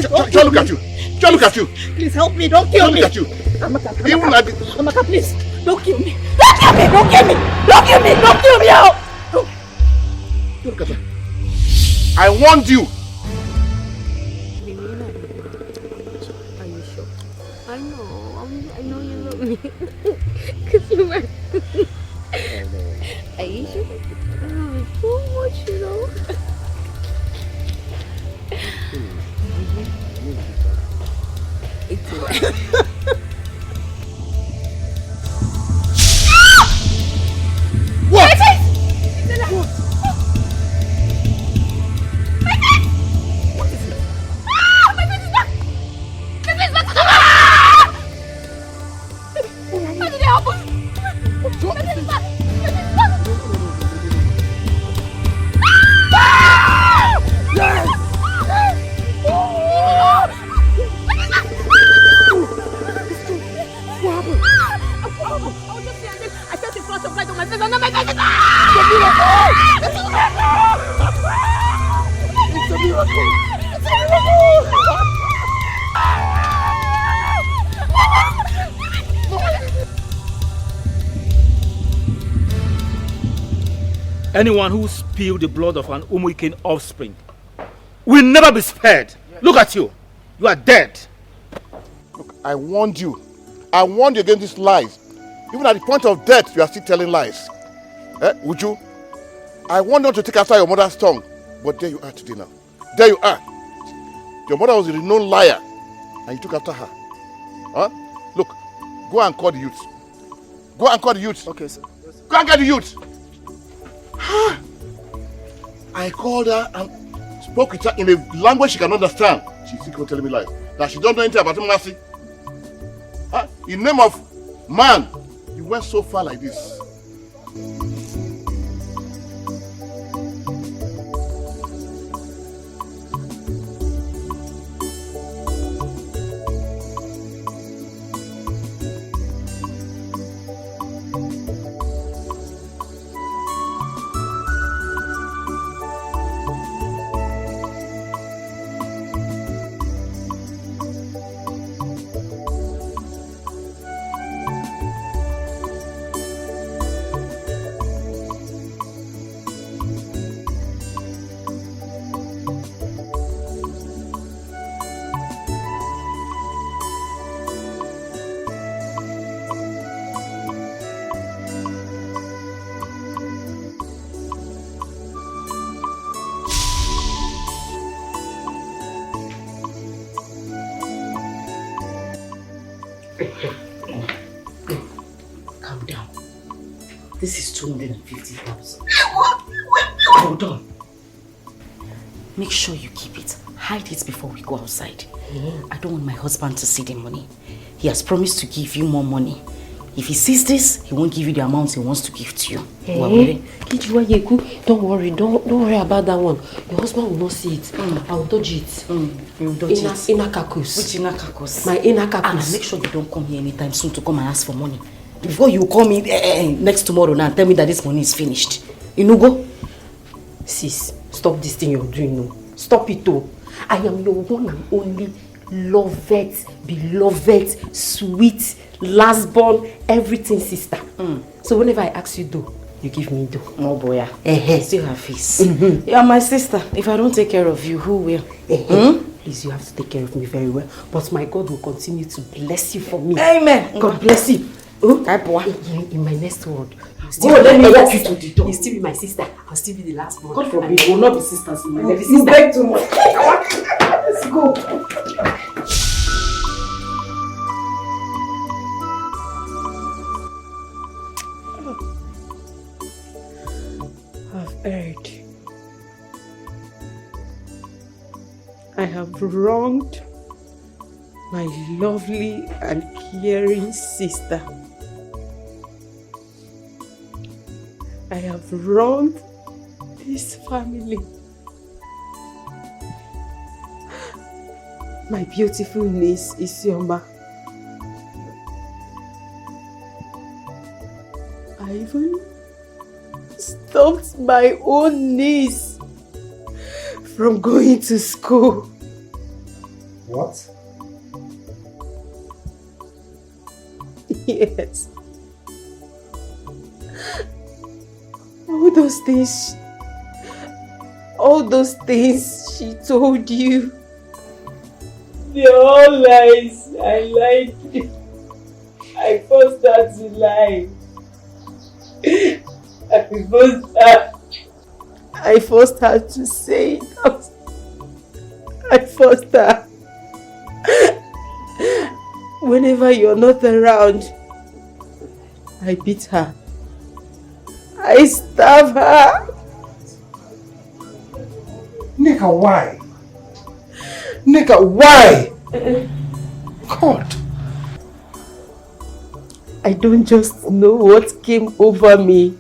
don't kill me. Look at you. Just look at you. Please help me. Don't kill me. Look at you. Amaka, please. Don't kill me. Don't kill me. Oh. Look at her. I warned you. Are you sure? I know. I know you love me. Because you were... Are you sure? I love you so much, you know. It's What? Anyone who spilled the blood of an Umuikin offspring will never be spared. Look at you. You are dead. Look, I warned you. I warned you against these lies. Even at the point of death, you are still telling lies. Would you? I warned you not to take after your mother's tongue. But there you are today now. There you are. Your mother was a renowned liar. And you took after her. Huh? Look, go and call the youth. Go and call the youth. Okay, sir. Go and get the youth. I called her and spoke with her in a language she can understand. She's still telling me lies. That she don't know anything about mercy. In the name of man, you went so far like this. Calm down. This is 250,000. Hold on. Make sure you keep it. Hide it before we go outside. I don't want my husband to see the money. He has promised to give you more money. If he sees this, he won't give you the amount he wants to give to you. Don't worry. Don't worry about that one. Your husband will not see it. I will dodge it. You will dodge it. Inner kakus. Which inner kakus? My inner kakus. And make sure you don't come here anytime soon to come and ask for money. Before you call me next tomorrow now and tell me that this money is finished. You know go? Sis, stop this thing you're doing now. Stop it though. I am your one and only beloved, sweet, last born, everything sister. So whenever I ask you do, you give me do. Oh boy, still have face. You are my sister. If I don't take care of you, who will? Please, you have to take care of me very well. But my God will continue to bless you for me. Amen. God bless you. In my next word. Let me walk you to the door. You'll still be my sister. I'll still be the last one. God forbid, we will not be sisters in my life. You beg too much. Let's go. I've erred. I have wronged my lovely and caring sister. I have wronged this family. My beautiful niece Isioma. I even stopped my own niece from going to school. What? Yes. All those things she told you, they're all lies. I lied. I forced her to lie. I forced her to say it out. I forced her. Whenever you're not around, I beat her. I stab her. Nika, why? Nika, why? God. I don't just know what came over me.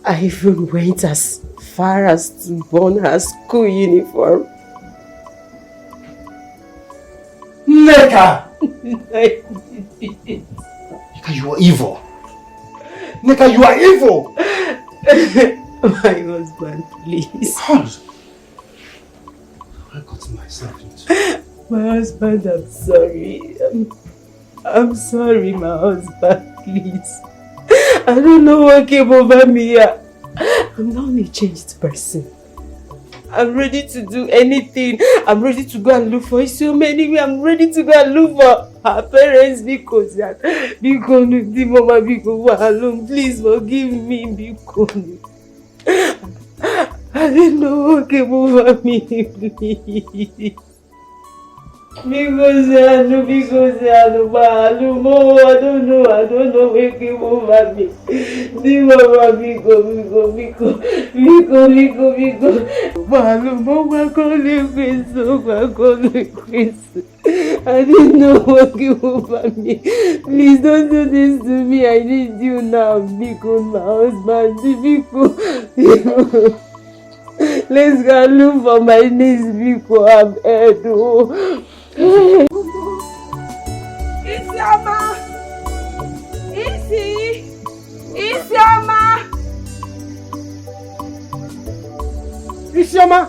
I even went as far as to burn her school uniform. Nika! I did it. Nika, you are evil. Nika, you are evil! My husband, please. I got myself into. My husband, I'm sorry. I'm sorry, my husband, please. I don't know what came over me. I'm now a changed person. I'm ready to do anything. I'm ready to go and look for so many. I'm ready to go and look for her parents because the mama alone. Please forgive me because I didn't know what came over me. Please. Because I don't know what came over me. The mama I didn't know what came over me. Please don't do this to me. I need you now. Because my husband, because let's go look for my niece because I'm Edo. Isioma! Isioma! Isioma!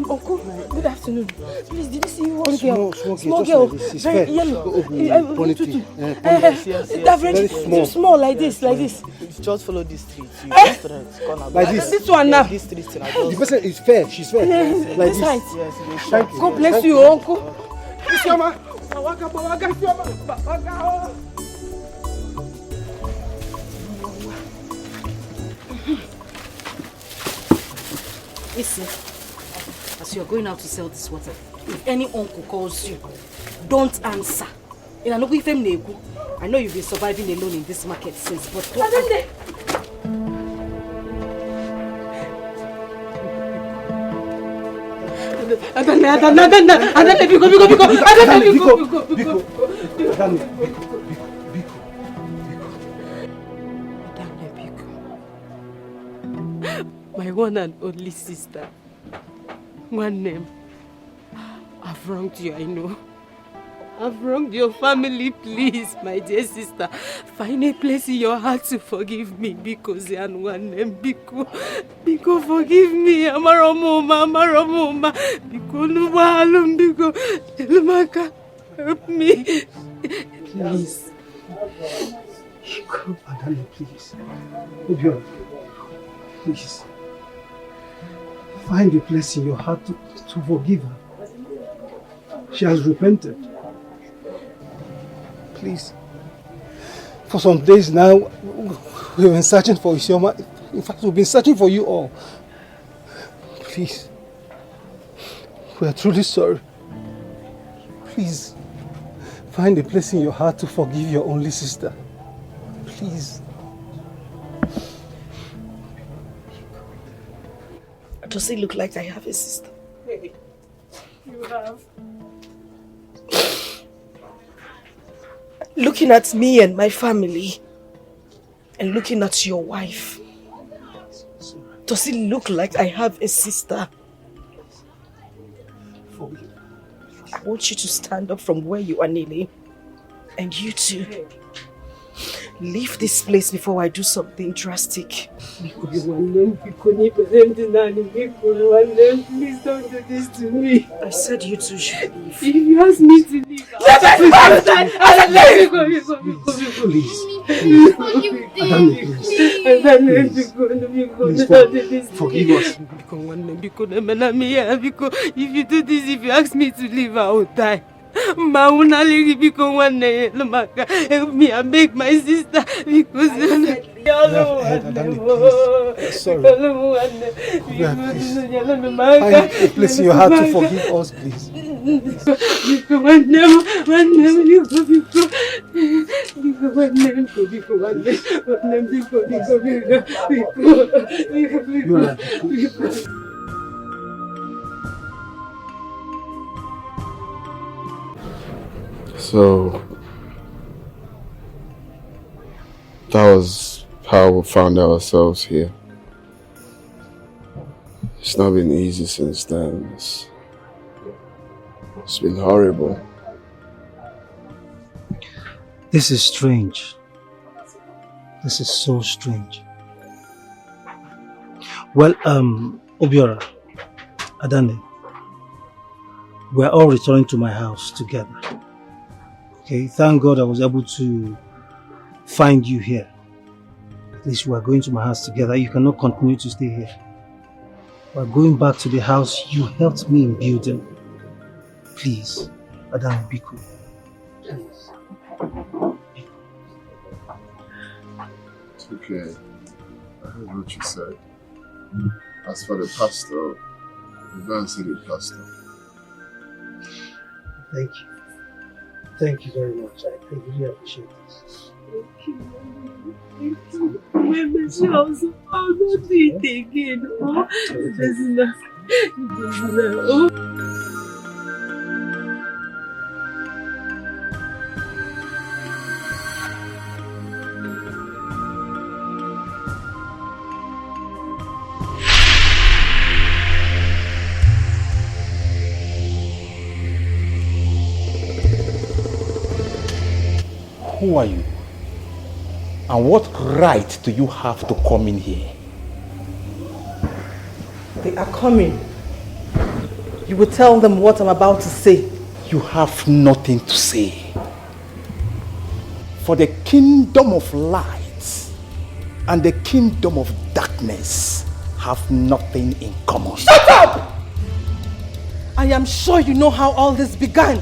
Uncle, good afternoon. Please, did you see one Small girl? It's Very yellow. Very small, like this. Just follow this street. Like this? This one now. This street. The person is fair. She's fair. Like this this. height. Thank you. God bless you, Uncle. Isioma! Listen, as you're going out to sell this water, if any uncle calls you, don't answer. I know you've been surviving alone in this market since, but don't. My one and only sister. One name. I've wronged you, I know. I've wronged your family, please, my dear sister. Find a place in your heart to forgive me because and one name, Biko, forgive me. Amaromoma. Biko, Nubalum, Biko, Lumaka, help me. Please. Adana, please. Obiora, please. Find a place in your heart to forgive her. She has repented. Please. For some days now, we've been searching for Isioma. In fact, we've been searching for you all. Please. We are truly sorry. Please. Find a place in your heart to forgive your only sister. Please. Does it look like I have a sister? Hey, you have. Looking at me and my family, and looking at your wife, Does it look like I have a sister? I want you to stand up from where you are kneeling. And you too. Leave this place before I do something drastic. Please don't do this to me. I said you two should leave. If you ask me to leave, Let me go! Please. Please, forgive us. If you do this, if you ask me to leave, I will die. Help me and make my sister because Sorry. Please, you have to forgive us, please. So that was how we found ourselves here. It's not been easy since then. It's been horrible. This is strange. This is so strange. Well, Obiora, Adane, we're all returning to my house together. Okay, thank God I was able to find you here. At least we are going to my house together. You cannot continue to stay here. We're going back to the house you helped me in building. Please, Adam, be cool. Please. It's okay. I heard what you said. As for the pastor, you go and see the pastor. Thank you. Thank you very much. I really appreciate this. Thank you. I'll not do it again. Who are you? And what right do you have to come in here? They are coming. You will tell them what I'm about to say. You have nothing to say. For the kingdom of light and the kingdom of darkness have nothing in common. Shut up! I am sure you know how all this began.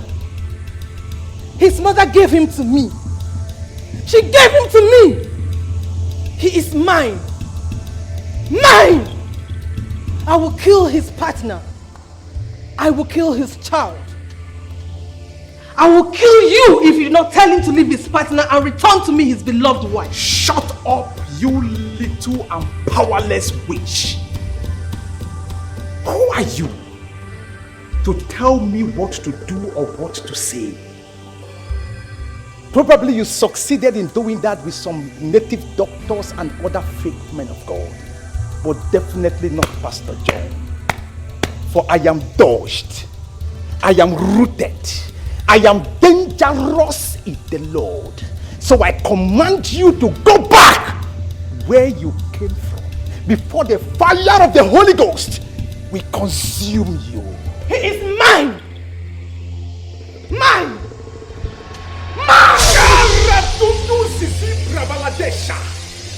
His mother gave him to me. She gave him to me. He is mine. Mine! I will kill his partner. I will kill his child. I will kill you if you do not tell him to leave his partner and return to me his beloved wife. Shut up, you little and powerless witch. Who are you to tell me what to do or what to say? Probably you succeeded in doing that with some native doctors and other fake men of God, but definitely not Pastor John. For I am dodged, I am rooted, I am dangerous in the Lord. So I command you to go back where you came from before the fire of the Holy Ghost will consume you. He is mine! Mine!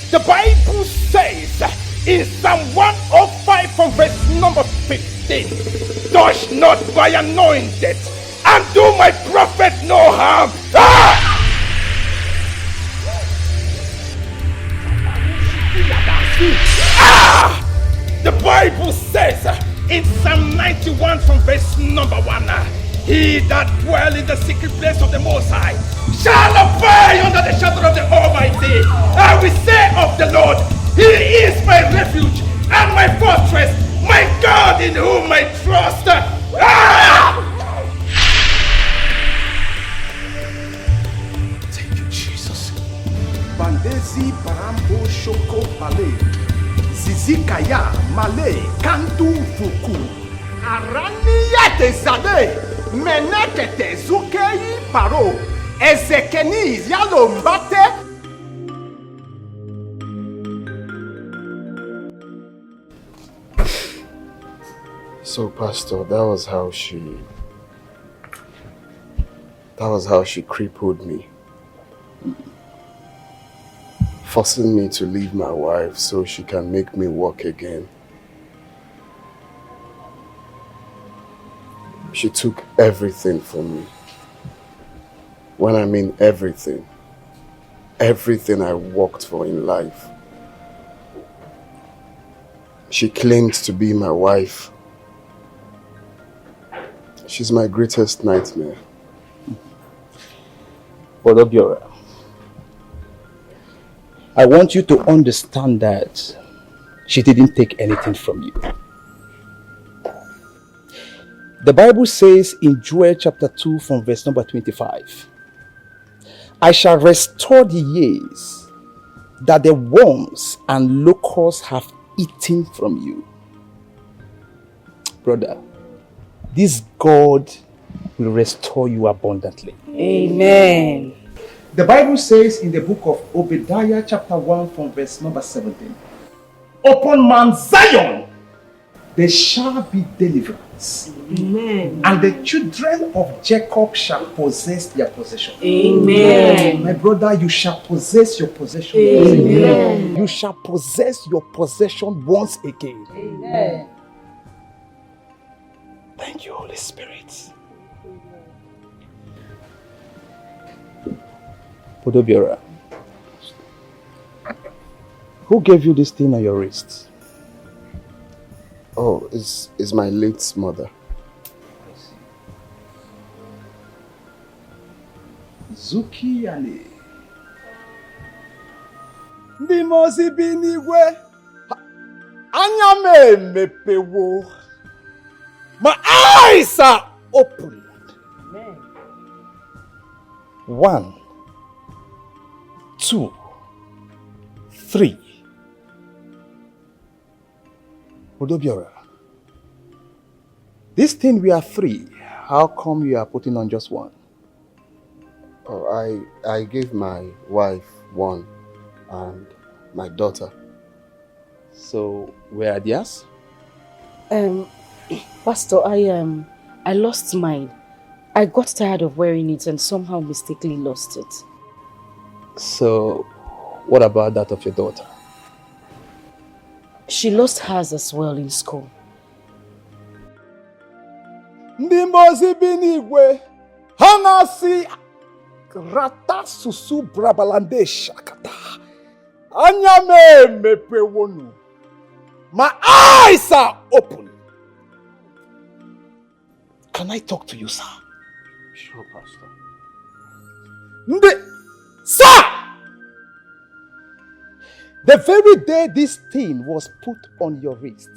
The Bible says in Psalm 105 from verse number 15, touch not my anointed and do my prophet no harm. The Bible says in Psalm 91 from verse number 1, he that dwell in the secret place of the Most High shall abide under the shadow of the Almighty. I will say of the Lord, He is my refuge and my fortress, my God in whom I trust. Thank you, Jesus. Bandezi barambo shoko bale, Zizikaya, Malay, Kantu, Fuku. Araniya Zade, Menekete, Zukei, Paro, Ezekeni, Yalo Mbate. So, Pastor, that was how she crippled me. Forcing me to leave my wife so she can make me walk again. She took everything from me. When I mean everything. Everything I worked for in life. She claimed to be my wife. She's my greatest nightmare. Brother Biora, I want you to understand that she didn't take anything from you. The Bible says in Joel chapter 2 from verse number 25, I shall restore the years that the worms and locusts have eaten from you. Brother, this God will restore you abundantly. Amen. The Bible says in the book of Obadiah chapter 1 from verse number 17, upon Mount Zion there shall be deliverance. Amen. And the children of Jacob shall possess their possession. Amen. My brother, you shall possess your possession. Amen. You shall possess your possession once again. Amen. Thank you, Holy Spirit. Podobiora, who gave you this thing on your wrist? Oh, it's my late mother. Zuki Ali. Ndị mozi bi n'igwe anya m emepewo. My eyes are opened. Amen. 1, 2, 3. Odobiora, this thing we are 3. How come you are putting on just 1? Oh, I gave my wife 1 and my daughter. So, where are theirs? Pastor, I lost mine. I got tired of wearing it and somehow mistakenly lost it. So, what about that of your daughter? She lost hers as well in school. Ndị mozi bi n'igwe ha na-asị rata susu brabalande shakata anya m emepewonu. My eyes are open. Can I talk to you, sir? Sure, Pastor. Sir! The very day this thing was put on your wrist,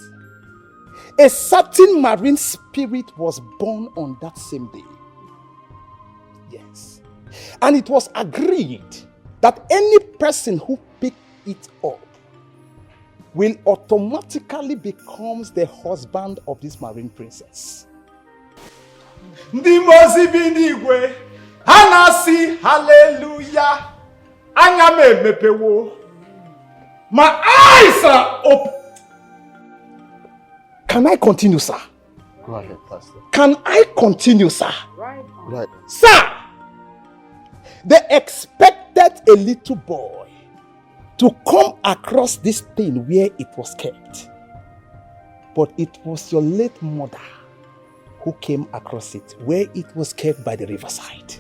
a certain marine spirit was born on that same day. Yes. And it was agreed that any person who picked it up will automatically become the husband of this marine princess. Ndị mozi bi n'igwe ha na-asị hallelujah. Anya m emepewo. My eyes are open. Can I continue, sir? Go ahead, Pastor. Can I continue, sir? Right. Sir, they expected a little boy to come across this thing where it was kept. But it was your late mother who came across it where it was kept by the riverside.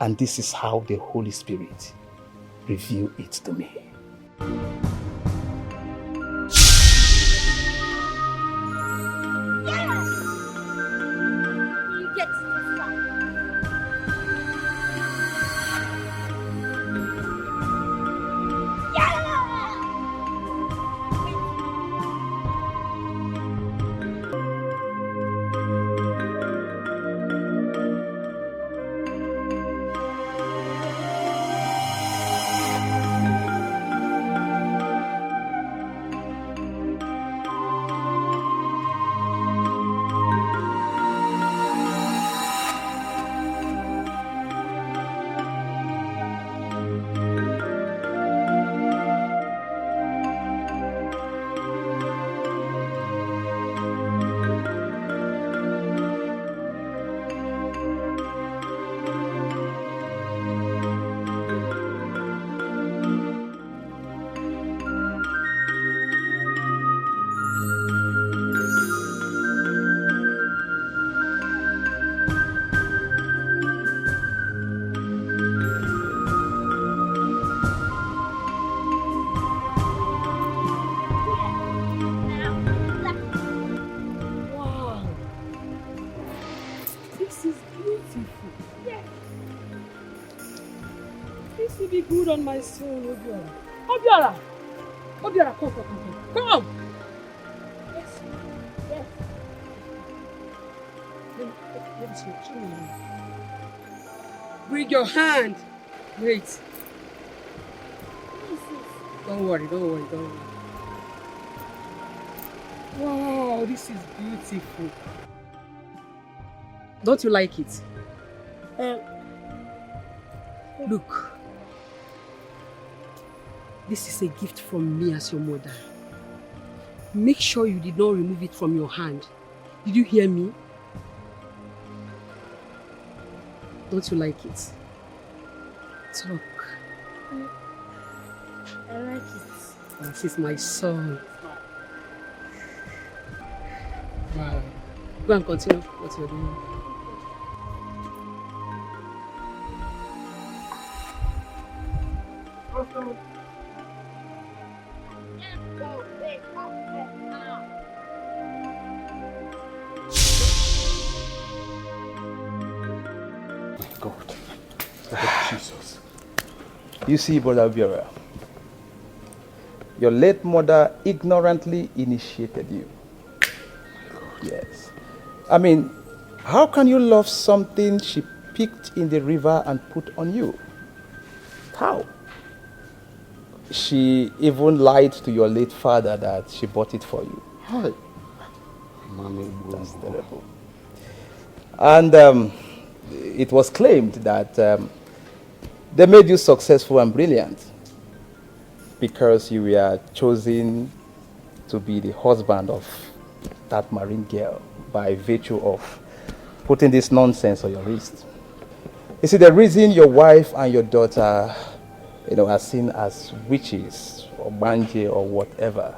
And this is how the Holy Spirit revealed it to me. good on my son, Obiora. Obiora! Obiora, come. Come! Yes. Yes. Let me see. Show me. Bring your hand. Wait. Don't worry. Wow, this is beautiful. Don't you like it? Look. This is a gift from me as your mother. Make sure you did not remove it from your hand. Did you hear me? Don't you like it? Talk. I like it. This is my son. Wow. Go and continue what you're doing. God. Oh, Jesus. You see, Brother Obiora, your late mother ignorantly initiated you. Yes. I mean, how can you love something she picked in the river and put on you? How? She even lied to your late father that she bought it for you. Hi. That's terrible. And it was claimed that they made you successful and brilliant because you were chosen to be the husband of that marine girl by virtue of putting this nonsense on your wrist. You see, the reason your wife and your daughter, are seen as witches or manje or whatever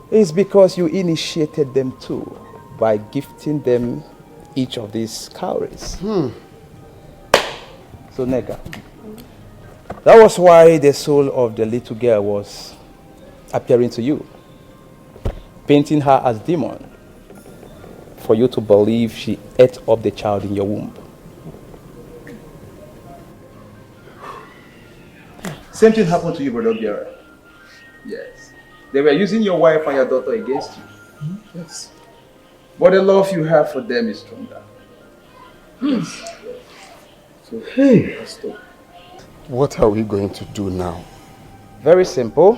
is because you initiated them too by gifting them each of these cowries. So, Nega, that was why the soul of the little girl was appearing to you, painting her as demon, for you to believe she ate up the child in your womb. Same thing happened to you, Brother Obiora. Yes. They were using your wife and your daughter against you. Yes. But the love you have for them is stronger. Yes. So, Pastor, what are we going to do now? very simple.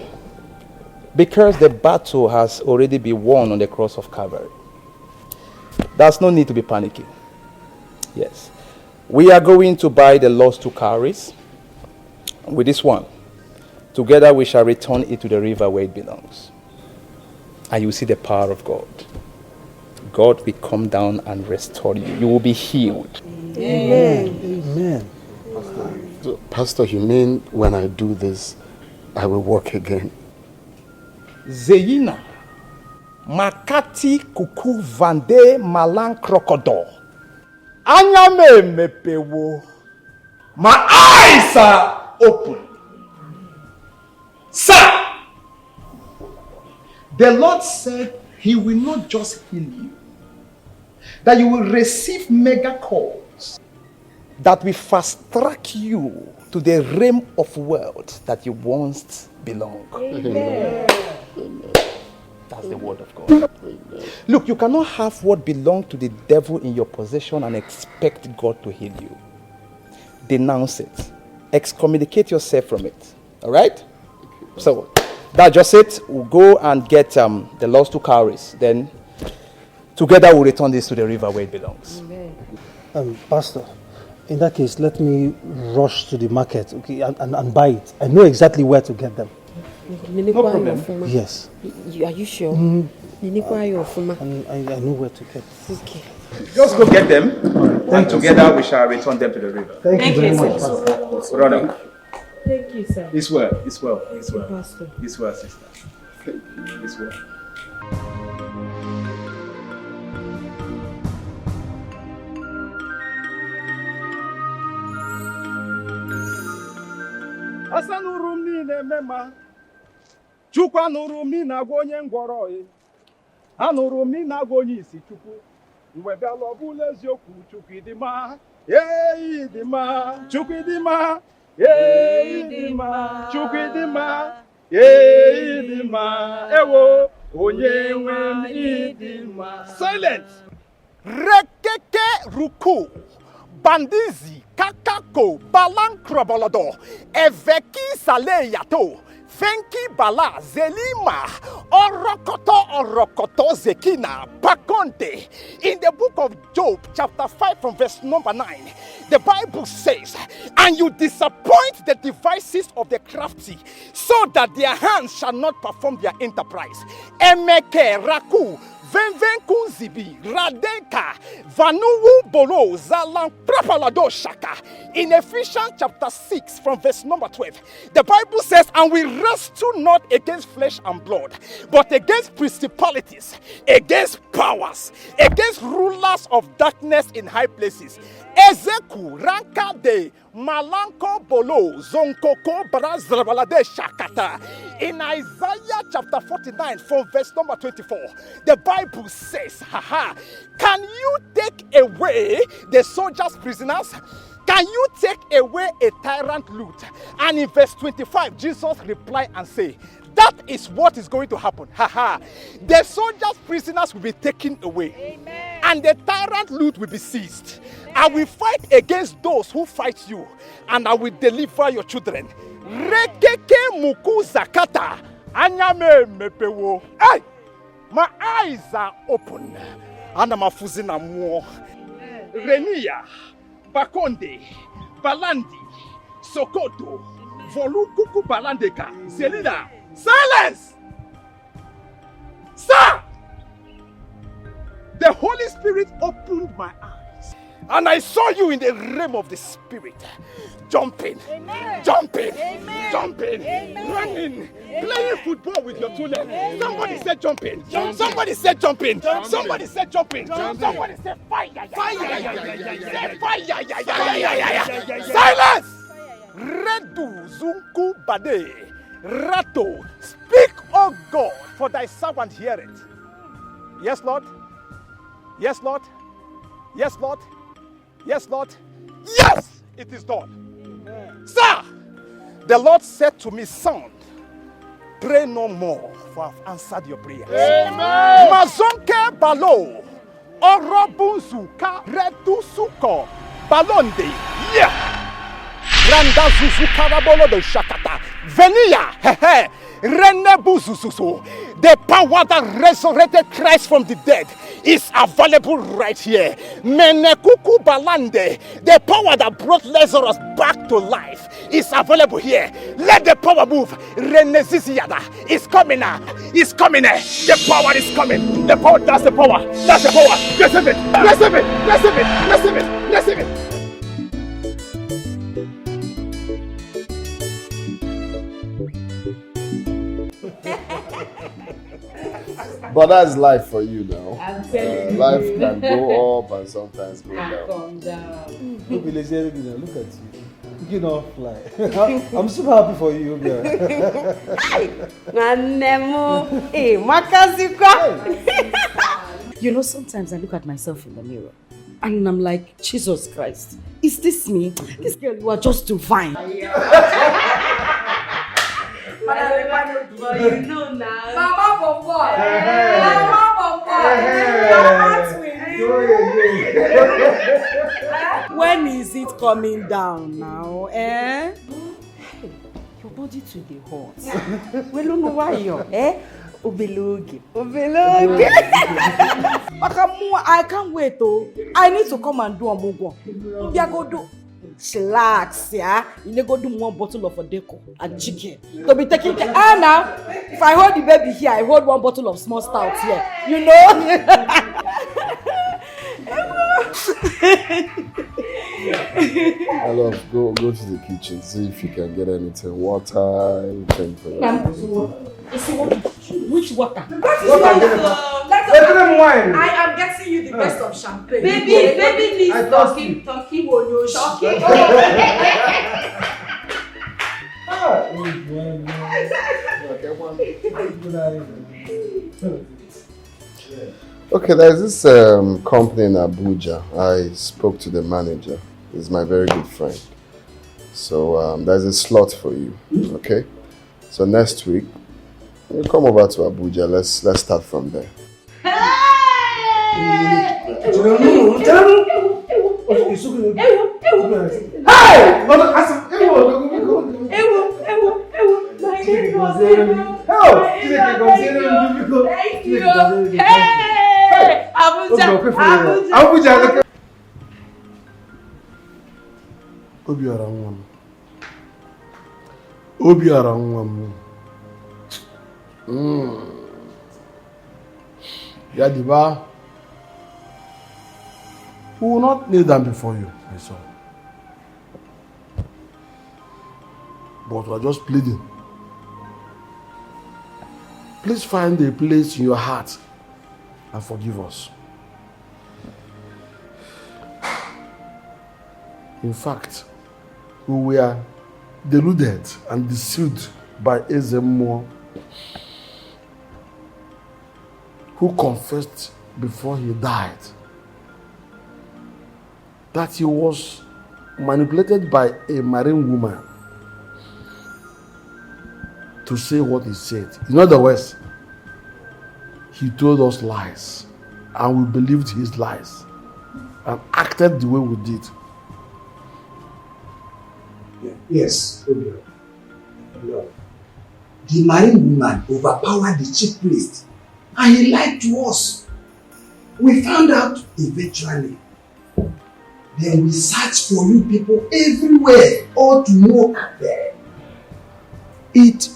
Because the battle has already been won on the cross of Calvary. There's no need to be panicking. Yes. We are going to buy the lost 2 cowries with this one. Together we shall return it to the river where it belongs. And you will see the power of God. God will come down and restore you. You will be healed. Amen. Amen. Pastor, you mean when I do this, I will walk again? Zeyina, Makati kuku vande malan crocodile. Anyame mepewo. My eyes are open. Sir, the Lord said he will not just heal you, that you will receive mega calls that will fast track you to the realm of wealth that you once belonged. Amen. That's the word of God. Look, you cannot have what belongs to the devil in your possession and expect God to heal you. Denounce it. Excommunicate yourself from it. All right? So, that's just it. We'll go and get the lost 2 cowries. Then, together we'll return this to the river where it belongs. Pastor, in that case, let me rush to the market, okay, and buy it. I know exactly where to get them. No problem. Yes. Are you sure? I know where to get them. Okay. Just go get them, and together we shall return them to the river. Thank you very much, Pastor. Brother. Thank you, sir. It's well, it's well, it's well. Pastor. It's well, sister. It's well. Asa nụrụ m niile mema. Chukwu anụrụ m niile agwa onye ngwọrọ e. Anụrụ m niile agwa onye isi Chukwu. Mgbe bịala ọ bụla eziokwu Chukwu ịdị mma. Ee ịdị mma. Chukwu ịdị mma. Idima, Chukidima, Idima, Ewo, Onyewen Idima. Silence! Rekeke ruku, bandizi, kakako, balankrabolado, eveki sale yato, fenki bala, zelima, orokoto zekina, bakonte. In the book of Job, chapter 5 from verse number 9, the Bible says, and you disappoint the devices of the crafty, so that their hands shall not perform their enterprise. Emeke raku, Venven kunzibi, radenka, vanuwu bolo, zalan prapalado shaka. In Ephesians chapter 6 from verse number 12, the Bible says, and we wrestle not against flesh and blood, but against principalities, against powers, against rulers of darkness in high places. Ezeku ranka de malanko bolo zonkoko brazrabalade shakata. In Isaiah chapter 49 from verse number 24, the Bible says, can you take away the soldiers' prisoners? Can you take away a tyrant loot? And in verse 25, Jesus replied and said, that is what is going to happen. The soldiers' prisoners will be taken away. Amen. And the tyrant loot will be seized. I will fight against those who fight you, and I will deliver your children. Rekeke muku zakata. Anyame mepewo. Hey! My eyes are open. And I'm a fuzina more. Renia, Bakonde, Balandi, Sokoto, Volukuku Balandeka, Zelida. Silence! Sir! The Holy Spirit opened my eyes, and I saw you in the realm of the Spirit, jumping, Amen. Jumping, Amen. Jumping, Amen. Running, Amen. Playing football with your two legs. Amen. Somebody said jumping. Somebody said jumping. Somebody said jumping. Somebody said fire. Fire. Silence! Redu zunku bade. Rato, speak, O God, for thy servant heareth. Yes, Lord. Yes, Lord. Yes, Lord. Yes, Lord. Yes, it is done. Amen. Sir, the Lord said to me, son, pray no more, for I've answered your prayers. Amen. Mazonke balo, orobunzuka, redusuko, balonde, yeah. Randa zuzu karabolo de shakata. Venia, Renebuzuzuzu. The power that resurrected Christ from the dead is available right here. Menekuku balande. The power that brought Lazarus back to life is available here. Let the power move. Reneziziada is coming now. It's coming. The power is coming. The power, that's the power. That's the power. Receive it. Receive it. Receive it. Receive it. Receive it. But that's life for you now. I'm telling you. Life can go up and sometimes go down. Come down. Look at you. You know, fly. I'm super happy for you, girl. You know, sometimes I look at myself in the mirror and I'm like, Jesus Christ, is this me? This girl, you are just too fine. But you know now. Mama Papa. When is it coming down now, eh? Your body today hot. We don't know why you're, eh? Obelogi. I can't wait, oh. I need to come and do a mugo. We are going to do slacks, yeah? You go do 1 bottle of Odeko and chicken. To be taking care. Ah, now, if I hold the baby here, I hold 1 bottle of small stout here. You know? I love, go to the kitchen, see if you can get anything. Water, anything for that. Which water? Wine. I am getting you the best of champagne. Baby needs talking. Okay, there's this company in Abuja. I spoke to the manager. He's my very good friend. So there's a slot for you, okay? So next week, you come over to Abuja. Let's start from there. Abuja. Obiara nwa m. Yadiba, we will not kneel down before you, my son. But we are just pleading. Please find a place in your heart and forgive us. In fact, we were deluded and deceived by Ezemo, who confessed before he died that he was manipulated by a marine woman to say what he said. In other words, he told us lies and we believed his lies and acted the way we did. Yes, Obio. The marine woman overpowered the chief priest and he lied to us. We found out eventually. Then we searched for you people everywhere, all to no avail. It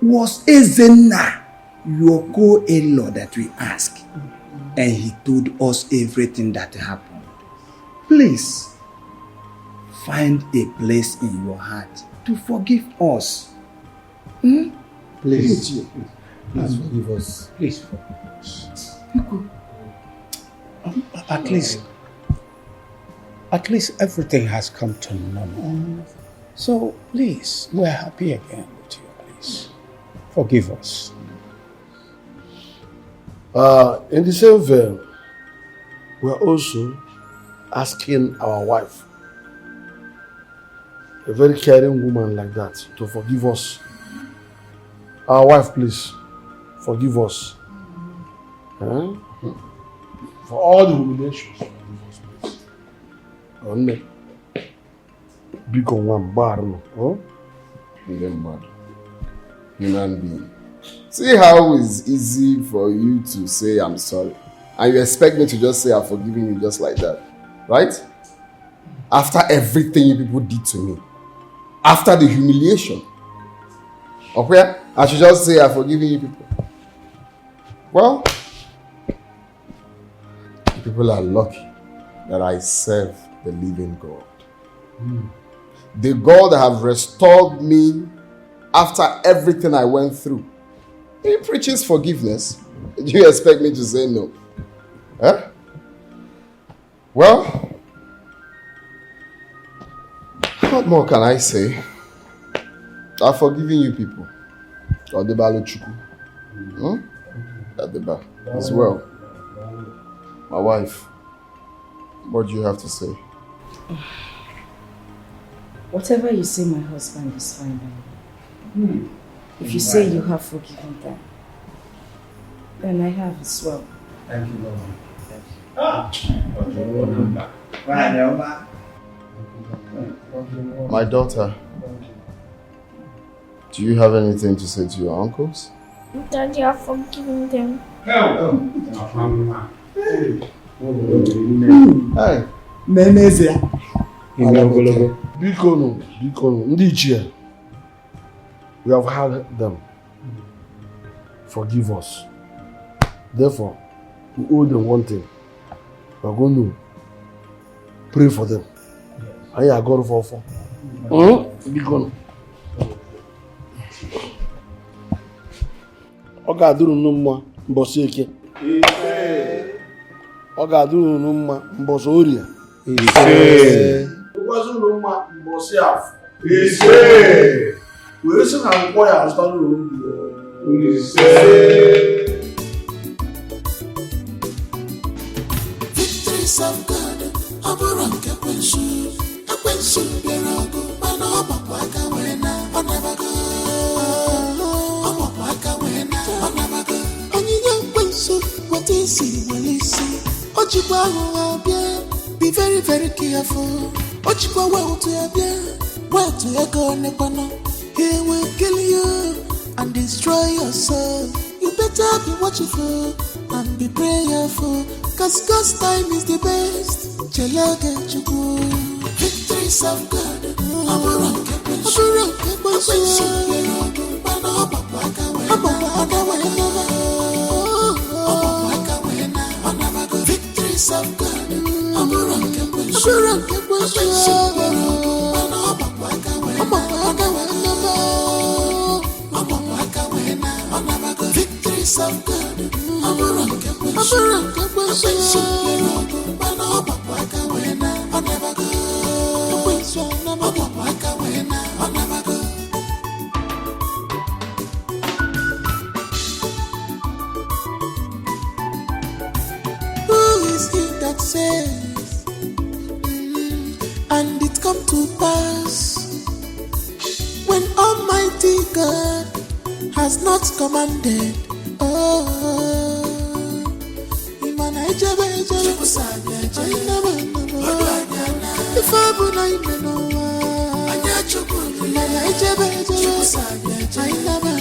was Ezenna, your co-in-law, that we asked, and he told us everything that happened. Please, find a place in your heart to forgive us. Please forgive us. Please forgive us. At least everything has come to normal. So please, we're happy again with you. Please forgive us. In the same vein, we're also asking our wife, a very caring woman like that, to forgive us. Our wife, please, forgive us. For all the humiliations, forgive us, please. Big on one bar, no? Human being. See how it's easy for you to say I'm sorry. And you expect me to just say I've forgiven you just like that. Right? After everything you people did to me. After the humiliation. Okay? I should just say I've forgiven you people. Well, you people are lucky that I serve the living God. The God that have restored me after everything I went through. He preaches forgiveness. Do you expect me to say no? Huh? Well, what more can I say? I've forgiven you people. Odebalo Chukwu. Adeba as well. My wife. What do you have to say? Whatever you say, my husband, is fine by me. If you say you have forgiven them, then I have as well. Thank you, Lord. My daughter, do you have anything to say to your uncles? Daddy, I've forgiven them. Hey, Bikono, Ndichie, we have had them. Forgive us. Therefore, we owe them one thing. We are going to pray for them. And you are going to fall for. Bikono. Ọ ga-adụrụ unu mma mbọsị eke. Ọ ga-adụrụ unu mma mbọsị orie. Ụkwazị unu mma mbọsị afọ. Were sị na nkwọ ya azụtara unu. Victories of God, abụrụ nke ekwensu bịara ọgụ mana Be very, very careful. Well to go nepano. He will kill you and destroy your soul. You better be watchful and be prayerful, cause God's time is the best. Victories of God. Victories of God. Victories of God. Who is he that says, and it come to pass, when Almighty God has not commanded? If I would I know,